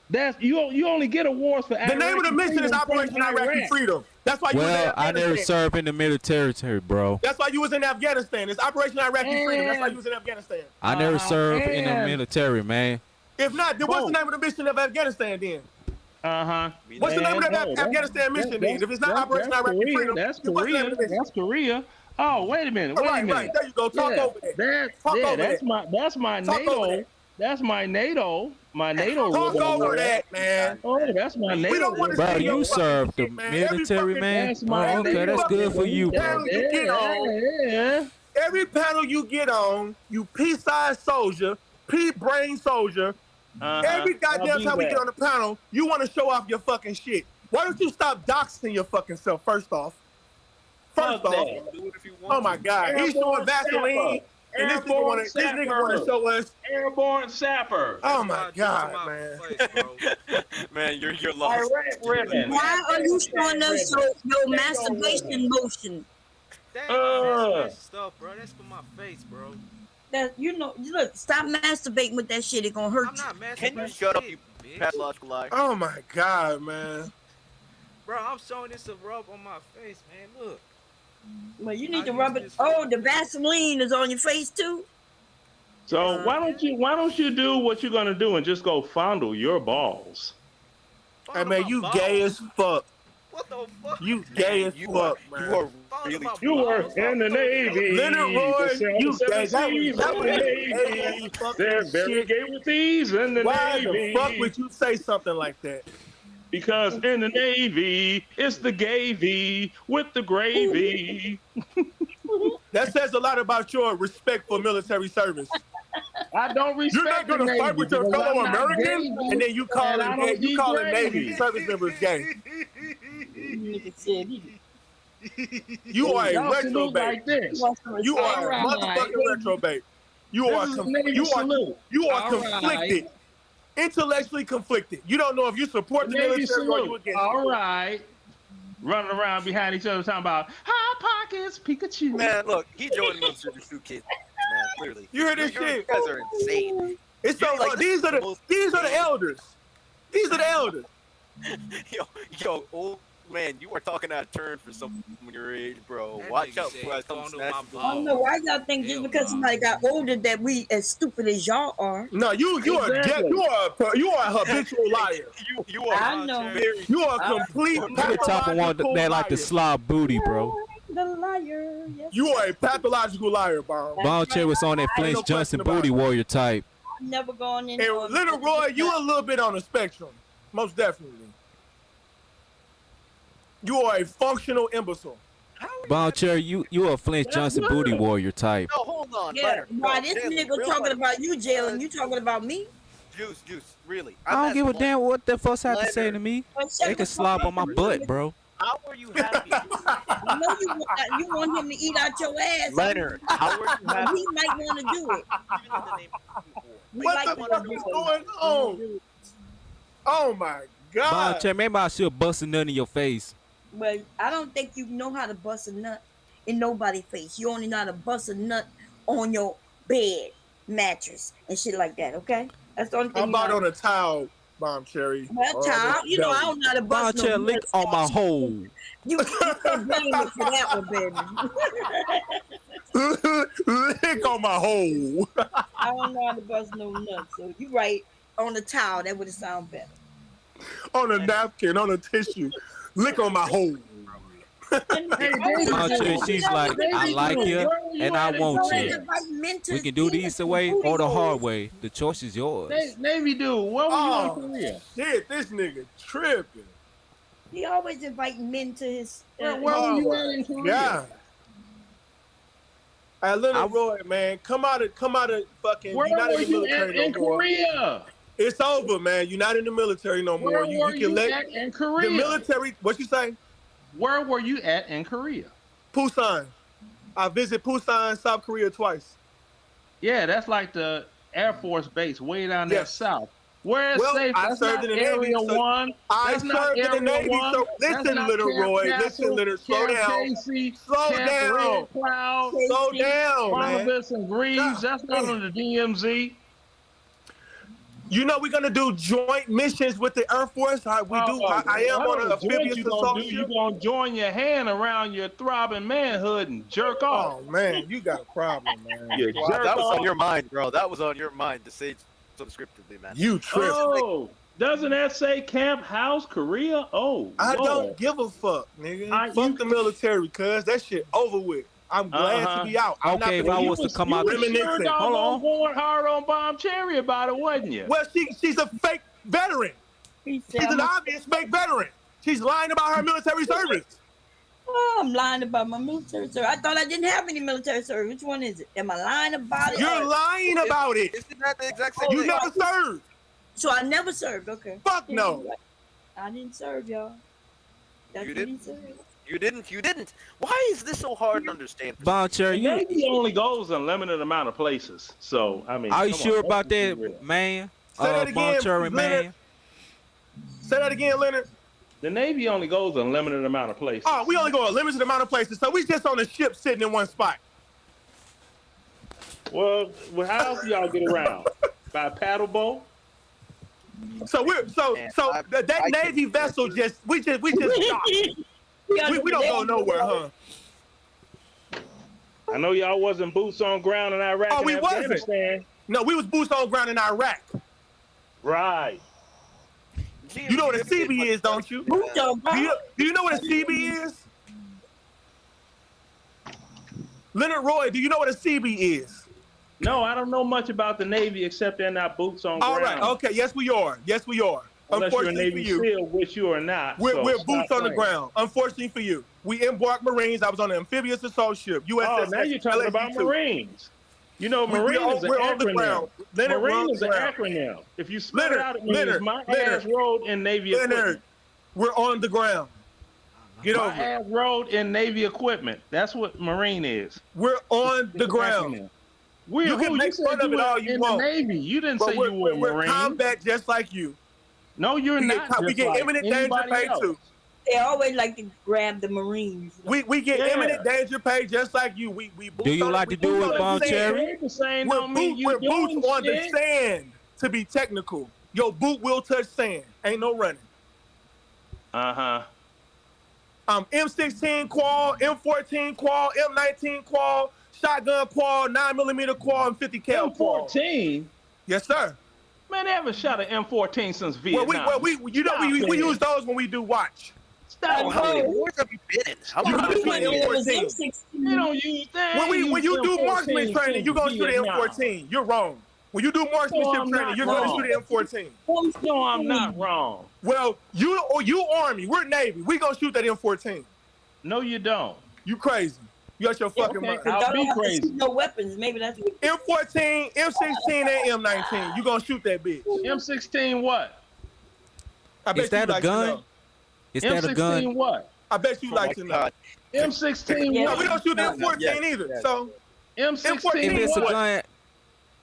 That's you only get awards for the name of the mission is Operation Iraqi Freedom. That's why you was in Afghanistan. I never served in the military, bro. That's why you was in Afghanistan. It's Operation Iraqi Freedom. That's why you was in Afghanistan. I never served in the military, man. If not, then what's the name of the mission of Afghanistan then? What's the name of that Afghanistan mission then? If it's not Operation Iraqi Freedom, that's Korea. That's Korea. Oh, wait a minute. Right. There you go. Talk over that. That's my NATO. That's my NATO. My NATO. Talk over that, man. Oh, that's my NATO. We don't want to bro, see you served the military, man. Okay, that's good for you, bro. Every panel you get on, you peace-sized soldier, pea-brain soldier. Every goddamn time we get on the panel, you want to show off your fucking shit. Why don't you stop doxing your fucking self? First off, oh my God, he's showing Vaseline. And this nigga want to show us airborne sapper. Oh my God, man! Man, you're lost. Why are you showing us your masturbation motion? That's stuff, bro. That's for my face, bro. That look, stop masturbating with that shit. It's gonna hurt you. Can you shut up, you pathological liar? Oh my God, man! Bro, I'm showing this to rub on my face, man. Look. Well, you need to rub it. Oh, the Vaseline is on your face too. So why don't you do what you're gonna do and just go fondle your balls? Hey man, you gay as fuck. What the fuck? You gay as fuck, man. You were in the Navy. Leonard Roy, you gay. That was Navy. They're very gay with these in the Navy. Why the fuck would you say something like that? Because in the Navy, it's the gavy with the gravy. That says a lot about your respect for military service. I don't respect. You're not going to fight with your fellow Americans, and then you calling Navy service members gay. You are a retrobate. You are a motherfucking retrobate. You are conflicted. Intellectually conflicted. You don't know if you support the military or you against it. All right. Running around behind each other talking about hot pockets, Pikachu. Man, look, he joined the military with 2 kids. Man, clearly. You hear this shit? You guys are insane. It's so like these are the elders. These are the elders. yo, old man, you are talking out of turn for someone your age, bro. Watch out before I come snatch you. I don't know why y'all think just because somebody got older that we as stupid as y'all are. No, you are a habitual liar. You are. I know. You are a complete. You're the type of one that like to slob booty, bro. The liar. Yes. You are a pathological liar, Bomb. Bone Cherry was on that Flint Johnson booty warrior type. I've never gone in. And Little Roy, you a little bit on the spectrum, most definitely. You are a functional imbecile. Bone Cherry, you a Flint Johnson booty warrior type. No, hold on. Yeah, why this nigga talking about you, Jalen? You talking about me? Juice, really. I don't give a damn what the fuck have to say to me. They can slob on my butt, bro. How are you happy? I know you want him to eat out your ass. Leonard, how are you happy? He might want to do it. What the fuck is going on? Oh my God. Bone Cherry, maybe I should bust a nut in your face. But I don't think you know how to bust a nut in nobody's face. You only know how to bust a nut on your bed, mattress, and shit like that, okay? That's the only thing. I'm about on a towel, Bomb Cherry. Well, towel, you know, I don't know how to bust Bone Cherry, lick on my hole. You can't blame me for that one, baby. Lick on my hole. I don't know how to bust no nuts, so you right on the towel. That would sound better. On a napkin, on a tissue. Lick on my hole. Bone Cherry, she's like, I like you and I want you. We can do these way or the hard way. The choice is yours. Navy dude, where were you in Korea? Shit, this nigga tripping. He always inviting men to his. Where were you at in Korea? Yeah. Hey, Leonard Roy, man, come out of fucking. Where You're not were in the you military at in no more. Korea? It's over, man. You're not in the military no more. Where were you let at in Korea? the military. What you say? Where were you at in Korea? Busan. I visit Busan, South Korea twice. Yeah, that's like the Air Force base way down there south. Where is safe? I That's served not in the Navy. Area So 1. I That's not served in the Area Navy. 1. So That's listen, not Little Camp Roy. Castle, Listen, Little. Slow Camp down. Casey, Slow Camp down. Red Cloud, Slow down, man. Barnabas and Greaves. That's not on the DMZ. You know we're gonna do joint missions with the Air Force. I am on an amphibious assault ship. You're gonna join your hand around your throbbing manhood and jerk off. Oh man, you got a problem, man. Wow, that was on your mind, bro. That was on your mind to say so descriptively, man. You tripping. Oh, doesn't that say Camp House, Korea? Oh, I Lord. don't give a fuck, nigga. Fuck the military, cuz that shit over with. I'm glad to be out. I'm Okay, if I was to come out, reminiscing. Hold on. Going hard on Bomb Cherry about it, wasn't you? Well, she's a fake veteran. She's an obvious fake veteran. She's lying about her military service. Oh, I'm lying about my military service. I thought I didn't have any military service. Which one is it? Am I lying about it? You're lying about it. Isn't that the exact same You thing? never served. So I never served. Okay. Fuck no. I didn't serve, y'all. You didn't? You didn't. Why is this so hard to understand? Bone Cherry, The Navy only goes a limited amount of places. So, I mean. Are you come sure on, about let's that, be real. man? Say that again, Bone Cherry, Leonard. man. Say that again, Leonard. The Navy only goes a limited amount of places. Oh, we only go a limited amount of places, so we just on a ship sitting in one spot. Well, how else do y'all get around? By paddle boat? So that Navy vessel we just stopped. we don't go nowhere, huh? I know y'all wasn't boots on ground in Iraq. Oh, we and wasn't. Afghanistan. No, we was boots on ground in Iraq. Right. You know what a CB is, don't you? Do you know what a CB is? Leonard Roy, do you know what a CB is? No, I don't know much about the Navy except they're not boots on ground. All right, okay, yes we are. Yes we are. Unless you're a Unfortunately Navy for you, SEAL, which you are not. we're so boots stop on the playing. ground. Unfortunately for you, we embarked Marines. I was on an amphibious assault ship. USS. Oh, now you're talking about LAC-2. Marines. You know, We're Marine is an on the acronym. ground. Leonard, we're on Marine the is an ground. acronym. If you spell it out, it means Leonard, my Leonard, ass rode in Navy Leonard, equipment. we're on the ground. Get My over it. ass rode in Navy equipment. That's what Marine is. We're on the It's an ground. acronym. You can make said fun of you it were all you in want. the Navy. You didn't But say you were a we're Marine. combat just like you. No, you're We not. get, we just get like imminent danger anybody pay else. too. They always like to grab the Marines. We get Yeah. imminent danger pay just like you. We Do you like to do it, Bone Cherry? The same We're, don't mean you we're doing boots on the shit. sand, to be technical. Your boot will touch sand. Ain't no running. M16 qual, M14 qual, M19 qual, shotgun qual, 9mm qual, and 50 cal qual. M14? Yes, sir. Man, they haven't shot an M14 since Vietnam. We use those when we do watch. Stop. How many wars have you been in? How many You wars use have you been in? M14. They don't use that. When you do marksman M14 training, you're going to shoot an Vietnam. M14. You're wrong. When you do marksmanship training, you're going to shoot an M14. No, I'm not wrong. Well, you Army, we're Navy. We going to shoot that M14. No, you don't. You crazy. You got your fucking mind. I'll be crazy. No weapons. Maybe that's M14, M16, and M19. You going to shoot that bitch. M16 what? I bet Is that you a like gun? to know. Is that a gun? M16 what? I bet you like to know. M16 No, what? we don't shoot the M14 either. So M16 If it's a what? gun,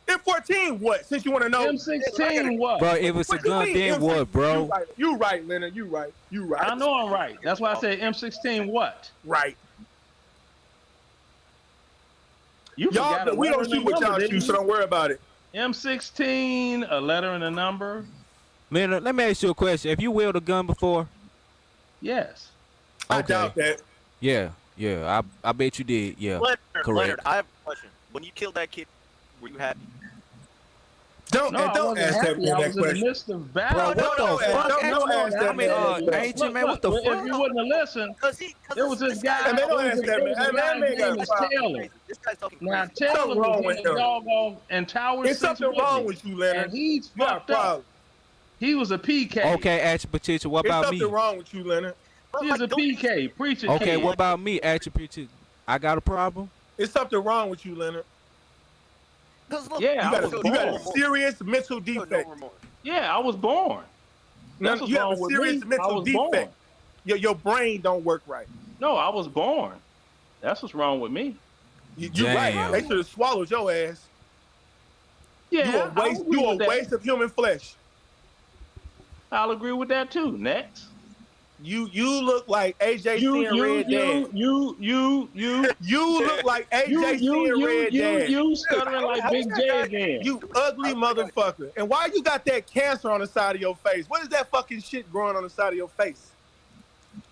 M14 what? Since you want to know. M16 what? bro, if it's a gun, then what, bro? You right, Leonard. You right. I know I'm right. That's why I said M16 what? Right. You forgot Y'all, a we don't letter shoot and what a y'all number, shoot, so don't worry about it. M16, a letter and a number? Leonard, let me ask you a question. Have you wielded a gun before? Yes. I doubt that. Yeah, I bet you did. Yeah, correct. Leonard, I have a question. When you killed that kid, were you happy? Don't ask that I was in the question. midst of battle. Bro, what the fuck? Don't ask that man. Ancient man, what the If fuck? you wouldn't have listened, there was this guy. Hey, man, don't ask that man. Hey, man, His name is Taylor. This guy's talking Now crazy. Taylor Something wrong was with in the him. doggone and Tower There's 6 something wrong with you, Leonard. and he's You got a fucked up. problem. He was a PK. Okay, action petition. What There's about me? something wrong with you, Leonard. He was a PK, preacher Okay, kid. what about me? Action petition. I got a problem. There's something wrong with you, Leonard. Yeah, You I got was a born. serious mental defect. Yeah, I was born. No, That's what's you have wrong a with serious me. I mental was born. defect. Your brain don't work right. No, I was born. That's what's wrong with me. You right. Damn. They should have swallowed your ass. Yeah, You a waste of human flesh. I'll agree with that too. Next. You look like AJ seeing Red Dad. You look like AJ seeing Red Dad. You stuttering like Big J again. You ugly motherfucker. And why you got that cancer on the side of your face? What is that fucking shit growing on the side of your face?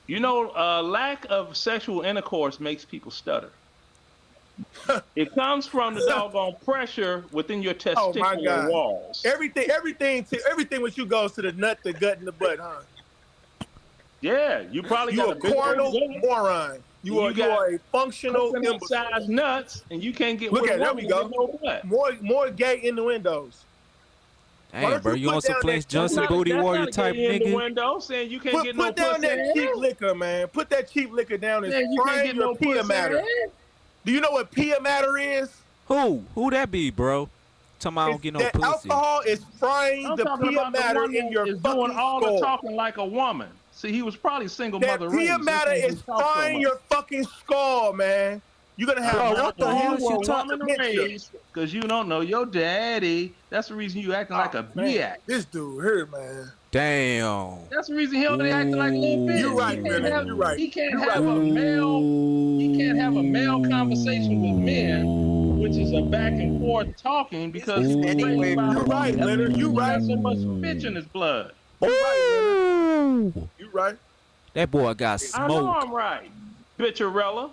You know, lack of sexual intercourse makes people stutter. It comes from the doggone pressure within your Oh my testicular God. walls. Everything with you goes to the nut, the gut, and the butt, huh? Yeah, you probably You got a a big carnal old moron. You are a functional imbecile. size nuts, and you can't get Look with at a it, there woman we go. with no butt. More gay innuendos. Why Damn, don't bro, you you put on some down Flash that- Johnson That's booty not warrior a type gay nigga? innuendo saying you can't get no Put down pussy. that cheap liquor, man. Put that cheap liquor down and Man, you can't fry get your no pia pussy. matter. Do you know what pia matter is? Who that be, bro? Talking about I don't get no That pussy. alcohol is frying I'm the talking pia about the matter one in your is fucking doing all the skull. talking like a woman. See, he was probably single That mother pia raised. matter That's why he is talk so frying much. your fucking skull, man. You're gonna have Bro, what the hell You you were talking woman raised because you don't know your daddy. That's the reason you acting like a biatch. This dude here, man. Damn. That's the reason he don't acting like a little bitch. You right, He can't man. have- You right. He can't You have right. a male. He can't have a male conversation with men, which is a back and forth talking because he's raised by You're right, women. Leonard. You He got right. so much bitch in his blood. You right. That boy got I know smoked. I'm right. Bitcharella.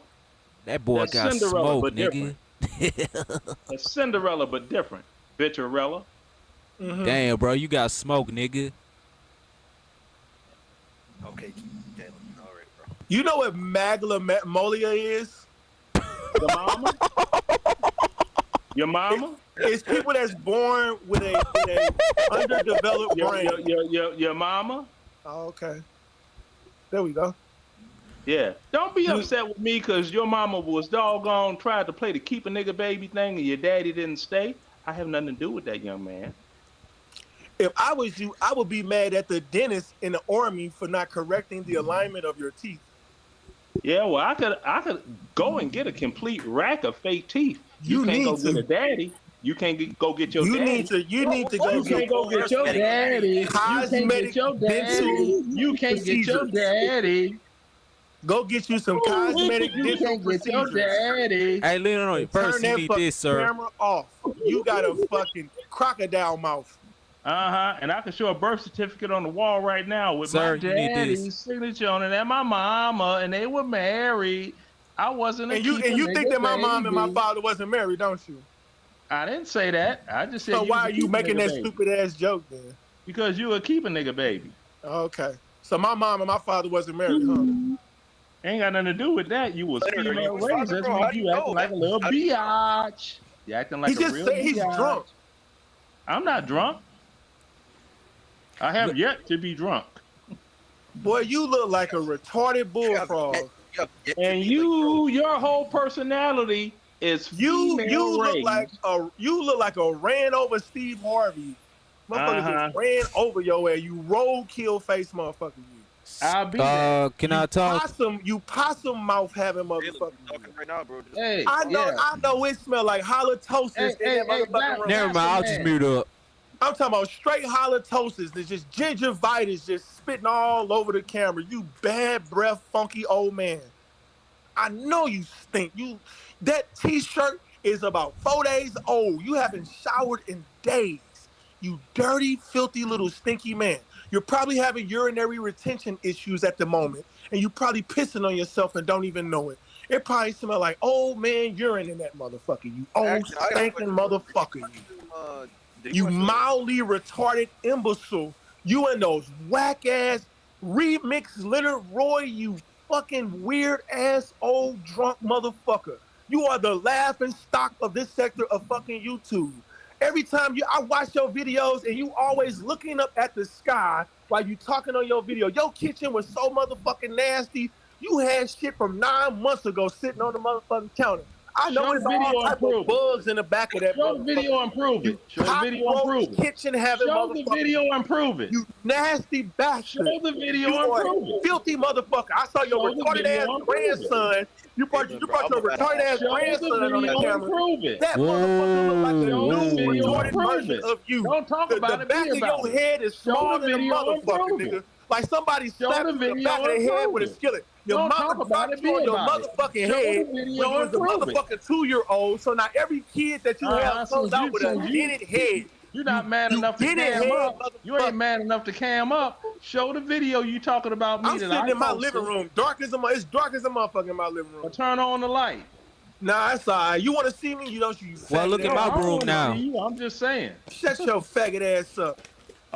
That boy That's got Cinderella, smoked, but nigga. That's Cinderella, but different. Bitcharella. Damn, bro, you got smoked, nigga. Okay, Jalen. All right, bro. You know what magnolia is? Your mama? Your mama? It's people that's born with a underdeveloped brain. Your mama? Oh, okay. There we go. Yeah. Don't be upset with me because your mama was doggone tried to play the keep a nigga baby thing and your daddy didn't stay. I have nothing to do with that young man. If I was you, I would be mad at the dentist in the army for not correcting the alignment of your teeth. Yeah, well, I could go and get a complete rack of fake teeth. You can't need go to. get a daddy. You can't go get your You daddy. need to go You can't go get your daddy. You can't get your daddy. You can't get your daddy. Go get you some cosmetic You dental can't get your procedures. daddy. Hey, Leonard, first Turn you that need fucking this, sir. camera off. You got a fucking crocodile mouth. And I can show a birth certificate on the wall right now with Sir, my you need this. daddy's signature on it and my mama, and they were married. I wasn't a And you think that my mom and my father wasn't married, don't you? I didn't say that. I just said. So you why was are a you keep a making nigga that baby. stupid ass joke then? Because you a keep a nigga baby. Okay. So my mom and my father wasn't married, huh? Ain't got nothing to do with that. You was Leonard, are you female his father, raised. That's bro? why How do you you acting know? like a little How do you know? biatch. You acting like He a just real said he's biatch. drunk. I'm not drunk. I have yet to be drunk. Boy, you look like a retarded bullfrog. And your whole personality is You female look raised. like a ran over Steve Harvey. Motherfucker just ran over your ass. You roadkill face motherfucker. I'll be Can I talk? You possum mouth having motherfucker. Talking right now, bro. Hey, I know it smell like halitosis in that motherfucking room. Never mind. I'll just mute up. I'm talking about straight halitosis. There's just gingivitis just spitting all over the camera. You bad breath, funky old man. I know you stink. That t-shirt is about 4 days old. You haven't showered in days. You dirty, filthy little stinky man. You're probably having urinary retention issues at the moment, and you're probably pissing on yourself and don't even know it. It probably smells like old man urine in that motherfucker. You old stinking motherfucker. You mildly retarded imbecile. You and those whack ass remix Leonard Roy, you fucking weird ass old drunk motherfucker. You are the laughing stock of this sector of fucking YouTube. Every time I watch your videos and you always looking up at the sky while you talking on your video. Your kitchen was so motherfucking nasty. You had shit from 9 months ago sitting on the motherfucking counter. I know it's all type of bugs in the back of that. Show the video and prove it. Show the video and prove it. Kitchen having Show the video and prove it. You nasty bastard. Show the video you and are prove it. Filthy motherfucker. I saw your retarded ass grandson. You brought your retarded ass grandson on the camera. That motherfucker look like a new retarded version of you. Don't talk about it. The back of your head is smaller than a motherfucker, nigga. Like somebody slapped you in the back of the head with a skillet. Your mother dropped you on your motherfucking head when you was a motherfucking 2-year-old. So now every kid that you have comes out with a dented head. You're not mad enough to cam up. You ain't mad enough to cam up. Show the video you talking about me. I'm sitting in my living room. It's dark as a motherfucker in my living room. Turn on the light. Nah, that's all right. You want to see me? You don't. Well, look at my room now. I'm just saying. Shut your faggot ass up.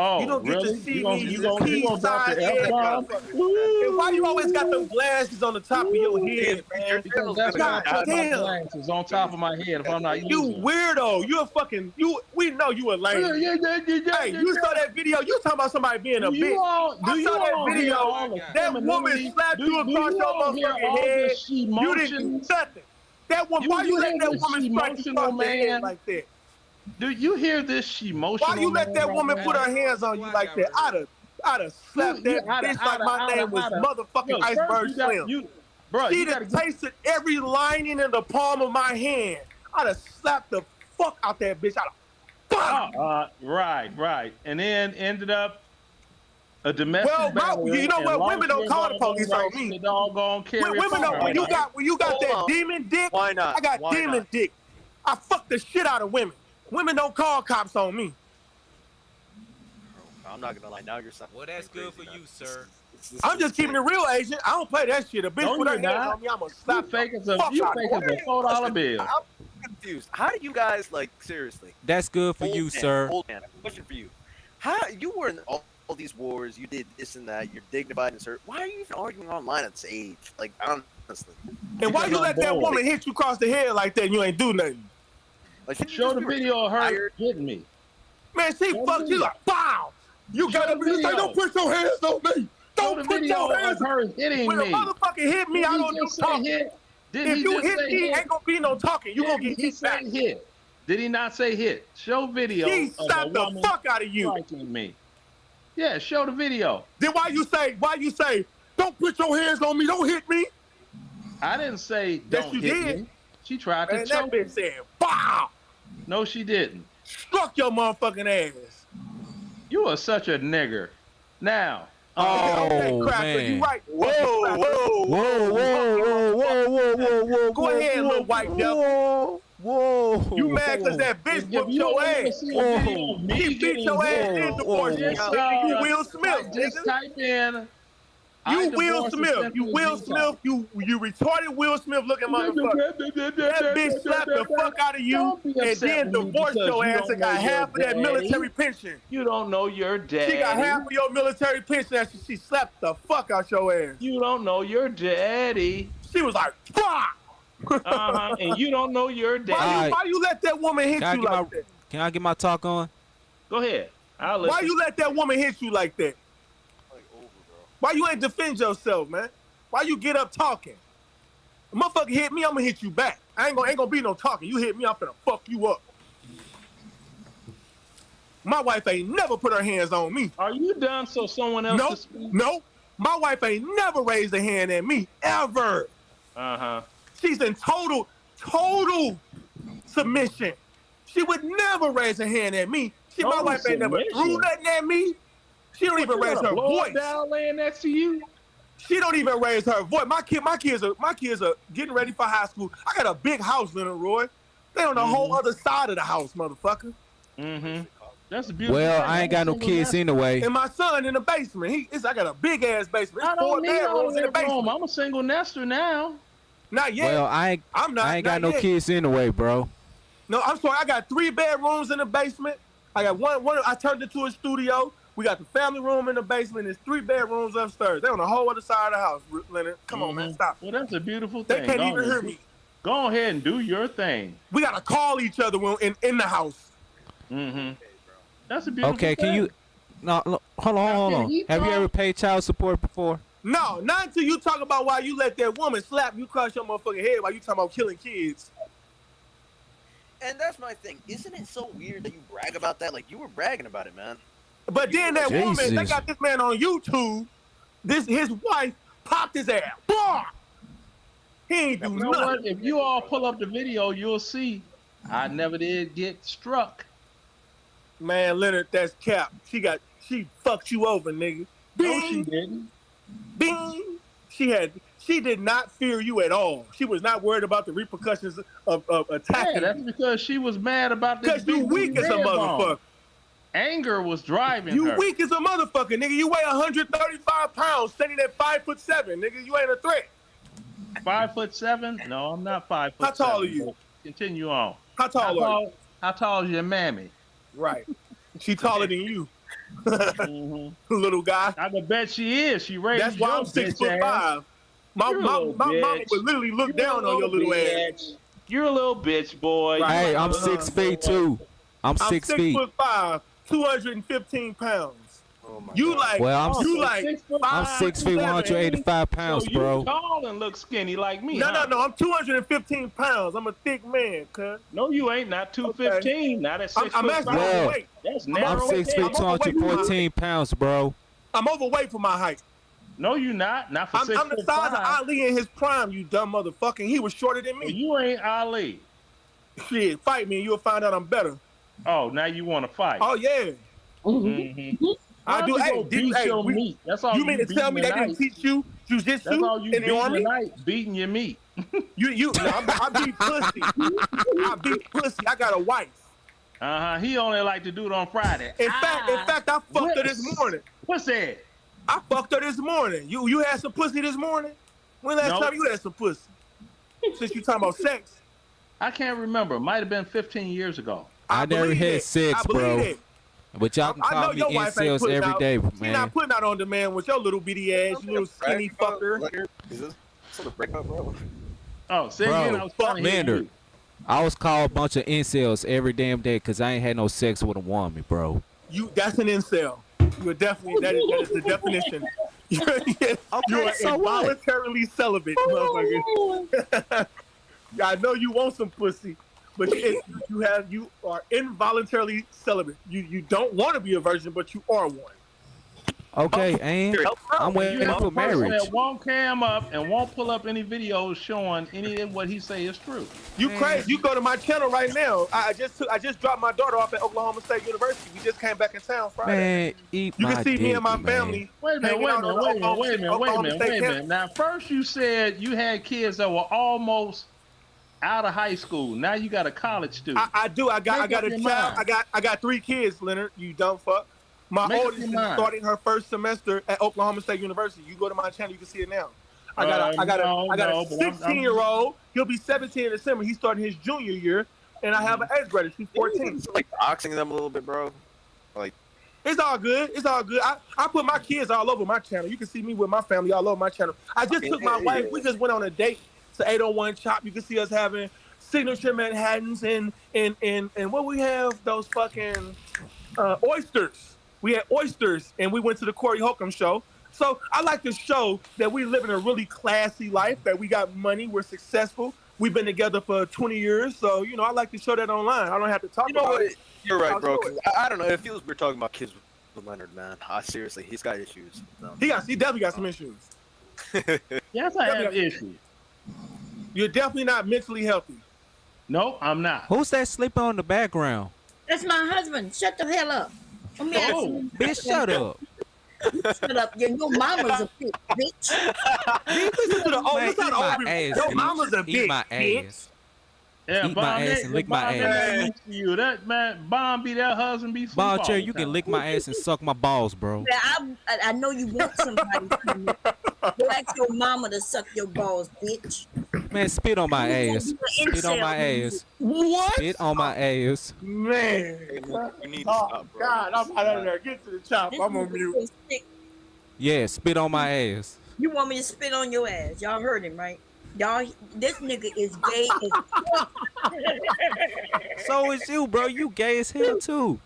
Oh, you don't get really? to see you me. You gonna drop the F-bomb? And why you always got them glasses on the top of your head, man? Because that's why I got my glasses on top of my head if I'm not using You weirdo. You a fucking, we know you a lame. Hey, you saw that video. You talking about somebody being a bitch. I saw that video. That woman slapped you across your motherfucking head. You didn't do nothing. That woman, why you let that woman strike you across the head like that? Do you hear this emotional? Why you let that woman put her hands on you like that? I'd have slapped that bitch like my name was motherfucking Iceberg Slim. She done tasted every lining in the palm of my hand. I'd have slapped the fuck out that bitch. Right. And then ended up a domestic battle. You know what? Women don't call the police on me. Women don't. When you got that demon dick, why not? I got demon dick. I fuck the shit out of women. Women don't call cops on me. I'm not gonna lie. Now you're something. Well, that's good for you, sir. I'm just keeping it real, agent. I don't play that shit. A bitch put her hands on me, I'm gonna slap you fake as a $4 bill. I'm confused. How do you guys seriously? That's good for you, sir. Old man, question for you. How you were in all these wars? You did this and that. You're dignified and certain. Why are you even arguing online at this age? Honestly. And why you let that woman hit you across the head like that? And you ain't do nothing. Show the video of her hitting me. Man, she fucked you like, wow. You got to say, don't put your hands on me. Don't put your hands on me. When a motherfucker hit me, I don't do talking. If you hit me, ain't gonna be no talking. You gonna get hit back. Hit. Did he not say hit? Show video. He slapped the fuck out of you. Me. Yeah, show the video. Then why you say, don't put your hands on me, don't hit me? I didn't say don't hit me. She tried to choke. That bitch said, "Wow." No, she didn't. Struck your motherfucking ass. You are such a nigger. Now. Okay, man. You right. Whoa. Go ahead, little white devil. Whoa. You mad because that bitch whooped your ass. She beat your ass and divorced you. You Will Smith, Just nigga. type in. You Will Smith. You Will Smith. You retarded Will Smith looking motherfucker. That bitch slapped the fuck out of you and then divorced your ass and got half of that military pension. You don't know your daddy. She got half of your military pension after she slapped the fuck out your ass. You don't know your daddy. She was like, fuck. And you don't know your daddy. Why you let that woman hit you like that? Can I get my talk on? Go ahead. I'll listen. Why you let that woman hit you like that? Why you ain't defend yourself, man? Why you get up talking? A motherfucker hit me, I'm gonna hit you back. Ain't gonna be no talking. You hit me, I'm finna fuck you up. My wife ain't never put her hands on me. Are you done so someone else can speak? No. My wife ain't never raised a hand at me, ever. She's in total submission. She would never raise a hand at me. My wife ain't never threw nothing at me. She don't even raise her voice. Down laying next to you. She don't even raise her voice. My kids are getting ready for high school. I got a big house, Leonard Roy. They on the whole other side of the house, motherfucker. That's a beautiful. Well, I ain't got no kids anyway. And my son in the basement. I got a big ass basement. I don't need all in the that basement. room. I'm a single nester now. Not yet. Well, I ain't got no kids anyway, bro. No, I'm sorry. I got 3 bedrooms in the basement. I got one. I turned it to a studio. We got the family room in the basement. There's 3 bedrooms upstairs. They're on the whole other side of the house, Leonard. Come on, man. Stop. Well, that's a beautiful They thing. can't even hear me. Go ahead and do your thing. We got to call each other in the house. That's a beautiful Okay, thing. can you... No, hold on. Have you ever paid child support before? No, not until you talk about why you let that woman slap you across your motherfucking head while you talking about killing kids. And that's my thing. Isn't it so weird that you brag about that? Like, you were bragging about it, man. But then that woman, they got this man on YouTube. His wife popped his ass. Blah! He ain't do You know nothing. what? If you all pull up the video, you'll see I never did get struck. Man, Leonard, that's cap. She fucked you over, nigga. No, she didn't. Bing! She did not fear you at all. She was not worried about the repercussions of attacking. Yeah, that's because she was mad about this. Because you weak as a motherfucker. Anger was driving You her. weak as a motherfucker, nigga. You weigh 135 pounds, standing at 5'7", nigga. You ain't a threat. 5'7"? No, I'm not 5'7". How tall are you? Continue on. How tall are you? How tall is your mammy? Right. She taller than you. Little guy. I can bet she is. She raised. That's why I'm 6'5". My mama would literally look down on your little ass. You're a little bitch, boy. Hey, I'm 6 feet too. I'm 6 feet. 6'5", 215 pounds. Oh my God. Well, I'm 6 feet, 185 pounds, so bro. You tall and look skinny like me. No, huh? no, I'm 215 pounds. I'm a thick man, cuz. No, you ain't. Not 215. Not at 6 I'm actually overweight. That's I'm narrow. 6 feet, 214 pounds, bro. I'm overweight for my height. No, you not. Not for I'm the size of Ali in his prime, you dumb motherfucker. He was shorter than me. Well, you ain't Ali. Shit, fight me and you'll find out I'm better. Oh, now you want to fight. Oh, yeah. I do. Meat. That's all you mean to tell me they didn't teach you jujitsu That's all you in the army? Beating your meat. No, I beat pussy. I beat pussy. I got a wife. He only like to do it on Friday. In fact, I fucked her this morning. What's that? I fucked her this morning. You had some pussy this morning? When last time you had some pussy? Since you talking about sex? I can't remember. Might have been 15 years ago. I never had sex, bro. But y'all can call me incels every day, man. You're not putting out on demand with your little bitty ass, you little skinny fucker. Is this a breakup, bro? Oh, say again. I was trying to hear Mander, you. I was called a bunch of incels every damn day because I ain't had no sex with a woman, bro. That's an incel. You're definitely that is the definition. You're involuntarily celibate, motherfucker. I know you want some pussy, but you are involuntarily celibate. You don't want to be a virgin, but you are one. Okay, and I'm waiting for marriage. That won't cam up and won't pull up any videos showing any of what he say is true. You crazy? You go to my channel right now. I just dropped my daughter off at Oklahoma State University. We just came back in town Friday. Man, you can see me and my family. Wait a minute. Now, first you said you had kids that were almost out of high school. Now you got a college student. I do. I got Make a up your child. mind. I got 3 kids, Leonard. You dumb fuck. My Make up oldest your is mind. starting her first semester at Oklahoma State University. You go to my channel, you can see it now. I got a 16-year-old. He'll be 17 in December. He's starting his junior year, and I have an 8th grader. She's 14. It's like doxing them a little bit, bro. Like, it's all good. It's all good. I put my kids all over my channel. You can see me with my family all over my channel. I just took my wife. We just went on a date to 801 Chop. You can see us having signature Manhattans and what we have, those fucking oysters. We had oysters, and we went to the Corey Holcomb show. So I like to show that we live in a really classy life, that we got money, we're successful. We've been together for 20 years. So, I like to show that online. I don't have to talk about it. You're right, bro. 'Cause I don't know. It feels we're talking about kids with Leonard, man. Seriously, he's got issues. He definitely got some issues. Yes, I have issues. You're definitely not mentally healthy. No, I'm not. Who's that sleeping on the background? That's my husband. Shut the hell up. Bitch, shut up. Shut up. Your mama's a bitch. Listen to the old. Man, Listen to the old people. Your mama's a Eat bitch. my ass. Yeah, Eat my ass and lick my ass. You that man, Bomb be that husband be. Ball chair, you can lick my ass and suck my balls, bro. Yeah, I know you want somebody to go ask your mama to suck your balls, bitch. Man, spit on my ass. Spit on my ass. What? Spit on my ass. Man. You need to stop, bro. God, I'm out of there. Get to the chop. I'm on mute. Yeah, spit on my ass. You want me to spit on your ass? Y'all heard him, right? Y'all, this nigga is gay as fuck. So is you, bro. You gay as hell too.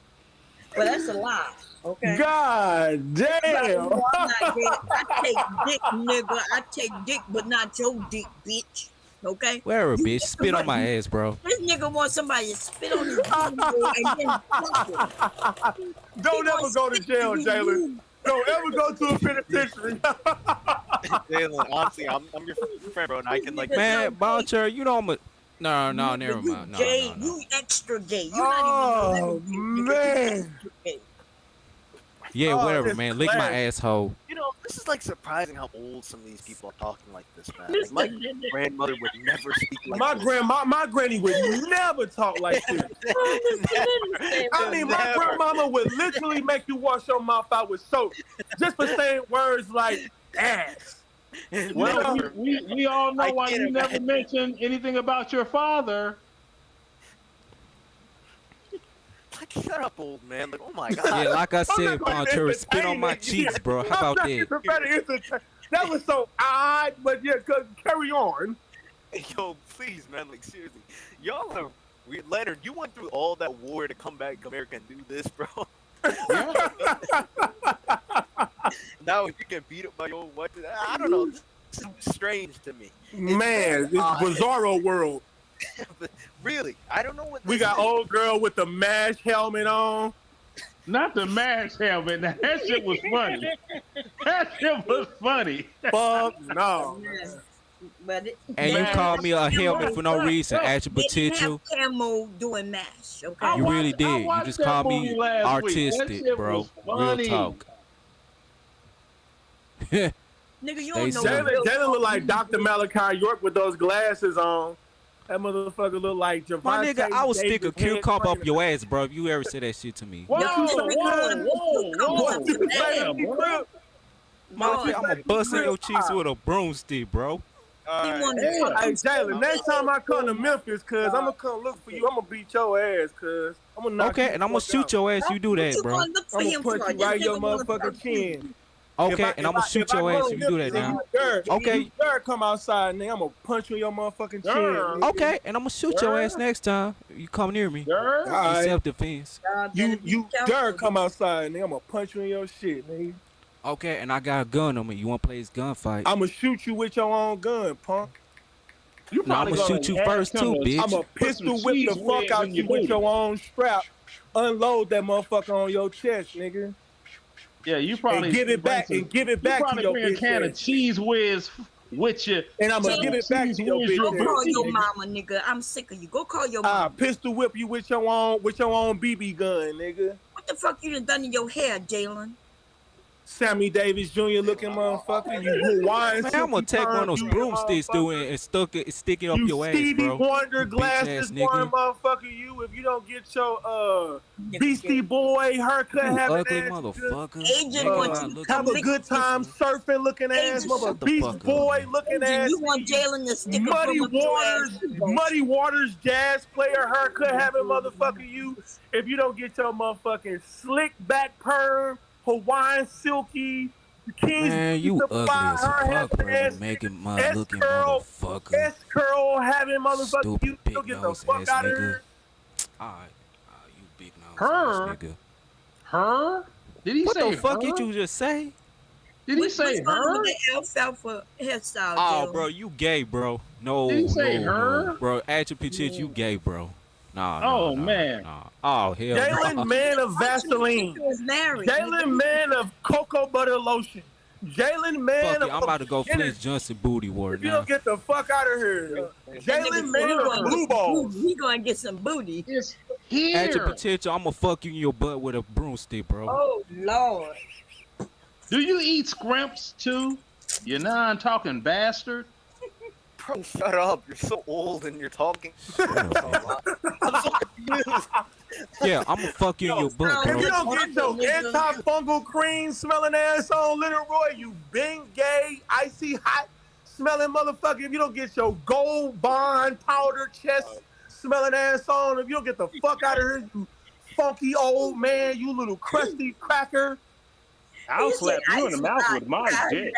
Well, that's a lie. Okay. God damn. No, I'm not gay. I take dick, nigga. I take dick, but not your dick, bitch. Okay. Where, You bitch? get Spit on my somebody- ass, bro. This nigga wants somebody to spit on his dick and then fuck it. Don't ever go to jail, Jalen. Don't ever go to a penitentiary. Jalen, honestly, I'm your friend, bro, and I can like. Man, ball chair, you know I'm a. No, never mind. No, Gay, no. you extra gay. You Oh, not even man. Yeah, Oh, whatever, this man. Lick my class. asshole. This is like surprising how old some of these people are talking like this, man. Like, my grandmother would never speak like My this. my granny would never talk like this. I mean, my grandmama would literally make you wash your mouth out with soap just for saying words like ass. Well, we all know why you never mentioned anything about your father. Like, shut up, old man. Like, oh my god. Yeah, like I I'm said, not gonna ball chair, spit on my entertain cheeks, it. bro. How I'm about not that? even trying to entertain. That was so odd, but yeah, carry on. Yo, please, man. Like, seriously, y'all are weird. Leonard, you went through all that war to come back to America and do this, bro. Now you get beat up by your wife. I don't know. This is strange to me. Man, this bizarro world. But really, I don't know what. We this got is. old girl with the MASH helmet on. Not the MASH helmet. Now, that shit was funny. That shit was funny. Fuck no. But And you call me a helmet for no reason. At your potential. Camo doing mash, okay? You really did. You watched just that called movie me last week. That artistic, shit bro. was Real funny. talk. Nigga, you don't know. Jalen look like Dr. Malachi York with those glasses on. That motherfucker look like Javante. My nigga, I will stick a Davis cucumber head up your ass, bro, if you ever say that shit to me. Whoa, whoa. Motherfucker, I'm gonna bust in your cheeks with a broomstick, bro. Hey, Jalen, next time I come to Memphis, cuz I'm gonna come look for you. I'm gonna beat your ass, cuz I'm gonna knock Okay, you and I'm gonna the fuck shoot out. your ass. You do that, bro. I'm gonna punch you right in your motherfucking chin. Okay, and I'm gonna shoot your ass if you do that now. Okay. You dare come outside, nigga, I'm gonna punch you in your motherfucking chin. nigga. Okay, and I'm gonna shoot your ass next time you come near me. All right. Self-defense. You dare come outside, nigga, I'm gonna punch you in your shit, nigga. Okay, and I got a gun on me. You wanna play this gunfight? I'm gonna shoot you with your own gun, punk. No, I'm gonna shoot you first too, bitch. I'm gonna pistol whip the fuck out you with your own strap. Unload that motherfucker on your chest, nigga. Yeah, you probably and give it back you to your bring a bitch can ass. of cheese whiz with you. And I'm gonna give it back to your bitch Go ass. call your mama, nigga. I'm sick of you. Go call your mama. Pistol whip you with your own BB gun, nigga. What the fuck you done in your hair, Jalen? Sammy Davis Jr. looking motherfucker. You Hawaiian Man, I'm gonna take one of those broomsticks, dude, and stick it up your ass, Stevie bro. Wonder You glasses bitch-ass wearing nigga. motherfucker. You, if you don't get your Beastie Boy haircut, You having ugly ass, motherfucker. AJ wants you to have a good time surfing looking ass, mother Beast Boy looking ass. You want Jalen to stick Muddy Waters jazz player haircut having motherfucker you. If you don't get your motherfucking slick back perm, Hawaiian silky, Kings Man, you ugly as fuck, bro. Making my looking motherfucker. S-curl having motherfucker Stupid you. big Don't get the nose fuck ass out of nigga. here. Alright, you big nose Her? ass nigga. Her? Did he What say the fuck her? did you just say? Did he say What's wrong her? with the alfalfa hairstyle, Oh, Jalen? bro, you gay, bro. No, Did he say her? no. Bro, at your pictures, you gay, bro. Nah, Oh, nah, man. Nah. Oh, hell Jalen no. man of Vaseline. Jalen man of cocoa butter lotion. Jalen man Fuck of it, I'm about to go Guinness. Flint Johnson booty ward If you now. don't get the fuck out of here. Jalen man of blue balls. He gonna get some booty. It's At your here. potential, I'm gonna fuck you in your butt with a broomstick, bro. Oh Lord. Do you eat scrimps too? You non-talking bastard. Bro, shut up. You're so old and you're talking. Yeah, I'm gonna fuck you in your butt, If you bro. don't get your antifungal cream smelling ass on, Little Roy, you been gay, icy hot smelling motherfucker. If you don't get your gold bond powder chest smelling ass on, if you don't get the fuck out of here, you funky old man, you little crusty cracker. I'll slap you in the mouth with my dick.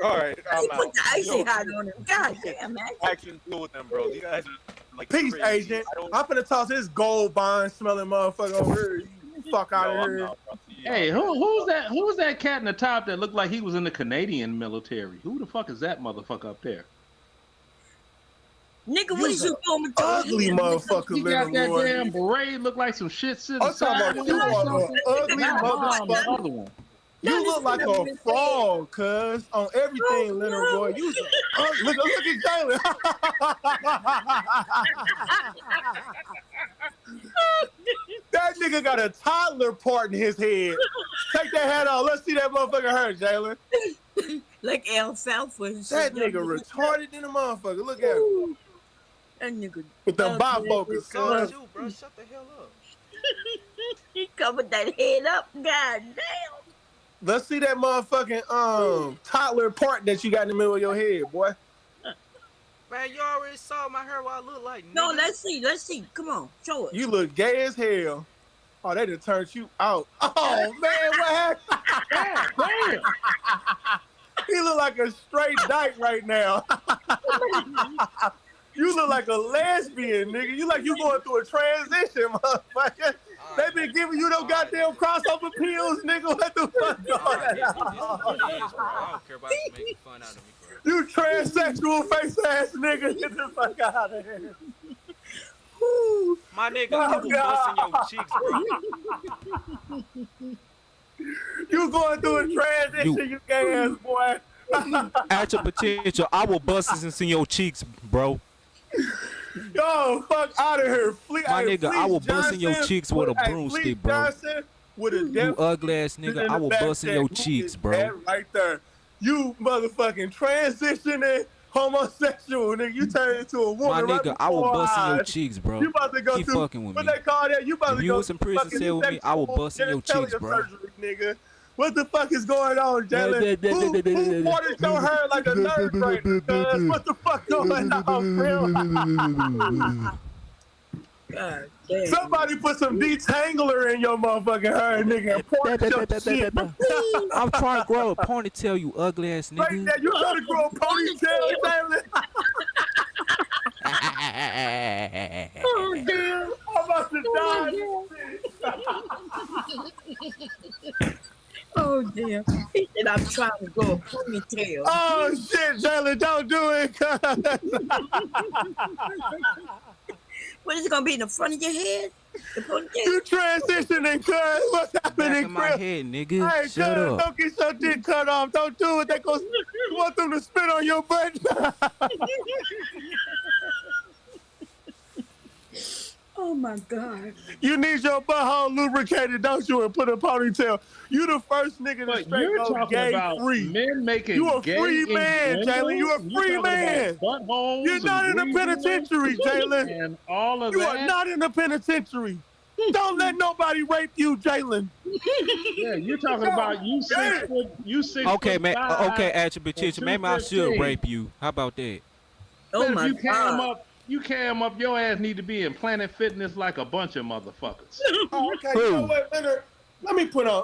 All right, I'm He put out. the icy hot on him. God damn, man. Action deal with them, bro. These guys are like Peace, crazy. agent. I'm finna toss this gold bond smelling motherfucker over here. You fuck out of here. Hey, who's that? Who's that cat in the top that looked like he was in the Canadian military? Who the fuck is that motherfucker up there? Nigga, what is you doing with ugly motherfucker, He got that Little Roy. damn beret. Look like some shit sitting I'm talking about you are an ugly Not mom, the motherfucker. other one. You look like a frog, cuz, on everything, Leonard Roy. You look at Jalen. That nigga got a toddler part in his head. Take that hat off. Let's see that motherfucker hurt, Jalen. Like alfalfa and That shit. nigga retarded in the motherfucker. Look at him. That nigga. With the ugly. bifocals, cuz. Bro, shut the hell up. He covered that head up. God damn. Let's see that motherfucking toddler part that you got in the middle of your head, boy. Man, you already saw my hair. What I look like, nigga. No, let's see. Let's see. Come on, show us. You look gay as hell. Oh, they done turned you out. Oh man, what happened? Damn. He look like a straight dyke right now. You look like a lesbian, nigga. You like you going through a transition, motherfucker. They been giving you them goddamn crossover pills, nigga. What the fuck going on? I don't care about you making fun out of me, bro. You transsexual face ass nigga. Get the fuck out of here. My nigga, Oh, you God. busting your cheeks, bro. You going through a transition, you gay ass boy. At your potential, I will bust this in your cheeks, bro. Yo, fuck out of here. My nigga, I will bust in your cheeks with a broomstick, bro. With a You ugly ass nigga, I will bust in your cheeks, bro. Right there. You motherfucking transitioning homosexual, nigga. You turn into a My woman. right nigga, I will before bust in our your eyes. cheeks, bro. You about to go Keep through fucking with what me. they call that? You about If to you go was in prison fucking cell with me, I will bust in your cheeks, genitalia bro. surgery, nigga. What the fuck is going on, Jalen? Who parted your hair like a nerd grader? Cuz what the fuck going on, bro? God damn. Somebody put some detangler in your motherfucking hair, nigga. And part your shit. I'm trying to grow a ponytail, you ugly ass Right nigga. there, you gotta grow a ponytail, Jalen. Oh damn. I'm about to die. Oh damn. He said I'm trying to grow a ponytail. Oh shit, Jalen, don't do it. What is it gonna be in the front of your head? The ponytail? You transitioning, cuz. What's Back happening, of my Chris? head, nigga. Hey, Shut cuz, up. don't get your dick cut off. Don't do it. You want them to spit on your butt. Oh my God. You need your butthole lubricated, don't you? And put a ponytail. You the first nigga to But straight you're go talking gay about free. men making You a gay free man, Jalen. You a innuendos? free You're talking man. about buttholes You're not in the and penitentiary, Jalen. and all of You that. are not in the penitentiary. Don't let nobody rape you, Jalen. Yeah, you're talking about you 6 foot. You 6 Okay, foot man. five Okay, attribute and teacher. Maybe I should 215. rape you. How about that? Oh Man, my if you cam God. up, your ass need to be in Planet Fitness like a bunch of motherfuckers. Oh, okay. You know what, Leonard? Let me put on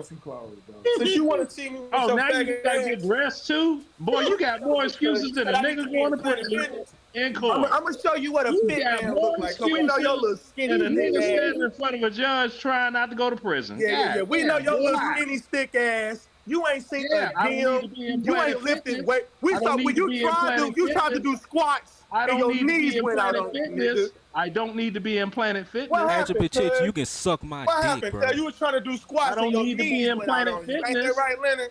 some clothes, bro. Since you want to see me with Oh, your now you faggot gotta ass, get dressed too? Boy, you got more excuses than a nigga going to prison in court. I'm gonna show you what a You fit got man more look like. Cause we know your little excuses skinny than a thick nigga ass. standing in front of a judge trying not to go to prison. Yeah. We know your boy. little skinny thick ass. You ain't seen Yeah, a I don't need to gym. be in You Planet ain't lifted Fitness. weight. We I saw don't when need to you be in tried Planet to do squats I and don't your need to be knees in went out Planet on you, Fitness. nigga. I don't need to be in Planet Fitness. What happened, Attribute teacher, cuz? you can suck my What dick, happened, bro. cuz? You was trying to do I squats and don't your need to be knees in went out Planet on you. Ain't Fitness. that right, Leonard?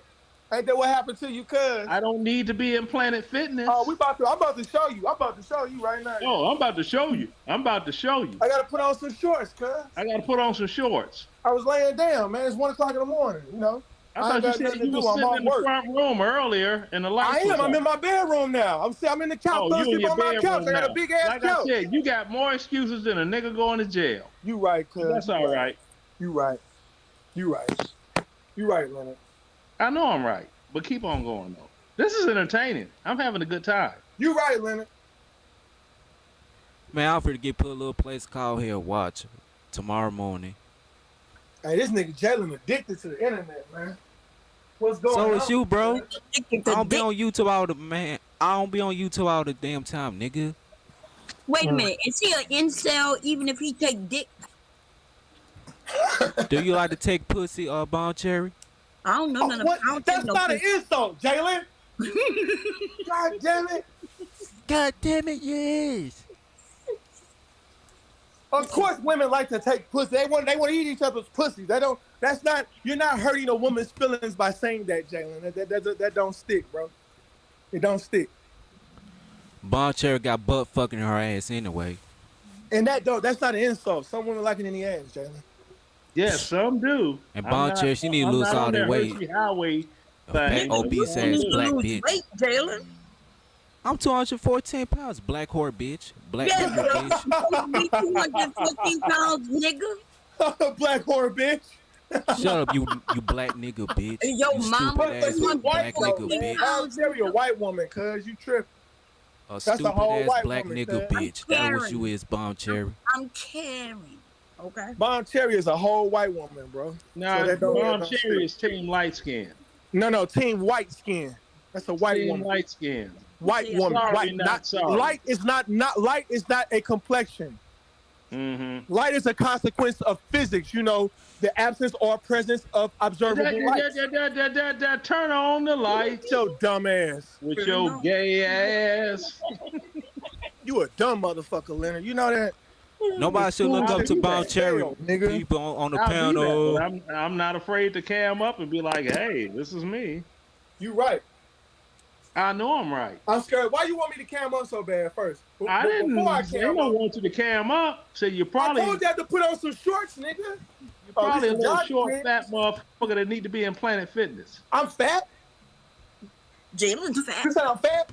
Ain't that what happened to you, cuz? I don't need to be in Planet Fitness. Oh, I'm about to show you. I'm about to show you right now. Oh, I'm about to show you. I'm about to show you. I gotta put on some shorts, cuz. I got to put on some shorts. I was laying down, man. It's 1:00 in the morning, you know. I ain't thought you got said nothing to you do. was I'm sitting off in the work. front room earlier and the lights I am. was I'm on. in my bedroom now. I'm in the couch. Oh, Don't you in sleep your on my couch. bedroom I got now. a big ass Like couch. I said, you got more excuses than a nigga going to jail. You right, cuz. That's all right. You right. You right, Leonard. I know I'm right, but keep on going though. This is entertaining. I'm having a good time. You right, Leonard. Man, I'm finna get put a little place called here. Watch tomorrow morning. Hey, this nigga Jalen addicted to the internet, man. What's going on? So it's you, bro. man? I don't be on YouTube all the man. I don't be on YouTube all the damn time, nigga. Wait a minute. Is he an incel even if he take dick? Do you like to take pussy or Bon Cherry? I don't know none of What? I don't That's take no not an pussy. insult, Jalen. God damn it. God damn it, yes. Of course, women like to take pussy. They want to eat each other's pussy. They don't. That's not. You're not hurting a woman's feelings by saying that, Jalen. That don't stick, bro. It don't stick. Bon Cherry got butt fucking her ass anyway. And that's not an insult. Some women like it in the ass, Jalen. Yes, some do. And Bon Cherry, she need to lose all that weight. Highway Fat thing. obese ass black bitch. Wait, Jalen. I'm 214 pounds. Black whore bitch. Black Yes, nigga bitch. you 214 pounds, nigga. Black whore bitch. Shut up, you black nigga bitch. Yo, You mama, stupid ass black nigga Man, bitch. I'll tell you a white woman, cuz you tripping. A That's stupid a whole ass white black woman, nigga cuz. bitch. That what you is, Bon Cherry. I'm caring. Okay. Bon Cherry is a whole white woman, bro. Nah, So that don't- Bon that don't Cherry stick. is team light skin. No, team white skin. That's a white Team woman. light skin. White Yeah, woman. sorry, White, not sorry. light is not light is not a complexion. Mm-hmm. Light is a consequence of physics. You know, the absence or presence of observable light. Turn on the lights Your dumb ass. with your gay ass. You a dumb motherfucker, Leonard. You know that. Nobody should look up to Bon Cherry. nigga. People on the I'll do panel. that, but I'm not afraid to cam up and be like, hey, this is me. You right. I know I'm right. I'm scared. Why you want me to cam up so bad first? I didn't. Before I I cam don't up, want you to cam up. So you I probably told you I had to put on some shorts, nigga. you're probably a this is little jogging short, pants. fat motherfucker that need to be in Planet Fitness. I'm fat. Jalen's fat. You said I'm fat?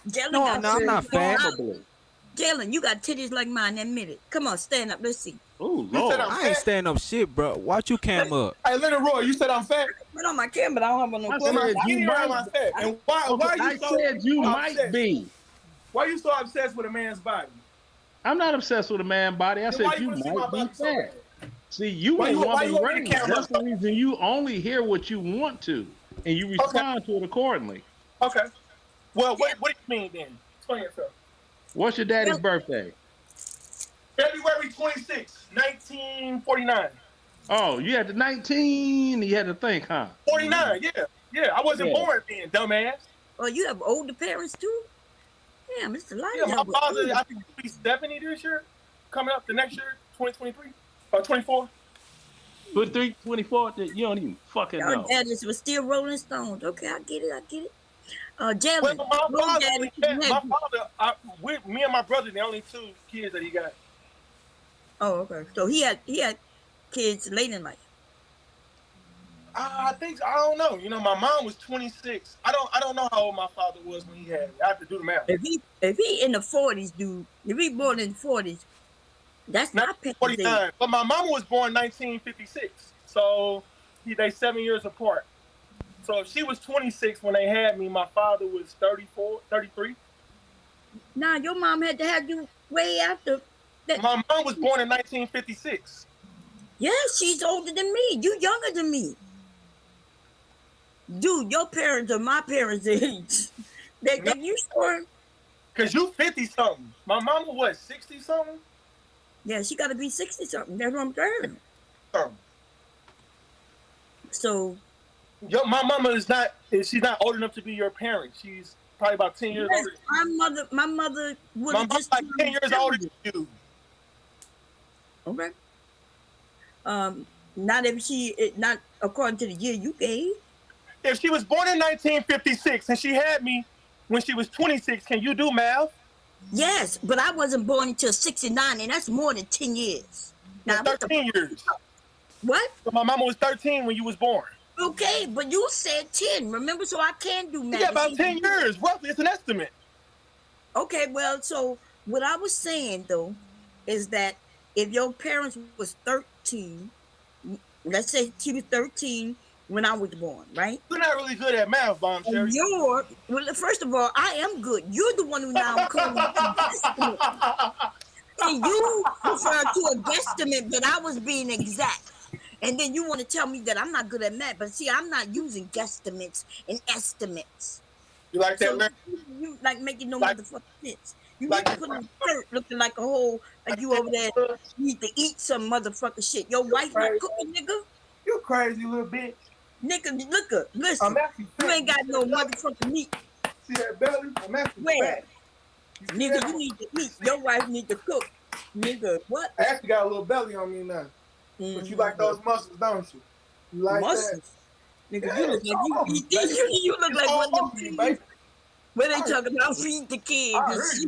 Jalen No, got I'm not fat. Probably. Jalen, you got titties like mine. Admit it. Come on, stand up. Let's see. Oh You said Lord. I'm I ain't standing up shit, bro. Watch you cam up. Hey, Leonard Roy, you said I'm fat. Put on my camera, but I don't have no I clothes. said Why you am I might. fat? And why I you so said you might obsessed? be. Why you so obsessed with a man's body? I'm not obsessed with a man body. I Then why said you wanna see my might be body so fat. bad? See, you Why ain't you- why want you to want me to range. camera That's the reason you only hear what you want to, and you respond to it accordingly. Okay. Well, what do you mean then? Explain yourself. What's your daddy's birthday? February 26, 1949. Oh, you had the 19. You had to think, huh? 49, yeah. Yeah, I wasn't Yeah. born then, dumbass. Oh, you have older parents too? Yeah, Mr. Light. Yeah, my father, I think he'll be 70 this year. Coming up the next year, 2023 or 24. 23, 24. You don't even fucking Our know. daddies were still Rolling Stones. Okay, I get it. Jalen, Well, my father, me and my brother, the only two kids that he got. Oh, okay. So he had kids late in life. I don't know. You know, my mom was 26. I don't know how old my father was when he had me. I have to do the math. If he in the 40s, dude, if he born in the 40s, that's not 49. But my mama was born 1956. So they 7 years apart. So if she was 26 when they had me, my father was 34, 33. Nah, your mom had to have you way after that. My mom was born in 1956. Yeah, she's older than me. You younger than me. Dude, your parents are my parents' age. That you sure? Cause you 50 something. My mama was 60 something. Yeah, she got to be 60 something. That's what I'm saying. So, my mama is not. She's not old enough to be your parent. She's probably about 10 years older. My mother would have just like 10 years older than you. Okay. Not according to the year you gave. If she was born in 1956 and she had me when she was 26, can you do math? Yes, but I wasn't born until 69, and that's more than 10 years. Now, 13 years. What? So my mama was 13 when you was born. Okay, but you said 10, remember? So I can do math. Yeah, about 10 years, roughly. It's an estimate. Okay, well, so what I was saying, though, is that if your parents was 13, let's say she was 13 when I was born, right? You're not really good at math, Bomb Sherry. Well, first of all, I am good. You're the one who now calling me. See, you refer to a guesstimate, but I was being exact. And then you want to tell me that I'm not good at math, but see, I'm not using guesstimates and estimates. You like that, man? You like making no motherfucking sense. You need to put in a shirt looking like a whole, like you over there need to eat some motherfucking shit. Your wife not cooking, nigga? You crazy little bitch. Nigga, listen. You ain't got no motherfucking meat. See that belly? I'm actually where? Nigga, you need to eat. Your wife need to cook. Nigga, what? I actually got a little belly on me now. But you like those muscles, don't you? You like muscles? That? Nigga, you look like you look like one of them kids. Where they talking about feed the kids.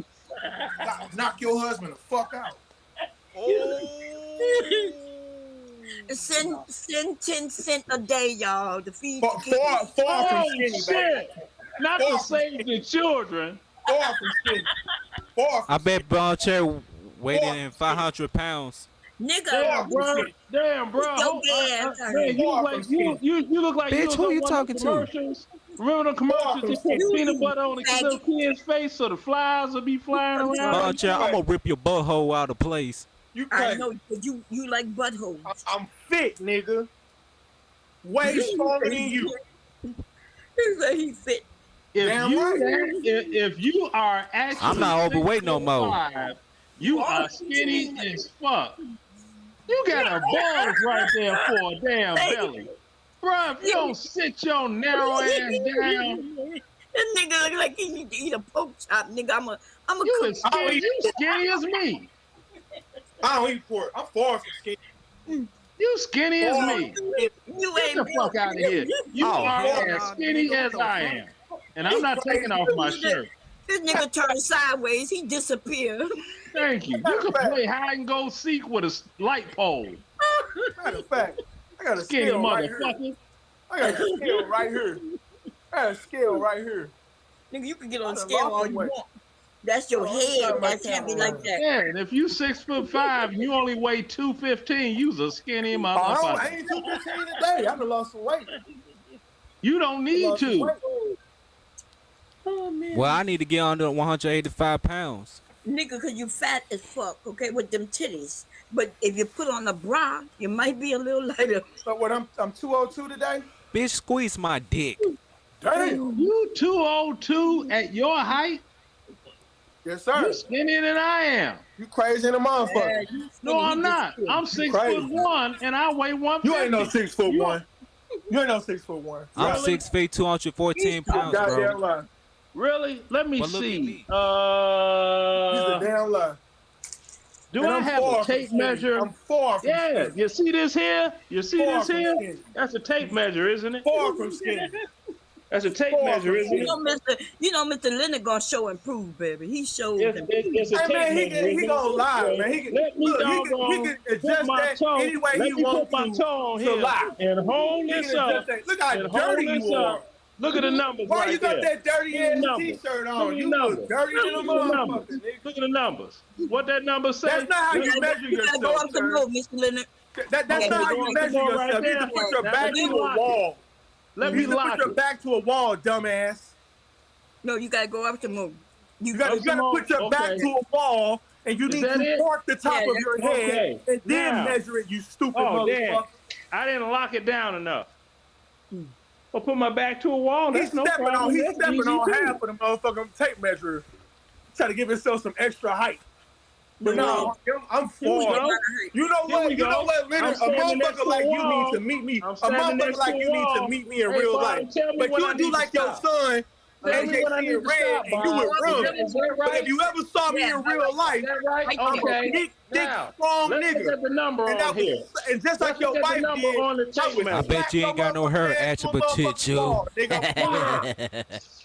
Knock your husband the fuck out. Send 10 cents a day, y'all, to feed the kids. Far from skinny, baby. Not to save the children. Far from skinny. I bet Boncher weighed in 500 pounds. Nigga, damn, bro. You look like bitch. Who you talking to? Remember the commercials? They put peanut butter on the little kid's face so the flies will be flying around. Boncher, I'm gonna rip your butthole out of place. I know, but you like buttholes. I'm fit, nigga. Way stronger than you. He fit. If you are actually, I'm not overweight no more. You are skinny as fuck. You got a balls right there for a damn belly. Bro, if you don't sit your narrow ass down. This nigga look like he need to eat a pork chop, nigga. I'm a you skinny as me. I don't eat pork. I'm far from skinny. You skinny as me. You Get the fuck out of here. You are as skinny as I am. And I'm not taking off my shirt. This nigga turned sideways. He disappeared. Thank you. You can play hide and go seek with a light pole. Matter of fact, I got a skinny scale motherfucker. Right here. I got a scale right here. I got a scale right here. Nigga, you can get on scale all you want. That's your head that's heavy like that. Yeah, and if you 6'5" and you only weigh 215, you's a skinny motherfucker. I ain't 215 today. I done lost some weight. You don't need to. Oh, man. Well, I need to get under 185 pounds. Nigga, because you fat as fuck, okay, with them titties. But if you put on a bra, you might be a little lighter. So what, I'm 202 today? Bitch, squeeze my dick. Damn. You 202 at your height? Yes, sir. You skinnier than I am. You crazy in the motherfucker. Yeah, no, I'm not. I'm 6'1" and I weigh 150. You ain't no 6'1". You ain't no 6'1". I'm Really? 6 feet, 214 pounds, goddamn bro. lie. Really? Let me see. He's a damn lie. Do I have a tape measure? I'm far from skinny. You see this here? You see Far this from here? skinny. That's a tape measure, isn't it? Far from skinny. That's a tape measure, isn't it? Mr. Leonard gonna show and prove, baby. He showed. It's a tape measure. He gonna lie, man. He can adjust that any way he wants to lie. And hold this up. Look how dirty you are. Look at the numbers. Why right you got there. that dirty ass T-shirt on? You look dirty than a motherfucker, nigga. Look at the numbers. What that number say? That's not how you measure yourself, sir. That's not how you measure yourself. You can put your back to a wall. Let me lock put your back to a wall, dumbass. No, you gotta go up to move. You gotta put your back to a wall, and you need to fork the top of your head, and then measure it. You stupid motherfucker. I didn't lock it down enough. I'll put my back to a wall. He's stepping on half of the motherfucking tape measure. Try to give himself some extra height. But no, I'm for it. You know what, Leonard? A motherfucker like you need to meet me. A motherfucker like you need to meet me in real life. But you do like your son, AJ in red, and you would run. But if you ever saw me in real life, I'm a big, thick, strong nigga. Get the number on here. And just like your wife did, I bet you ain't got no hair at your potential.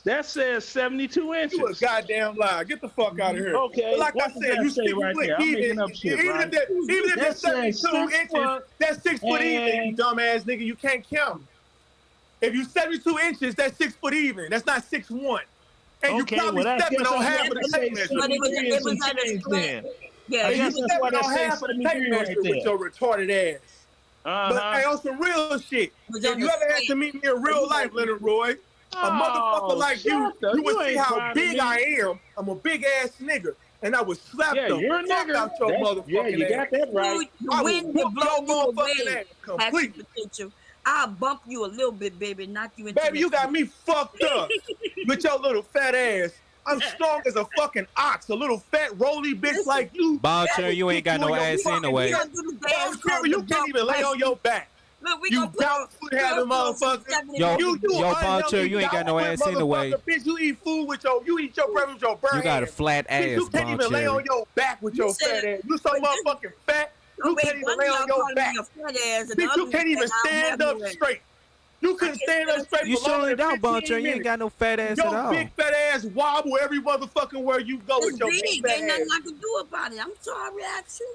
That says 72 inches. You a goddamn lie. Get the fuck out of here. Okay. Like I said, you stick right with there. even if it's 72 inches, that's 6 foot even, you dumbass nigga. You can't count. If you 72 inches, that's 6 foot even. That's not 6'1". And you probably stepping on half of the tape measure. Yeah, you stepping on half of the tape measure with your retarded ass. But hey, on some real shit. If you ever had to meet me in real life, Leonard Roy, a motherfucker like you would see how big I am. I'm a big ass nigga. And I would slap the fuck out your motherfucking ass. You got that right. The wind will blow you away. Completely. I'll bump you a little bit, baby, knock you into Baby, you got me fucked up with your little fat ass. I'm strong as a fucking ox, a little fat roly bitch like you. Boncher, you ain't got no ass anyway. Boncher, you can't even lay on your back. You down foot having motherfucker. Yo, Boncher, you ain't got no ass anyway. Bitch, you eat food with you eat your bread with your bird. You got a flat ass, You can't even lay on your back with your fat ass. You so motherfucking fat. You can't even lay on your back. Bitch, you can't even stand up straight. You couldn't stand up straight. You showing down, Boncher. You ain't got no fat ass at all. Your big fat ass wobble every motherfucking where you go with your big fat ass. Ain't nothing I can do about it. I'm sorry, action.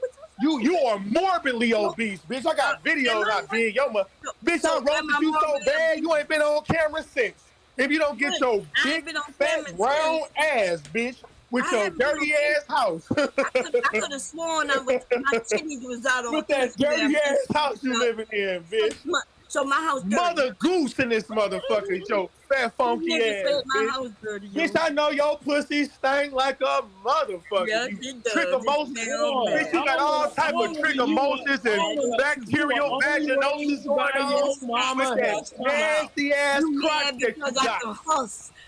You are morbidly obese, bitch. I got videos out being your mother. Bitch, I roasted you so bad you ain't been on camera since. If you don't get your big fat round ass, bitch, with your dirty ass house. I could have sworn my titties was out on with that dirty ass house you living in, bitch. So my house dirty. Mother goose in this motherfucker, your fat funky ass, my house dirty, bitch, I know your pussy stank like a motherfucker. Yes, you it does. trichomosis. Bitch, you got all type of trichomosis and bacterial vaginosis going on with that nasty ass crotch that you got.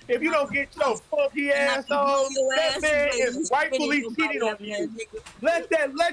If you don't get your funky ass on, that man is rightfully cheating on you. Let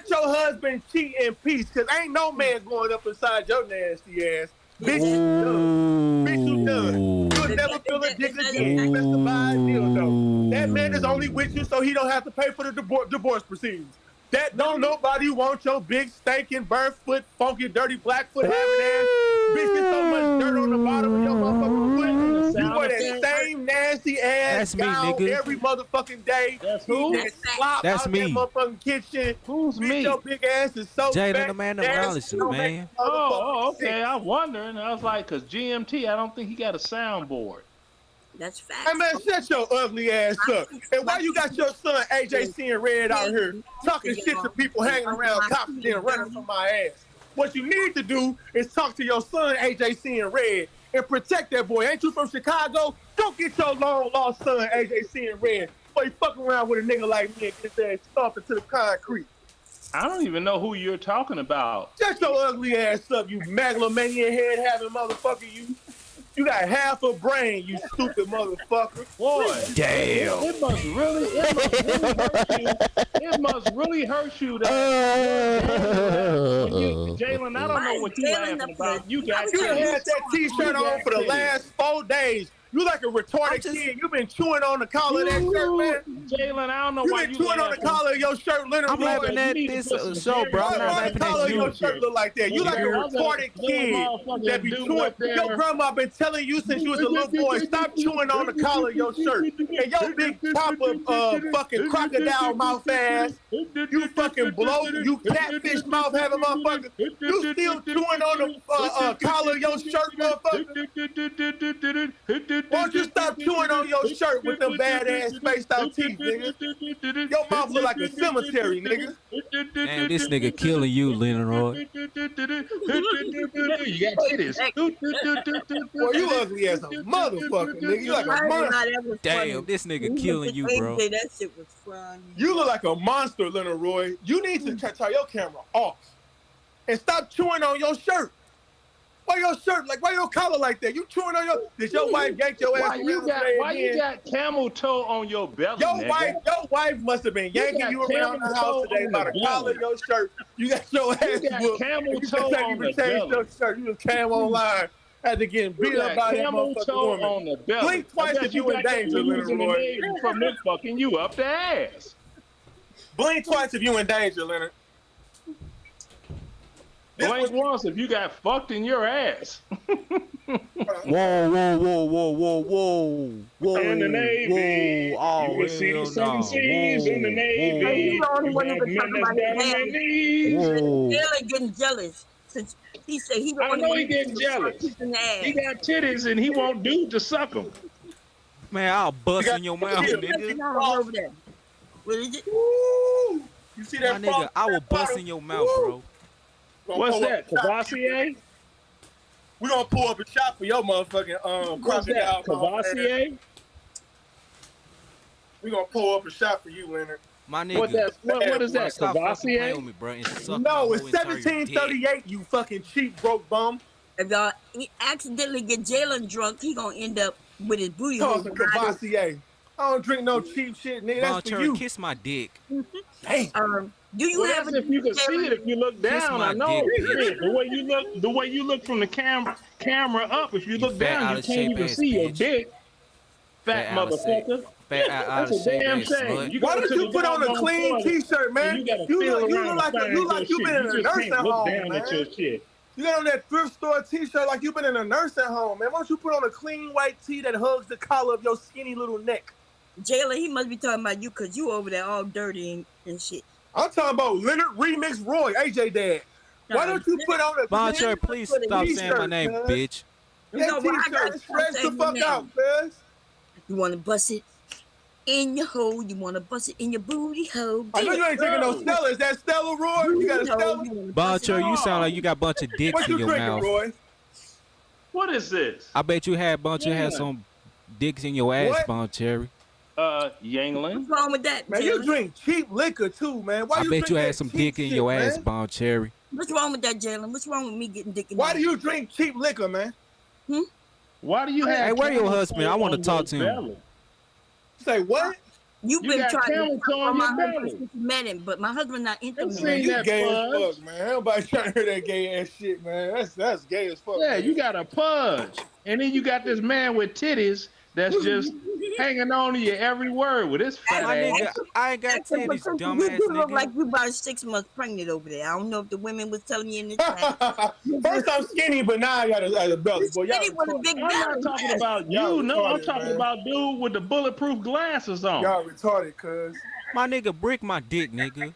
your husband cheat in peace, cause ain't no man going up inside your nasty ass. Bitch, you done. Bitch, you done. You'll never feel a dick again unless to buy a dildo. That man is only with you so he don't have to pay for the divorce proceedings. That don't nobody want your big stinking bird foot, funky, dirty black foot having ass. Bitch, there's so much dirt on the bottom of your motherfucking foot. You wear that same nasty ass gown every motherfucking day. That's who? That's me. That motherfucking kitchen. Who's bitch, me? Your big ass is so Jalen, fat. the man that rallies you, man. Oh, okay. I'm wondering. I was like, cause GMT, I don't think he got a soundboard. That's fact. Hey man, shut your ugly ass up. And why you got your son AJ seeing red out here talking shit to people hanging around cops and then running from my ass? What you need to do is talk to your son AJ seeing red and protect that boy. Ain't you from Chicago? Go get your long lost son AJ seeing red before you fuck around with a nigga like me and get his ass stomped into the concrete. I don't even know who you're talking about. Shut your ugly ass up, you megalomaniac head having motherfucker, you. You got half a brain, you stupid motherfucker. Boy, damn. It must really hurt you that Jalen, I don't know what you laughing about. You had that t-shirt on for the last 4 days. You like a retarded kid. You been chewing on the collar of that shirt, man. Jalen, I don't know why you been chewing on the collar of your shirt, Leonard. I'm laughing at this show, bro. I'm not laughing at you. Your shirt look like that. You like a retarded kid that be chewing. Your grandma been telling you since you was a little boy, stop chewing on the collar of your shirt. And your big chopper, fucking crocodile mouth ass. You fucking blow. You catfish mouth having motherfucker. You still chewing on the collar of your shirt, motherfucker. Why don't you stop chewing on your shirt with them badass spaced out teeth, nigga? Your mouth look like a cemetery, nigga. Damn, this nigga killing you, Leonard. You got titties. Boy, you ugly as a motherfucker, nigga. You like a monster. Damn, this nigga killing you, bro. That shit was funny. You look like a monster, Leonard Roy. You need to turn your camera off and stop chewing on your shirt. Why your shirt? Like, why your collar like that? You chewing on your? Did your wife yank your ass? Why you got camel toe on your belly? Your wife must have been yanking you around the house today by the collar of your shirt. You got your ass whooped. Camel toe on the belly. Your shirt. You just came online. Had to get beat up by that motherfucking woman. Blink twice if you in danger, Leonard Roy. From them fucking you up the ass. Blink twice if you in danger, Leonard. Blink once if you got fucked in your ass. Whoa. In the Navy. Oh, you can see the seven seas in the Navy. He's the only one who can talk about his Jalen getting jealous. Since he said he I know he getting jealous. He got titties and he won't do to suck them. Man, I'll bust in your mouth, nigga. Over there. What is it? You see that? My nigga, I will bust in your mouth, bro. What's that? Cavassier? We're gonna pull up a shot for your motherfucking crocodile. Cavassier? We're gonna pull up a shot for you, Leonard. My nigga. What is that? Cavassier? No, it's 1738, you fucking cheap broke bum. If y'all accidentally get Jalen drunk, he gonna end up with his booty hole. Cavassier. I don't drink no cheap shit, nigga. That's for you. Kiss my dick. Damn. Do you have if you can see it if you look down? I know. The way you look from the camera up, if you look down, you can't even see your dick. Fat motherfucker. That's a damn shame. Why don't you put on a clean t-shirt, man? You look like you been in a nursing home, man. You got on that thrift store t-shirt like you been in a nursing home, man. Why don't you put on a clean white tee that hugs the collar of your skinny little neck? Jalen, he must be talking about you because you over there all dirty and shit. I'm talking about Leonard Remix Roy, AJ Dad. Why don't you put on a Boncher, please stop saying my name, bitch. That t-shirt stretch the fuck out, cuz. You want to bust it in your hole. You want to bust it in your booty hole. I know you ain't drinking no Stella. Is that Stella, Roy? You got a Stella? Boncher, you sound like you got a bunch of dicks in your mouth. Roy? What is this? I bet you had Boncher had some dicks in your ass, Boncher. Yangling. What's wrong with that, man? You drink cheap liquor too, man. Why I bet you had some dick in your ass, Bon Cherry. What's wrong with that, Jalen? What's wrong with me getting dick in? Why do you drink cheap liquor, man? Why do you have? Hey, where your husband? I want to talk to him. Say what? You've been trying to talk my husband since you met him, but my husband not into me. Man, you gay as fuck, man. Everybody trying to hear that gay ass shit, man. That's gay as fuck. Yeah, man. you got a pudge, and then you got this man with titties that's just hanging on to your every word with his fat ass. I ain't got titties, dumbass You look nigga. like you about 6 months pregnant over there. I don't know if the women was telling you in the chat. First I'm skinny, but now I got a belly. Boy, Skinny with a big belly. I'm not talking about you. No, I'm talking about dude with the bulletproof glasses on. Y'all retarded, cuz. My nigga brick my dick, nigga.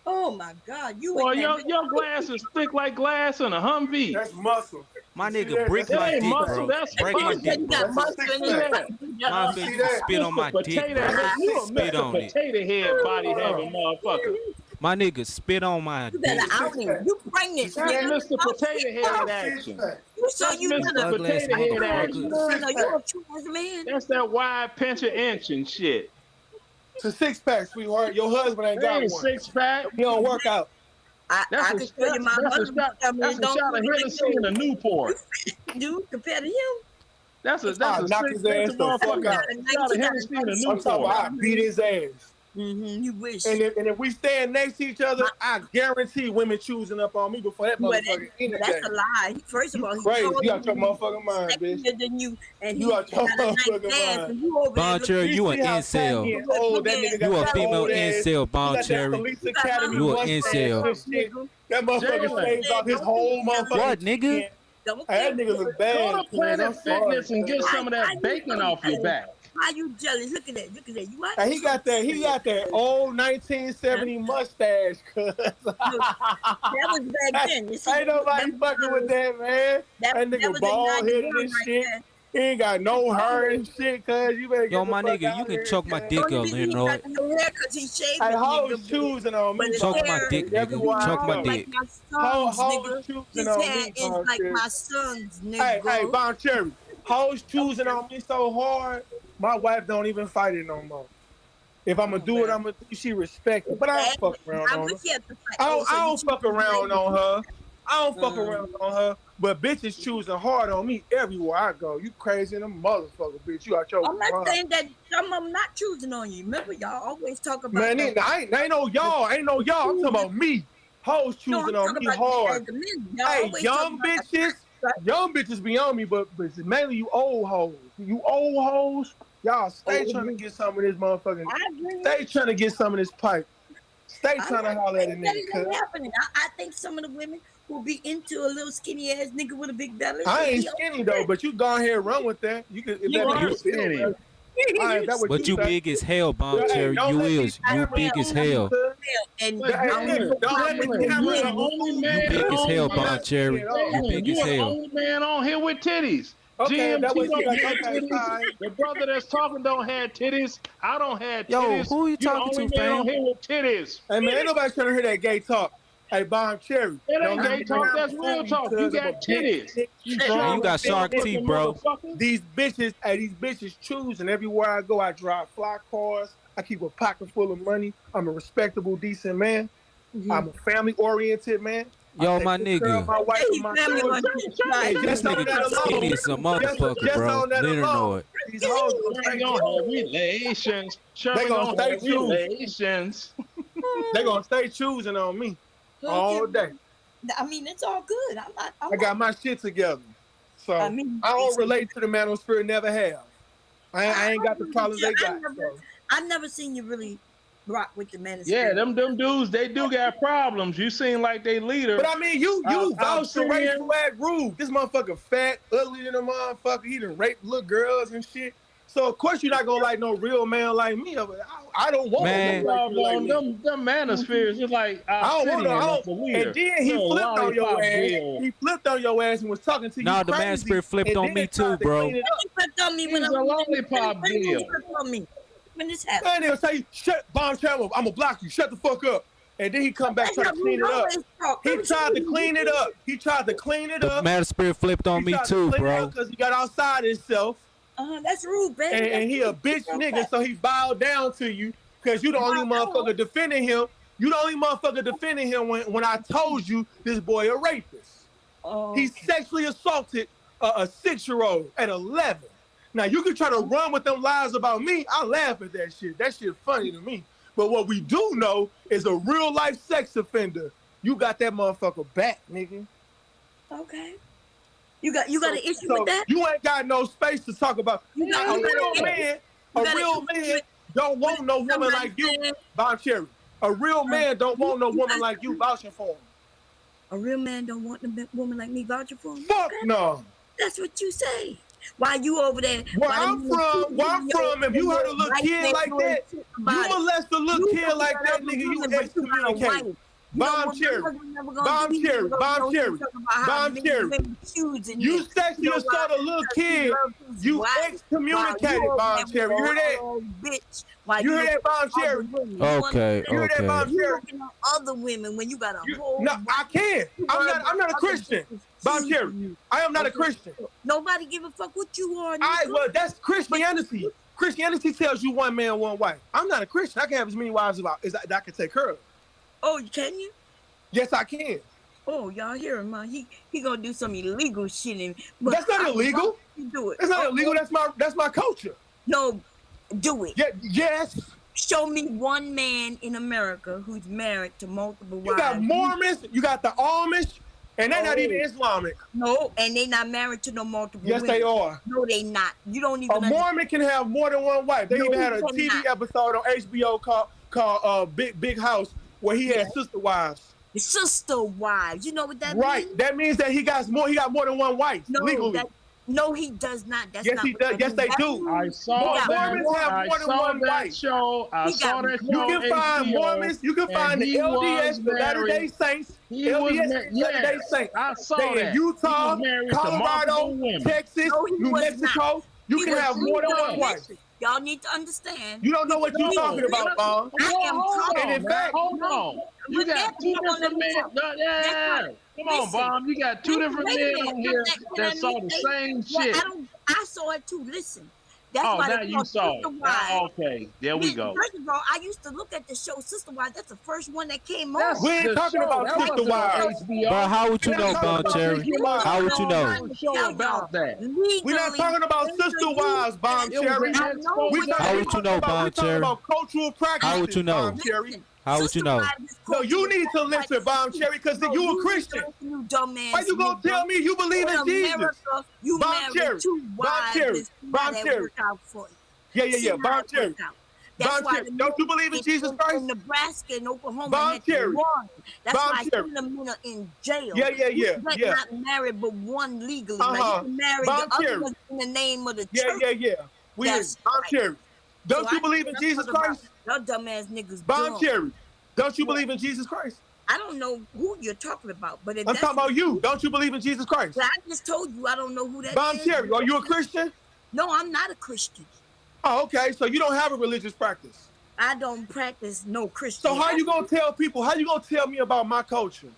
Oh my God, you. Well, your glasses thick like glass in a Humvee. That's muscle. My nigga brick my dick, bro. Break my dick, bro. My nigga spit on my dick, bro. Spit on it. Potato head body having motherfucker. My nigga spit on my dick. You pregnant? That's Mr. Potato Head action. So you Mr. Potato Head action. You're a true man. That's that wide pinch of inch and shit. It's a 6-pack, sweetheart. Your husband ain't got one. 6-pack. He don't work out. I can show you my husband. That's a shot of Hennessy in a Newport. Dude, compared to him. That's a knock his ass the fuck out. Shot of Hennessy in a I'm talking about I beat his ass. You wish. And if we stand next to each other, I guarantee women choosing up on me before that motherfucker. That's a lie. First of all, he's crazy. taller You out your than you, motherfucking mind, bitch. sexier than you, and You he out your got a nice motherfucking ass, mind. and you over there Boncher, looking- you an see how incel. fat and old that nigga got You a that female old ass. incel, He got Bon that Cherry. Police Academy You a mustache incel. and shit. That motherfucker Jalen. shaves off his whole motherfucking What, nigga? chin. Hey, that nigga look bad. Go to cuz. Planet I'm sorry, Fitness and cuz. get some of that bacon off your back. Why you jealous? Look at that. Look at that. You Hey, he got that old 1970 mustache, cuz. That was back then. You see, Ain't nobody fucking with that, man. That that nigga was in bald headed 91 and right shit. there. He ain't got no hair and shit, cuz. You better get Yo, the my fuck nigga, out you of can here, choke my cuz. dick Only up, reason you he know got it. no hair 'cause he shaved Hey, it, hoes nigga. choosing on me. But his Choke my hair dick, That's nigga. why Choke my I dick. like my son's, Hoes nigga. choosing His on hair me, is Bon like Cherry. my son's, nigga. Hey, Bon Cherry. Hoes choosing on me so hard, my wife don't even fight it no more. If I'm gonna do it, I'm gonna do. She respect it, but I don't fuck around I on her. wish he had to fight. I Oh, don't, so I you don't fuck around on her. I don't fuck Um, around on her. But bitches choosing hard on me everywhere I go. You crazy in a motherfucker, bitch. You out your I'm not mind. saying that some of them not choosing on you. Remember, y'all always talk about Man, that. I ain't no y'all. Ain't no y'all. I'm talking about me. Hoes choosing on me hard. Hey, young bitches, young bitches be on me, but it's mainly you old hoes. You old hoes, y'all stay trying to get some of this motherfucking. Stay trying to get some of this pipe. Stay trying to holler at a nigga, cuz. I think some of the women will be into a little skinny ass nigga with a big belly. I They ain't be skinny though, but you go ahead and run with that. You can. If You that are nigga skinny. All right, that what But you say. big as hell, Bon Hey, Cherry. don't You let is. these You big as hell. And But Hey, Jalen, don't let the Jalen, camera you the on only you. man. You big as on hell, here- Bon Cherry. You Jalen, big you as are the hell. only man on here with titties. Okay, that GMT what you don't got. have Okay, titties. fine. The brother that's talking don't have titties. I don't have Yo, titties. who you the talking only to, man on fam? here with titties. Hey man, ain't nobody trying to hear that gay talk. Hey, Bon Cherry. It Don't ain't let gay me talk. have That's a real fool talk. You because I'm a got big titties. dick, You Man, strong you got big shark dick. teeth, bro. motherfucker. These bitches choosing everywhere I go. I drive fly cars. I keep a pocket full of money. I'm a respectable, decent man. I'm a family oriented man. Yo, I take my good care of nigga. my wife and my children. Hey, And this just on nigga that skinny alone, as a motherfucker, just bro. on that Let her know alone, it. these hoes gonna Sherman stay gonna have choosing. relations. They Sherman gonna gonna stay have choosing. relations. They gonna stay choosing on me all day. I mean, it's all good. I got my shit together. So I, mean, don't relate to the manosphere, never have. I ain't got the problems they got. I've never seen you really rock with the manosphere. Yeah, them dudes, they do got problems. You seem like they leader. But I mean, you I'm vouch for saying- racial act rude. This motherfucker fat, ugly than a motherfucker. He done raped little girls and shit. So of course you're not gonna like no real man like me. I don't want Man. no like them manospheres is like I don't want no. Obsidian as a leader. And then he Little flipped on your lollipop ass. bill. He flipped on your ass and was talking to you. Nah, the man crazy, spirit flipped and on then me tried too, to bro. clean it up. He flipped on me He's when a lollipop when he bill. flipped on me. When this happened. And he'll say, "Shut, Bon Cherry, I'm gonna block you. Shut the fuck up." And then he come back trying to clean it up. He tried to clean it up. He tried to clean it The up. man spirit flipped on me too, bro. Because he got outside himself. That's rude, baby. And he a bitch nigga, so he bowed down to you because you the only motherfucker defending him. You the only motherfucker defending him when I told you this boy a rapist. He sexually assaulted a 6-year-old at 11. Now you can try to run with them lies about me. I laugh at that shit. That shit funny to me. But what we do know is a real life sex offender. You got that motherfucker back, nigga. Okay. You got an issue with that? You ain't got no space to talk about. A real man don't want no woman like you, Bon Cherry. A real man don't want no woman like you vouching for him. A real man don't want a woman like me vouching for him? Fuck no. That's what you say. Why you over there? Where I'm from, if you heard a little kid like that, you molest a little kid like that, nigga, you excommunicate. Bomb Cherry. You sexually assault a little kid, you excommunicated, Bomb Cherry. You hear that? Bitch. You hear that, Bomb Cherry? Okay, You hear that, Bomb okay. Cherry? Other women when you got a whole. No, I can't. I'm not a Christian. Bomb Cherry. I am not a Christian. Nobody give a fuck what you are. Well, that's Christianity. Christianity tells you one man, one wife. I'm not a Christian. I can have as many wives as I can take care of. Oh, can you? Yes, I can. Oh, y'all hear him, man? He gonna do some illegal shit. That's not illegal. You do it. That's not illegal. That's my culture. No, do it. Yeah, yes. Show me one man in America who's married to multiple wives. You got Mormons, you got the Amish, and they're not even Islamic. No, and they not married to no multiple Yes, women. they are. No, they not. You don't even A Mormon can have more than one wife. They even had a TV episode on HBO called Big House where he had sister wives. Sister wives. You know what that means? Right. That means that he got more than one wife legally. No, he does not. That's yes, not he does. Yes, they do. I saw that. I saw that show. I saw that show. You can find Mormons. You can find the LDS, the Latter-day Saints. Latter-day Saints. I saw they that. in Utah, Colorado, Texas, New Mexico. You can have more than one wife. Y'all need to understand. You don't know what you're talking about, Bob. And in fact, hold on. You got two different men. Yeah. Come on, Bob. You got two different men on here that saw the same shit. I saw it too. Listen. That's why now you saw it. Okay, there we go. First of all, I used to look at the show Sister Wives. That's the first one that came on. We ain't talking about Sister Wives. But how would you know, Bon Cherry? How would you know? About that. We're not talking about Sister Wives, Bon Cherry. How would you know, Bon Cherry? About cultural practices. How would you know? How would you know? No, you need to listen, Bon Cherry, because you a Christian. You dumbass. Why you gonna tell me you believe in Jesus? You married two wives. Bon Cherry. Yeah. Bon Cherry. Bon Cherry. Don't you believe in Jesus Christ? In Nebraska and Oklahoma. Bon Cherry. That's why some of them men are in jail. Yeah. Not married, but one legally. Now you can marry the other one in the name of the church. Yeah. Bon Cherry. Don't you believe in Jesus Christ? Y'all dumbass niggas. Bon Cherry. Don't you believe in Jesus Christ? I don't know who you're talking about, but if I'm talking about you. Don't you believe in Jesus Christ? I just told you I don't know who that Bon is. Cherry, are you a Christian? No, I'm not a Christian. Oh, okay. So you don't have a religious practice. I don't practice no Christian. So how you gonna tell people? How you gonna tell me about my culture?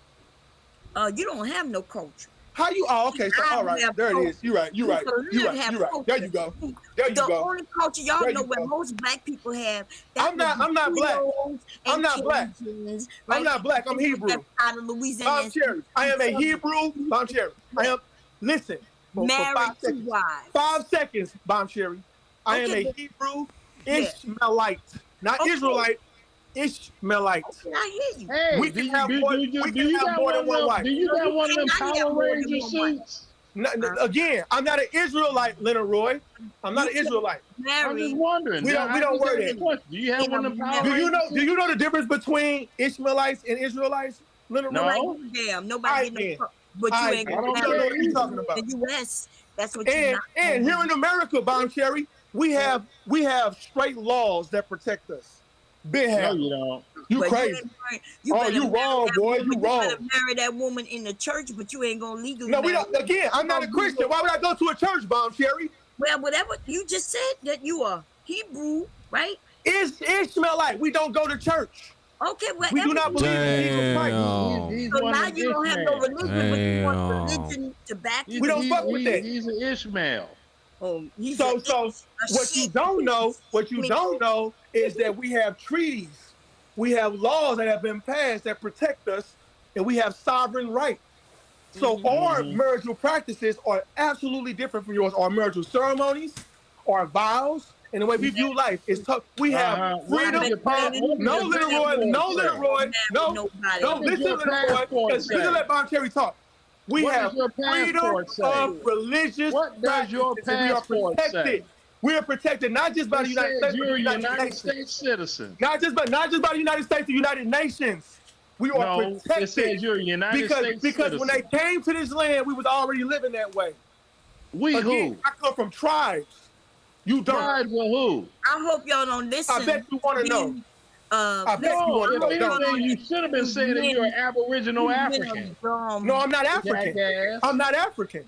You don't have no culture. How you? Oh, okay. So all right, there it is. You're right. There you go. The only culture y'all know what most black people have. I'm not black. I'm not black. I'm not black. I'm Hebrew. Out of Louisiana. Bon Cherry. I am a Hebrew. Bon Cherry. I am. Listen. Married to wives. 5 seconds, Bon Cherry. I am a Hebrew Ishmaelite, not Israelite. Ishmaelite. I hear you. Hey, we can have more than one wife. Do you got one of them Power Ranger suits? Again, I'm not an Israelite, Leonard Roy. I'm not an Israelite. I'm just wondering. We don't worry that. Do you have one of them Power Rangers? Do you know the difference between Ishmaelites and Israelites, Leonard Roy? No. Damn, nobody knows. But you ain't gonna know what you're talking about. The U.S. That's what you're not. And here in America, Bon Cherry, we have straight laws that protect us. Big hell. No, you don't. You crazy. You wrong, boy. You wrong. You better marry that woman in the church, but you ain't gonna legally. No, we don't. Again, I'm not a Christian. Why would I go to a church, Bon Cherry? Well, whatever you just said that you are Hebrew, right? Is Ishmaelite. We don't go to church. Okay, well, we do not believe in Jesus Christ. So now you don't have no religion, but you want religion to back you. We don't fuck with that. He's an Ishmael. Oh, so what you don't know is that we have treaties, we have laws that have been passed that protect us, and we have sovereign right. So our marital practices are absolutely different from yours. Our marital ceremonies, our vows, and the way we view life is tough. We have freedom. No, Little Roy. No, listen, Little Roy, because we can let Bon Cherry talk. We have freedom of religious your passport say? We are protected not just by the United States, you're a United States citizen. Not just by the United States, the United Nations. We are protected. It says you're a United States because when they came to this land, we was already living that way. Who? I come from tribes. You don't. Tribes of who? I hope y'all don't listen. I bet you want to know. I bet you want to know. You should have been saying that you're an Aboriginal African. No, I'm not African. I'm not African.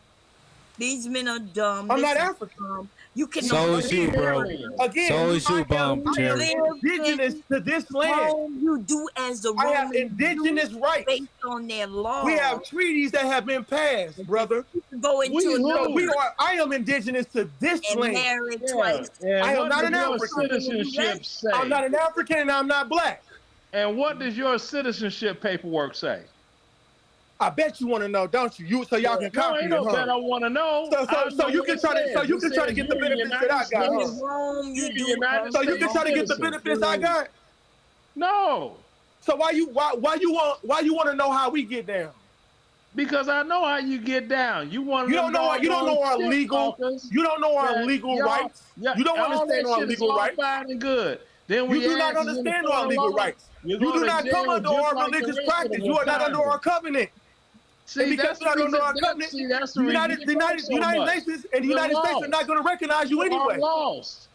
These men are dumb. I'm not African. You can. So is you, bro. Again, so is you, Bon Cherry. Indigenous to this land. You do as the Romans. I have indigenous rights based on their law. We have treaties that have been passed, brother. Go into I am indigenous to this land. Married twice. I am not an African. Citizenship say? I'm not an African and I'm not black. And what does your citizenship paperwork say? I bet you want to know, don't you? So y'all can copy ain't no it, huh? bet I want to know. So you can try to get the benefits that I got, huh? So you can try to get the benefits I got. No. So why you want to know how we get down? Because I know how you get down. You want you don't know our legal rights. You don't understand our legal rights. Fine and good. Then you do not understand our legal rights. You do not come under our religious practice. You are not under our covenant. See, and because you're not under our covenant, the United Nations and the United States are not going to recognize you anyway.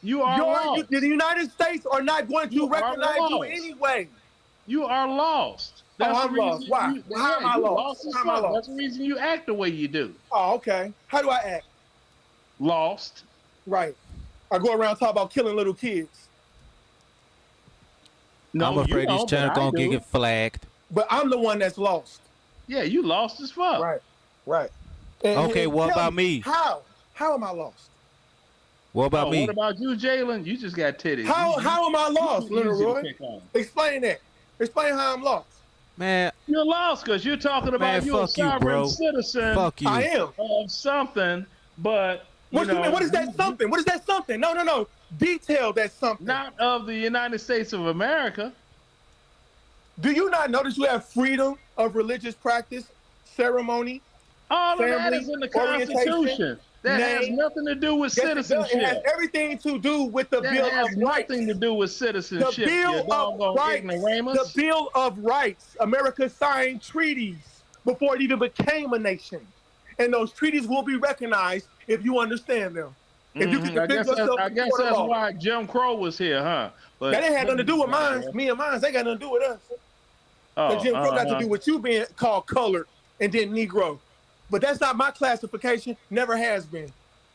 You are lost. The United States are not going to recognize you anyway. You are lost. I'm lost. Why? How am I lost? That's the reason you act the way you do. Oh, okay. How do I act? Lost. Right. I go around talking about killing little kids. No, I'm afraid this channel gonna get flagged. But I'm the one that's lost. Yeah, you lost as fuck. Right. Okay, what about me? How am I lost? What about me? What about you, Jalen? You just got titties. How am I lost, Little Roy? Explain that. Explain how I'm lost. Man, you're lost because you're talking about you a sovereign citizen. Fuck you. I am. Of something, but what is that something? What is that something? No. Detail that something. Not of the United States of America. Do you not notice you have freedom of religious practice, ceremony, all family, of that is in the Constitution. That has nothing to do with citizenship. It has everything to do with the Bill of Rights. That has nothing to do with citizenship. The Bill of Rights. The Bill of Rights. America signed treaties before it even became a nation, and those treaties will be recognized if you understand them. If you can convince yourself. I guess that's why Jim Crow was here, huh? But that ain't had nothing to do with mine. Me and mine, they got nothing to do with us. But Jim Crow got to do with you being called colored and then Negro. But that's not my classification. Never has been.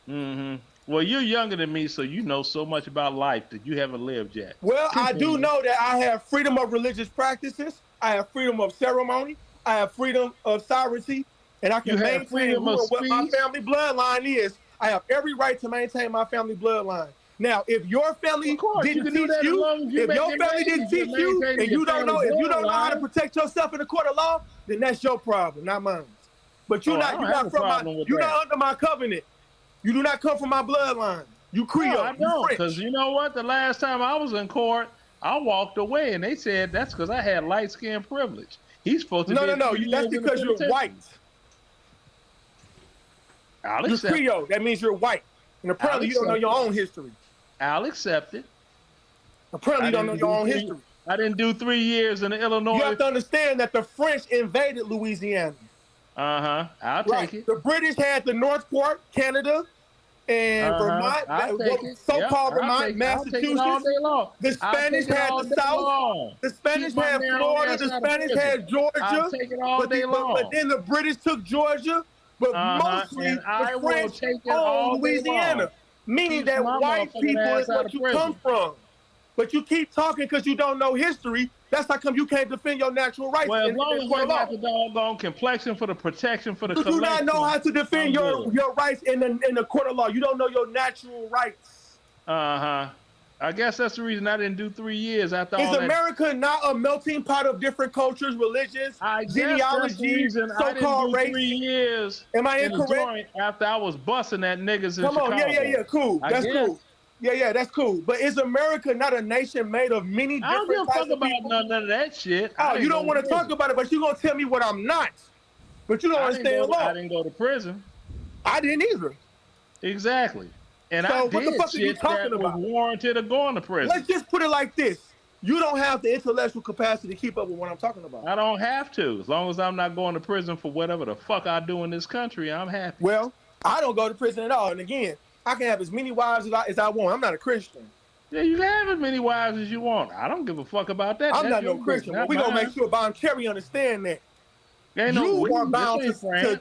Mm-hmm. Well, you're younger than me, so you know so much about life that you haven't lived yet. Well, I do know that I have freedom of religious practices. I have freedom of ceremony. I have freedom of sovereignty. And I can maintain what my family bloodline is. I have every right to maintain my family bloodline. Now, if your family didn't teach you, if your family didn't teach you, and you don't know, if you don't know how to protect yourself in the court of law, then that's your problem, not mine. But you're not under my covenant. You do not come from my bloodline. You Creole. No, I don't, because you know what? The last time I was in court, I walked away, and they said that's because I had light skin privilege. He's supposed to. No. That's because you're white. You're Creole. That means you're white, and apparently you don't know your own history. I'll accept it. Apparently you don't know your own history. I didn't do 3 years in Illinois. You have to understand that the French invaded Louisiana. I'll take it. The British had the North Port, Canada, and Vermont, so-called Vermont, Massachusetts. The Spanish had the South. The Spanish had Florida. The Spanish had Georgia. But then the British took Georgia. But mostly the French owned Louisiana, meaning that white people is what you come from. But you keep talking because you don't know history. That's how come you can't defend your natural rights. Well, as long as you got the doggone complexion for the protection for the collection. You do not know how to defend your rights in the court of law. You don't know your natural rights. I guess that's the reason I didn't do 3 years after all that. Is America not a melting pot of different cultures, religions, genealogies, so-called race? 3 years. Am I incorrect? After I was busting at niggas in Chicago. Come on, yeah, cool. That's cool. Yeah, that's cool. But is America not a nation made of many different types of people? I don't give a fuck about none of that shit. Oh, you don't want to talk about it, but you're going to tell me what I'm not. But you don't understand law. I didn't go to prison. I didn't either. Exactly. And so I what the fuck are you talking about? Warranted of going to prison. Let's just put it like this. You don't have the intellectual capacity to keep up with what I'm talking about. I don't have to. As long as I'm not going to prison for whatever the fuck I do in this country, I'm happy. Well, I don't go to prison at all. And again, I can have as many wives as I want. I'm not a Christian. Yeah, you can have as many wives as you want. I don't give a fuck about that. I'm not no Christian. But we gonna make sure Bomb Cherry understand that. You are bound to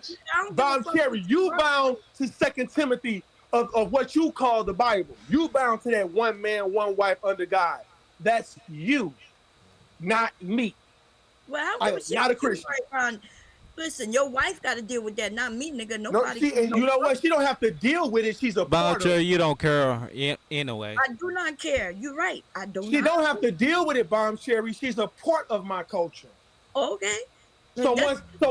Bomb Cherry. You bound to 2 Timothy of what you call the Bible. You bound to that one man, one wife under God. That's you, not me. Well, I am not a Christian. Listen, your wife got to deal with that, not me, nigga. Nobody. And you know what? She don't have to deal with it. She's a part of it. You don't care anyway. I do not care. You're right. I don't. She don't have to deal with it, Bomb Cherry. She's a part of my culture. Okay. So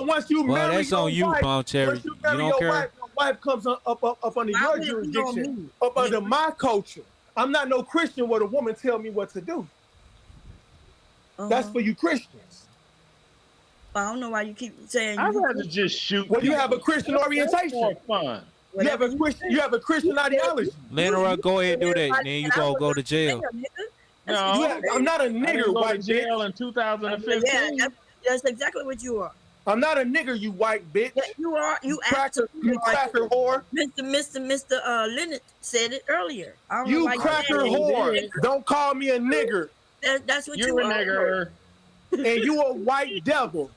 once you Well, marry that's your on you, wife, Palm Cherry. once you You marry don't your care? wife, your wife comes up under your jurisdiction, up under my culture. I'm not no Christian where the woman tell me what to do. That's for you Christians. I don't know why you keep saying. I'd rather just shoot. Well, you have a Christian orientation. More fun. You have a Christian ideology. Leonard, go ahead and do that. Then you gonna go to jail. No, I'm not a I didn't nigger, go white to jail in 2015. Yeah, that's exactly what you are. I'm not a nigger, you white bitch. Yeah, you are. You cracker, you cracker whore. Mr. Leonard said it earlier. I don't know You why cracker said whore. it. Don't call me a nigger. That's what You're you a are. nigger. And you a white devil.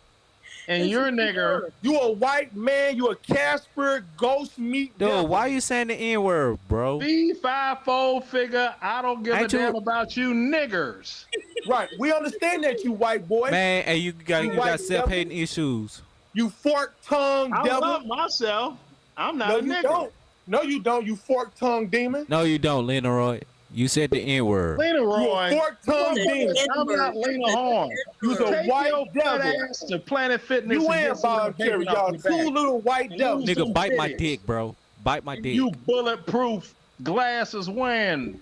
And you're a nigger. You a white man. You a Casper ghost meat Dude, devil. why you saying the N-word, bro? B5-fold figure. I don't give a damn about you niggers. Right. We understand that, you white boy. Man, and you got white self-hating issues. You fork-tongued I devil. love myself. I'm not No, a you nigger. don't. No, you don't. You fork-tongued demon. No, you don't, Leonard. You said the N-word. Lena You Roy. a fork-tongued demon. I'm not Lena Horn. You's a Take white your fat devil. ass to Planet Fitness. You and and get some Bob bacon Cherry, off y'all. your Two back. little white devils. Nigga, bite my titties. dick, bro. Bite my dick. You bulletproof glasses win.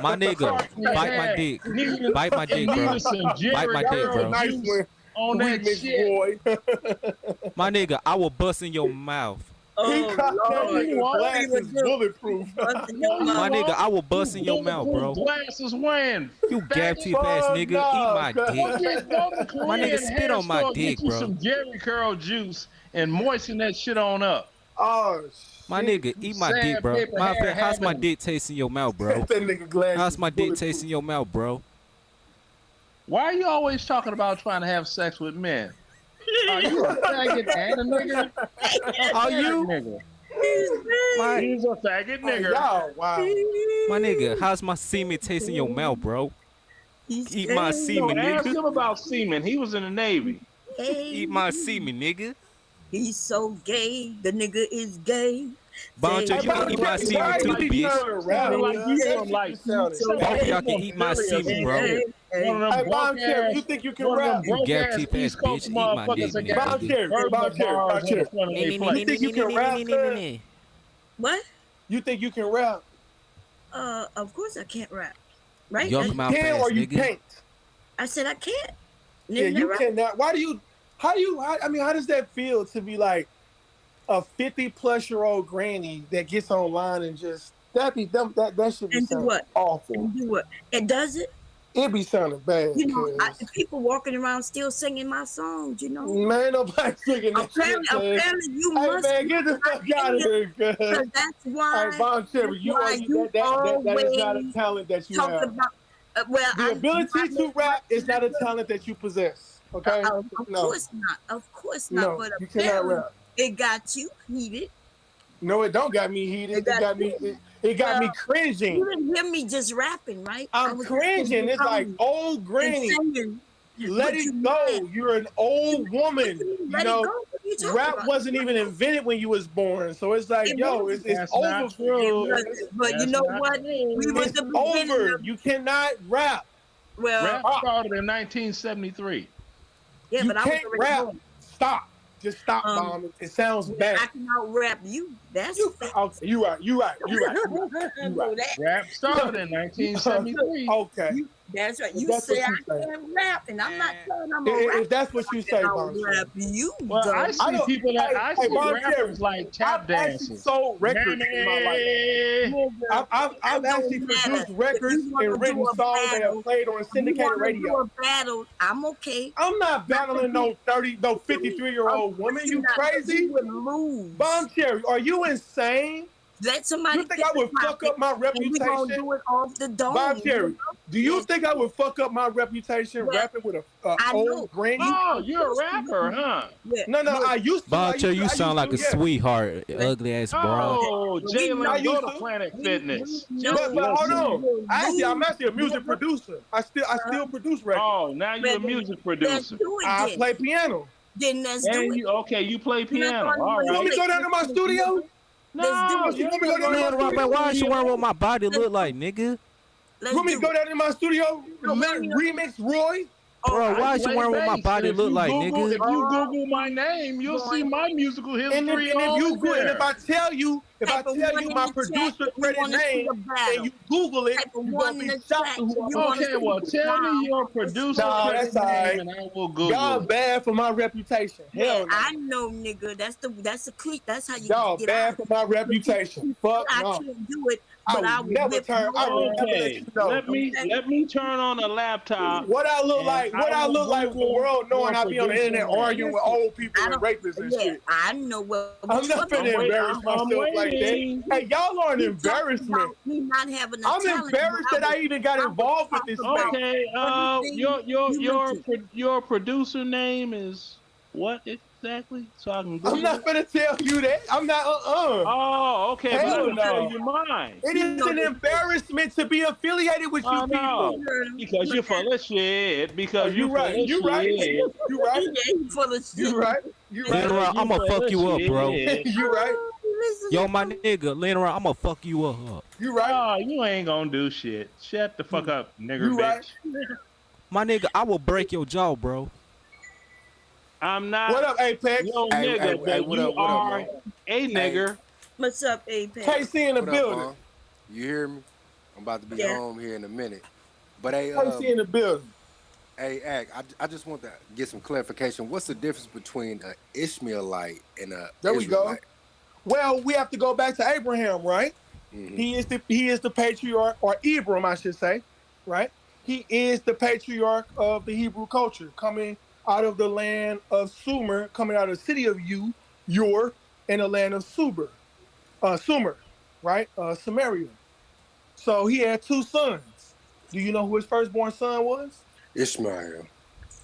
My nigga, bite my dick. Bite my dick, bro. Bite my dick, bro. Nice one. On that Remix shit. boy. My nigga, I will bust in your mouth. He got that nigga Lord. glasses bulletproof. My nigga, I will bust in your mouth, bro. Glasses win. You gap teeth ass nigga, eat my dick. My nigga, spit on my dick, Get you bro. some Jerry curl juice and moisten that shit on up. Oh, My nigga, eat my dick, bro. Sandpaper Matter of hair fact, how's my having- dick taste in your mouth, bro? that nigga glasses How's my dick bulletproof. taste in your mouth, bro? Why are you always talking about trying to have sex with men? Are you a faggot and a nigger? Are you? Nigga. My, He's a faggot nigger. Y'all, wow. my nigga, how's my semen taste in your mouth, bro? Eat my semen, Ask nigga. him about semen. He was in the Navy. Eat my semen, nigga. He's so gay. The nigga is gay. Boncho, you can eat my semen too, bitch. Sounded like you from like Both of y'all can eat my semen, bro. One of Hey, them Bob broke Cherry, ass. you think you can One of them rap? You broke gap ass teeth ass East Coast bitch, eat my motherfuckers dick, that nigga. got Bob Cherry, verbal Bob Cherry, bars Bob in the Cherry. front of their plate. You think you can rap, cuz? What? You think you can rap? Of course I can't rap. Right? Young I, mouth Can ass or you nigga. can't? I said I can't. Yeah, you Never- cannot. Why do you? How does that feel to be like a 50-plus-year-old granny that gets online and just that should be And do sounding what? awful. And do what? It does it. It be sounding bad. You know, cuz. people walking around still singing my songs. You know. Man, nobody singing that shit. Apparently, you Hey must. man, get the fuck out of here, cuz. Because that's why. Hey, Bob Cherry, that that is not a talent that you talk have. about. Well, The ability to rap is not a talent that you possess. Okay? Of No. course not. Of course not. No, But you cannot apparently rap. it got you heated. No, it don't got me heated. It got me Well, cringing. You didn't hear me just rapping, right? I I'm was cringing. It's like old granny. singing. Let But it you go. mad. You're an old woman. You Let it know, go. What are you talking rap about? wasn't even invented when you was born. So it's like, It yo, was. it's That's over not for you. But you That's know not what? We was It's the beginning over. of, You cannot rap. well, Rap started in 1973. yeah, You but I was can't already rap. born. Stop. Just stop, Mom. It sounds bad. I can out rap you. That's Okay, you right. Rap started in 1973. Okay. That's right. You That's say what I you say. can't rap, and I'm not saying I'm a rapper. If that's what you say, I'll Bob rap you. Well, I dumb. see people that I see Bob rappers Cherry, like tap I've actually dancers. sold records in my life. I've actually produced records and written songs that have played on syndicated radio. Do a battle. I'm okay. I'm not battling no 53-year-old woman. You crazy? You would lose. Bomb Cherry, are you insane? Let somebody. You think I would fuck up my And we gonna reputation? do it off the dome. Bomb Cherry, you know? do you think I would fuck up my reputation Yeah. rapping with a I know. old granny? Oh, you're a rapper, huh? Yeah. No, I used to. Boncho, you sound like a yeah. sweetheart, ugly ass bro. Oh, I Jalen, used go to. to Planet Fitness. But hold on. I'm actually a music producer. I still produce records. Oh, now you're a music producer. I play piano. Then let's do And it. you play piano. All You want me right. to go down to my studio? No, you want me to go down to my Man, studio? why is you wondering what my body look like, nigga? You want me to go down to my studio? No, Remix Roy? Bro, why is you wondering what my body look like, nigga? If you Google my name, you'll see my musical And history if all you in go, and there. if I tell you my producer credit name, and you Google it, you're gonna be shocked at who I'm Okay, well, tell me your producer Nah, credit that's all name, right. and I will Google Y'all it. bad for my reputation. Yeah, Hell no. I know, nigga. That's the clique. That's how you Y'all get bad out. for my reputation. Fuck I no. can't do it, I but I will will never whip turn. I will never let Okay, you know. let me turn on a laptop. What I look and like? What I will look like with the Google world knowing your I be on the producer internet name. arguing with old people and rapists and Yeah, shit. I know what. I'm not finna embarrass myself like that. Hey, y'all are an embarrassment. Me not having a I'm talent, embarrassed that I even got involved with this space. Okay, your producer name is what exactly? So I can Google I'm not finna tell you that. I'm not. Oh, okay, but I Hell can tell no. you mine. It is an embarrassment to be affiliated with you people. Because you're full of shit. Because you you're full right. of You right. shit. You right. Yeah, full of shit. You right. You right. Leonard, I'ma fuck you up, bro. You right. Yo, my nigga, Leonard, I'ma fuck you up. You right. Oh, you ain't gonna do shit. Shut the fuck up, nigger You right. bitch. My nigga, I will break your jaw, bro. I'm not. What up, Apex? Yo, Hey, nigga, hey, but hey, what you up, what up, are Mo? a nigger. What's up, Apex? KC in the What building. up, Mo? You hear me? I'm about to be Yeah. home here in a minute. But hey, KC in the building. hey, Ak, I just want to get some clarification. What's the difference between an Ishmaelite and a There we go. Israelite? Well, we have to go back to Abraham, right? Mhm. He is the patriarch, or Abram, I should say, right? He is the patriarch of the Hebrew culture, coming out of the land of Sumer, coming out of the city of Ur, in the land of Sumer, right? Samaria. So he had two sons. Do you know who his firstborn son was? Ishmael.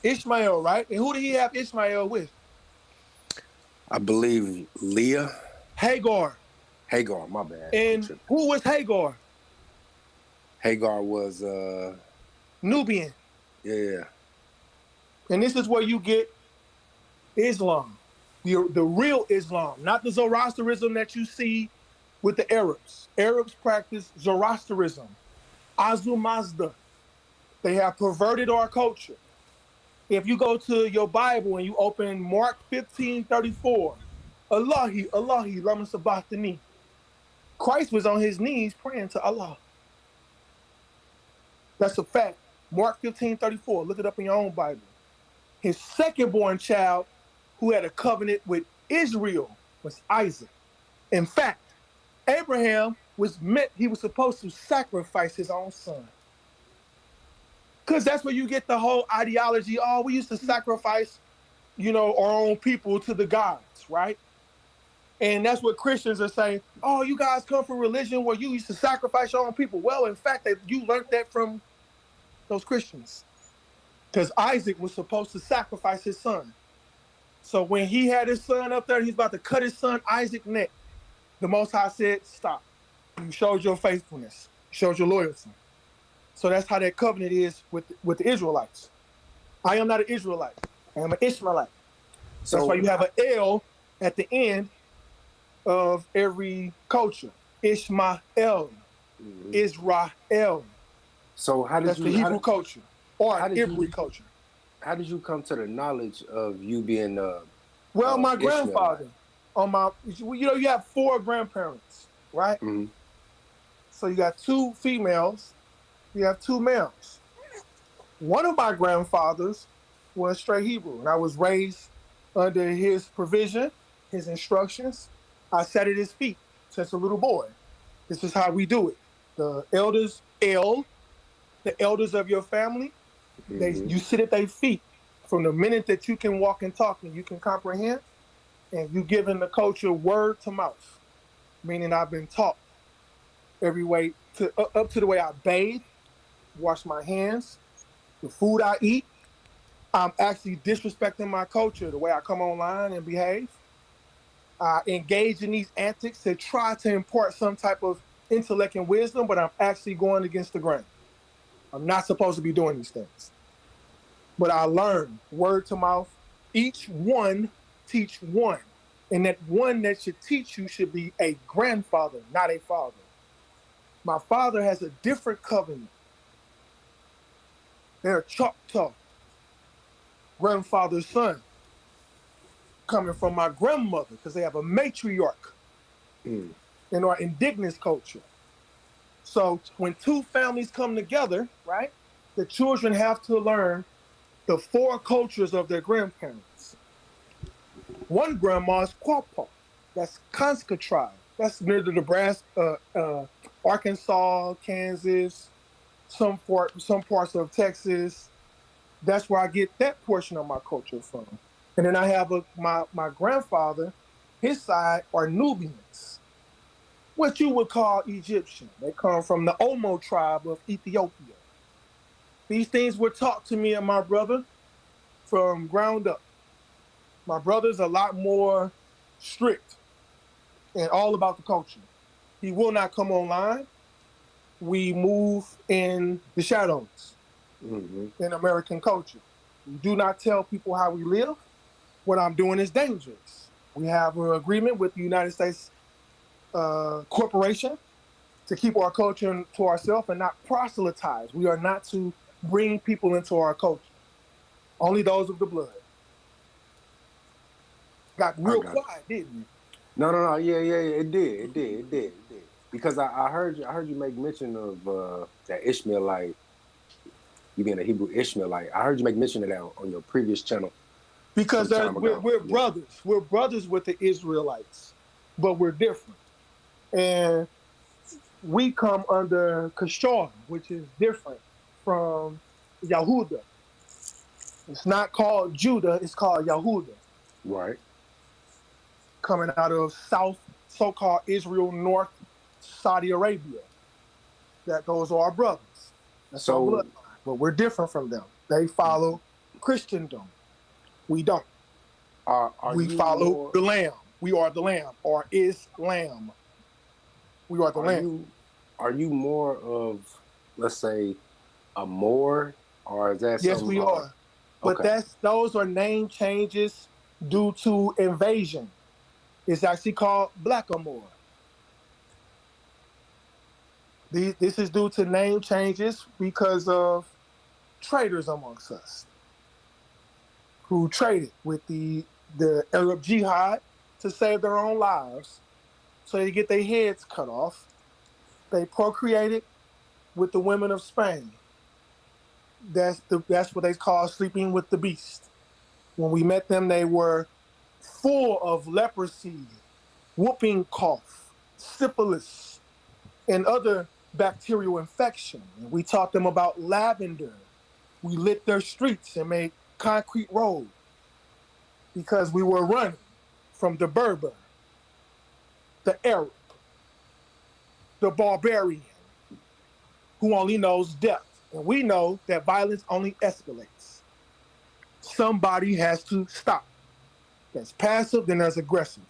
Ishmael, right? And who did he have Ishmael with? I believe Leah. Hagar. Hagar, my bad. And who was Hagar? Hagar was Nubian. yeah. And this is where you get Islam, the real Islam, not the Zoroastrianism that you see with the Arabs. Arabs practice Zoroastrianism, Azu Mazda. They have perverted our culture. If you go to your Bible and you open Mark 15:34, Allahi, lama sabachthani. Christ was on his knees praying to Allah. That's a fact. Mark 15:34. Look it up in your own Bible. His second-born child, who had a covenant with Israel, was Isaac. In fact, Abraham he was supposed to sacrifice his own son. Because that's where you get the whole ideology, oh, we used to sacrifice, our own people to the gods, right? And that's what Christians are saying, oh, you guys come from religion where you used to sacrifice your own people. Well, in fact, you learned that from those Christians. Because Isaac was supposed to sacrifice his son. So when he had his son up there, he's about to cut his son Isaac's neck. The Most High said, stop. You showed your faithfulness. You showed your loyalty. So that's how that covenant is with the Israelites. I am not an Israelite. I am an Ishmaelite. So that's why you have an L at the end of every culture. Ishmael, Israel. So how did that's you? the Hebrew culture or Hebrew you, culture. How did you come to the knowledge of you being Well, my Ishmaelite? grandfather, you have 4 grandparents, right? Mm-hmm. So you got 2 females, you have 2 males. One of my grandfathers was straight Hebrew, and I was raised under his provision, his instructions. I sat at his feet since a little boy. This is how we do it. The elders, the elders of your family, you sit at their feet from the minute that you can walk and talk and you can comprehend, and you giving the culture word to mouth, meaning I've been taught every way up to the way I bathe, wash my hands, the food I eat. I'm actually disrespecting my culture, the way I come online and behave. I engage in these antics to try to impart some type of intellect and wisdom, but I'm actually going against the grain. I'm not supposed to be doing these things. But I learn word to mouth. Each one teach one. And that one that should teach you should be a grandfather, not a father. My father has a different covenant. They're Choctaw. grandfather's son, coming from my grandmother, because they have a matriarch in our indigenous culture. So when two families come together, right, the children have to learn the four cultures of their grandparents. One grandma's Quapaw, that's Kanska tribe. That's near the Nebraska, Arkansas, Kansas, some parts of Texas. That's where I get that portion of my culture from. And then I have my grandfather, his side are Nubians, what you would call Egyptian. They come from the Omo tribe of Ethiopia. These things were taught to me and my brother from ground up. My brother's a lot more strict and all about the culture. He will not come online. We move in the shadows in American culture. We do not tell people how we live. What I'm doing is dangerous. We have an agreement with the United States corporation to keep our culture to ourselves and not proselytize. We are not to bring people into our culture. Only those of the blood. Got real quiet, didn't it? No. Yeah. It did. Because I heard you make mention of that Ishmaelite, you being a Hebrew Ishmaelite. I heard you make mention of that on your previous channel. Because we're brothers. We're brothers with the Israelites, but we're different. And we come under Kishon, which is different from Yahuda. It's not called Judah, it's called Yahuda. Right. Coming out of South, so-called Israel, North Saudi Arabia. That those are our brothers. That's our bloodline. But we're different from them. They follow Christendom. We don't. We follow the Lamb. We are the Lamb, or Islam. We are the Lamb. Are you more of, let's say, a Moor, or is that Yes, we are. But those are name changes due to invasion. It's actually called Blackamoor. This is due to name changes because of traitors amongst us who traded with the Arab Jihad to save their own lives, so they get their heads cut off. They procreated with the women of Spain. That's what they call sleeping with the beast. When we met them, they were full of leprosy, whooping cough, syphilis, and other bacterial infection. And we taught them about lavender. We lit their streets and made concrete roads because we were running from the Berber, the Arab, the barbarian, who only knows death. And we know that violence only escalates. Somebody has to stop. There's passive, then there's aggressive.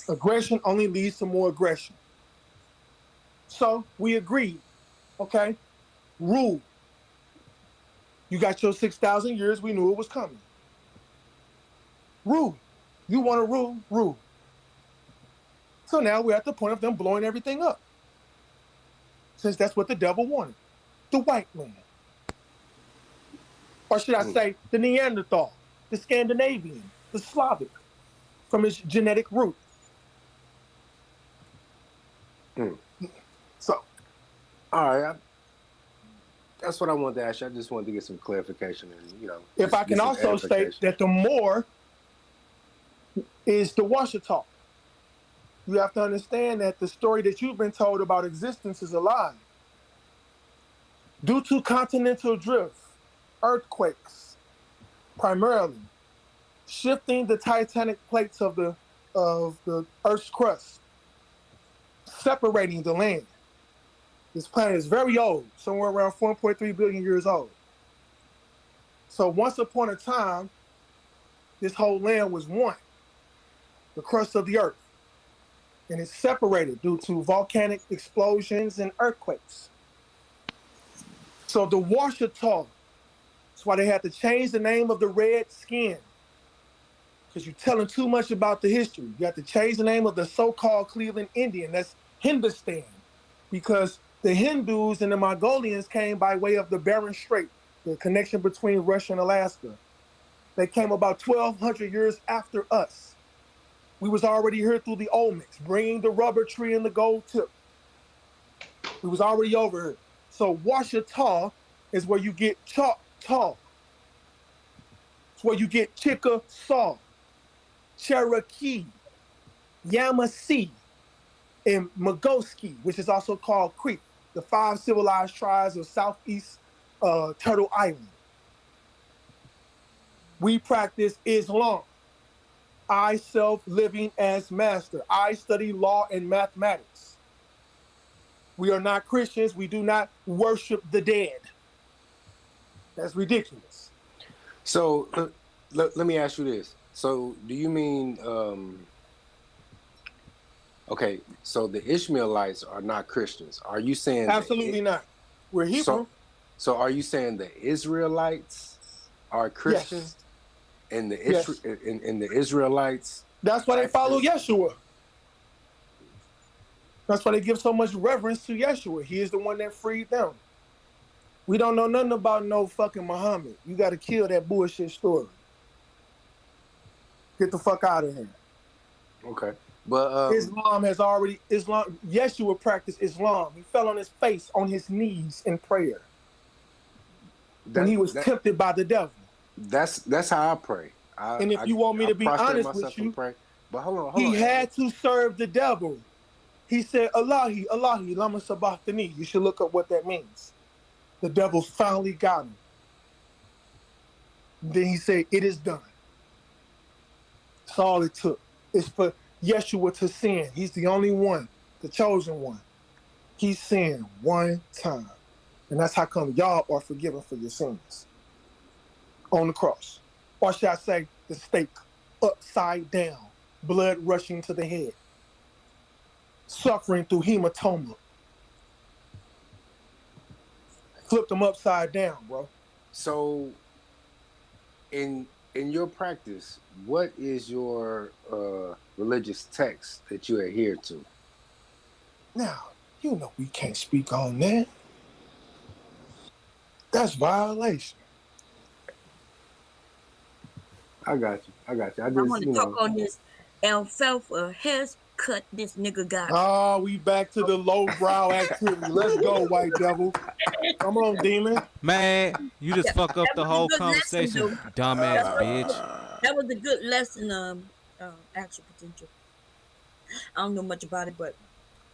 Aggression only leads to more aggression. So we agreed, okay, rule. You got your 6,000 years, we knew it was coming. Rule. You want to rule, rule. So now we're at the point of them blowing everything up. Since that's what the devil wanted. The white man. Or should I say, the Neanderthal, the Scandinavian, the Slavic, from its genetic root. So. All right. That's what I wanted to ask you. I just wanted to get some clarification. And, if I can also state that the Moor is the Washita. You have to understand that the story that you've been told about existence is a lie. Due to continental drift, earthquakes, primarily, shifting the tectonic plates of the Earth's crust, separating the land. This planet is very old, somewhere around 4.3 billion years old. So once upon a time, this whole land was one, the crust of the Earth. And it's separated due to volcanic explosions and earthquakes. So the Washita, that's why they had to change the name of the red skin. Because you're telling too much about the history. You have to change the name of the so-called Cleveland Indian. That's Hindustan. Because the Hindus and the Mongolians came by way of the Bering Strait, the connection between Russia and Alaska. They came about 1,200 years after us. We was already here through the Olmecs, bringing the rubber tree and the gold tip. We was already over here. So Washita is where you get Choctaw. It's where you get Chickasaw, Cherokee, Yamasee, and Magoski, which is also called Creek, the 5 civilized tribes of Southeast Turtle Island. We practice Islam. I self-living as master. I study law and mathematics. We are not Christians. We do not worship the dead. That's ridiculous. So let me ask you this. So do you mean, okay, so the Ishmaelites are not Christians. Are you saying? Absolutely not. We're Hebrew. So are you saying the Israelites are Christians? Yes. And the Israelites? That's why they follow Yeshua. That's why they give so much reverence to Yeshua. He is the one that freed them. We don't know nothing about no fucking Muhammad. You got to kill that bullshit story. Get the fuck out of here. Okay. But Yeshua practiced Islam. He fell on his face, on his knees in prayer. When he was tempted by the devil. That's how I pray. And if you want me to be honest with you, but hold on. He had to serve the devil. He said, Allahi, Allahi, lama sabachthani. You should look up what that means. The devil finally got him. Then he said, it is done. That's all it took. It's for Yeshua to sin. He's the only one, the chosen one. He sinned one time. And that's how come y'all are forgiven for your sins. On the cross. Or should I say, the stake upside down, blood rushing to the head, suffering through hematoma. Flipped them upside down, bro. So, in your practice, what is your religious text that you adhere to? Now, you know we can't speak on that. That's violation. I got you. I just, I want to talk on this alfalfa haircut this nigga got. Oh, we back to the lowbrow activity. Let's go, white devil. Come on, demon. Man, you just fuck up the whole conversation, dumbass bitch. That was a good lesson, action potential. I don't know much about it, but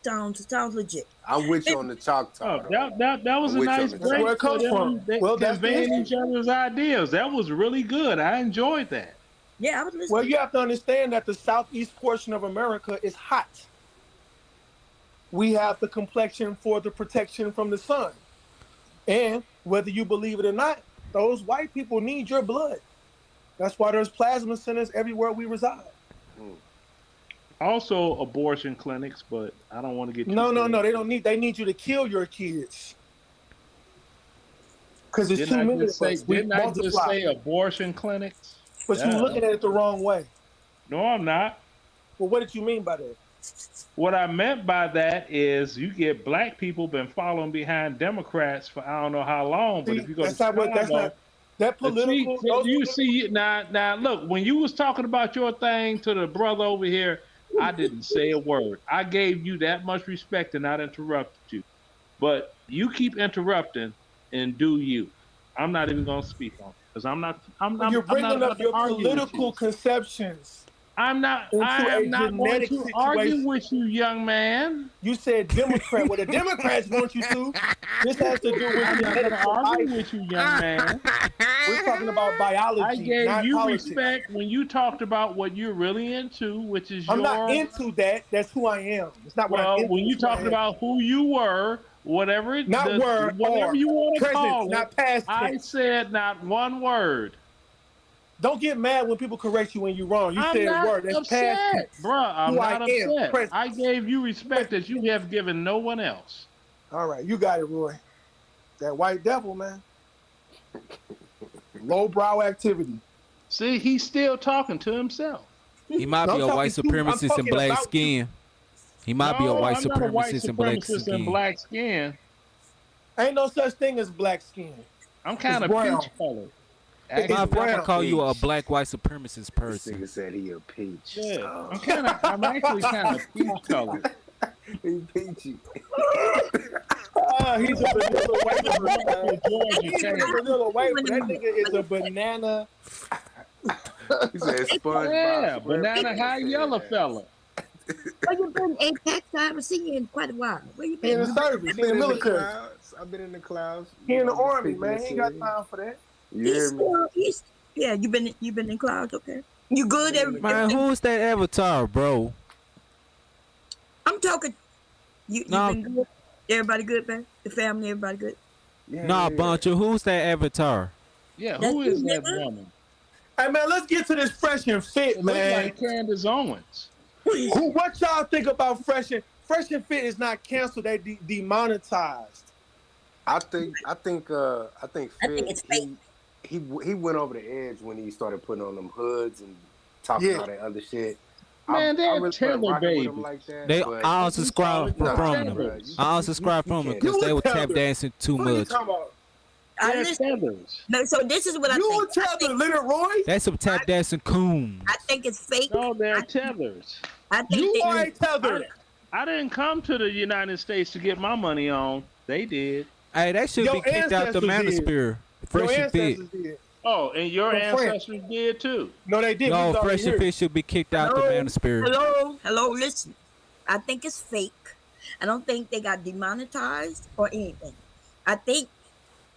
sounds legit. I'm with you on the Choctaw. That was a nice break. Where it comes from. Well, that's conveying each other's ideas. That was really good. I enjoyed that. Yeah, I was listening. Well, you have to understand that the southeast portion of America is hot. We have the complexion for the protection from the sun. And whether you believe it or not, those white people need your blood. That's why there's plasma centers everywhere we reside. Also abortion clinics, but I don't want to get No, they need you to kill your kids. Because it's too many of us. Didn't I just say abortion clinics? But you're looking at it the wrong way. No, I'm not. Well, what did you mean by that? What I meant by that is you get black people been following behind Democrats for I don't know how long, but if you go that political. You see now look, when you was talking about your thing to the brother over here, I didn't say a word. I gave you that much respect and not interrupted you. But you keep interrupting and do you. I'm not even gonna speak on it because you're bringing up your political conceptions. I am not going to argue with you, young man. You said Democrat. Well, the Democrats want you to. This has to do with I'm not going to argue with you, young man. We're talking about biology. I gave not you politics. respect when you talked about what you're really into, which is I'm not into that. That's who I am. It's not what I'm into. When you talking about who you were, whatever you want to call it, not past I tense. said not one word. Don't get mad when people correct you when you're wrong. You said a word. That's upset, past tense. Bruh, I'm not upset. Present. I gave you respect that you have given no one else. All right, you got it, Roy. That white devil, man. Lowbrow activity. See, he's still talking to himself. He might be a white supremacist in black skin. He might be a white supremacist in black skin. Black skin. Ain't no such thing as black skin. I'm kind of peach colored. My I'm gonna call you a black white supremacist person. This nigga said he a peach. Yeah, I'm actually kind of peach colored. He peachy. He's a vanilla wafer. He's a vanilla wafer. That nigga is a banana. He said SpongeBob. Yeah, banana high yellow fella. Where you been, Apex? I haven't seen you in quite a while. Where you been? In the service, in the military. I've been in the clouds. He in the army, man. He ain't got time for that. You hear me? Yeah, you been in clouds, okay? You good? Man, who's that avatar, bro? I'm talking. You been good? Everybody good, man? The family, everybody good? Buncher, who's that avatar? Yeah, who is that woman? Hey, man, let's get to this Fresh and Fit, man. Like Candace Owens. What y'all think about Fresh and Fit is not canceled? They demonetized. I think Fit, he went over the edge when he started putting on them hoods and talking all that other shit. Man, they're Taylor baby. Like that, They all subscribe from them. I unsubscribe from them because they were tap dancing too much. No, so this is what I think. You were Tether, Leonard Roy? That's some tap dancing coons. I think it's fake. No, they're tethers. I think you are a tether. I didn't come to the United States to get my money on. They did. Hey, that should be kicked out the manosphere. Fresh and Fit. Oh, and your ancestors did too. No, they did. No, Fresh and Fit should be kicked out the manosphere. Hello, listen. I think it's fake. I don't think they got demonetized or anything. I think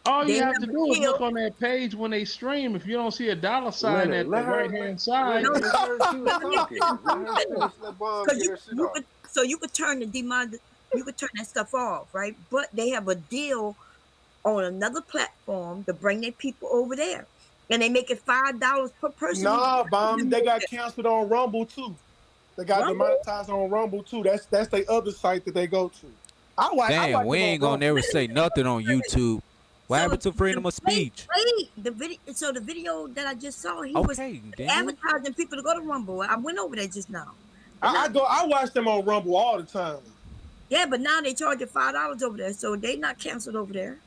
all you have to do is look on that page when they stream. If you don't see a dollar sign at the right hand side, so you could turn you could turn that stuff off, right? But they have a deal on another platform to bring their people over there, and they make it $5 per person. Nah, bomb. They got canceled on Rumble too. They got demonetized on Rumble too. That's the other site that they go to. Damn, we ain't gonna never say nothing on YouTube. What happened to freedom of speech? Wait, the video that I just saw, he was advertising people to go to Rumble. I went over there just now. I watch them on Rumble all the time. Yeah, but now they charge you $5 over there, so they not canceled over there.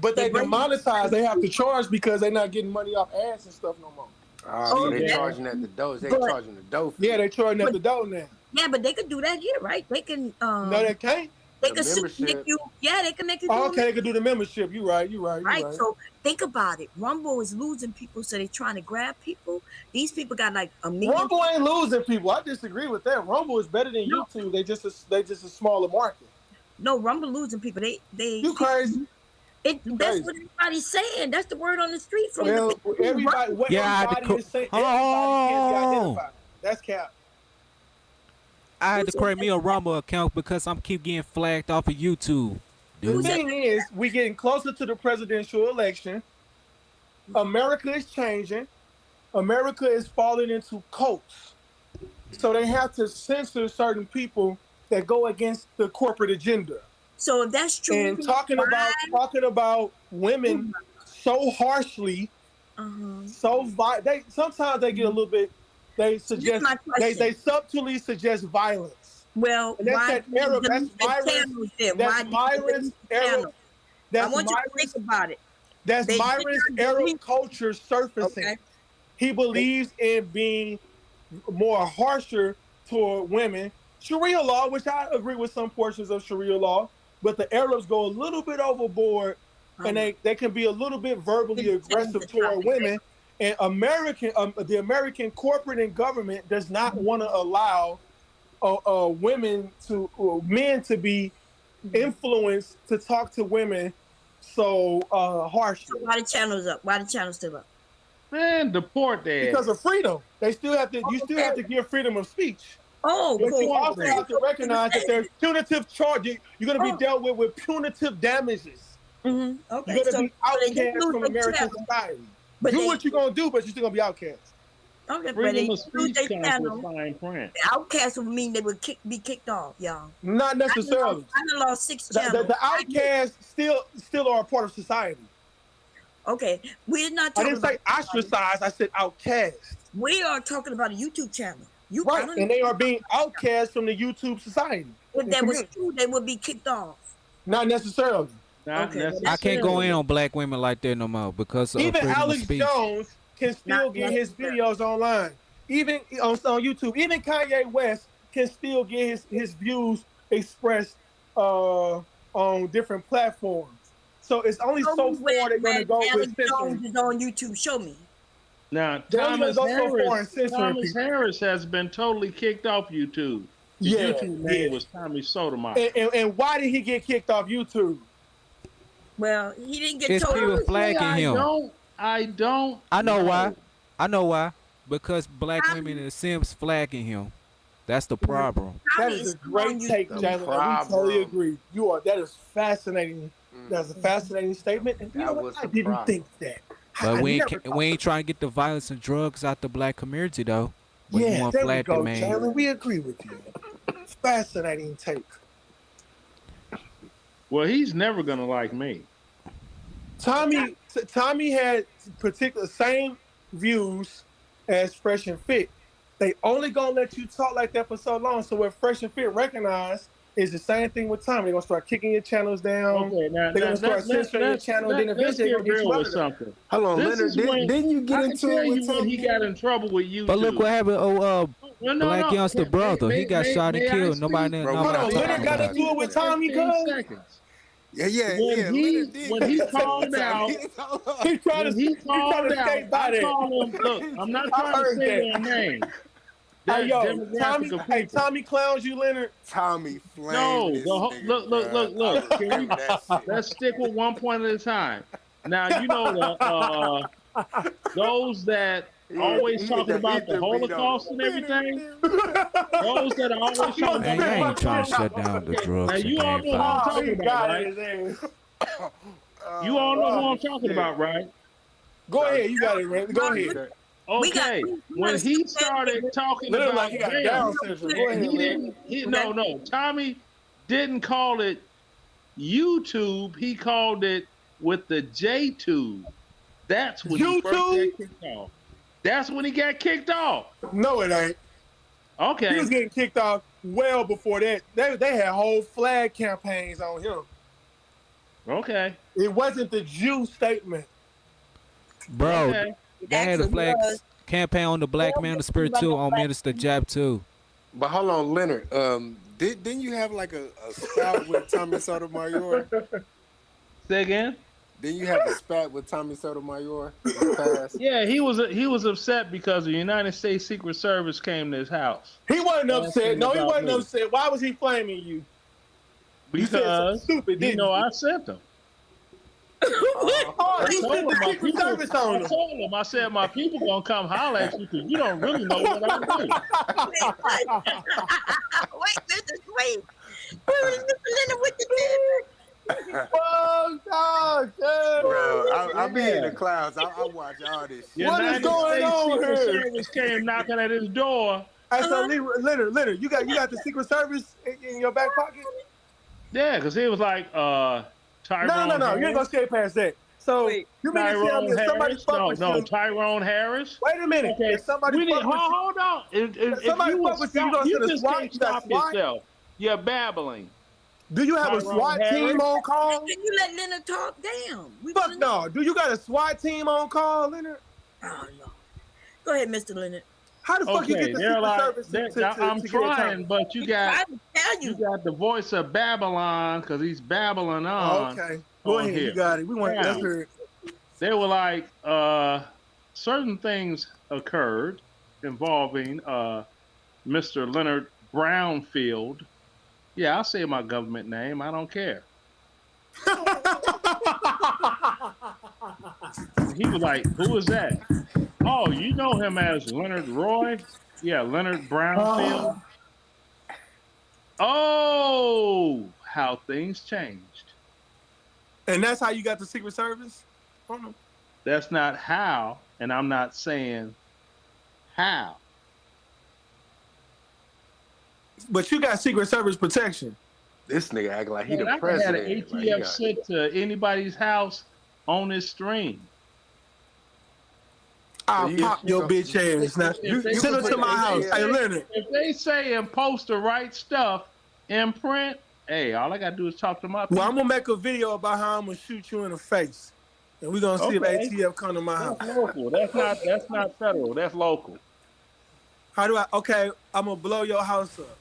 But they demonetized. They have to charge because they're not getting money off ads and stuff no more. So they charging at the door. They charging the door. Yeah, they charging at the door now. Yeah, but they could do that here, right? They can. No, they can't. They can make you. Yeah, they can make you. Okay, they can do the membership. You're right. Right. So think about it. Rumble is losing people, so they're trying to grab people. These people got like a million. Rumble ain't losing people. I disagree with that. Rumble is better than YouTube. They just a smaller market. No, Rumble losing people. They. You crazy? That's what everybody's saying. That's the word on the street from everybody. What everybody is saying. Everybody can't be identified. That's cap. I had to create me a Rumble account because I'm keep getting flagged off of YouTube. The thing is, we getting closer to the presidential election. America is changing. America is falling into cults. So they have to censor certain people that go against the corporate agenda. So if that's true, and talking about women so harshly, sometimes they get a little bit. They suggest they subtly suggest violence. Well, and that's that Arab. That's Myron's. That's Myron's Arab. I want you to think about it. That's Myron's Arab culture surfacing. Okay. He believes in being more harsher toward women. Sharia law, which I agree with some portions of Sharia law, but the Arabs go a little bit overboard, and they can be a little bit verbally aggressive toward women. And the American corporate and government does not want to allow men to be influenced to talk to women so harshly. So why the channel's up? Why the channel's still up? Man, deport that. Because of freedom. They still have to. You still have to give freedom of speech. Oh, but you also have to recognize that there's punitive charges. You're going to be dealt with punitive damages. Okay. You're going to be outcast from American society. Do what you're going to do, but you're still going to be outcast. Okay, freedom of speech comes with fine print. Outcast would mean they would be kicked off, y'all. Not necessarily. I lost 6 channels. The outcasts still are a part of society. Okay, we're not talking I didn't say ostracized, I said outcast. We are talking about a YouTube channel. Right, and they are being outcast from the YouTube society. If that was true, they would be kicked off. Not necessarily. I can't go in on black women like that no more because of Even freedom of Alex speech. Jones can still get his videos online. Even on YouTube. Even Kanye West can still get his views expressed on different platforms. So it's only so far they're going to go with censoring. Jones is on YouTube. Show me. Now, They're only gonna Thomas go so far in Harris, censoring Thomas people. Harris has been totally kicked off YouTube. His Yeah, YouTube name yeah. was Tommy Sotomayor. And why did he get kicked off YouTube? Well, he didn't get It's told. people flagging him. I don't. I know why. I know why. Because black women and Sims flagging him. That's the problem. That is a great take, Jalen. We totally agree. That is fascinating. That's a fascinating statement. And you know what? I didn't think that. But we ain't trying to get the violence and drugs out the black community though. When you Yeah, want there we flat go, the man. Jalen. We agree with you. Fascinating take. Well, he's never gonna like me. Tommy had particular same views as Fresh and Fit. They only gonna let you talk like that for so long. So what Fresh and Fit recognize is the same thing with Tommy. They're gonna start kicking your channels down. Okay, now they're gonna start censoring your channel. Then let's eventually get they're gonna get you real out with of there. something. Hold on, This Leonard. Didn't you get into it with when he got in trouble with YouTube? But look what happened. Black youngster brother. He got shot and killed. Nobody. Hold on, Leonard got into it with Tommy, cuz. When he called out, he tried to skate by that. Look, I'm not trying to say their name. Hey, yo, Tommy clowns you, Leonard. Tommy flamed. No, look. Can we, let's stick with one point at a time. Now you know that those that always talking about the Holocaust and everything. Those that are always talking about. Man, I ain't trying to shut down the drugs. Now you all know who I'm talking about, right? You all know who I'm talking about, right? Go ahead, you got it, Ray. Go ahead. Okay, when he started talking about like he got Down syndrome. No, Tommy didn't call it YouTube. He called it with the J-tube. That's when he first got kicked off. That's when he got kicked off. No, it ain't. Okay. He was getting kicked off well before that. They had whole flag campaigns on him. Okay. It wasn't the Jew statement. Bro, Okay. they had a flag campaign on the black man, the spirit too, on Minister Jab too. But hold on, Leonard. Didn't you have like a spat with Tommy Sotomayor? Say again? Didn't you have a spat with Tommy Sotomayor in the past? Yeah, he was upset because the United States Secret Service came to his house. He wasn't upset. No, he wasn't upset. Why was he flaming you? Because you said something stupid, didn't you? I sent them. He sent the Secret Service on him. I told him, I said, my people gonna come holler at you because you don't really know what I'm doing. Wait. Where is Mr. Leonard with the dinner? Oh, God, Bro, I be in the clouds. I watch all this shit. What is going on here? Secret Service came knocking at his door. Hey, so Leonard, you got the Secret Service in your back pocket? Yeah, because he was like, Tyrone No. You ain't gonna skate past that. So you mean to tell me if somebody fuck with you? Tyrone Harris. Wait a minute. Okay. If somebody fuck with you, hold on. If somebody fuck with you, you just can't stop yourself. You're babbling. Do you have a SWAT team on call? Can you let Leonard talk? Damn. Fuck no. Do you got a SWAT team on call, Leonard? Oh, no. Go ahead, Mr. Leonard. How the fuck you get the Secret Service I'm trying, but you got the voice of Babylon because he's babbling on. Okay. Go ahead. You got it. We want to hear it. They were like, certain things occurred involving Mr. Leonard Brownfield. Yeah, I'll say my government name. I don't care. He was like, who is that? Oh, you know him as Leonard Roy? Yeah, Leonard Brownfield. Oh, how things changed. And that's how you got the Secret Service? That's not how, and I'm not saying how. But you got Secret Service protection. This nigga act like he the I president. had an ATF sent to anybody's house on this stream. I'll pop your bitch ass. Now, send it to my house. Hey, Leonard. If they say and post the right stuff in print, Hey, all I gotta do is talk to my people. Well, I'm gonna make a video about how I'm gonna shoot you in the face, and we're gonna see if ATF come to my house. That's local. That's not federal. That's local. How do I? Okay, I'm gonna blow your house up.